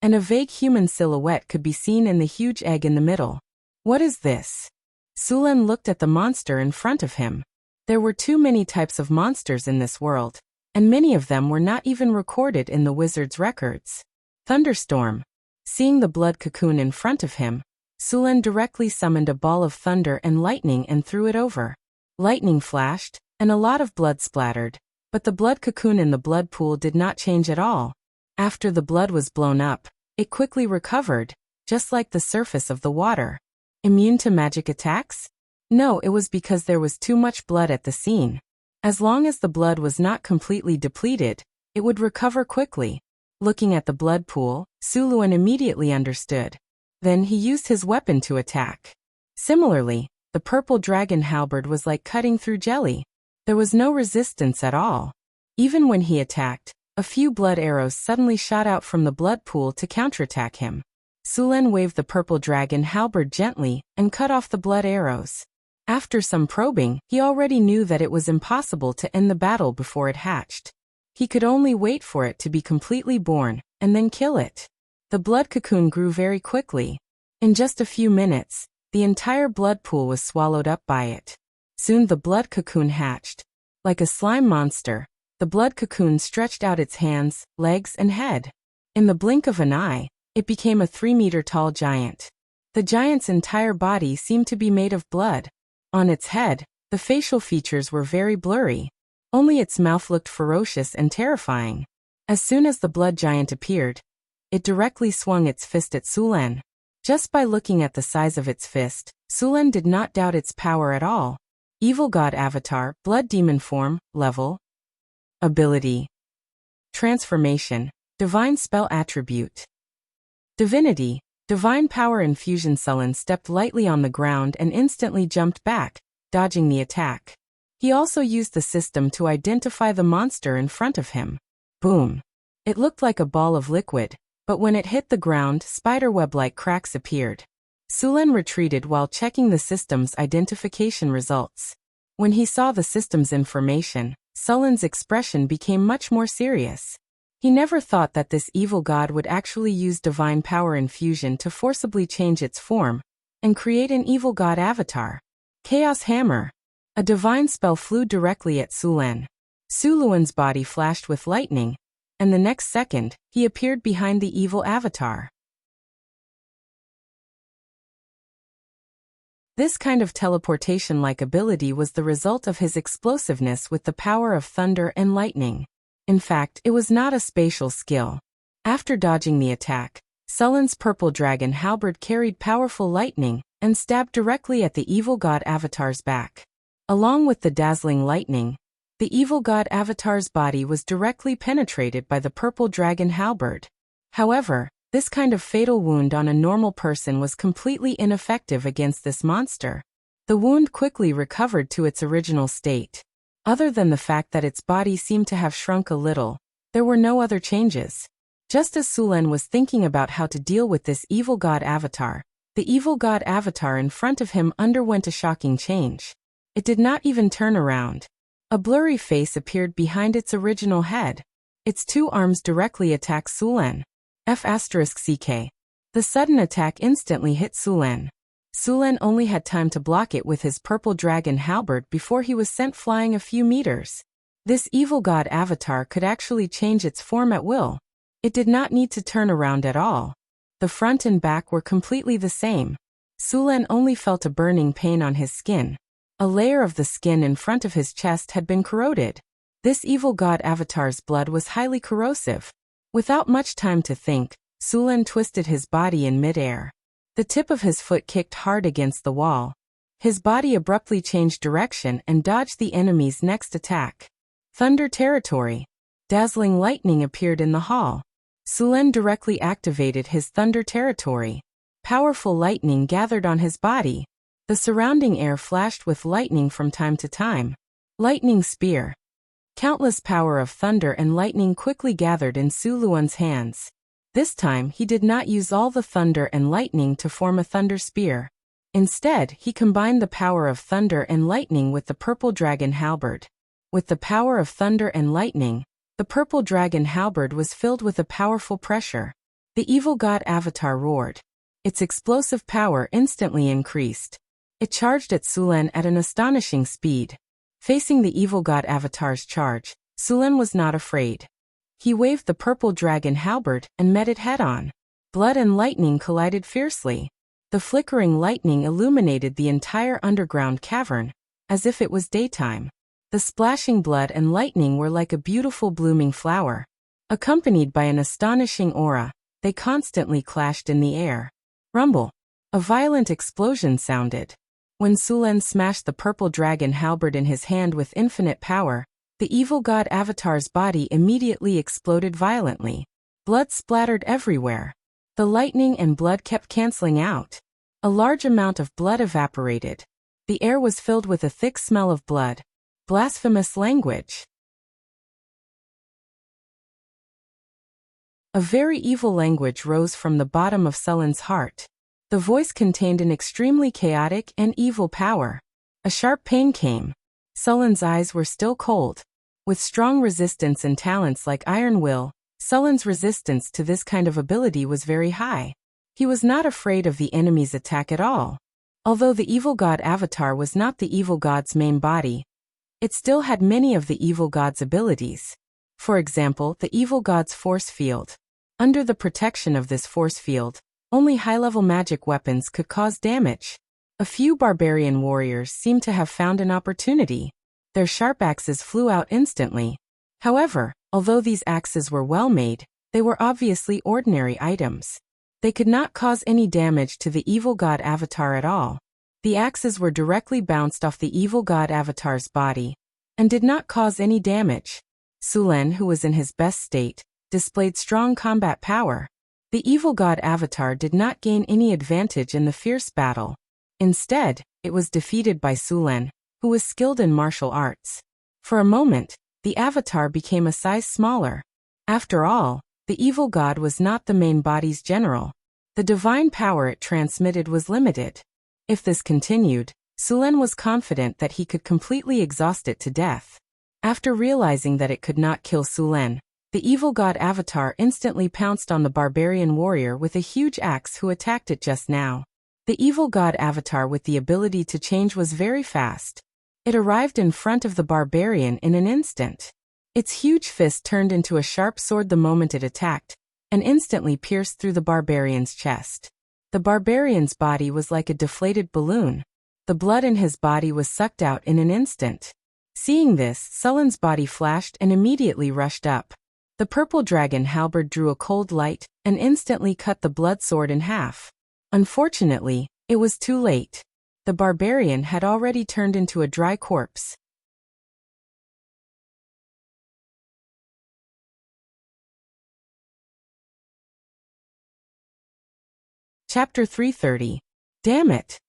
and a vague human silhouette could be seen in the huge egg in the middle. What is this? Sulen looked at the monster in front of him. There were too many types of monsters in this world, and many of them were not even recorded in the wizard's records. Thunderstorm. Seeing the blood cocoon in front of him, Sulen directly summoned a ball of thunder and lightning and threw it over. Lightning flashed, and a lot of blood splattered, but the blood cocoon in the blood pool did not change at all. After the blood was blown up, it quickly recovered, just like the surface of the water. Immune to magic attacks? No, it was because there was too much blood at the scene. As long as the blood was not completely depleted, it would recover quickly. Looking at the blood pool, Su Luan immediately understood. Then he used his weapon to attack. Similarly, the purple dragon halberd was like cutting through jelly. There was no resistance at all. Even when he attacked, a few blood arrows suddenly shot out from the blood pool to counterattack him. Sulen waved the purple dragon halberd gently and cut off the blood arrows. After some probing, he already knew that it was impossible to end the battle before it hatched. He could only wait for it to be completely born, and then kill it. The blood cocoon grew very quickly. In just a few minutes, the entire blood pool was swallowed up by it. Soon the blood cocoon hatched. Like a slime monster, The blood cocoon stretched out its hands, legs, and head. In the blink of an eye, it became a 3-meter-tall giant. The giant's entire body seemed to be made of blood. On its head, the facial features were very blurry. Only its mouth looked ferocious and terrifying. As soon as the blood giant appeared, it directly swung its fist at Sulen. Just by looking at the size of its fist, Sulen did not doubt its power at all. Evil God Avatar, Blood Demon Form, Level. Ability. Transformation, Divine Spell Attribute. Divinity, Divine Power Infusion. Sulen stepped lightly on the ground and instantly jumped back, dodging the attack. He also used the system to identify the monster in front of him. Boom. It looked like a ball of liquid, but when it hit the ground, spiderweb-like cracks appeared. Sulen retreated while checking the system's identification results. When he saw the system's information, Sulen's expression became much more serious. He never thought that this evil god would actually use divine power infusion to forcibly change its form and create an evil god avatar. Chaos Hammer. A divine spell flew directly at Sulen. Suluen's body flashed with lightning, and the next second, he appeared behind the evil avatar. This kind of teleportation-like ability was the result of his explosiveness with the power of thunder and lightning. In fact, it was not a spatial skill. After dodging the attack, Sulen's purple dragon halberd carried powerful lightning and stabbed directly at the evil god avatar's back. Along with the dazzling lightning, the evil god avatar's body was directly penetrated by the purple dragon halberd. However, this kind of fatal wound on a normal person was completely ineffective against this monster. The wound quickly recovered to its original state. Other than the fact that its body seemed to have shrunk a little, there were no other changes. Just as Sulen was thinking about how to deal with this evil god avatar, the evil god avatar in front of him underwent a shocking change. It did not even turn around. A blurry face appeared behind its original head. Its 2 arms directly attacked Sulen. F***CK. The sudden attack instantly hit Sulen. Sulen only had time to block it with his purple dragon halberd before he was sent flying a few meters. This evil god avatar could actually change its form at will. It did not need to turn around at all. The front and back were completely the same. Sulen only felt a burning pain on his skin. A layer of the skin in front of his chest had been corroded. This evil god avatar's blood was highly corrosive. Without much time to think, Sulen twisted his body in midair. The tip of his foot kicked hard against the wall. His body abruptly changed direction and dodged the enemy's next attack. Thunder Territory. Dazzling lightning appeared in the hall. Sulen directly activated his Thunder Territory. Powerful lightning gathered on his body. The surrounding air flashed with lightning from time to time. Lightning Spear. Countless power of thunder and lightning quickly gathered in Suluen's hands. This time he did not use all the thunder and lightning to form a thunder spear. Instead, he combined the power of thunder and lightning with the purple dragon halberd. With the power of thunder and lightning, the purple dragon halberd was filled with a powerful pressure. The evil god avatar roared. Its explosive power instantly increased. It charged at Sulen at an astonishing speed. Facing the evil god avatar's charge, Sulen was not afraid. He waved the purple dragon halberd and met it head-on. Blood and lightning collided fiercely. The flickering lightning illuminated the entire underground cavern, as if it was daytime. The splashing blood and lightning were like a beautiful blooming flower. Accompanied by an astonishing aura, they constantly clashed in the air. Rumble. A violent explosion sounded. When Sulen smashed the purple dragon halberd in his hand with infinite power, the evil god avatar's body immediately exploded violently. Blood splattered everywhere. The lightning and blood kept canceling out. A large amount of blood evaporated. The air was filled with a thick smell of blood. Blasphemous language. A very evil language rose from the bottom of Sulen's heart. The voice contained an extremely chaotic and evil power. A sharp pain came. Sulen's eyes were still cold. With strong resistance and talents like iron will, Sulen's resistance to this kind of ability was very high. He was not afraid of the enemy's attack at all. Although the evil god avatar was not the evil god's main body, It still had many of the evil god's abilities. For example, the evil god's force field. Under the protection of this force field, only high-level magic weapons could cause damage. A few barbarian warriors seemed to have found an opportunity. Their sharp axes flew out instantly. However, although these axes were well made, they were obviously ordinary items. They could not cause any damage to the evil god avatar at all. The axes were directly bounced off the evil god avatar's body and did not cause any damage. Sulen, who was in his best state, displayed strong combat power. The evil god avatar did not gain any advantage in the fierce battle. Instead, it was defeated by Sulen, who was skilled in martial arts. For a moment, the avatar became a size smaller. After all, the evil god was not the main body's general. The divine power it transmitted was limited. If this continued, Sulen was confident that he could completely exhaust it to death. After realizing that it could not kill Sulen, the evil god avatar instantly pounced on the barbarian warrior with a huge axe who attacked it just now. The evil god avatar with the ability to change was very fast. It arrived in front of the barbarian in an instant. Its huge fist turned into a sharp sword the moment it attacked, and instantly pierced through the barbarian's chest. The barbarian's body was like a deflated balloon. The blood in his body was sucked out in an instant. Seeing this, Sulen's body flashed and immediately rushed up. The purple dragon halberd drew a cold light and instantly cut the blood sword in half. Unfortunately, it was too late. The barbarian had already turned into a dry corpse. Chapter 330. Damn it!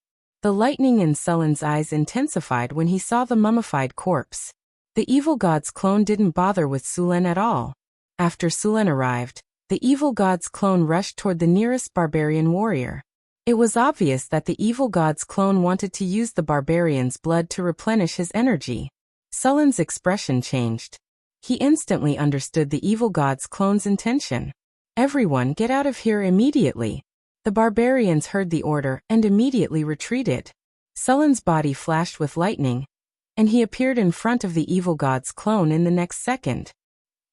The lightning in Sulen's eyes intensified when he saw the mummified corpse. The evil god's clone didn't bother with Sulen at all. After Sulen arrived, the evil god's clone rushed toward the nearest barbarian warrior. It was obvious that the evil god's clone wanted to use the barbarian's blood to replenish his energy. Sulen's expression changed. He instantly understood the evil god's clone's intention. Everyone get out of here immediately. The barbarians heard the order and immediately retreated. Sulen's body flashed with lightning, and he appeared in front of the evil god's clone in the next second.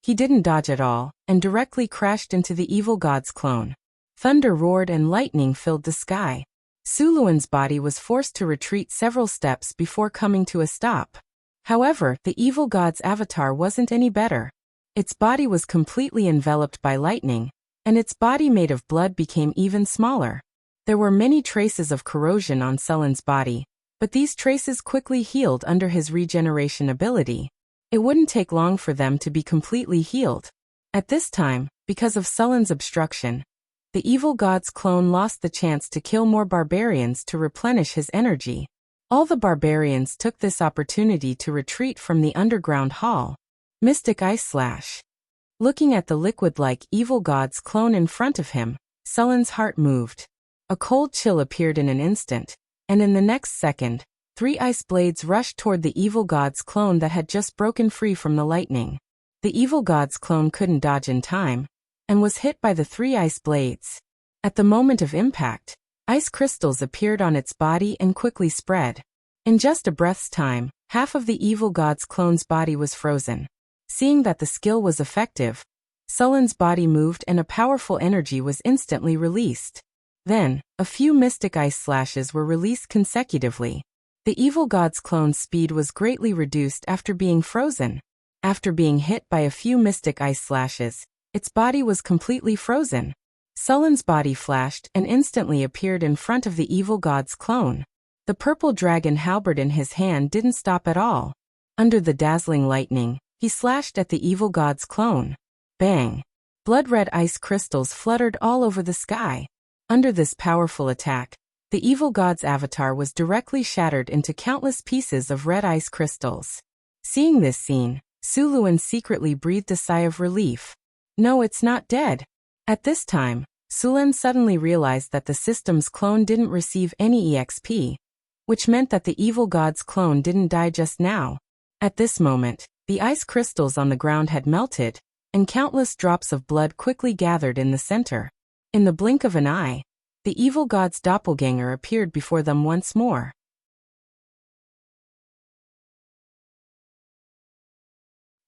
He didn't dodge at all, and directly crashed into the evil god's clone. Thunder roared and lightning filled the sky. Suluen's body was forced to retreat several steps before coming to a stop. However, the evil god's avatar wasn't any better. Its body was completely enveloped by lightning, and its body made of blood became even smaller. There were many traces of corrosion on Sulen's body, but these traces quickly healed under his regeneration ability. It wouldn't take long for them to be completely healed. At this time, because of Sulen's obstruction, the evil god's clone lost the chance to kill more barbarians to replenish his energy. All the barbarians took this opportunity to retreat from the underground hall. Mystic Ice Slash. Looking at the liquid-like evil god's clone in front of him, Sulen's heart moved. A cold chill appeared in an instant, and in the next second, 3 ice blades rushed toward the evil god's clone that had just broken free from the lightning. The evil god's clone couldn't dodge in time, and was hit by the 3 ice blades. At the moment of impact, ice crystals appeared on its body and quickly spread. In just a breath's time, half of the evil god's clone's body was frozen. Seeing that the skill was effective, Sulen's body moved and a powerful energy was instantly released. Then, a few mystic ice slashes were released consecutively. The evil god's clone's speed was greatly reduced after being frozen. After being hit by a few mystic ice slashes, its body was completely frozen. Sulen's body flashed and instantly appeared in front of the evil god's clone. The purple dragon halberd in his hand didn't stop at all. Under the dazzling lightning, he slashed at the evil god's clone. Bang! Blood-red ice crystals fluttered all over the sky. Under this powerful attack, the evil god's avatar was directly shattered into countless pieces of red ice crystals. Seeing this scene, Suluan secretly breathed a sigh of relief. No, it's not dead. At this time, Sulen suddenly realized that the system's clone didn't receive any EXP, which meant that the evil god's clone didn't die just now. At this moment, the ice crystals on the ground had melted, and countless drops of blood quickly gathered in the center. In the blink of an eye, the evil god's doppelganger appeared before them once more.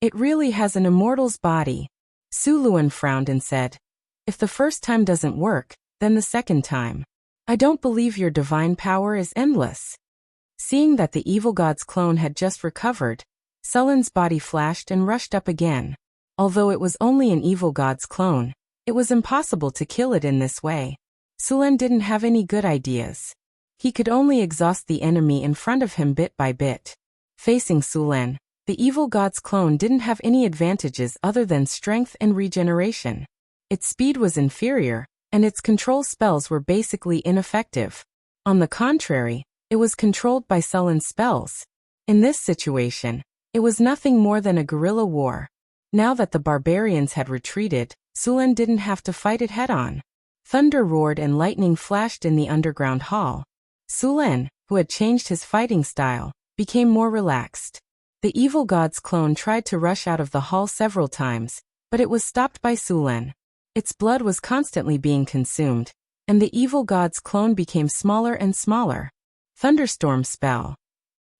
It really has an immortal's body. Su Luan frowned and said, if the first time doesn't work, then the second time. I don't believe your divine power is endless. Seeing that the evil god's clone had just recovered, Sulin's body flashed and rushed up again. Although it was only an evil god's clone, it was impossible to kill it in this way. Sulen didn't have any good ideas. He could only exhaust the enemy in front of him bit by bit. Facing Sulen, the evil god's clone didn't have any advantages other than strength and regeneration. Its speed was inferior, and its control spells were basically ineffective. On the contrary, it was controlled by Sulen's spells. In this situation, it was nothing more than a guerrilla war. Now that the barbarians had retreated, Sulen didn't have to fight it head-on. Thunder roared and lightning flashed in the underground hall. Sulen, who had changed his fighting style, became more relaxed. The evil god's clone tried to rush out of the hall several times, but it was stopped by Sulen. Its blood was constantly being consumed, and the evil god's clone became smaller and smaller. Thunderstorm spell.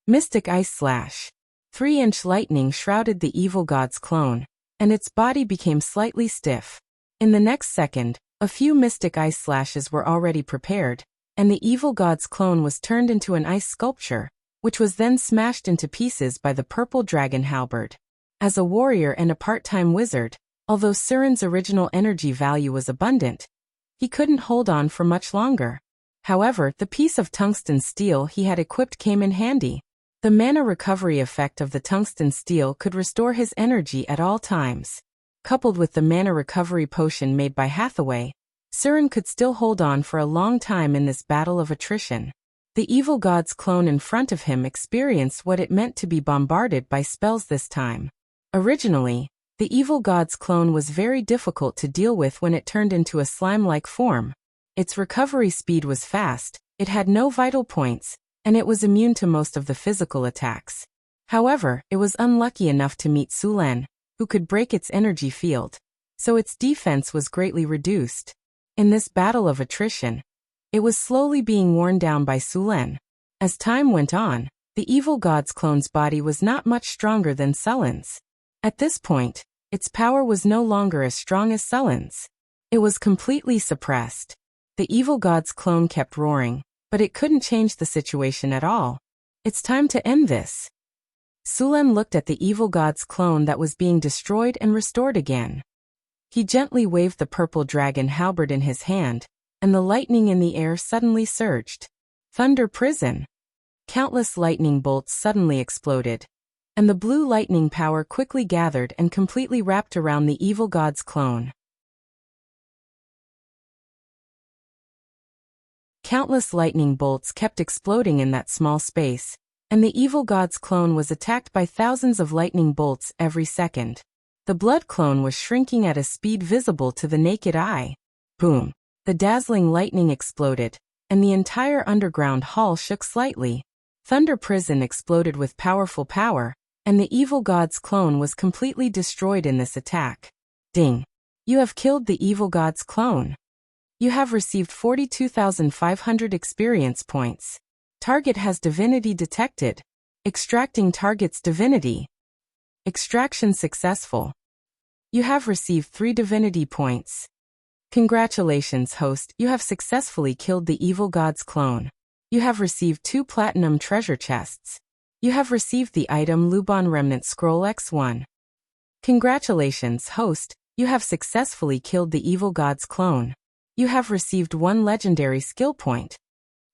Mystic ice slash. 3-inch lightning shrouded the evil god's clone, and its body became slightly stiff. In the next second, a few mystic ice slashes were already prepared, and the evil god's clone was turned into an ice sculpture, which was then smashed into pieces by the purple dragon halberd. As a warrior and a part-time wizard, although Suren's original energy value was abundant, he couldn't hold on for much longer. However, the piece of tungsten steel he had equipped came in handy. The mana recovery effect of the tungsten steel could restore his energy at all times. Coupled with the mana recovery potion made by Hathaway, Suren could still hold on for a long time in this battle of attrition. The evil god's clone in front of him experienced what it meant to be bombarded by spells this time. Originally, the evil god's clone was very difficult to deal with when it turned into a slime-like form. Its recovery speed was fast, it had no vital points, and it was immune to most of the physical attacks. However, it was unlucky enough to meet Sulen, who could break its energy field, so its defense was greatly reduced. In this battle of attrition, it was slowly being worn down by Sulen. As time went on, the evil god's clone's body was not much stronger than Sulen's. At this point, its power was no longer as strong as Sulen's. It was completely suppressed. The evil god's clone kept roaring, but it couldn't change the situation at all. It's time to end this. Sulen looked at the evil god's clone that was being destroyed and restored again. He gently waved the purple dragon halberd in his hand, and the lightning in the air suddenly surged. Thunder prison. Countless lightning bolts suddenly exploded, and the blue lightning power quickly gathered and completely wrapped around the evil god's clone. Countless lightning bolts kept exploding in that small space, and the evil god's clone was attacked by thousands of lightning bolts every second. The blood clone was shrinking at a speed visible to the naked eye. Boom! The dazzling lightning exploded, and the entire underground hall shook slightly. Thunder prison exploded with powerful power, and the evil god's clone was completely destroyed in this attack. Ding! You have killed the evil god's clone. You have received 42,500 experience points. Target has divinity detected. Extracting target's divinity. Extraction successful. You have received 3 divinity points. Congratulations, host, you have successfully killed the evil god's clone. You have received 2 platinum treasure chests. You have received the item Luban Remnant Scroll X1. Congratulations, host, you have successfully killed the evil god's clone. You have received 1 legendary skill point.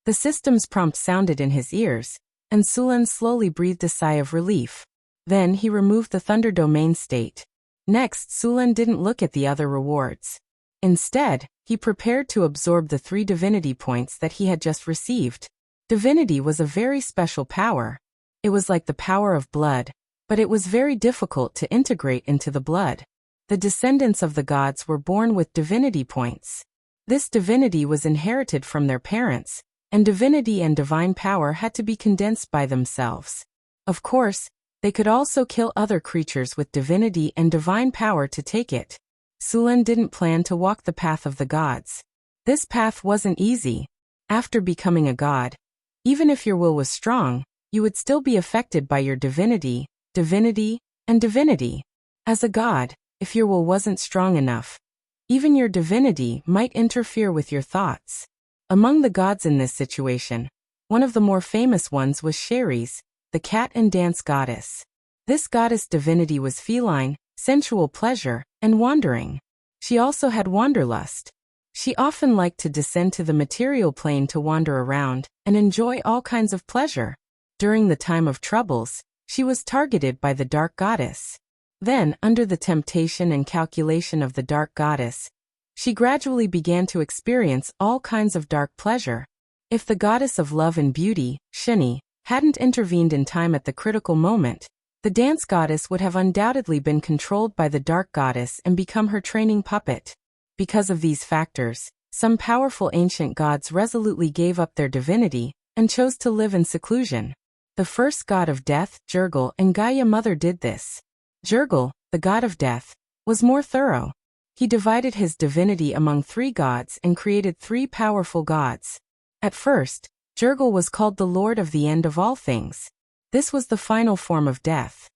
The system's prompt sounded in his ears, and Sulen slowly breathed a sigh of relief. Then he removed the Thunder Domain state. Next, Sulen didn't look at the other rewards. Instead, he prepared to absorb the 3 divinity points that he had just received. Divinity was a very special power. It was like the power of blood, but it was very difficult to integrate into the blood. The descendants of the gods were born with divinity points. This divinity was inherited from their parents, and divinity and divine power had to be condensed by themselves. Of course, they could also kill other creatures with divinity and divine power to take it. Sulen didn't plan to walk the path of the gods. This path wasn't easy. After becoming a god, even if your will was strong, you would still be affected by your divinity, and divinity. As a god, if your will wasn't strong enough, even your divinity might interfere with your thoughts. Among the gods in this situation, one of the more famous ones was Ceres, the cat and dance goddess. This goddess divinity was feline, sensual pleasure, and wandering. She also had wanderlust. She often liked to descend to the material plane to wander around and enjoy all kinds of pleasure. During the time of troubles, she was targeted by the dark goddess. Then, under the temptation and calculation of the dark goddess, she gradually began to experience all kinds of dark pleasure. If the goddess of love and beauty, Shini, hadn't intervened in time at the critical moment, the dance goddess would have undoubtedly been controlled by the dark goddess and become her training puppet. Because of these factors, some powerful ancient gods resolutely gave up their divinity and chose to live in seclusion. The first god of death, Jurgal, and Gaia Mother did this. Jurgal, the god of death, was more thorough. He divided his divinity among 3 gods and created 3 powerful gods. At first, Jurgal was called the Lord of the End of all things. This was the final form of death.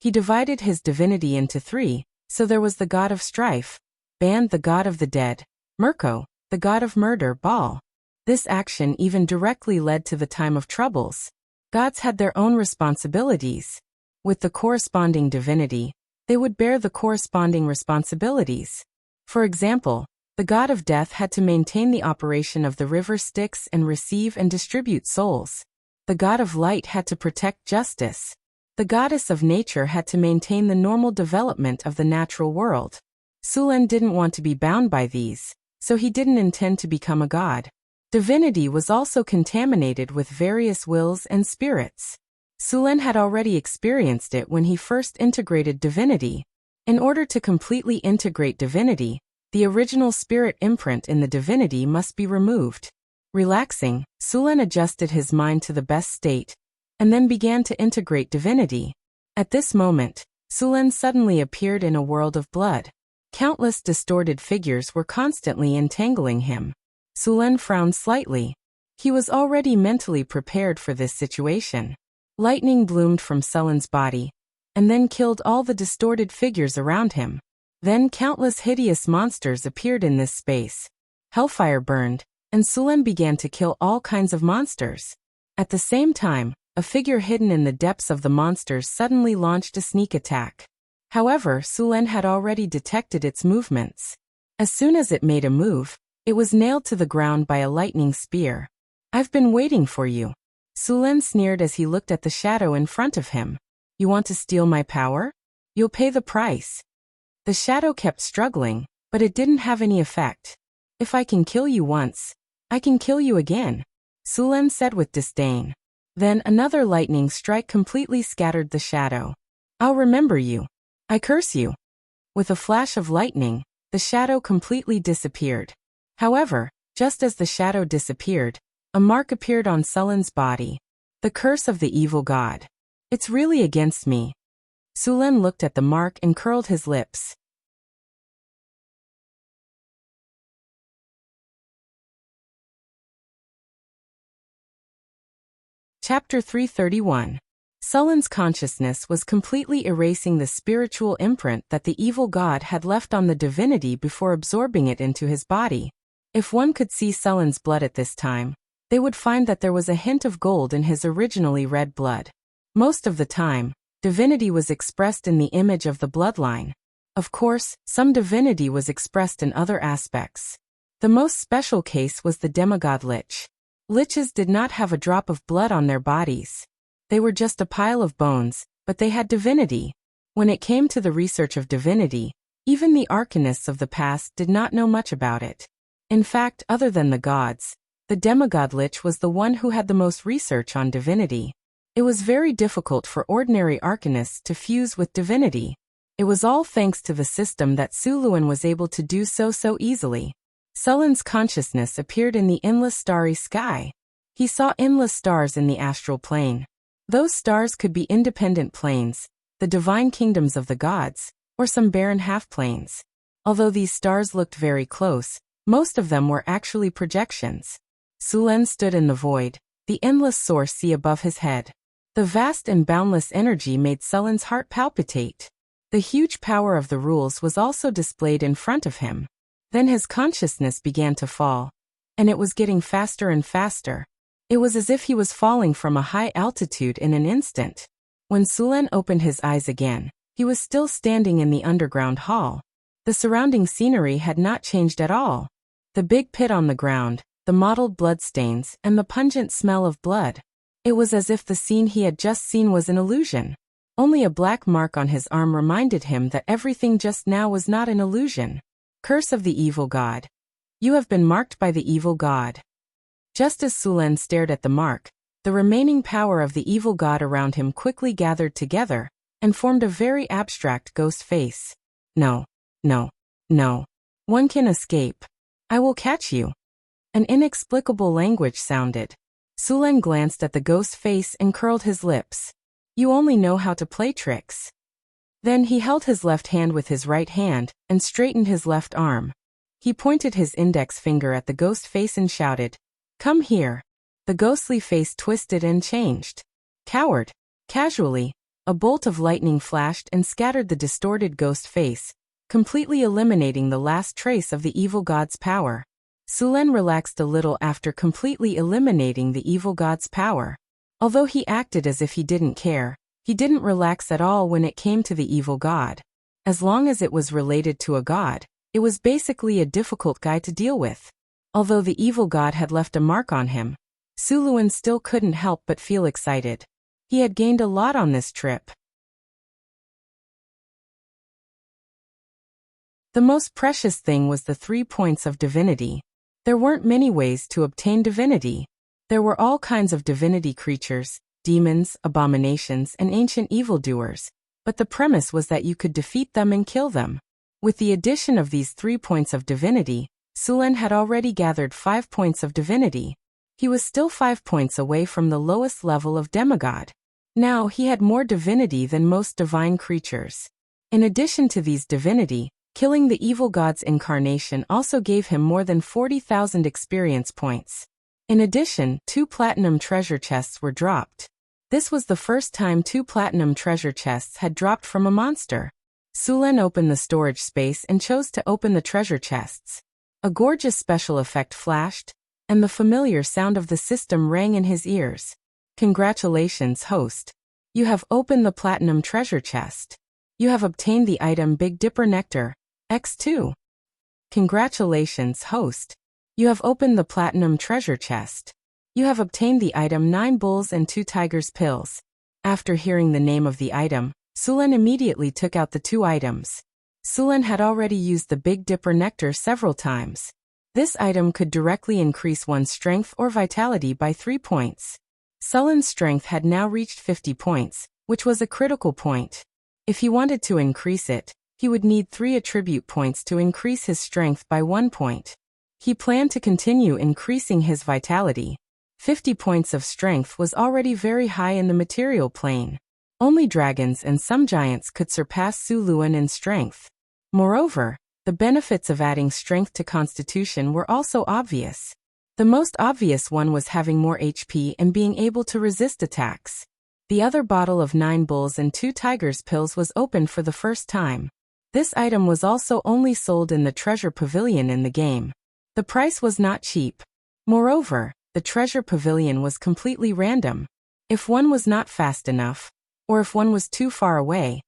He divided his divinity into 3, so there was the god of strife, Ban the god of the dead, Mirko, the god of murder, Baal. This action even directly led to the time of troubles. Gods had their own responsibilities. With the corresponding divinity, they would bear the corresponding responsibilities. For example, the god of death had to maintain the operation of the river Styx and receive and distribute souls. The god of light had to protect justice. The goddess of nature had to maintain the normal development of the natural world. Sulen didn't want to be bound by these, so he didn't intend to become a god. Divinity was also contaminated with various wills and spirits. Sulen had already experienced it when he first integrated divinity. In order to completely integrate divinity, the original spirit imprint in the divinity must be removed. Relaxing, Sulen adjusted his mind to the best state, and then began to integrate divinity. At this moment, Sulen suddenly appeared in a world of blood. Countless distorted figures were constantly entangling him. Sulen frowned slightly. He was already mentally prepared for this situation. Lightning bloomed from Sulen's body, and then killed all the distorted figures around him. Then countless hideous monsters appeared in this space. Hellfire burned, and Sulen began to kill all kinds of monsters. At the same time, a figure hidden in the depths of the monsters suddenly launched a sneak attack. However, Sulen had already detected its movements. As soon as it made a move, it was nailed to the ground by a lightning spear. "I've been waiting for you." Sulen sneered as he looked at the shadow in front of him. "You want to steal my power? You'll pay the price." The shadow kept struggling, but it didn't have any effect. "If I can kill you once, I can kill you again," Sulen said with disdain. Then another lightning strike completely scattered the shadow. "I'll remember you. I curse you." With a flash of lightning, the shadow completely disappeared. However, just as the shadow disappeared, a mark appeared on Sulen's body. "The curse of the evil god. It's really against me." Sulen looked at the mark and curled his lips. Chapter 331. Sulen's consciousness was completely erasing the spiritual imprint that the evil god had left on the divinity before absorbing it into his body. If one could see Sulen's blood at this time, they would find that there was a hint of gold in his originally red blood. Most of the time, divinity was expressed in the image of the bloodline. Of course, some divinity was expressed in other aspects. The most special case was the demigod lich. Liches did not have a drop of blood on their bodies. They were just a pile of bones, but they had divinity. When it came to the research of divinity, even the arcanists of the past did not know much about it. In fact, other than the gods, the demigod lich was the one who had the most research on divinity. It was very difficult for ordinary arcanists to fuse with divinity. It was all thanks to the system that Suluan was able to do so easily. Sulen's consciousness appeared in the endless starry sky. He saw endless stars in the astral plane. Those stars could be independent planes, the divine kingdoms of the gods, or some barren half-planes. Although these stars looked very close, most of them were actually projections. Sulen stood in the void, the endless source sea above his head. The vast and boundless energy made Sullen's heart palpitate. The huge power of the rules was also displayed in front of him. Then his consciousness began to fall. And it was getting faster and faster. It was as if he was falling from a high altitude in an instant. When Sullen opened his eyes again, he was still standing in the underground hall. The surrounding scenery had not changed at all. The big pit on the ground, the mottled bloodstains, and the pungent smell of blood. It was as if the scene he had just seen was an illusion. Only a black mark on his arm reminded him that everything just now was not an illusion. Curse of the evil god. You have been marked by the evil god. Just as Sullen stared at the mark, the remaining power of the evil god around him quickly gathered together and formed a very abstract ghost face. No, no, no. One can escape. I will catch you. An inexplicable language sounded. Sullen glanced at the ghost face and curled his lips. You only know how to play tricks. Then he held his left hand with his right hand and straightened his left arm. He pointed his index finger at the ghost face and shouted, "Come here." The ghostly face twisted and changed. Coward. Casually, a bolt of lightning flashed and scattered the distorted ghost face, completely eliminating the last trace of the evil god's power. Sullen relaxed a little after completely eliminating the evil god's power. Although he acted as if he didn't care, he didn't relax at all when it came to the evil god. As long as it was related to a god, it was basically a difficult guy to deal with. Although the evil god had left a mark on him, Suluan still couldn't help but feel excited. He had gained a lot on this trip. The most precious thing was the 3 points of divinity. There weren't many ways to obtain divinity. There were all kinds of divinity creatures, demons, abominations, and ancient evildoers, but the premise was that you could defeat them and kill them. With the addition of these 3 points of divinity, Sullen had already gathered 5 points of divinity. He was still 5 points away from the lowest level of demigod. Now he had more divinity than most divine creatures. In addition to these divinity, killing the evil god's incarnation also gave him more than 40,000 experience points. In addition, 2 platinum treasure chests were dropped. This was the first time 2 platinum treasure chests had dropped from a monster. Sullen opened the storage space and chose to open the treasure chests. A gorgeous special effect flashed, and the familiar sound of the system rang in his ears. Congratulations, host. You have opened the platinum treasure chest. You have obtained the item Big Dipper Nectar, X2. Congratulations, host. You have opened the platinum treasure chest. You have obtained the item 9 Bulls and 2 Tigers Pills. After hearing the name of the item, Sullen immediately took out the 2 items. Sullen had already used the Big Dipper Nectar several times. This item could directly increase one's strength or vitality by 3 points. Sullen's strength had now reached 50 points, which was a critical point. If he wanted to increase it, he would need 3 attribute points to increase his strength by 1 point. He planned to continue increasing his vitality. 50 points of strength was already very high in the material plane. Only dragons and some giants could surpass Suluan in strength. Moreover, the benefits of adding strength to constitution were also obvious. The most obvious one was having more HP and being able to resist attacks. The other bottle of 9 Bulls and 2 Tigers Pills was opened for the first time. This item was also only sold in the treasure pavilion in the game. The price was not cheap. Moreover, the treasure pavilion was completely random. If one was not fast enough, or if one was too far away,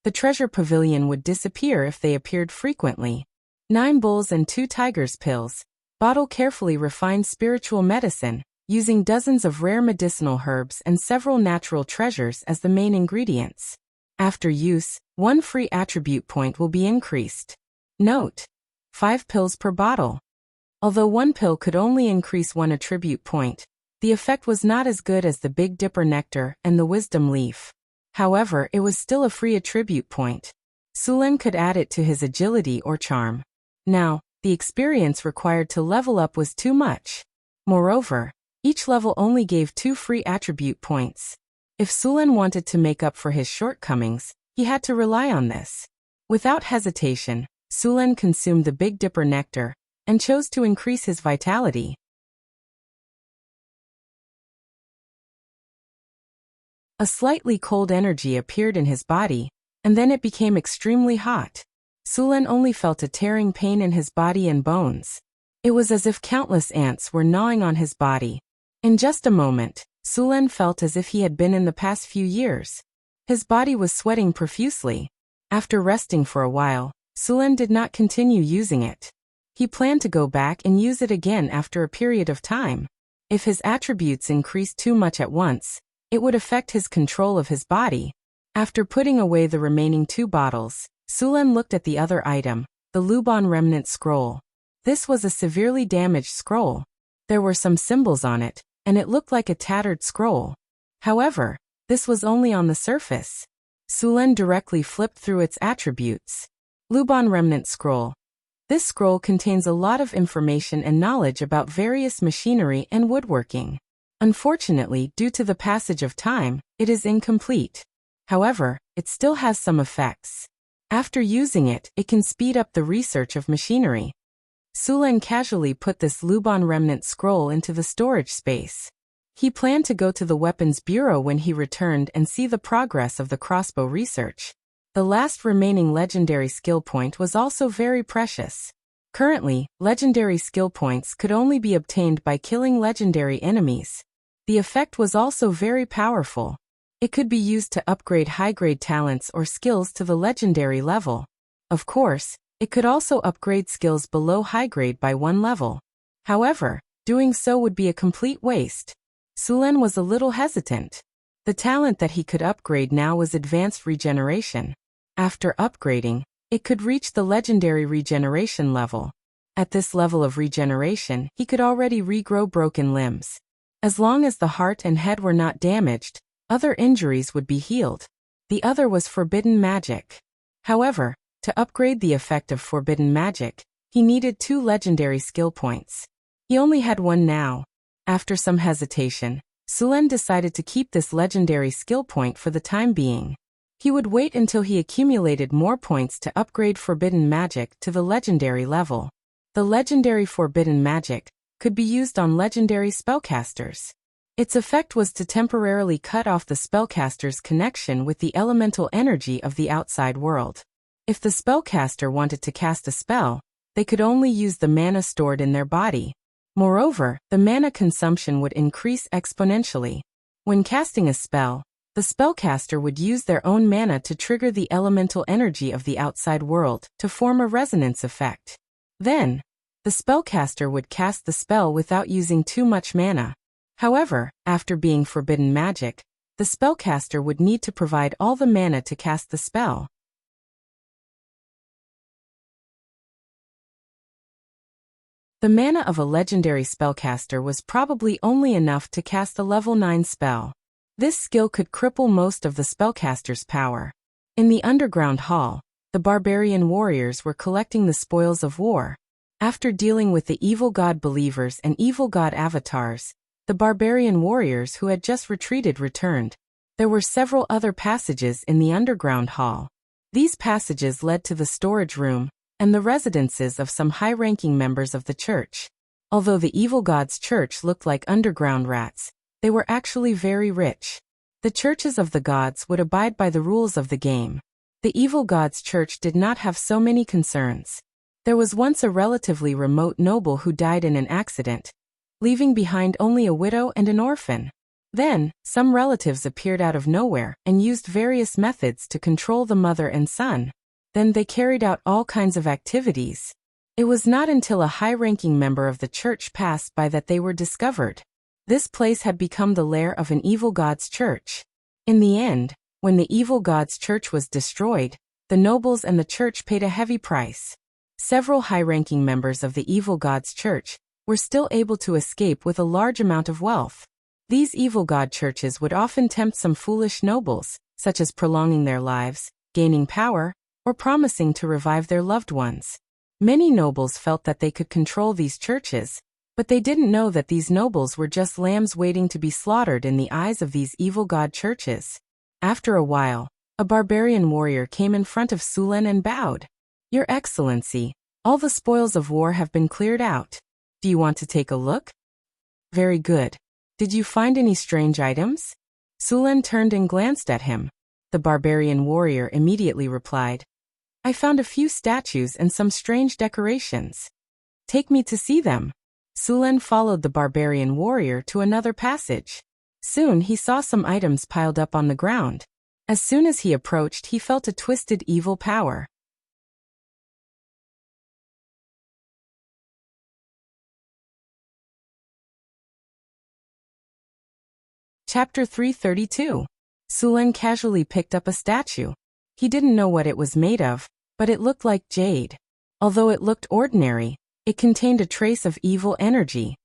the treasure pavilion would disappear if they appeared frequently. 9 Bulls and 2 Tigers Pills. Bottle carefully refined spiritual medicine, using dozens of rare medicinal herbs and several natural treasures as the main ingredients. After use, 1 free attribute point will be increased. Note: 5 pills per bottle. Although 1 pill could only increase 1 attribute point, the effect was not as good as the Big Dipper Nectar and the Wisdom Leaf. However, it was still a free attribute point. Sullen could add it to his agility or charm. Now, the experience required to level up was too much. Moreover, each level only gave 2 free attribute points. If Sullen wanted to make up for his shortcomings, he had to rely on this. Without hesitation, Sullen consumed the Big Dipper Nectar and chose to increase his vitality. A slightly cold energy appeared in his body, and then it became extremely hot. Sulen only felt a tearing pain in his body and bones. It was as if countless ants were gnawing on his body. In just a moment, Sulen felt as if he had been in the past few years. His body was sweating profusely. After resting for a while, Sulen did not continue using it. He planned to go back and use it again after a period of time. If his attributes increased too much at once, it would affect his control of his body. After putting away the remaining 2 bottles, Sulen looked at the other item, the Luban Remnant Scroll. This was a severely damaged scroll. There were some symbols on it, and it looked like a tattered scroll. However, this was only on the surface. Sulen directly flipped through its attributes. Luban Remnant Scroll. This scroll contains a lot of information and knowledge about various machinery and woodworking. Unfortunately, due to the passage of time, it is incomplete. However, it still has some effects. After using it, it can speed up the research of machinery. Sulen casually put this Luban Remnant Scroll into the storage space. He planned to go to the Weapons Bureau when he returned and see the progress of the crossbow research. The last remaining legendary skill point was also very precious. Currently, legendary skill points could only be obtained by killing legendary enemies. The effect was also very powerful. It could be used to upgrade high-grade talents or skills to the legendary level. Of course, it could also upgrade skills below high-grade by 1 level. However, doing so would be a complete waste. Sulen was a little hesitant. The talent that he could upgrade now was Advanced Regeneration. After upgrading, it could reach the legendary regeneration level. At this level of regeneration, he could already regrow broken limbs. As long as the heart and head were not damaged, other injuries would be healed. The other was Forbidden Magic. However, to upgrade the effect of Forbidden Magic, he needed 2 legendary skill points. He only had 1 now. After some hesitation, Sulen decided to keep this legendary skill point for the time being. He would wait until he accumulated more points to upgrade Forbidden Magic to the legendary level. The legendary Forbidden Magic could be used on legendary spellcasters. Its effect was to temporarily cut off the spellcaster's connection with the elemental energy of the outside world. If the spellcaster wanted to cast a spell, they could only use the mana stored in their body. Moreover, the mana consumption would increase exponentially. When casting a spell, the spellcaster would use their own mana to trigger the elemental energy of the outside world to form a resonance effect. Then, the spellcaster would cast the spell without using too much mana. However, after being Forbidden Magic, the spellcaster would need to provide all the mana to cast the spell. The mana of a legendary spellcaster was probably only enough to cast a level 9 spell. This skill could cripple most of the spellcaster's power. In the underground hall, the barbarian warriors were collecting the spoils of war. After dealing with the evil god believers and evil god avatars, the barbarian warriors who had just retreated returned. There were several other passages in the underground hall. These passages led to the storage room and the residences of some high-ranking members of the church. Although the evil god's church looked like underground rats, they were actually very rich. The churches of the gods would abide by the rules of the game. The evil god's church did not have so many concerns. There was once a relatively remote noble who died in an accident, leaving behind only a widow and an orphan. Then, some relatives appeared out of nowhere and used various methods to control the mother and son. Then they carried out all kinds of activities. It was not until a high-ranking member of the church passed by that they were discovered. This place had become the lair of an evil god's church. In the end, when the evil god's church was destroyed, the nobles and the church paid a heavy price. Several high-ranking members of the evil god's church were still able to escape with a large amount of wealth. These evil god churches would often tempt some foolish nobles, such as prolonging their lives, gaining power, or promising to revive their loved ones. Many nobles felt that they could control these churches, but they didn't know that these nobles were just lambs waiting to be slaughtered in the eyes of these evil god churches. After a while, a barbarian warrior came in front of Sulen and bowed. "Your Excellency, all the spoils of war have been cleared out. Do you want to take a look?" "Very good. Did you find any strange items?" Sulen turned and glanced at him. The barbarian warrior immediately replied, "I found a few statues and some strange decorations. Take me to see them." Sulen followed the barbarian warrior to another passage. Soon he saw some items piled up on the ground. As soon as he approached, he felt a twisted evil power. Chapter 332. Sulen casually picked up a statue. He didn't know what it was made of, but it looked like jade. Although it looked ordinary, it contained a trace of evil energy.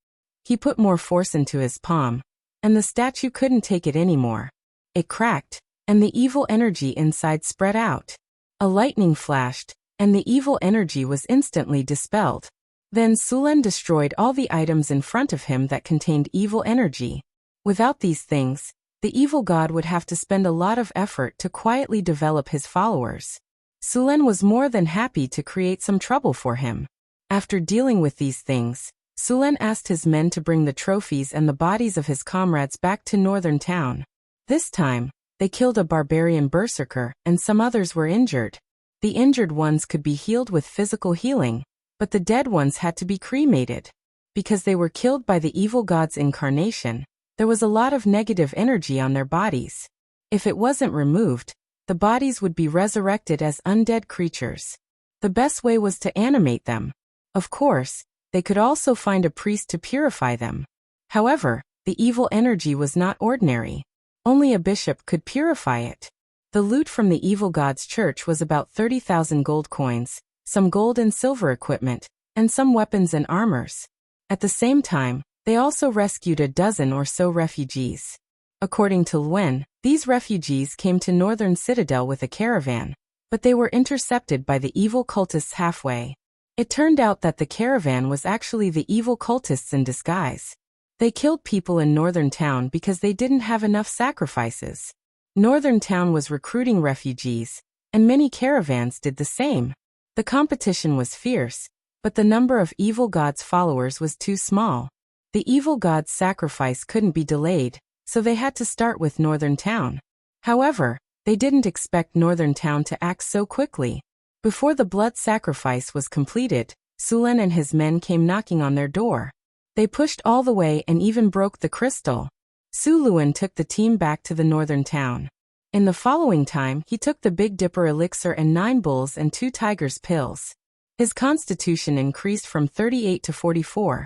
He put more force into his palm, and the statue couldn't take it anymore. It cracked, and the evil energy inside spread out. A lightning flashed, and the evil energy was instantly dispelled. Then Sulen destroyed all the items in front of him that contained evil energy. Without these things, the evil god would have to spend a lot of effort to quietly develop his followers. Sulen was more than happy to create some trouble for him. After dealing with these things, Sulen asked his men to bring the trophies and the bodies of his comrades back to Northern Town. This time, they killed a barbarian berserker, and some others were injured. The injured ones could be healed with physical healing, but the dead ones had to be cremated. Because they were killed by the evil god's incarnation, there was a lot of negative energy on their bodies. If it wasn't removed, the bodies would be resurrected as undead creatures. The best way was to animate them. Of course, they could also find a priest to purify them. However, the evil energy was not ordinary. Only a bishop could purify it. The loot from the evil god's church was about 30,000 gold coins, some gold and silver equipment, and some weapons and armors. At the same time, they also rescued a dozen or so refugees. According to Luen, these refugees came to Northern Citadel with a caravan, but they were intercepted by the evil cultists halfway. It turned out that the caravan was actually the evil cultists in disguise. They killed people in Northern Town because they didn't have enough sacrifices. Northern Town was recruiting refugees, and many caravans did the same. The competition was fierce, but the number of evil god's followers was too small. The evil god's sacrifice couldn't be delayed, so they had to start with Northern Town. However, they didn't expect Northern Town to act so quickly. Before the blood sacrifice was completed, Sulen and his men came knocking on their door. They pushed all the way and even broke the crystal. Suluan took the team back to the Northern Town. In the following time, he took the Big Dipper elixir and 9 bulls and 2 tigers pills. His constitution increased from 38 to 44.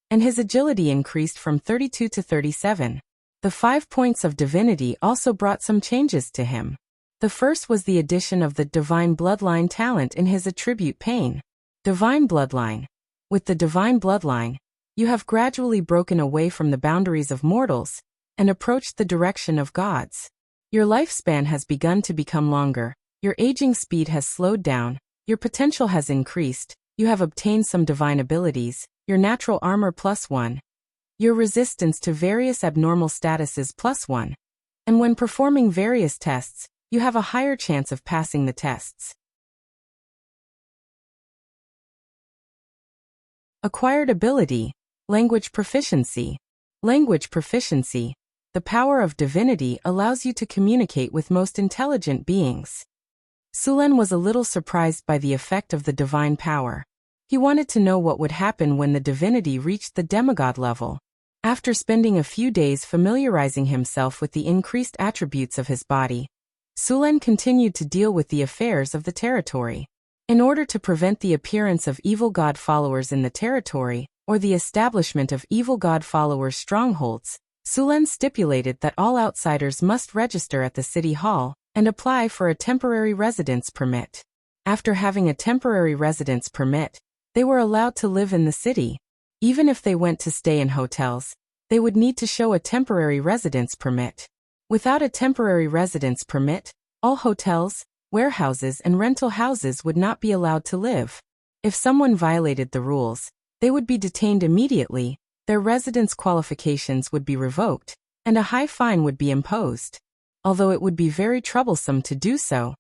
And his agility increased from 32 to 37. The 5 points of divinity also brought some changes to him. The first was the addition of the Divine Bloodline talent in his attribute Pain. Divine Bloodline. With the Divine Bloodline, you have gradually broken away from the boundaries of mortals and approached the direction of gods. Your lifespan has begun to become longer, your aging speed has slowed down, your potential has increased, you have obtained some divine abilities, your natural armor +1. Your resistance to various abnormal statuses +1. And when performing various tests, you have a higher chance of passing the tests. Acquired ability, language proficiency. Language proficiency. The power of divinity allows you to communicate with most intelligent beings. Sulen was a little surprised by the effect of the divine power. He wanted to know what would happen when the divinity reached the demigod level. After spending a few days familiarizing himself with the increased attributes of his body, Sulen continued to deal with the affairs of the territory. In order to prevent the appearance of evil god followers in the territory, or the establishment of evil god followers' strongholds, Sulen stipulated that all outsiders must register at the city hall and apply for a temporary residence permit. After having a temporary residence permit, they were allowed to live in the city. Even if they went to stay in hotels, they would need to show a temporary residence permit. Without a temporary residence permit, all hotels, warehouses and rental houses would not be allowed to live. If someone violated the rules, they would be detained immediately, their residence qualifications would be revoked, and a high fine would be imposed. Although it would be very troublesome to do so,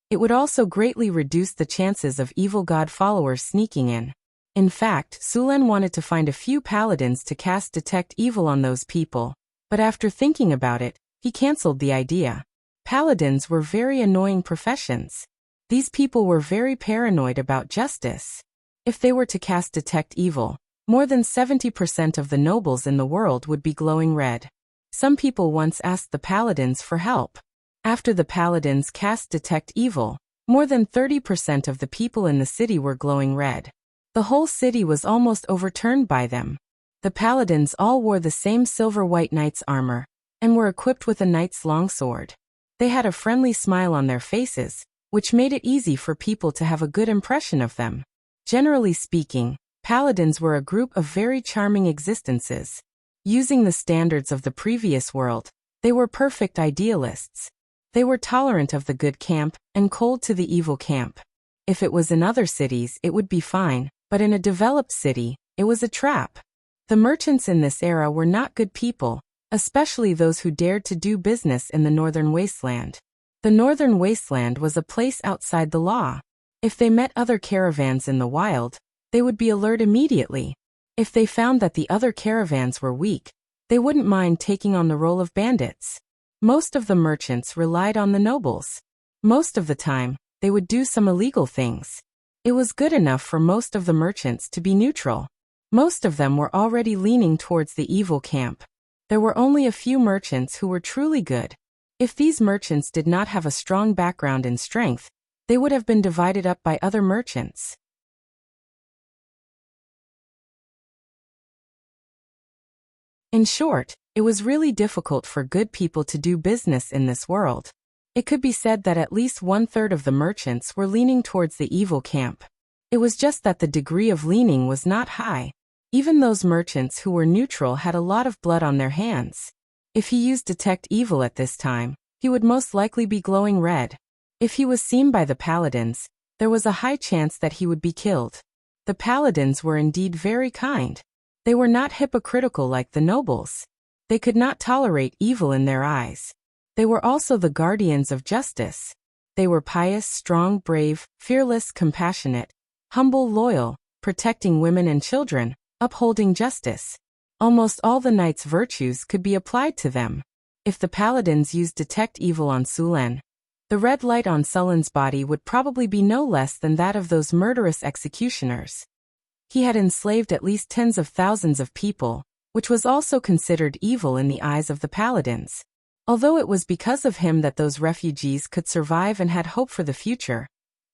it would also greatly reduce the chances of evil god followers sneaking in. In fact, Sulen wanted to find a few paladins to cast Detect Evil on those people, but after thinking about it, He cancelled the idea. Paladins were very annoying professions. These people were very paranoid about justice. If they were to cast Detect Evil, more than 70% of the nobles in the world would be glowing red. Some people once asked the paladins for help. After the paladins cast Detect Evil, more than 30% of the people in the city were glowing red. The whole city was almost overturned by them. The paladins all wore the same silver-white knight's armor, and were equipped with a knight's longsword. They had a friendly smile on their faces, which made it easy for people to have a good impression of them. Generally speaking, paladins were a group of very charming existences. Using the standards of the previous world, they were perfect idealists. They were tolerant of the good camp and cold to the evil camp. If it was in other cities, it would be fine, but in a developed city, it was a trap. The merchants in this era were not good people, especially those who dared to do business in the Northern Wasteland. The Northern Wasteland was a place outside the law. If they met other caravans in the wild, they would be alert immediately. If they found that the other caravans were weak, they wouldn't mind taking on the role of bandits. Most of the merchants relied on the nobles. Most of the time, they would do some illegal things. It was good enough for most of the merchants to be neutral. Most of them were already leaning towards the evil camp. There were only a few merchants who were truly good. If these merchants did not have a strong background in strength, they would have been divided up by other merchants. In short, it was really difficult for good people to do business in this world. It could be said that at least 1/3 of the merchants were leaning towards the evil camp. It was just that the degree of leaning was not high. Even those merchants who were neutral had a lot of blood on their hands. If he used Detect Evil at this time, he would most likely be glowing red. If he was seen by the paladins, there was a high chance that he would be killed. The paladins were indeed very kind. They were not hypocritical like the nobles. They could not tolerate evil in their eyes. They were also the guardians of justice. They were pious, strong, brave, fearless, compassionate, humble, loyal, protecting women and children, upholding justice. Almost all the knight's virtues could be applied to them. If the paladins used Detect Evil on Sulen, the red light on Sullen's body would probably be no less than that of those murderous executioners. He had enslaved at least tens of thousands of people, which was also considered evil in the eyes of the paladins. Although it was because of him that those refugees could survive and had hope for the future,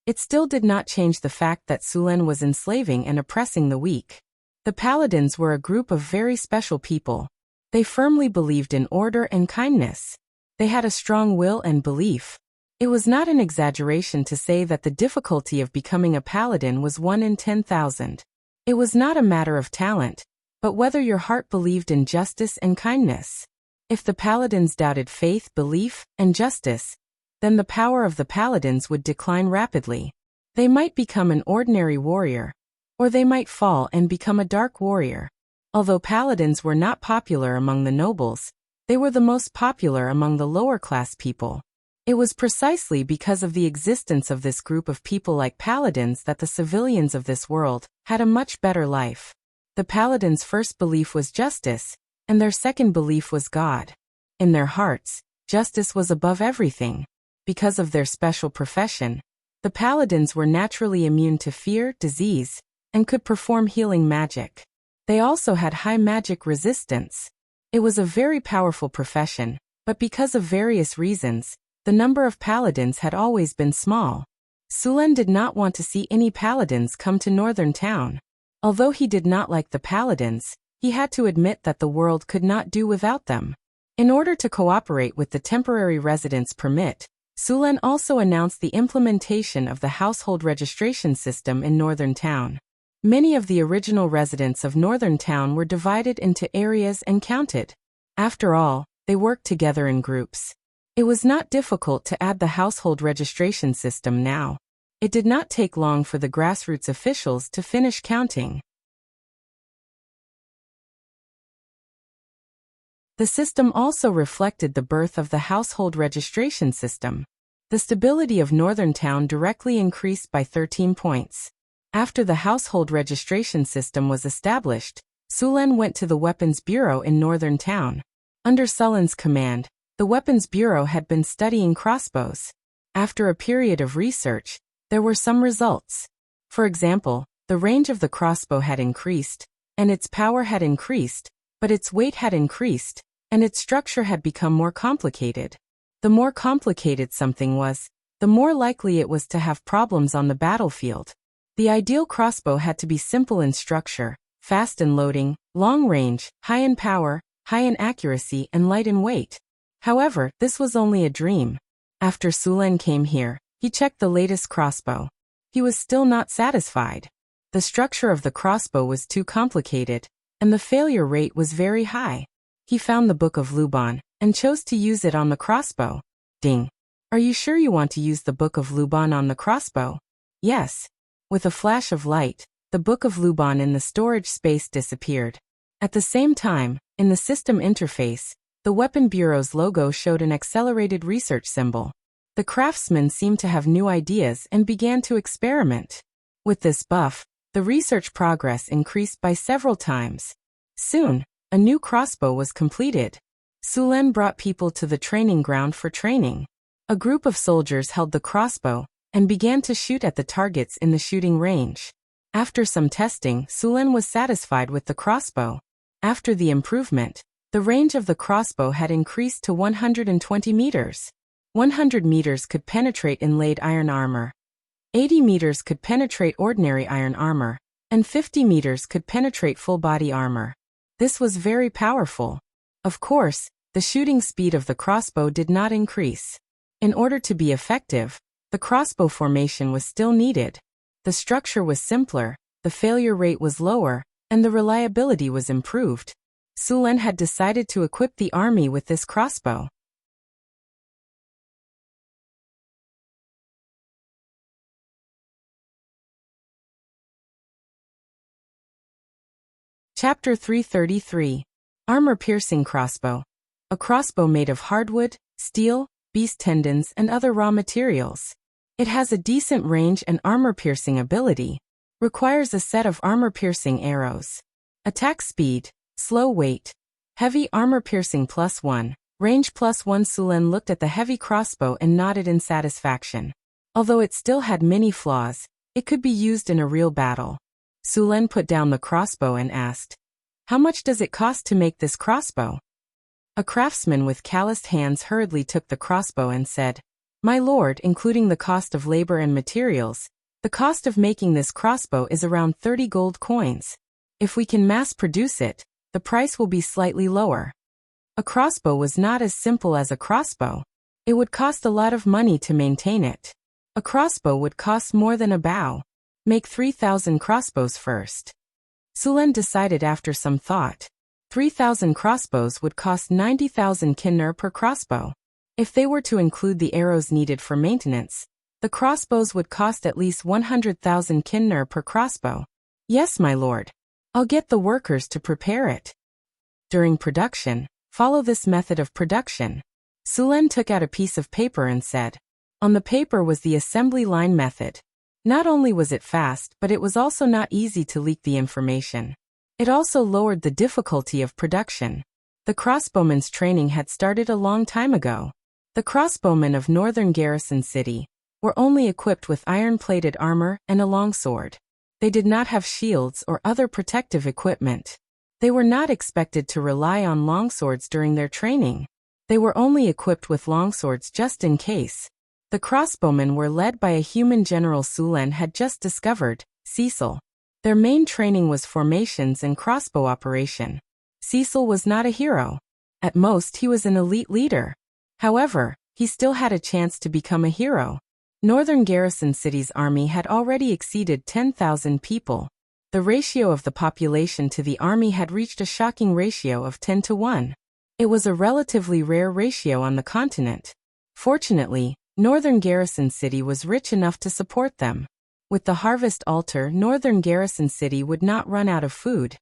it still did not change the fact that Sulen was enslaving and oppressing the weak. The paladins were a group of very special people. They firmly believed in order and kindness. They had a strong will and belief. It was not an exaggeration to say that the difficulty of becoming a paladin was 1 in 10,000. It was not a matter of talent, but whether your heart believed in justice and kindness. If the paladins doubted faith, belief, and justice, then the power of the paladins would decline rapidly. They might become an ordinary warrior, or they might fall and become a dark warrior. Although paladins were not popular among the nobles, they were the most popular among the lower-class people. It was precisely because of the existence of this group of people like paladins that the civilians of this world had a much better life. The paladins' first belief was justice, and their second belief was God. In their hearts, justice was above everything. Because of their special profession, the paladins were naturally immune to fear, disease, and could perform healing magic. They also had high magic resistance. It was a very powerful profession, but because of various reasons, the number of paladins had always been small. Sulen did not want to see any paladins come to Northern Town. Although he did not like the paladins, he had to admit that the world could not do without them. In order to cooperate with the temporary residence permit, Sulen also announced the implementation of the household registration system in Northern Town. Many of the original residents of Northern Town were divided into areas and counted. After all, they worked together in groups. It was not difficult to add the household registration system now. It did not take long for the grassroots officials to finish counting. The system also reflected the birth of the household registration system. The stability of Northern Town directly increased by 13 points. After the household registration system was established, Sulen went to the Weapons Bureau in Northern Town. Under Sullen's command, The Weapons Bureau had been studying crossbows. After a period of research, there were some results. For example, the range of the crossbow had increased, and its power had increased, but its weight had increased, and its structure had become more complicated. The more complicated something was, the more likely it was to have problems on the battlefield. The ideal crossbow had to be simple in structure, fast in loading, long range, high in power, high in accuracy, and light in weight. However, this was only a dream. After Sulen came here, he checked the latest crossbow. He was still not satisfied. The structure of the crossbow was too complicated, and the failure rate was very high. He found the Book of Luban, and chose to use it on the crossbow. Ding. Are you sure you want to use the Book of Luban on the crossbow? Yes. With a flash of light, the Book of Luban in the storage space disappeared. At the same time, in the system interface, the Weapon Bureau's logo showed an accelerated research symbol. The craftsmen seemed to have new ideas and began to experiment. With this buff, the research progress increased by several times. Soon, a new crossbow was completed. Sulen brought people to the training ground for training. A group of soldiers held the crossbow and began to shoot at the targets in the shooting range. After some testing, Sulen was satisfied with the crossbow. After the improvement, the range of the crossbow had increased to 120 meters. 100 meters could penetrate inlaid iron armor. 80 meters could penetrate ordinary iron armor, and 50 meters could penetrate full-body armor. This was very powerful. Of course, the shooting speed of the crossbow did not increase. In order to be effective, the crossbow formation was still needed. The structure was simpler, the failure rate was lower, and the reliability was improved. Sulen had decided to equip the army with this crossbow. Chapter 333. Armor-piercing crossbow. A crossbow made of hardwood, steel, beast tendons, and other raw materials. It has a decent range and armor-piercing ability. Requires a set of armor-piercing arrows. Attack speed, slow weight. Heavy armor-piercing +1, range +1. Sulen looked at the heavy crossbow and nodded in satisfaction. Although it still had many flaws, it could be used in a real battle. Sulen put down the crossbow and asked, "How much does it cost to make this crossbow?" A craftsman with calloused hands hurriedly took the crossbow and said, "My lord, including the cost of labor and materials, the cost of making this crossbow is around 30 gold coins. If we can mass produce it, the price will be slightly lower." A crossbow was not as simple as a crossbow. It would cost a lot of money to maintain it. A crossbow would cost more than a bow. Make 3,000 crossbows first. Sulen decided after some thought. 3,000 crossbows would cost 90,000 kinner per crossbow. If they were to include the arrows needed for maintenance, the crossbows would cost at least 100,000 kinner per crossbow. "Yes, my lord. I'll get the workers to prepare it." During production, follow this method of production. Sulen took out a piece of paper and said. On the paper was the assembly line method. Not only was it fast, but it was also not easy to leak the information. It also lowered the difficulty of production. The crossbowmen's training had started a long time ago. The crossbowmen of northern Garrison City were only equipped with iron-plated armor and a longsword. They did not have shields or other protective equipment. They were not expected to rely on longswords during their training. They were only equipped with longswords just in case. The crossbowmen were led by a human general Sulen had just discovered, Cecil. Their main training was formations and crossbow operation. Cecil was not a hero. At most he was an elite leader. However, he still had a chance to become a hero. Northern Garrison City's army had already exceeded 10,000 people. The ratio of the population to the army had reached a shocking ratio of 10 to 1. It was a relatively rare ratio on the continent. Fortunately, Northern Garrison City was rich enough to support them. With the harvest altar, Northern Garrison City would not run out of food.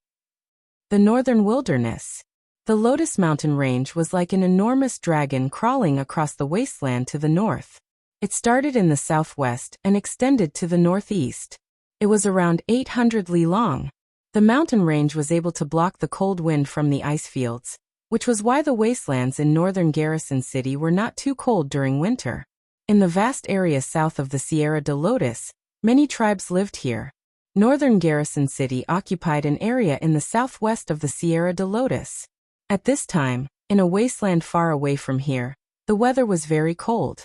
The Northern Wilderness. The Lotus Mountain Range was like an enormous dragon crawling across the wasteland to the north. It started in the southwest and extended to the northeast. It was around 800 li long. The mountain range was able to block the cold wind from the ice fields, which was why the wastelands in northern Garrison City were not too cold during winter. In the vast area south of the Sierra de Lotus, many tribes lived here. Northern Garrison City occupied an area in the southwest of the Sierra de Lotus. At this time, in a wasteland far away from here, the weather was very cold.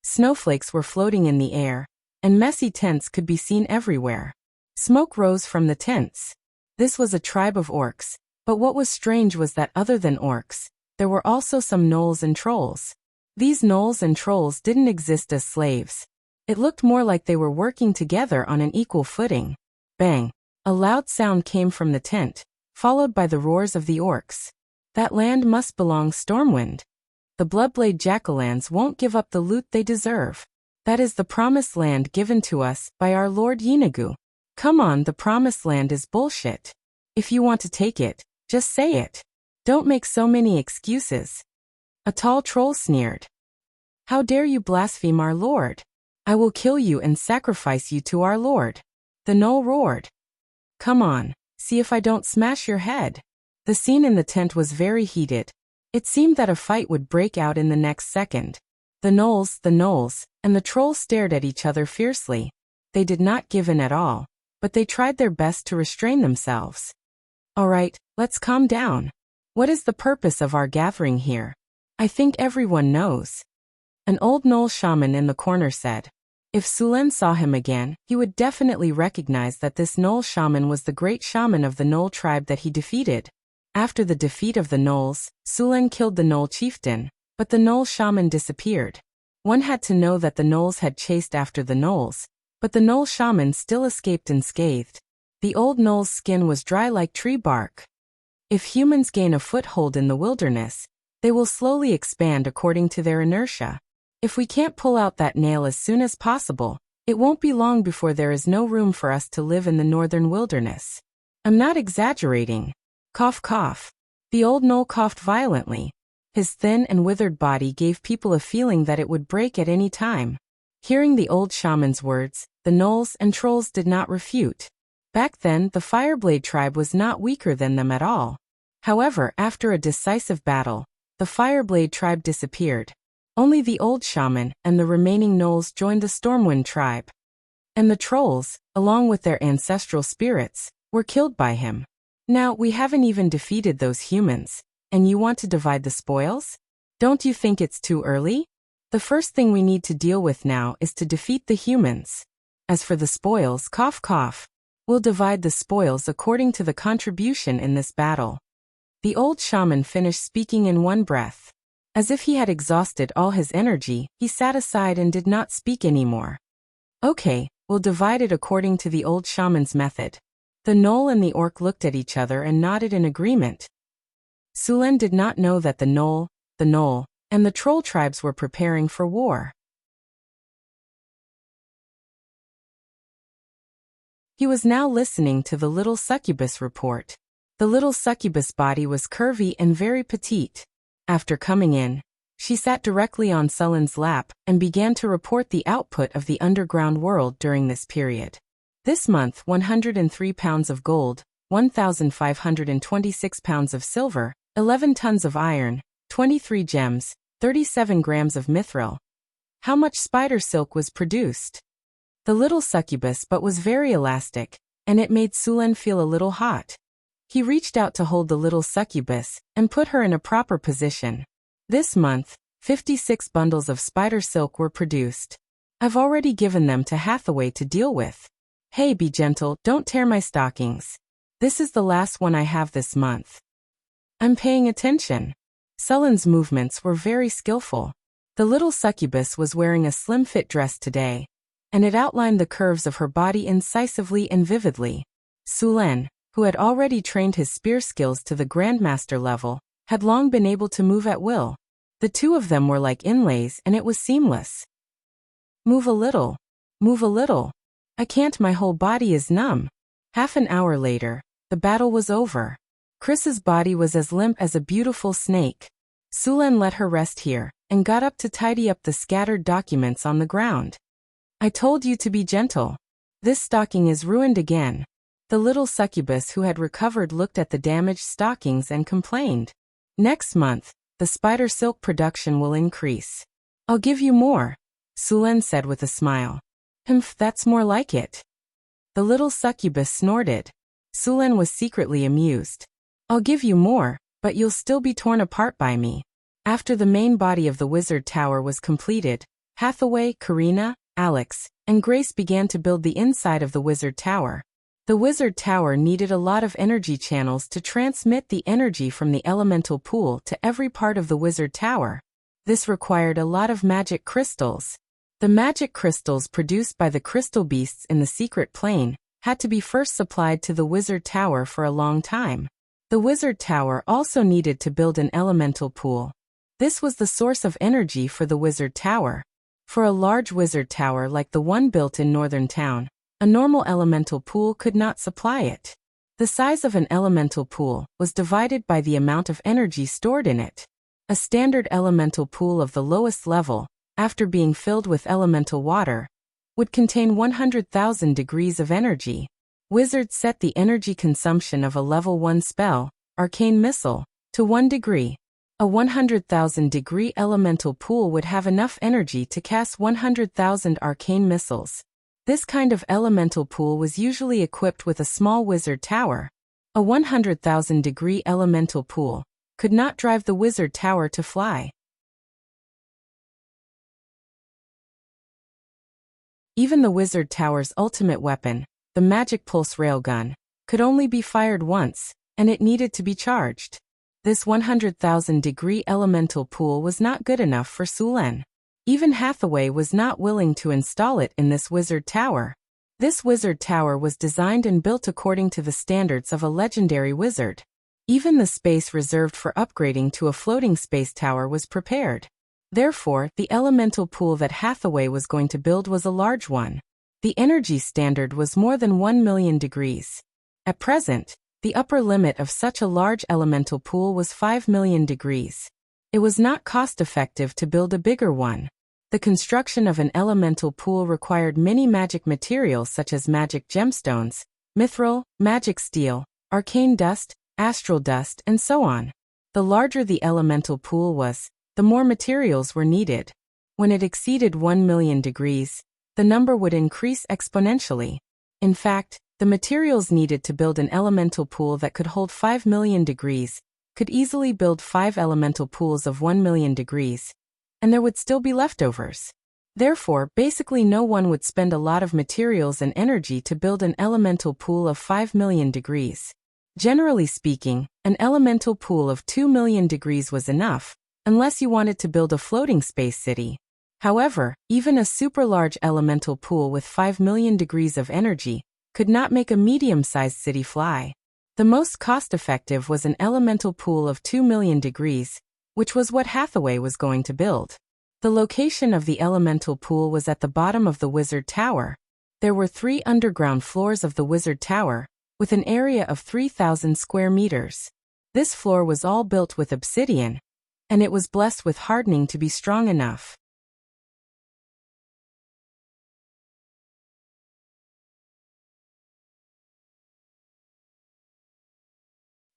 Snowflakes were floating in the air, and messy tents could be seen everywhere. Smoke rose from the tents. This was a tribe of orcs, but what was strange was that other than orcs, there were also some gnolls and trolls. These gnolls and trolls didn't exist as slaves. It looked more like they were working together on an equal footing. Bang! A loud sound came from the tent, followed by the roars of the orcs. That land must belong Stormwind. The Bloodblade Jackalans won't give up the loot they deserve. That is the promised land given to us by our Lord Yeenagu. Come on, the promised land is bullshit. If you want to take it, just say it. Don't make so many excuses. A tall troll sneered. How dare you blaspheme our Lord? I will kill you and sacrifice you to our Lord. The gnoll roared. Come on, see if I don't smash your head. The scene in the tent was very heated. It seemed that a fight would break out in the next second. The gnolls, and the trolls stared at each other fiercely. They did not give in at all, but they tried their best to restrain themselves. All right, let's calm down. What is the purpose of our gathering here? I think everyone knows. An old gnoll shaman in the corner said. If Sulen saw him again, he would definitely recognize that this gnoll shaman was the great shaman of the gnoll tribe that he defeated. After the defeat of the gnolls, Sulen killed the gnoll chieftain, but the gnoll shaman disappeared. One had to know that the gnolls had chased after the gnolls, but the gnoll shaman still escaped unscathed. The old gnoll's skin was dry like tree bark. If humans gain a foothold in the wilderness, they will slowly expand according to their inertia. If we can't pull out that nail as soon as possible, it won't be long before there is no room for us to live in the northern wilderness. I'm not exaggerating. Cough, cough. The old gnoll coughed violently. His thin and withered body gave people a feeling that it would break at any time. Hearing the old shaman's words, the gnolls and trolls did not refute. Back then, the Fireblade tribe was not weaker than them at all. However, after a decisive battle, the Fireblade tribe disappeared. Only the old shaman and the remaining gnolls joined the Stormwind tribe. And the trolls, along with their ancestral spirits, were killed by him. Now, we haven't even defeated those humans, and you want to divide the spoils? Don't you think it's too early? The first thing we need to deal with now is to defeat the humans. As for the spoils, cough, cough. We'll divide the spoils according to the contribution in this battle. The old shaman finished speaking in one breath. As if he had exhausted all his energy, he sat aside and did not speak anymore. Okay, we'll divide it according to the old shaman's method. The gnoll and the orc looked at each other and nodded in agreement. Sulen did not know that the gnoll, and the troll tribes were preparing for war. He was now listening to the little succubus report. The little succubus body was curvy and very petite. After coming in, she sat directly on Sulen's lap and began to report the output of the underground world during this period. This month, 103 pounds of gold, 1,526 pounds of silver, 11 tons of iron, 23 gems, 37 grams of mithril. How much spider silk was produced? The little succubus but was very elastic, and it made Sulen feel a little hot. He reached out to hold the little succubus and put her in a proper position. This month, 56 bundles of spider silk were produced. I've already given them to Hathaway to deal with. Hey, be gentle, don't tear my stockings. This is the last one I have this month. I'm paying attention. Sulen's movements were very skillful. The little succubus was wearing a slim-fit dress today, and it outlined the curves of her body incisively and vividly. Sulen, who had already trained his spear skills to the Grandmaster level, had long been able to move at will. The two of them were like inlays and it was seamless. Move a little. Move a little. I can't, my whole body is numb. Half an hour later, the battle was over. Chris's body was as limp as a beautiful snake. Sulen let her rest here, and got up to tidy up the scattered documents on the ground. I told you to be gentle. This stocking is ruined again. The little succubus who had recovered looked at the damaged stockings and complained. Next month, the spider silk production will increase. I'll give you more, Sulen said with a smile. That's more like it. The little succubus snorted. Sulen was secretly amused. I'll give you more, but you'll still be torn apart by me. After the main body of the wizard tower was completed, Hathaway, Karina, Alex, and Grace began to build the inside of the wizard tower. The wizard tower needed a lot of energy channels to transmit the energy from the elemental pool to every part of the wizard tower. This required a lot of magic crystals. The magic crystals produced by the crystal beasts in the secret plane had to be first supplied to the wizard tower for a long time. The wizard tower also needed to build an elemental pool. This was the source of energy for the wizard tower. For a large wizard tower like the one built in Northern Town, a normal elemental pool could not supply it. The size of an elemental pool was divided by the amount of energy stored in it. A standard elemental pool of the lowest level, after being filled with elemental water, would contain 100,000 degrees of energy. Wizards set the energy consumption of a level 1 spell, Arcane Missile, to 1 degree. A 100,000 degree elemental pool would have enough energy to cast 100,000 arcane missiles. This kind of elemental pool was usually equipped with a small wizard tower. A 100,000 degree elemental pool could not drive the wizard tower to fly. Even the wizard tower's ultimate weapon, the magic pulse railgun, could only be fired once, and it needed to be charged. This 100,000 degree elemental pool was not good enough for Sulen. Even Hathaway was not willing to install it in this wizard tower. This wizard tower was designed and built according to the standards of a legendary wizard. Even the space reserved for upgrading to a floating space tower was prepared. Therefore, the elemental pool that Hathaway was going to build was a large one. The energy standard was more than 1 million degrees. At present, the upper limit of such a large elemental pool was 5 million degrees. It was not cost-effective to build a bigger one. The construction of an elemental pool required many magic materials such as magic gemstones, mithril, magic steel, arcane dust, astral dust, and so on. The larger the elemental pool was, the more materials were needed. When it exceeded 1 million degrees, the number would increase exponentially. In fact, the materials needed to build an elemental pool that could hold 5 million degrees could easily build 5 elemental pools of 1 million degrees, and there would still be leftovers. Therefore, basically no one would spend a lot of materials and energy to build an elemental pool of 5 million degrees. Generally speaking, an elemental pool of 2 million degrees was enough, unless you wanted to build a floating space city. However, even a super-large elemental pool with 5 million degrees of energy could not make a medium-sized city fly. The most cost-effective was an elemental pool of 2 million degrees, which was what Hathaway was going to build. The location of the elemental pool was at the bottom of the wizard tower. There were 3 underground floors of the wizard tower, with an area of 3,000 square meters. This floor was all built with obsidian, and it was blessed with hardening to be strong enough.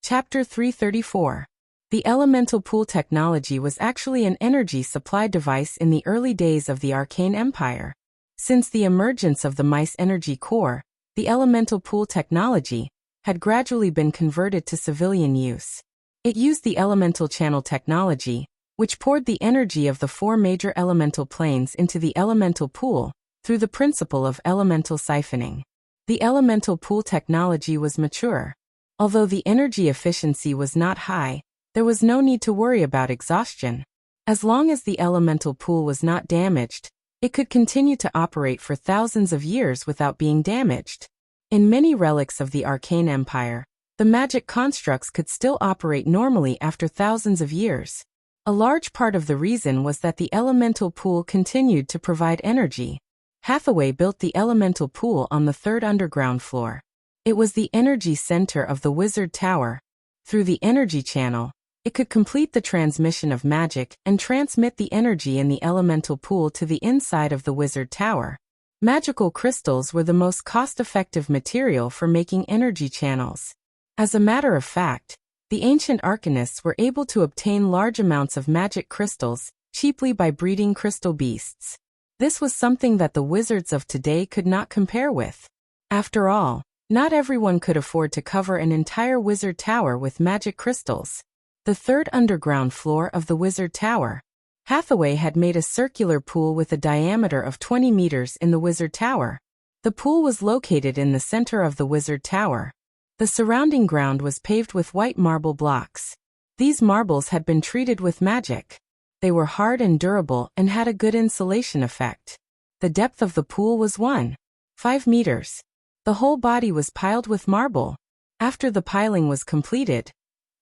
Chapter 334. The elemental pool technology was actually an energy supply device in the early days of the Arcane Empire. Since the emergence of the Mice Energy Core, the elemental pool technology had gradually been converted to civilian use. It used the elemental channel technology, which poured the energy of the 4 major elemental planes into the elemental pool through the principle of elemental siphoning. The elemental pool technology was mature. Although the energy efficiency was not high, there was no need to worry about exhaustion. As long as the elemental pool was not damaged, it could continue to operate for thousands of years without being damaged. In many relics of the Arcane Empire, the magic constructs could still operate normally after thousands of years. A large part of the reason was that the elemental pool continued to provide energy. Hathaway built the elemental pool on the 3rd underground floor. It was the energy center of the wizard tower. Through the energy channel, it could complete the transmission of magic and transmit the energy in the elemental pool to the inside of the wizard tower. Magical crystals were the most cost-effective material for making energy channels. As a matter of fact, the ancient arcanists were able to obtain large amounts of magic crystals cheaply by breeding crystal beasts. This was something that the wizards of today could not compare with. After all, not everyone could afford to cover an entire wizard tower with magic crystals. The third underground floor of the wizard tower. Hathaway had made a circular pool with a diameter of 20 meters in the wizard tower. The pool was located in the center of the wizard tower. The surrounding ground was paved with white marble blocks. These marbles had been treated with magic. They were hard and durable and had a good insulation effect. The depth of the pool was 1.5 meters. The whole body was piled with marble. After the piling was completed,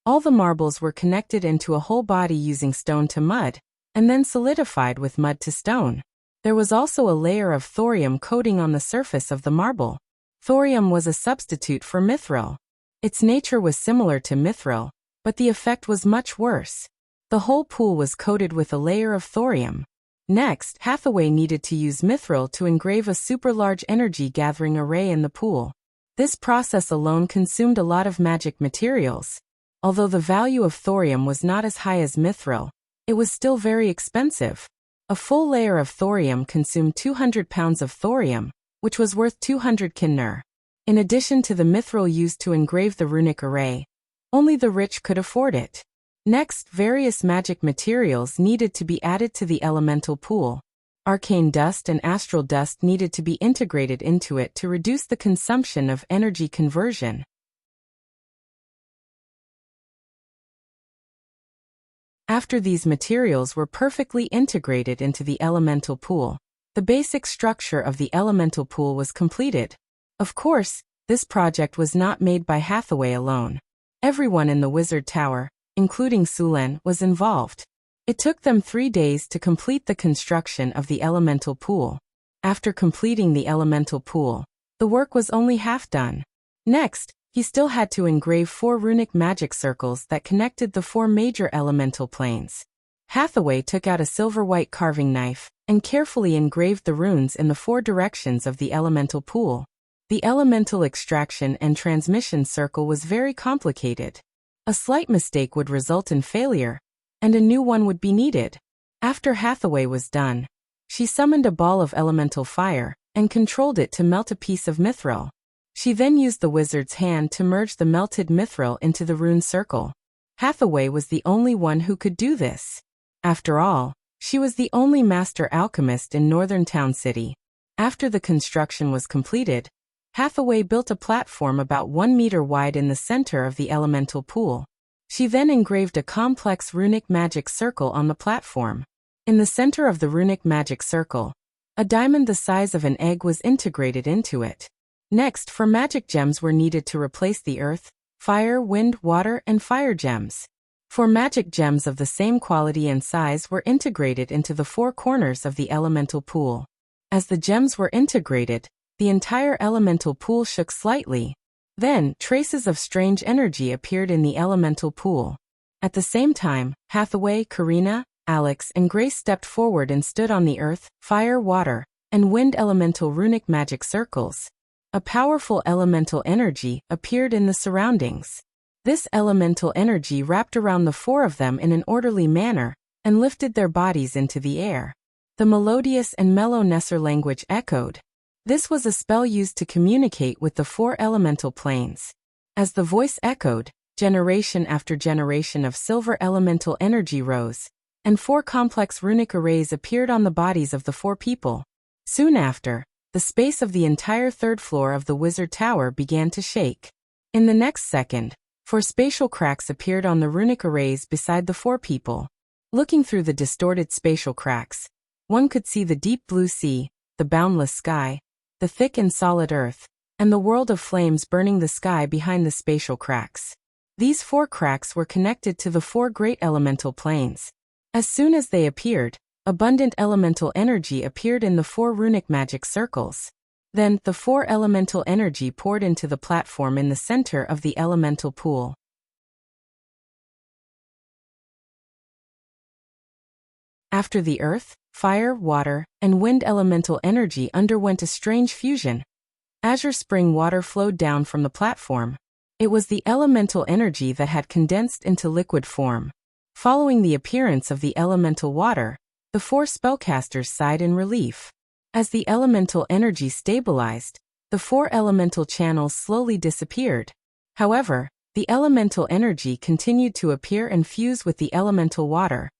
all the marbles were connected into a whole body using stone to mud, and then solidified with mud to stone. There was also a layer of thorium coating on the surface of the marble. Thorium was a substitute for mithril. Its nature was similar to mithril, but the effect was much worse. The whole pool was coated with a layer of thorium. Next, Hathaway needed to use mithril to engrave a super-large energy-gathering array in the pool. This process alone consumed a lot of magic materials. Although the value of thorium was not as high as mithril, it was still very expensive. A full layer of thorium consumed 200 pounds of thorium, which was worth 200 kinner. In addition to the mithril used to engrave the runic array, only the rich could afford it. Next, various magic materials needed to be added to the elemental pool. Arcane dust and astral dust needed to be integrated into it to reduce the consumption of energy conversion. After these materials were perfectly integrated into the elemental pool, the basic structure of the elemental pool was completed. Of course, this project was not made by Hathaway alone. Everyone in the wizard tower, including Sulen, was involved. It took them 3 days to complete the construction of the elemental pool. After completing the elemental pool, the work was only half done. Next, he still had to engrave 4 runic magic circles that connected the 4 major elemental planes. Hathaway took out a silver-white carving knife and carefully engraved the runes in the 4 directions of the elemental pool. The elemental extraction and transmission circle was very complicated. A slight mistake would result in failure, and a new one would be needed. After Hathaway was done, she summoned a ball of elemental fire and controlled it to melt a piece of mithril. She then used the wizard's hand to merge the melted mithril into the rune circle. Hathaway was the only one who could do this. After all, she was the only master alchemist in Northern Town City. After the construction was completed, Hathaway built a platform about 1 meter wide in the center of the elemental pool. She then engraved a complex runic magic circle on the platform. In the center of the runic magic circle, a diamond the size of an egg was integrated into it. Next, 4 magic gems were needed to replace the earth, fire, wind, water, and fire gems. 4 magic gems of the same quality and size were integrated into the 4 corners of the elemental pool. As the gems were integrated, the entire elemental pool shook slightly. Then, traces of strange energy appeared in the elemental pool. At the same time, Hathaway, Karina, Alex, and Grace stepped forward and stood on the earth, fire, water, and wind elemental runic magic circles. A powerful elemental energy appeared in the surroundings. This elemental energy wrapped around the 4 of them in an orderly manner and lifted their bodies into the air. The melodious and mellow Nesser language echoed. This was a spell used to communicate with the 4 elemental planes. As the voice echoed, generation after generation of silver elemental energy rose, and 4 complex runic arrays appeared on the bodies of the 4 people. Soon after, the space of the entire 3rd floor of the wizard tower began to shake. In the next second, 4 spatial cracks appeared on the runic arrays beside the 4 people. Looking through the distorted spatial cracks, one could see the deep blue sea, the boundless sky, the thick and solid earth, and the world of flames burning the sky behind the spatial cracks. These 4 cracks were connected to the 4 great elemental planes. As soon as they appeared, abundant elemental energy appeared in the 4 runic magic circles. Then, the 4 elemental energy poured into the platform in the center of the elemental pool. After the earth, fire, water, and wind elemental energy underwent a strange fusion. Azure spring water flowed down from the platform. It was the elemental energy that had condensed into liquid form. Following the appearance of the elemental water, the 4 spellcasters sighed in relief. As the elemental energy stabilized, the 4 elemental channels slowly disappeared. However, the elemental energy continued to appear and fuse with the elemental water,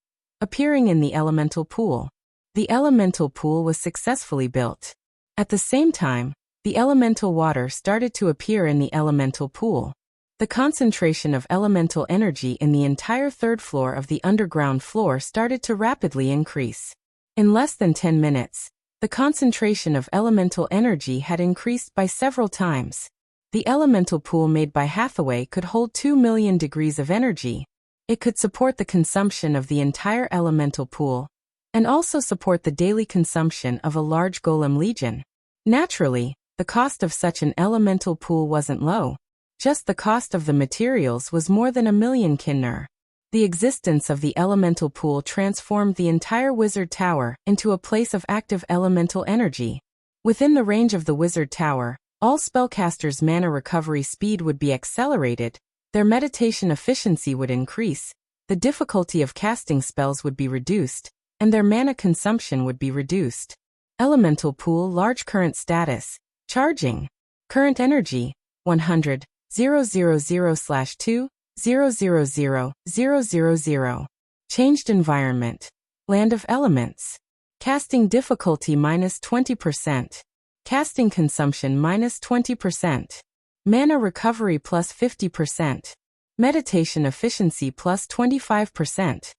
appearing in the elemental pool. The elemental pool was successfully built. At the same time, the elemental water started to appear in the elemental pool. The concentration of elemental energy in the entire 3rd floor of the underground floor started to rapidly increase. In less than 10 minutes, the concentration of elemental energy had increased by several times. The elemental pool made by Hathaway could hold 2 million degrees of energy. It could support the consumption of the entire elemental pool, and also support the daily consumption of a large golem legion. Naturally, the cost of such an elemental pool wasn't low. Just the cost of the materials was more than 1 million kinner. The existence of the elemental pool transformed the entire wizard tower into a place of active elemental energy. Within the range of the wizard tower, all spellcasters' mana recovery speed would be accelerated, their meditation efficiency would increase, the difficulty of casting spells would be reduced, and their mana consumption would be reduced. Elemental pool large current status. Charging. Current energy, 100, 000/2, 000, Changed environment. Land of elements. Casting difficulty -20%. Casting consumption -20%. Mana recovery +50%. Meditation efficiency +25%.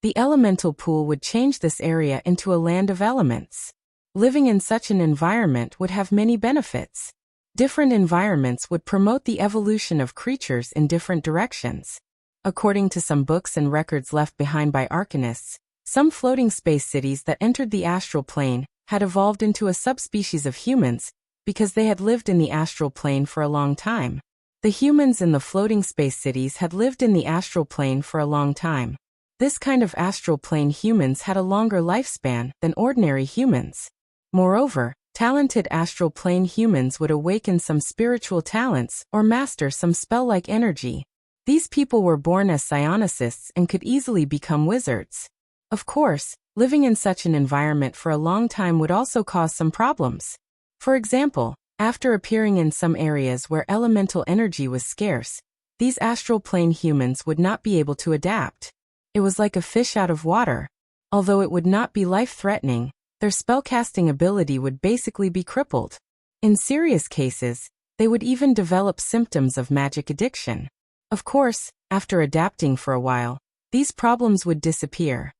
The elemental pool would change this area into a land of elements. Living in such an environment would have many benefits. Different environments would promote the evolution of creatures in different directions. According to some books and records left behind by arcanists, some floating space cities that entered the astral plane had evolved into a subspecies of humans because they had lived in the astral plane for a long time. The humans in the floating space cities had lived in the astral plane for a long time. This kind of astral plane humans had a longer lifespan than ordinary humans. Moreover, talented astral plane humans would awaken some spiritual talents or master some spell-like energy. These people were born as psionists and could easily become wizards. Of course, living in such an environment for a long time would also cause some problems. For example, after appearing in some areas where elemental energy was scarce, these astral plane humans would not be able to adapt. It was like a fish out of water. Although it would not be life-threatening, their spellcasting ability would basically be crippled. In serious cases, they would even develop symptoms of magic addiction. Of course, after adapting for a while, these problems would disappear.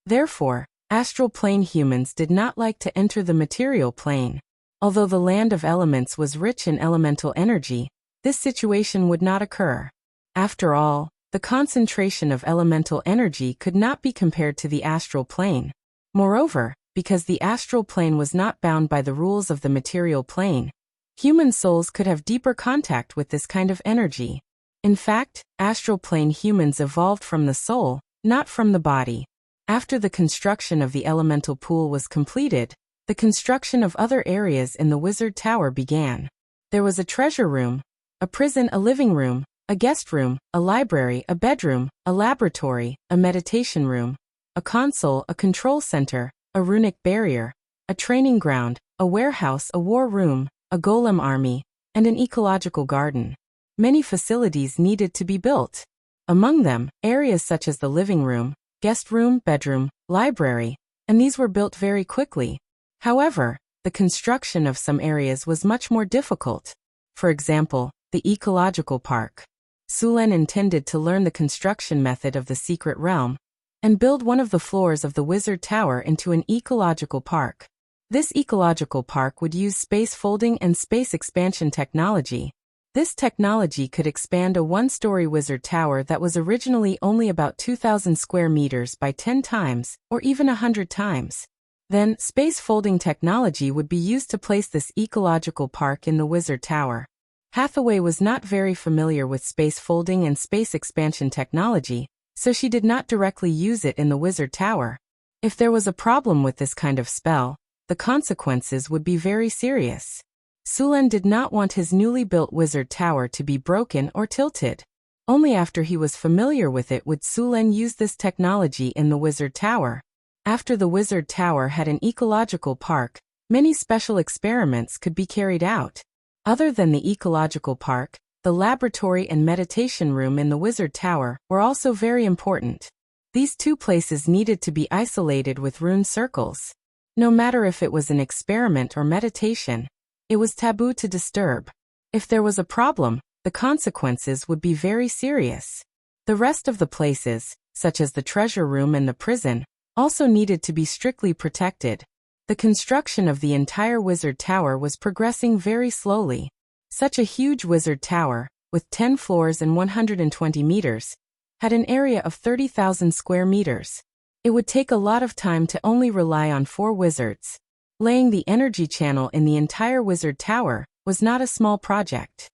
Therefore, astral plane humans did not like to enter the material plane. Although the land of elements was rich in elemental energy, this situation would not occur. After all, the concentration of elemental energy could not be compared to the astral plane. Moreover, because the astral plane was not bound by the rules of the material plane, human souls could have deeper contact with this kind of energy. In fact, astral plane humans evolved from the soul, not from the body. After the construction of the elemental pool was completed, the construction of other areas in the wizard tower began. There was a treasure room, a prison, a living room, a guest room, a library, a bedroom, a laboratory, a meditation room, a console, a control center, a runic barrier, a training ground, a warehouse, a war room, a golem army, and an ecological garden. Many facilities needed to be built. Among them, areas such as the living room, guest room, bedroom, library, and these were built very quickly. However, the construction of some areas was much more difficult. For example, the ecological park. Sulen intended to learn the construction method of the secret realm and build one of the floors of the wizard tower into an ecological park. This ecological park would use space folding and space expansion technology. This technology could expand a one-story wizard tower that was originally only about 2,000 square meters by 10 times, or even 100 times. Then, space folding technology would be used to place this ecological park in the wizard tower. Hathaway was not very familiar with space folding and space expansion technology, so she did not directly use it in the wizard tower. If there was a problem with this kind of spell, the consequences would be very serious. Sulen did not want his newly built wizard tower to be broken or tilted. Only after he was familiar with it would Sulen use this technology in the wizard tower. After the wizard tower had an ecological park, many special experiments could be carried out. Other than the ecological park, the laboratory and meditation room in the wizard tower were also very important. These two places needed to be isolated with rune circles. No matter if it was an experiment or meditation, it was taboo to disturb. If there was a problem, the consequences would be very serious. The rest of the places, such as the treasure room and the prison, also needed to be strictly protected. The construction of the entire wizard tower was progressing very slowly. Such a huge wizard tower, with 10 floors and 120 meters, had an area of 30,000 square meters. It would take a lot of time to only rely on 4 wizards. Laying the energy channel in the entire wizard tower was not a small project.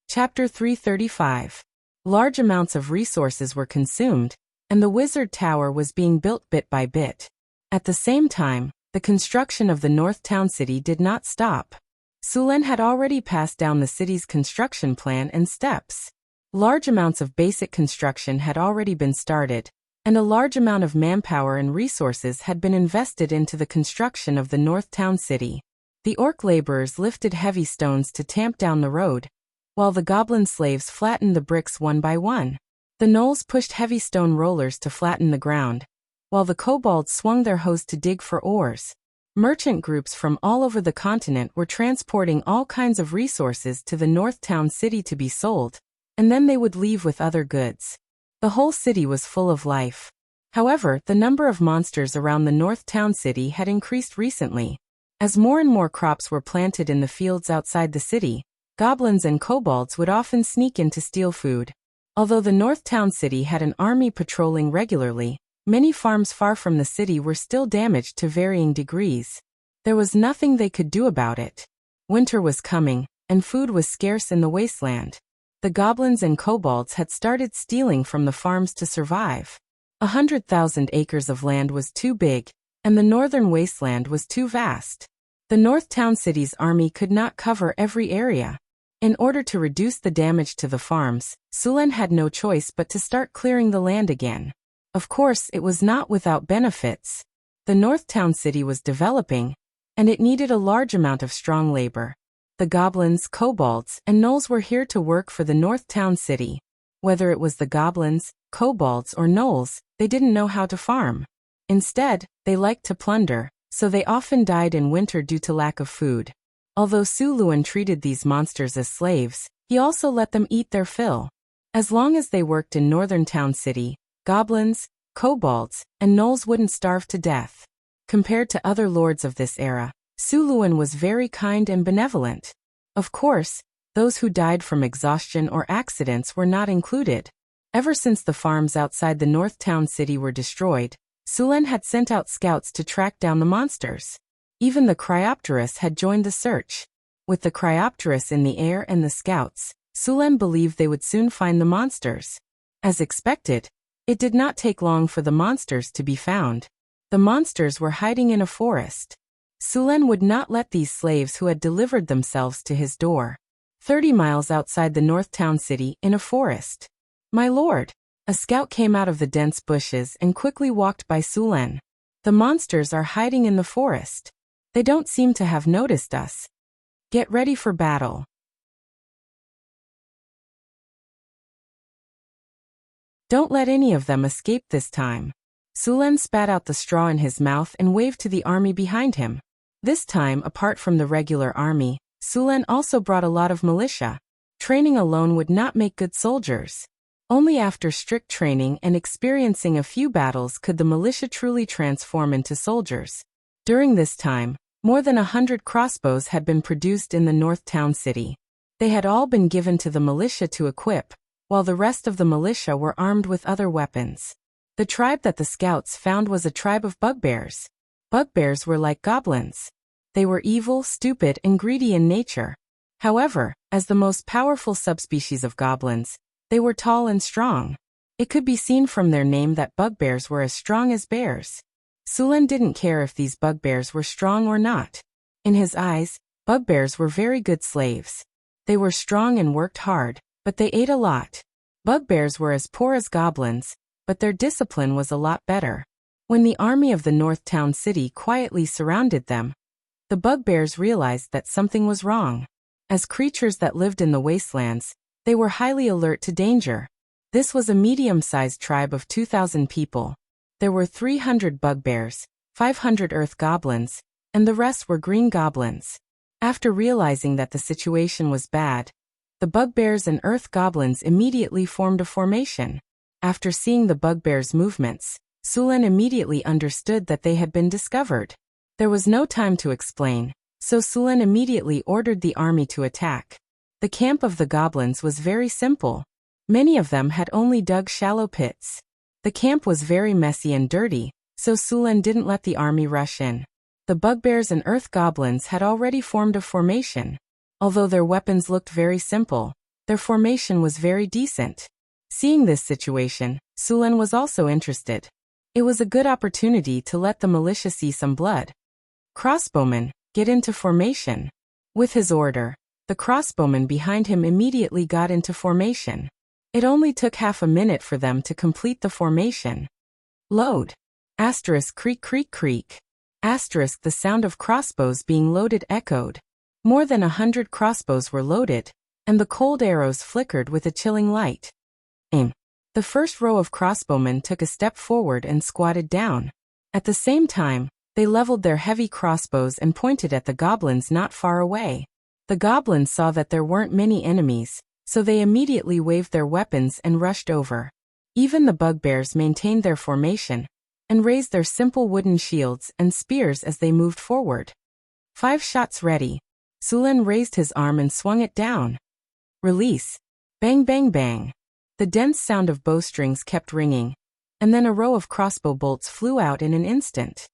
Chapter 335. Large amounts of resources were consumed, and the wizard tower was being built bit by bit. At the same time, the construction of the North Town City did not stop. Sulen had already passed down the city's construction plan and steps. Large amounts of basic construction had already been started, and a large amount of manpower and resources had been invested into the construction of the North Town City. The orc laborers lifted heavy stones to tamp down the road, while the goblin slaves flattened the bricks one by one. The gnolls pushed heavy stone rollers to flatten the ground, while the kobolds swung their hoes to dig for ores. Merchant groups from all over the continent were transporting all kinds of resources to the North Town City to be sold, and then they would leave with other goods. The whole city was full of life. However, the number of monsters around the North Town City had increased recently. As more and more crops were planted in the fields outside the city, goblins and kobolds would often sneak in to steal food. Although the North Town City had an army patrolling regularly, many farms far from the city were still damaged to varying degrees. There was nothing they could do about it. Winter was coming, and food was scarce in the wasteland. The goblins and kobolds had started stealing from the farms to survive. 100,000 acres of land was too big, and the northern wasteland was too vast. The North Town City's army could not cover every area. In order to reduce the damage to the farms, Sulen had no choice but to start clearing the land again. Of course, it was not without benefits. The North Town City was developing, and it needed a large amount of strong labor. The goblins, kobolds, and gnolls were here to work for the North Town City. Whether it was the goblins, kobolds, or gnolls, they didn't know how to farm. Instead, they liked to plunder, so they often died in winter due to lack of food. Although Suluan treated these monsters as slaves, he also let them eat their fill. As long as they worked in Northern Town City, goblins, kobolds, and gnolls wouldn't starve to death. Compared to other lords of this era, Suluan was very kind and benevolent. Of course, those who died from exhaustion or accidents were not included. Ever since the farms outside the North Town City were destroyed, Sulen had sent out scouts to track down the monsters. Even the Cryopterus had joined the search. With the Cryopterus in the air and the scouts, Sulen believed they would soon find the monsters. As expected, it did not take long for the monsters to be found. The monsters were hiding in a forest. Sulen would not let these slaves who had delivered themselves to his door. 30 miles outside the North Town City, in a forest. "My lord!" A scout came out of the dense bushes and quickly walked by Sulen. "The monsters are hiding in the forest. They don't seem to have noticed us. Get ready for battle." "Don't let any of them escape this time." Sulen spat out the straw in his mouth and waved to the army behind him. This time, apart from the regular army, Sulen also brought a lot of militia. Training alone would not make good soldiers. Only after strict training and experiencing a few battles could the militia truly transform into soldiers. During this time, more than 100 crossbows had been produced in the North Town City. They had all been given to the militia to equip, while the rest of the militia were armed with other weapons. The tribe that the scouts found was a tribe of bugbears. Bugbears were like goblins. They were evil, stupid, and greedy in nature. However, as the most powerful subspecies of goblins, they were tall and strong. It could be seen from their name that bugbears were as strong as bears. Sulen didn't care if these bugbears were strong or not. In his eyes, bugbears were very good slaves. They were strong and worked hard, but they ate a lot. Bugbears were as poor as goblins, but their discipline was a lot better. When the army of the North Town City quietly surrounded them, the bugbears realized that something was wrong. As creatures that lived in the wastelands, they were highly alert to danger. This was a medium-sized tribe of 2,000 people. There were 300 bugbears, 500 earth goblins, and the rest were green goblins. After realizing that the situation was bad, the bugbears and earth goblins immediately formed a formation. After seeing the bugbears' movements, Sulen immediately understood that they had been discovered. There was no time to explain, so Sulen immediately ordered the army to attack. The camp of the goblins was very simple. Many of them had only dug shallow pits. The camp was very messy and dirty, so Sulen didn't let the army rush in. The bugbears and earth goblins had already formed a formation. Although their weapons looked very simple, their formation was very decent. Seeing this situation, Sulen was also interested. It was a good opportunity to let the militia see some blood. Crossbowmen, get into formation. With his order, the crossbowmen behind him immediately got into formation. It only took half a minute for them to complete the formation. Load. Asterisk creak creak creak. Asterisk the sound of crossbows being loaded echoed. More than 100 crossbows were loaded, and the cold arrows flickered with a chilling light. Aim. The first row of crossbowmen took a step forward and squatted down. At the same time, they leveled their heavy crossbows and pointed at the goblins not far away. The goblins saw that there weren't many enemies, so they immediately waved their weapons and rushed over. Even the bugbears maintained their formation and raised their simple wooden shields and spears as they moved forward. 5 shots ready. Sulen raised his arm and swung it down. Release. Bang bang bang. The dense sound of bowstrings kept ringing, and then a row of crossbow bolts flew out in an instant.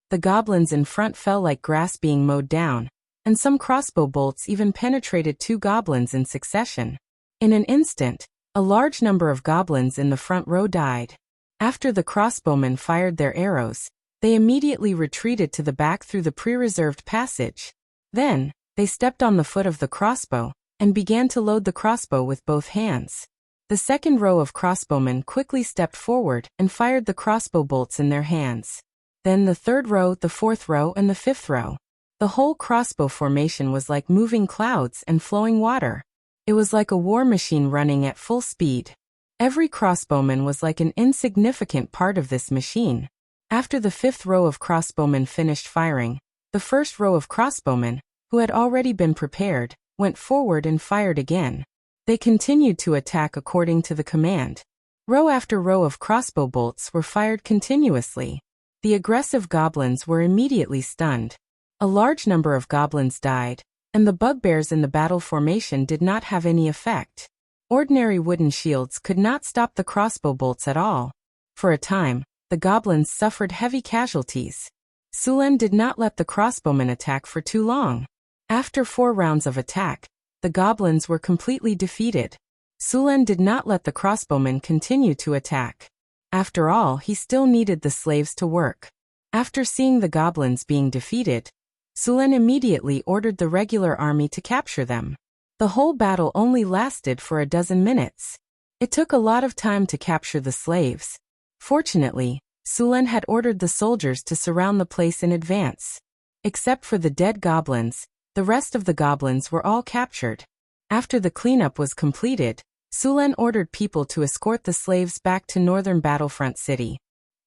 The goblins in front fell like grass being mowed down, and some crossbow bolts even penetrated 2 goblins in succession. In an instant, a large number of goblins in the front row died. After the crossbowmen fired their arrows, they immediately retreated to the back through the pre-reserved passage. Then, they stepped on the foot of the crossbow and began to load the crossbow with both hands. The second row of crossbowmen quickly stepped forward and fired the crossbow bolts in their hands. Then the third row, the fourth row, and the fifth row. The whole crossbow formation was like moving clouds and flowing water. It was like a war machine running at full speed. Every crossbowman was like an insignificant part of this machine. After the fifth row of crossbowmen finished firing, the first row of crossbowmen, who had already been prepared, went forward and fired again. They continued to attack according to the command. Row after row of crossbow bolts were fired continuously. The aggressive goblins were immediately stunned. A large number of goblins died, and the bugbears in the battle formation did not have any effect. Ordinary wooden shields could not stop the crossbow bolts at all. For a time, the goblins suffered heavy casualties. Sulen did not let the crossbowmen attack for too long. After 4 rounds of attack, the goblins were completely defeated. Sulen did not let the crossbowmen continue to attack. After all, he still needed the slaves to work. After seeing the goblins being defeated, Sulen immediately ordered the regular army to capture them. The whole battle only lasted for a dozen minutes. It took a lot of time to capture the slaves. Fortunately, Sulen had ordered the soldiers to surround the place in advance. Except for the dead goblins, the rest of the goblins were all captured. After the cleanup was completed, Sulen ordered people to escort the slaves back to northern Battlefront City.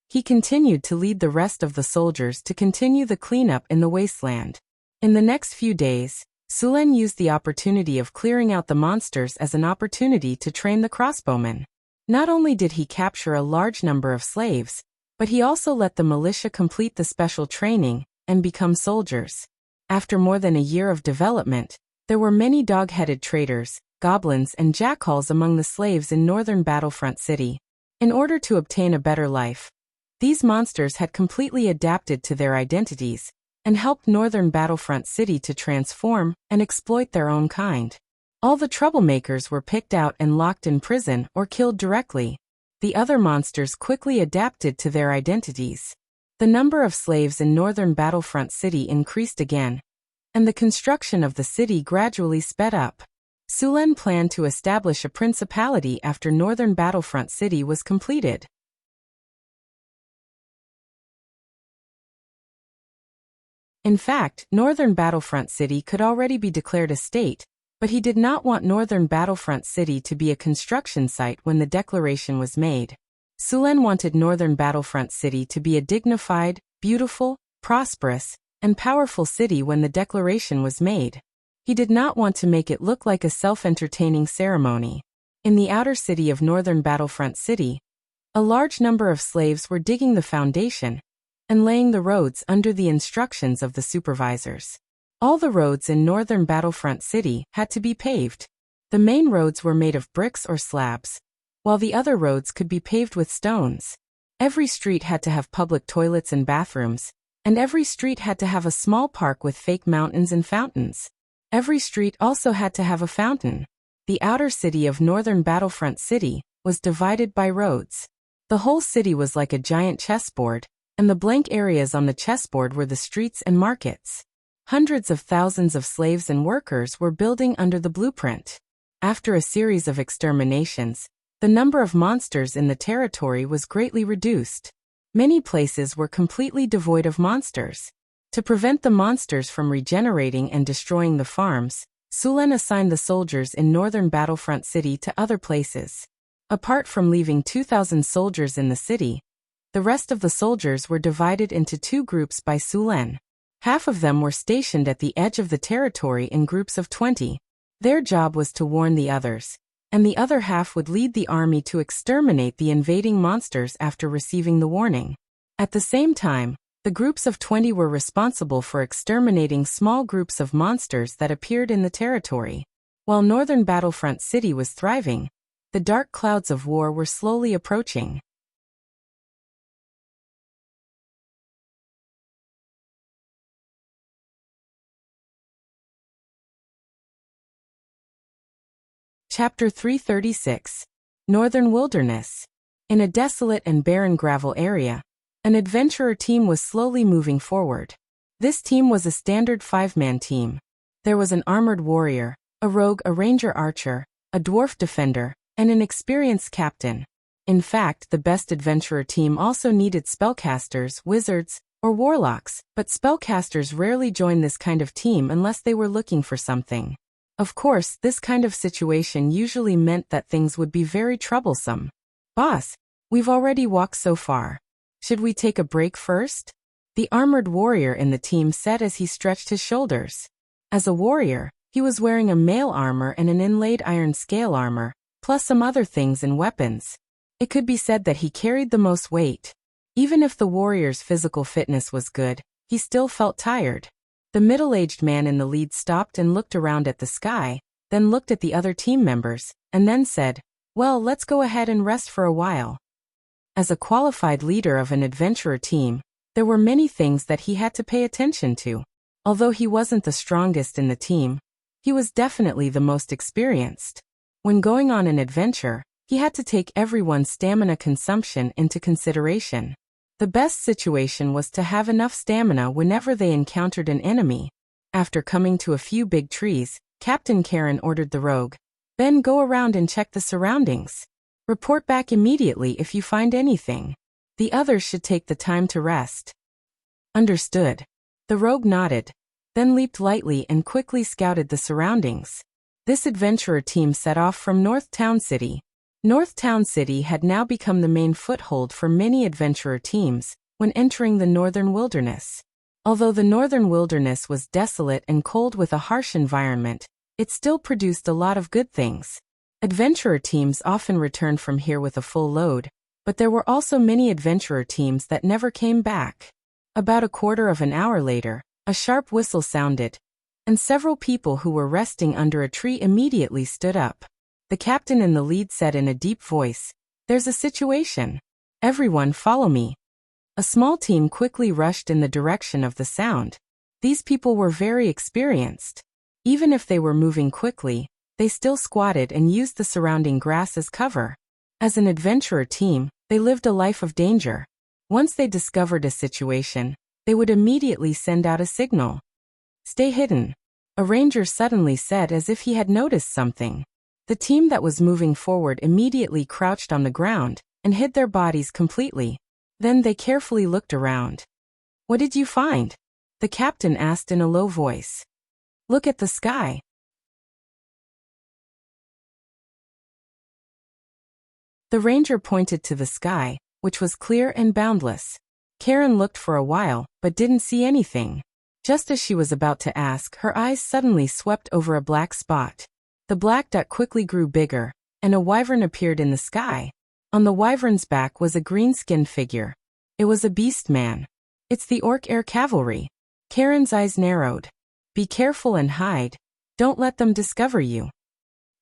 He continued to lead the rest of the soldiers to continue the cleanup in the wasteland. In the next few days, Sulen used the opportunity of clearing out the monsters as an opportunity to train the crossbowmen. Not only did he capture a large number of slaves, but he also let the militia complete the special training and become soldiers. After more than a year of development, there were many dog-headed traitors, goblins, and jackals among the slaves in northern Battlefront City. In order to obtain a better life, these monsters had completely adapted to their identities and helped northern Battlefront City to transform and exploit their own kind. All the troublemakers were picked out and locked in prison or killed directly. The other monsters quickly adapted to their identities. The number of slaves in northern Battlefront City increased again, and the construction of the city gradually sped up. Sulen planned to establish a principality after northern Battlefront City was completed. In fact, northern Battlefront City could already be declared a state, but he did not want northern Battlefront City to be a construction site when the declaration was made. Sulen wanted northern Battlefront City to be a dignified, beautiful, prosperous, and powerful city when the declaration was made. He did not want to make it look like a self-entertaining ceremony. In the outer city of northern Battlefront City, a large number of slaves were digging the foundation and laying the roads under the instructions of the supervisors. All the roads in northern Battlefront City had to be paved. The main roads were made of bricks or slabs, while the other roads could be paved with stones. Every street had to have public toilets and bathrooms, and every street had to have a small park with fake mountains and fountains. Every street also had to have a fountain. The outer city of northern Battlefront City was divided by roads. The whole city was like a giant chessboard, and the blank areas on the chessboard were the streets and markets. Hundreds of thousands of slaves and workers were building under the blueprint. After a series of exterminations, the number of monsters in the territory was greatly reduced. Many places were completely devoid of monsters. To prevent the monsters from regenerating and destroying the farms, Sulen assigned the soldiers in northern Battlefront City to other places. Apart from leaving 2,000 soldiers in the city, the rest of the soldiers were divided into two groups by Sulen. Half of them were stationed at the edge of the territory in groups of 20. Their job was to warn the others, and the other half would lead the army to exterminate the invading monsters after receiving the warning. At the same time, the groups of 20 were responsible for exterminating small groups of monsters that appeared in the territory. While northern Battlefront City was thriving, the dark clouds of war were slowly approaching. Chapter 336. Northern Wilderness. In a desolate and barren gravel area, an adventurer team was slowly moving forward. This team was a standard 5-man team. There was an armored warrior, a rogue, a ranger archer, a dwarf defender, and an experienced captain. In fact, the best adventurer team also needed spellcasters, wizards, or warlocks, but spellcasters rarely joined this kind of team unless they were looking for something. Of course, this kind of situation usually meant that things would be very troublesome. "Boss, we've already walked so far. Should we take a break first?" The armored warrior in the team said as he stretched his shoulders. As a warrior, he was wearing a mail armor and an inlaid iron scale armor, plus some other things and weapons. It could be said that he carried the most weight. Even if the warrior's physical fitness was good, he still felt tired. The middle-aged man in the lead stopped and looked around at the sky, then looked at the other team members, and then said, "Well, let's go ahead and rest for a while." As a qualified leader of an adventurer team, there were many things that he had to pay attention to. Although he wasn't the strongest in the team, he was definitely the most experienced. When going on an adventure, he had to take everyone's stamina consumption into consideration. The best situation was to have enough stamina whenever they encountered an enemy. After coming to a few big trees, Captain Karen ordered the rogue, "Ben, go around and check the surroundings. Report back immediately if you find anything. The others should take the time to rest." "Understood." The rogue nodded, then leaped lightly and quickly scouted the surroundings. This adventurer team set off from North Town City. North Town City had now become the main foothold for many adventurer teams when entering the northern wilderness. Although the northern wilderness was desolate and cold with a harsh environment, it still produced a lot of good things. Adventurer teams often returned from here with a full load, but there were also many adventurer teams that never came back. About a quarter of an hour later, a sharp whistle sounded, and several people who were resting under a tree immediately stood up. The captain in the lead said in a deep voice, "There's a situation. Everyone follow me." A small team quickly rushed in the direction of the sound. These people were very experienced. Even if they were moving quickly, they still squatted and used the surrounding grass as cover. As an adventurer team, they lived a life of danger. Once they discovered a situation, they would immediately send out a signal. "Stay hidden," a ranger suddenly said as if he had noticed something. The team that was moving forward immediately crouched on the ground and hid their bodies completely. Then they carefully looked around. "What did you find?" the captain asked in a low voice. "Look at the sky." The ranger pointed to the sky, which was clear and boundless. Karen looked for a while, but didn't see anything. Just as she was about to ask, her eyes suddenly swept over a black spot. The black dot quickly grew bigger, and a wyvern appeared in the sky. On the wyvern's back was a green-skinned figure. It was a beast man. "It's the orc air cavalry." Karen's eyes narrowed. "Be careful and hide. Don't let them discover you."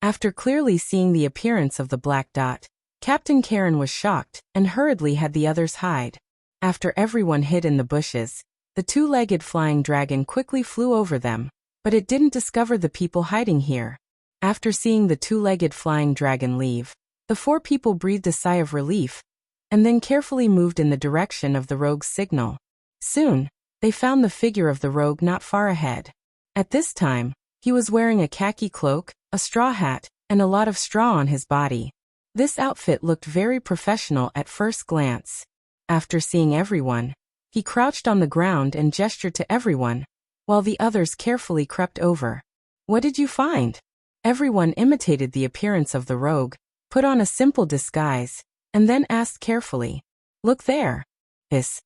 After clearly seeing the appearance of the black dot, Captain Karen was shocked and hurriedly had the others hide. After everyone hid in the bushes, the two-legged flying dragon quickly flew over them, but it didn't discover the people hiding here. After seeing the two-legged flying dragon leave, the four people breathed a sigh of relief, and then carefully moved in the direction of the rogue's signal. Soon, they found the figure of the rogue not far ahead. At this time, he was wearing a khaki cloak, a straw hat, and a lot of straw on his body. This outfit looked very professional at first glance. After seeing everyone, he crouched on the ground and gestured to everyone, while the others carefully crept over. "What did you find?" Everyone imitated the appearance of the rogue, put on a simple disguise, and then asked carefully, "Look there. This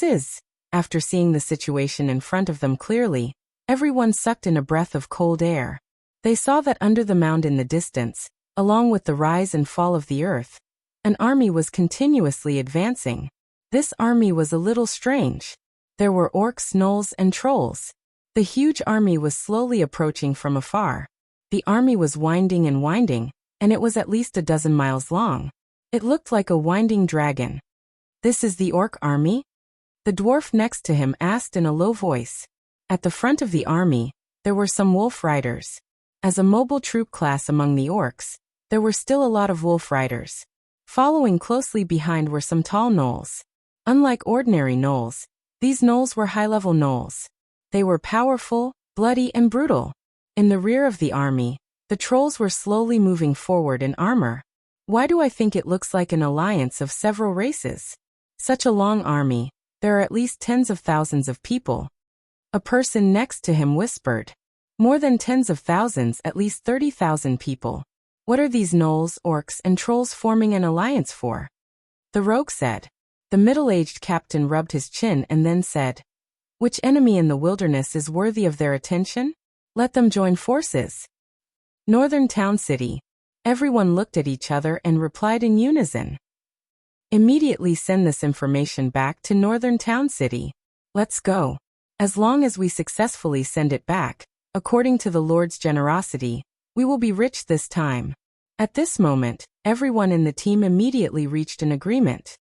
is..." After seeing the situation in front of them clearly, everyone sucked in a breath of cold air. They saw that under the mound in the distance, along with the rise and fall of the earth, an army was continuously advancing. This army was a little strange. There were orcs, gnolls, and trolls. The huge army was slowly approaching from afar. The army was winding and winding, and it was at least a dozen miles long. It looked like a winding dragon. "This is the orc army?" The dwarf next to him asked in a low voice. At the front of the army, there were some wolf riders. As a mobile troop class among the orcs, there were still a lot of wolf riders. Following closely behind were some tall gnolls. Unlike ordinary gnolls, these gnolls were high-level gnolls. They were powerful, bloody, and brutal. In the rear of the army, the trolls were slowly moving forward in armor. "Why do I think it looks like an alliance of several races? Such a long army, there are at least tens of thousands of people." A person next to him whispered. "More than tens of thousands, at least 30,000 people. What are these gnolls, orcs, and trolls forming an alliance for?" The rogue said. The middle-aged captain rubbed his chin and then said, "Which enemy in the wilderness is worthy of their attention? Let them join forces." Northern Town City. Everyone looked at each other and replied in unison. "Immediately send this information back to Northern Town City. Let's go. As long as we successfully send it back, according to the Lord's generosity, we will be rich this time." At this moment, everyone in the team immediately reached an agreement.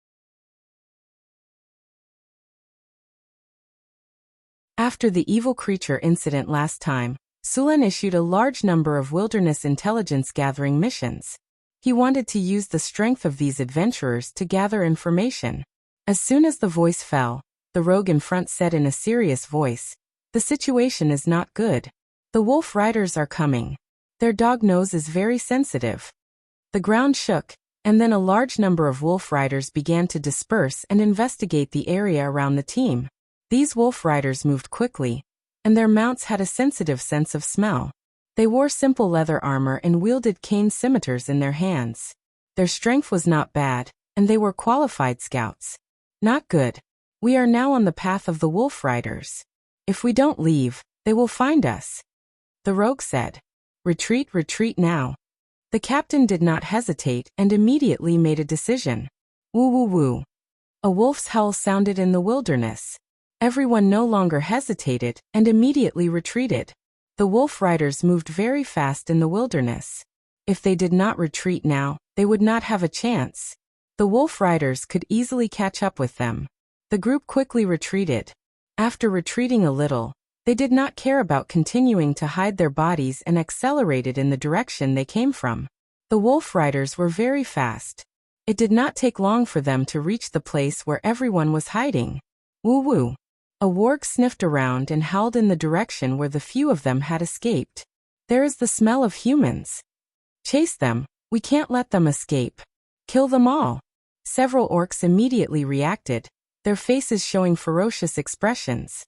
After the evil creature incident last time, Sulen issued a large number of wilderness intelligence gathering missions. He wanted to use the strength of these adventurers to gather information. As soon as the voice fell, the rogue in front said in a serious voice, "The situation is not good. The wolf riders are coming. Their dog nose is very sensitive." The ground shook, and then a large number of wolf riders began to disperse and investigate the area around the team. These wolf riders moved quickly, and their mounts had a sensitive sense of smell. They wore simple leather armor and wielded cane scimitars in their hands. Their strength was not bad, and they were qualified scouts. "Not good. We are now on the path of the wolf riders. If we don't leave, they will find us." The rogue said. "Retreat, retreat now." The captain did not hesitate and immediately made a decision. Woo woo woo. A wolf's howl sounded in the wilderness. Everyone no longer hesitated and immediately retreated. The wolf riders moved very fast in the wilderness. If they did not retreat now, they would not have a chance. The wolf riders could easily catch up with them. The group quickly retreated. After retreating a little, they did not care about continuing to hide their bodies and accelerated in the direction they came from. The wolf riders were very fast. It did not take long for them to reach the place where everyone was hiding. Woo woo. A warg sniffed around and howled in the direction where the few of them had escaped. There is the smell of humans. Chase them, we can't let them escape. Kill them all. Several orcs immediately reacted, their faces showing ferocious expressions.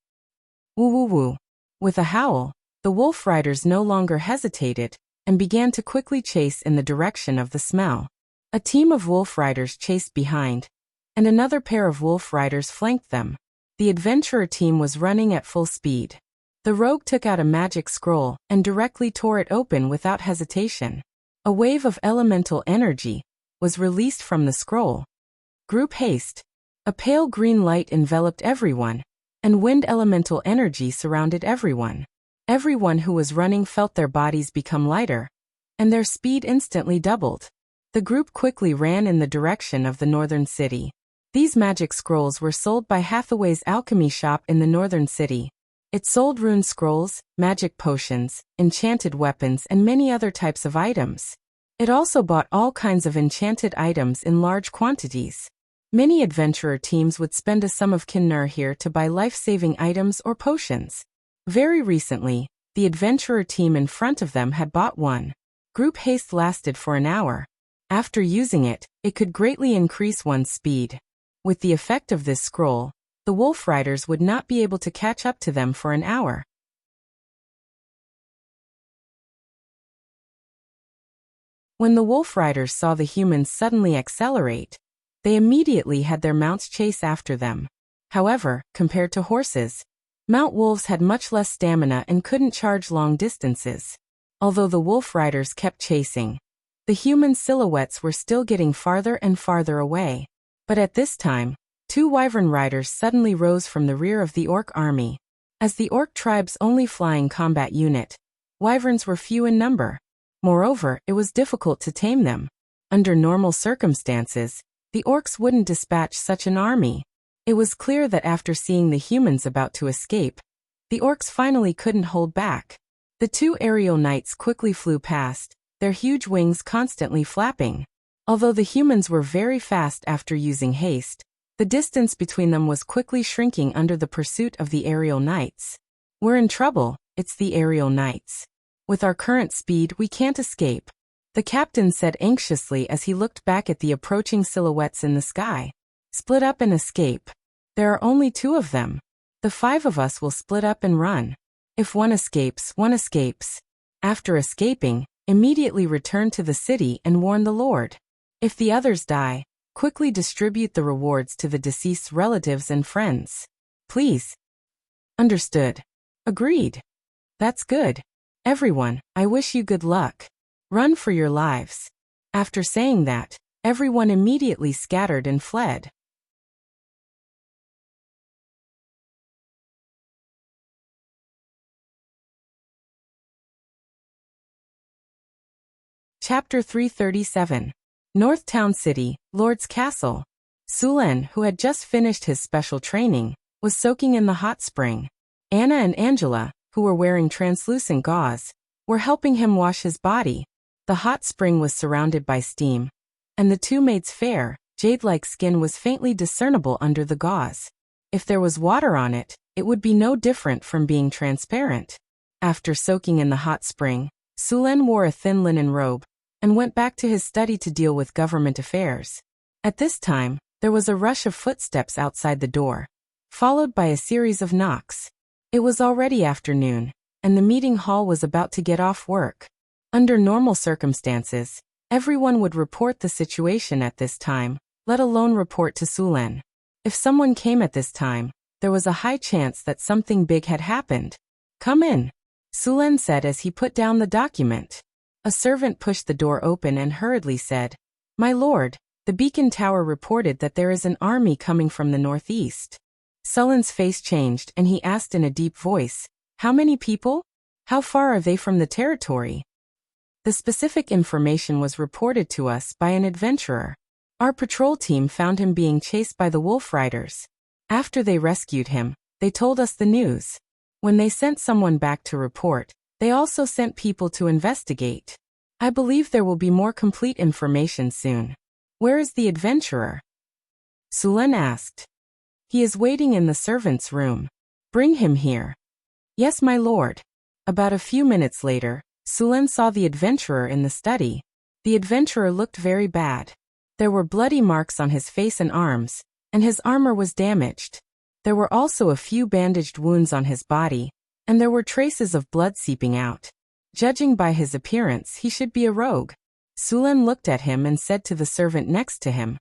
Woo woo woo. With a howl, the wolf riders no longer hesitated and began to quickly chase in the direction of the smell. A team of wolf riders chased behind, and another pair of wolf riders flanked them. The adventurer team was running at full speed. The rogue took out a magic scroll and directly tore it open without hesitation. A wave of elemental energy was released from the scroll. Group haste. A pale green light enveloped everyone, and wind elemental energy surrounded everyone. Everyone who was running felt their bodies become lighter, and their speed instantly doubled. The group quickly ran in the direction of the northern city. These magic scrolls were sold by Hathaway's alchemy shop in the northern city. It sold rune scrolls, magic potions, enchanted weapons and many other types of items. It also bought all kinds of enchanted items in large quantities. Many adventurer teams would spend a sum of kinnur here to buy life-saving items or potions. Very recently, the adventurer team in front of them had bought one. Group haste lasted for an hour. After using it, it could greatly increase one's speed. With the effect of this scroll, the wolf riders would not be able to catch up to them for an hour. When the wolf riders saw the humans suddenly accelerate, they immediately had their mounts chase after them. However, compared to horses, mount wolves had much less stamina and couldn't charge long distances. Although the wolf riders kept chasing, the human silhouettes were still getting farther and farther away. But at this time, two wyvern riders suddenly rose from the rear of the orc army. As the orc tribe's only flying combat unit, wyverns were few in number. Moreover, it was difficult to tame them. Under normal circumstances, the orcs wouldn't dispatch such an army. It was clear that after seeing the humans about to escape, the orcs finally couldn't hold back. The two aerial knights quickly flew past, their huge wings constantly flapping. Although the humans were very fast after using haste, the distance between them was quickly shrinking under the pursuit of the aerial knights. We're in trouble, it's the aerial knights. With our current speed, we can't escape, the captain said anxiously as he looked back at the approaching silhouettes in the sky. Split up and escape. There are only two of them. The five of us will split up and run. If one escapes, one escapes. After escaping, immediately return to the city and warn the Lord. If the others die, quickly distribute the rewards to the deceased's relatives and friends. Please. Understood. Agreed. That's good. Everyone, I wish you good luck. Run for your lives. After saying that, everyone immediately scattered and fled. Chapter 337. North Town City, Lord's Castle. Sulen, who had just finished his special training, was soaking in the hot spring. Anna and Angela, who were wearing translucent gauze, were helping him wash his body. The hot spring was surrounded by steam, and the two maids' fair, jade-like skin was faintly discernible under the gauze. If there was water on it, it would be no different from being transparent. After soaking in the hot spring, Sulen wore a thin linen robe and went back to his study to deal with government affairs. At this time, there was a rush of footsteps outside the door, followed by a series of knocks. It was already afternoon, and the meeting hall was about to get off work. Under normal circumstances, everyone would report the situation at this time, let alone report to Sulen. If someone came at this time, there was a high chance that something big had happened. Come in, Sulen said as he put down the document. A servant pushed the door open and hurriedly said, "My lord, the beacon tower reported that there is an army coming from the northeast." Sulen's face changed and he asked in a deep voice, "How many people?" How far are they from the territory? The specific information was reported to us by an adventurer. Our patrol team found him being chased by the wolf riders. After they rescued him, they told us the news. When they sent someone back to report, they also sent people to investigate. I believe there will be more complete information soon. Where is the adventurer? Sulen asked. He is waiting in the servants' room. Bring him here. Yes, my lord. About a few minutes later, Sulen saw the adventurer in the study. The adventurer looked very bad. There were bloody marks on his face and arms, and his armor was damaged. There were also a few bandaged wounds on his body, and there were traces of blood seeping out. Judging by his appearance, he should be a rogue. Sulen looked at him and said to the servant next to him,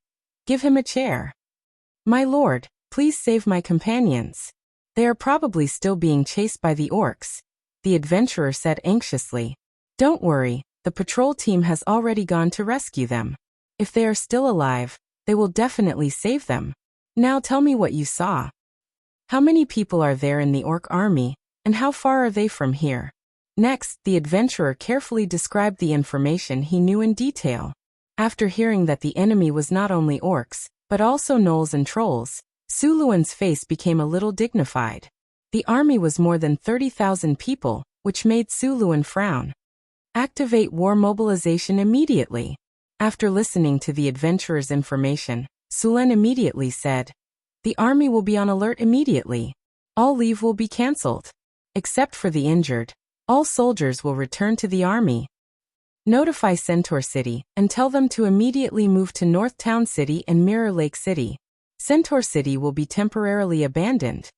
"Give him a chair." My lord, please save my companions. They are probably still being chased by the orcs, the adventurer said anxiously. Don't worry, the patrol team has already gone to rescue them. If they are still alive, they will definitely save them. Now tell me what you saw. How many people are there in the orc army, and how far are they from here? Next, the adventurer carefully described the information he knew in detail. After hearing that the enemy was not only orcs, but also gnolls and trolls, Suluan's face became a little dignified. The army was more than 30,000 people, which made Suluan frown. Activate war mobilization immediately. After listening to the adventurer's information, Sulen immediately said, "The army will be on alert immediately. All leave will be cancelled. Except for the injured, all soldiers will return to the army. Notify Centaur City and tell them to immediately move to North Town City and Mirror Lake City. Centaur City will be temporarily abandoned.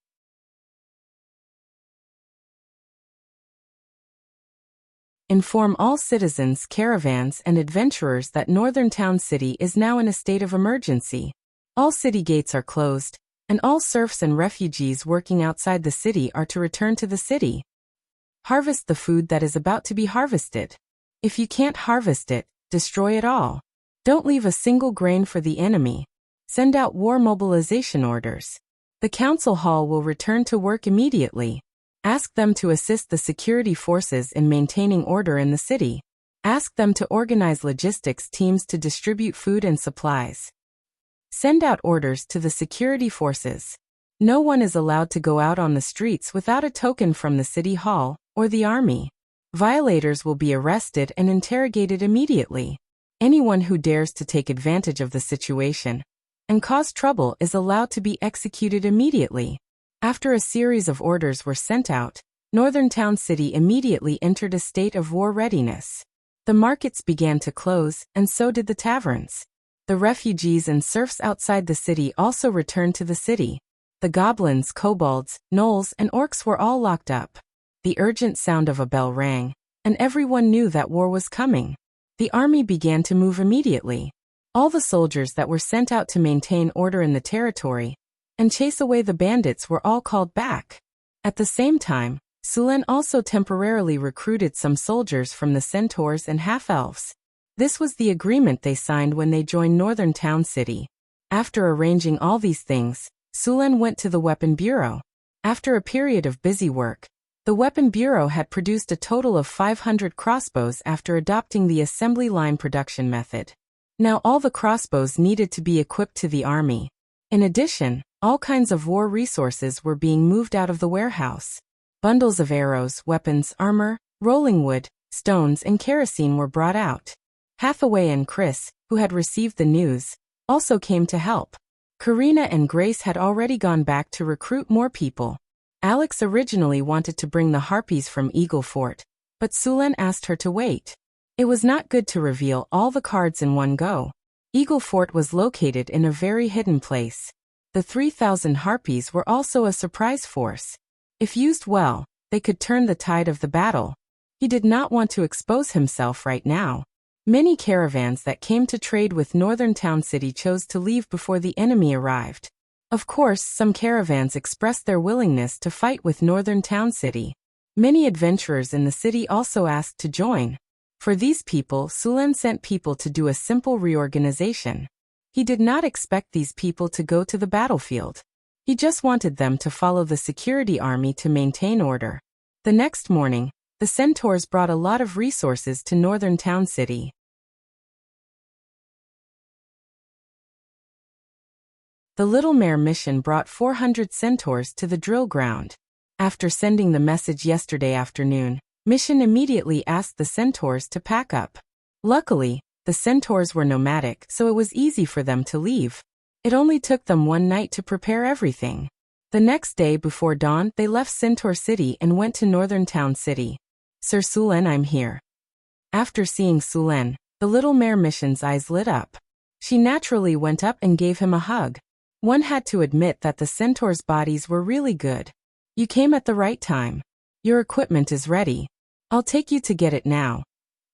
Inform all citizens, caravans, and adventurers that Northern Town City is now in a state of emergency. All city gates are closed, and all serfs and refugees working outside the city are to return to the city. Harvest the food that is about to be harvested. If you can't harvest it, destroy it all. Don't leave a single grain for the enemy. Send out war mobilization orders. The council hall will return to work immediately. Ask them to assist the security forces in maintaining order in the city. Ask them to organize logistics teams to distribute food and supplies. Send out orders to the security forces. No one is allowed to go out on the streets without a token from the city hall or the army. Violators will be arrested and interrogated immediately. Anyone who dares to take advantage of the situation and cause trouble is allowed to be executed immediately. After a series of orders were sent out, Northern Town City immediately entered a state of war readiness. The markets began to close, and so did the taverns. The refugees and serfs outside the city also returned to the city. The goblins, kobolds, gnolls, and orcs were all locked up. The urgent sound of a bell rang, and everyone knew that war was coming. The army began to move immediately. All the soldiers that were sent out to maintain order in the territory and chase away the bandits were all called back. At the same time, Sulen also temporarily recruited some soldiers from the centaurs and half-elves. This was the agreement they signed when they joined Northern Town City. After arranging all these things, Sulen went to the Weapon Bureau. After a period of busy work, the Weapon Bureau had produced a total of 500 crossbows after adopting the assembly line production method. Now all the crossbows needed to be equipped to the army. In addition, all kinds of war resources were being moved out of the warehouse. Bundles of arrows, weapons, armor, rolling wood, stones, and kerosene were brought out. Hathaway and Chris, who had received the news, also came to help. Karina and Grace had already gone back to recruit more people. Alex originally wanted to bring the harpies from Eagle Fort, but Sulen asked her to wait. It was not good to reveal all the cards in one go. Eagle Fort was located in a very hidden place. The 3,000 harpies were also a surprise force. If used well, they could turn the tide of the battle. He did not want to expose himself right now. Many caravans that came to trade with Northern Town City chose to leave before the enemy arrived. Of course, some caravans expressed their willingness to fight with Northern Town City. Many adventurers in the city also asked to join. For these people, Sulen sent people to do a simple reorganization. He did not expect these people to go to the battlefield. He just wanted them to follow the security army to maintain order. The next morning, The centaurs brought a lot of resources to northern town city. The Little Mare mission brought 400 centaurs to the drill ground. After sending the message yesterday afternoon, Mission immediately asked the centaurs to pack up. Luckily, the centaurs were nomadic, so it was easy for them to leave. It only took them one night to prepare everything. The next day before dawn, they left Centaur City and went to northern town city. Sir Sulen, I'm here. After seeing Sulen, the Little Mare Mission's eyes lit up. She naturally went up and gave him a hug. One had to admit that the centaurs' bodies were really good. You came at the right time. Your equipment is ready. I'll take you to get it now.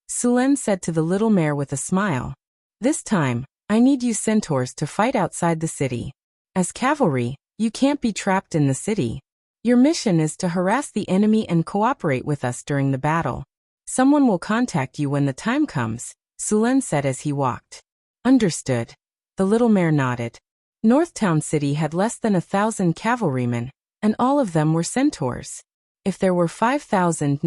Sulen said to the Little Mare with a smile. This time, I need you centaurs to fight outside the city. As cavalry, you can't be trapped in the city. Your mission is to harass the enemy and cooperate with us during the battle. Someone will contact you when the time comes, Sulen said as he walked. Understood. The Little Mare nodded. Northtown City had less than 1,000 cavalrymen, and all of them were centaurs. If there were 3,000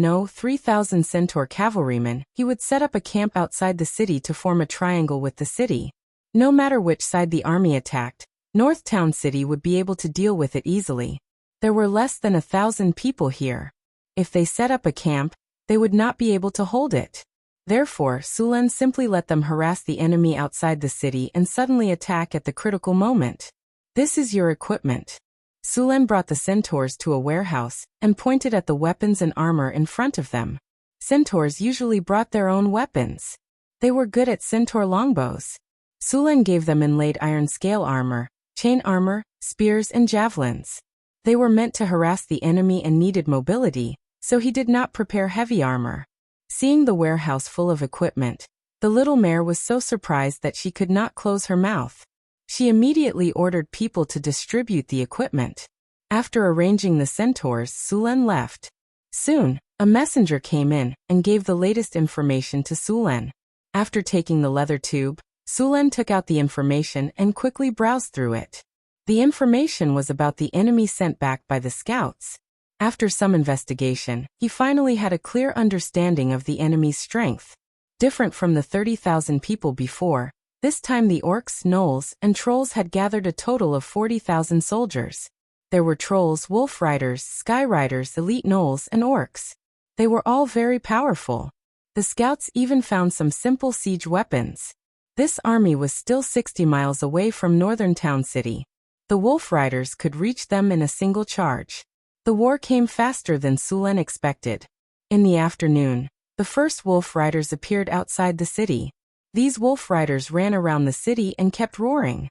centaur cavalrymen, he would set up a camp outside the city to form a triangle with the city. No matter which side the army attacked, Northtown City would be able to deal with it easily. There were less than 1,000 people here. If they set up a camp, they would not be able to hold it. Therefore, Sulen simply let them harass the enemy outside the city and suddenly attack at the critical moment. This is your equipment. Sulen brought the centaurs to a warehouse and pointed at the weapons and armor in front of them. Centaurs usually brought their own weapons. They were good at centaur longbows. Sulen gave them inlaid iron scale armor, chain armor, spears and javelins. They were meant to harass the enemy and needed mobility, so he did not prepare heavy armor. Seeing the warehouse full of equipment, the Little Mare was so surprised that she could not close her mouth. She immediately ordered people to distribute the equipment. After arranging the centaurs, Sulen left. Soon, a messenger came in and gave the latest information to Sulen. After taking the leather tube, Sulen took out the information and quickly browsed through it. The information was about the enemy sent back by the scouts. After some investigation, he finally had a clear understanding of the enemy's strength. Different from the 30,000 people before, this time the orcs, gnolls, and trolls had gathered a total of 40,000 soldiers. There were trolls, wolf riders, sky riders, elite gnolls, and orcs. They were all very powerful. The scouts even found some simple siege weapons. This army was still 60 miles away from northern town city. The wolf riders could reach them in a single charge. The war came faster than Sulen expected. In the afternoon, the first wolf riders appeared outside the city. These wolf riders ran around the city and kept roaring.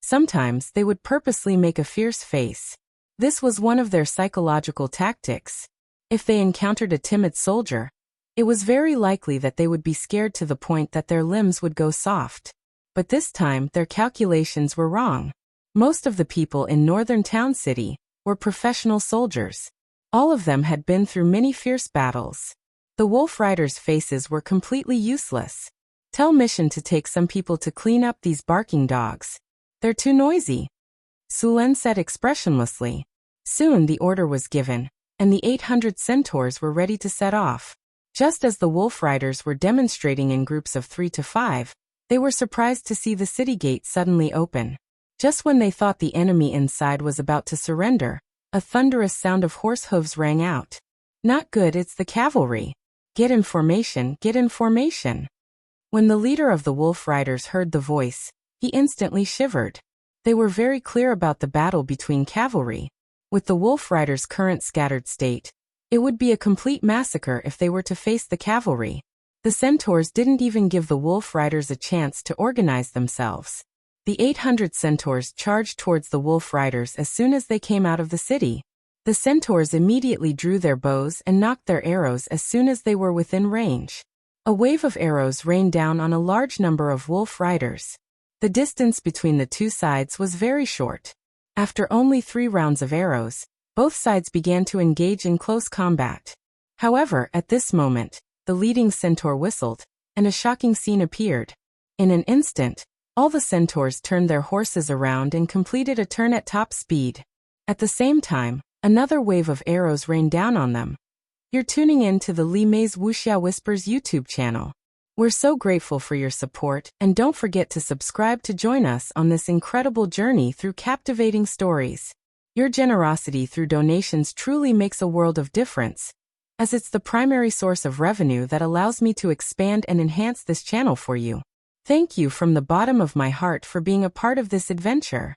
Sometimes they would purposely make a fierce face. This was one of their psychological tactics. If they encountered a timid soldier, it was very likely that they would be scared to the point that their limbs would go soft. But this time their calculations were wrong. Most of the people in northern town city were professional soldiers. All of them had been through many fierce battles. The wolf riders' faces were completely useless. Tell Mission to take some people to clean up these barking dogs. They're too noisy. Sulen said expressionlessly. Soon the order was given, and the 800 centaurs were ready to set off. Just as the wolf riders were demonstrating in groups of 3 to 5, they were surprised to see the city gate suddenly open. Just when they thought the enemy inside was about to surrender, a thunderous sound of horse hooves rang out. Not good, it's the cavalry. Get in formation, get in formation. When the leader of the wolf riders heard the voice, he instantly shivered. They were very clear about the battle between cavalry. With the wolf riders' current scattered state, it would be a complete massacre if they were to face the cavalry. The centaurs didn't even give the wolf riders a chance to organize themselves. The 800 centaurs charged towards the wolf riders as soon as they came out of the city. The centaurs immediately drew their bows and knocked their arrows as soon as they were within range. A wave of arrows rained down on a large number of wolf riders. The distance between the two sides was very short. After only 3 rounds of arrows, both sides began to engage in close combat. However, at this moment, the leading centaur whistled, and a shocking scene appeared. In an instant, all the centaurs turned their horses around and completed a turn at top speed. At the same time, another wave of arrows rained down on them. You're tuning in to the Li Mei's Wuxia Whispers YouTube channel. We're so grateful for your support, and don't forget to subscribe to join us on this incredible journey through captivating stories. Your generosity through donations truly makes a world of difference, as it's the primary source of revenue that allows me to expand and enhance this channel for you. Thank you from the bottom of my heart for being a part of this adventure.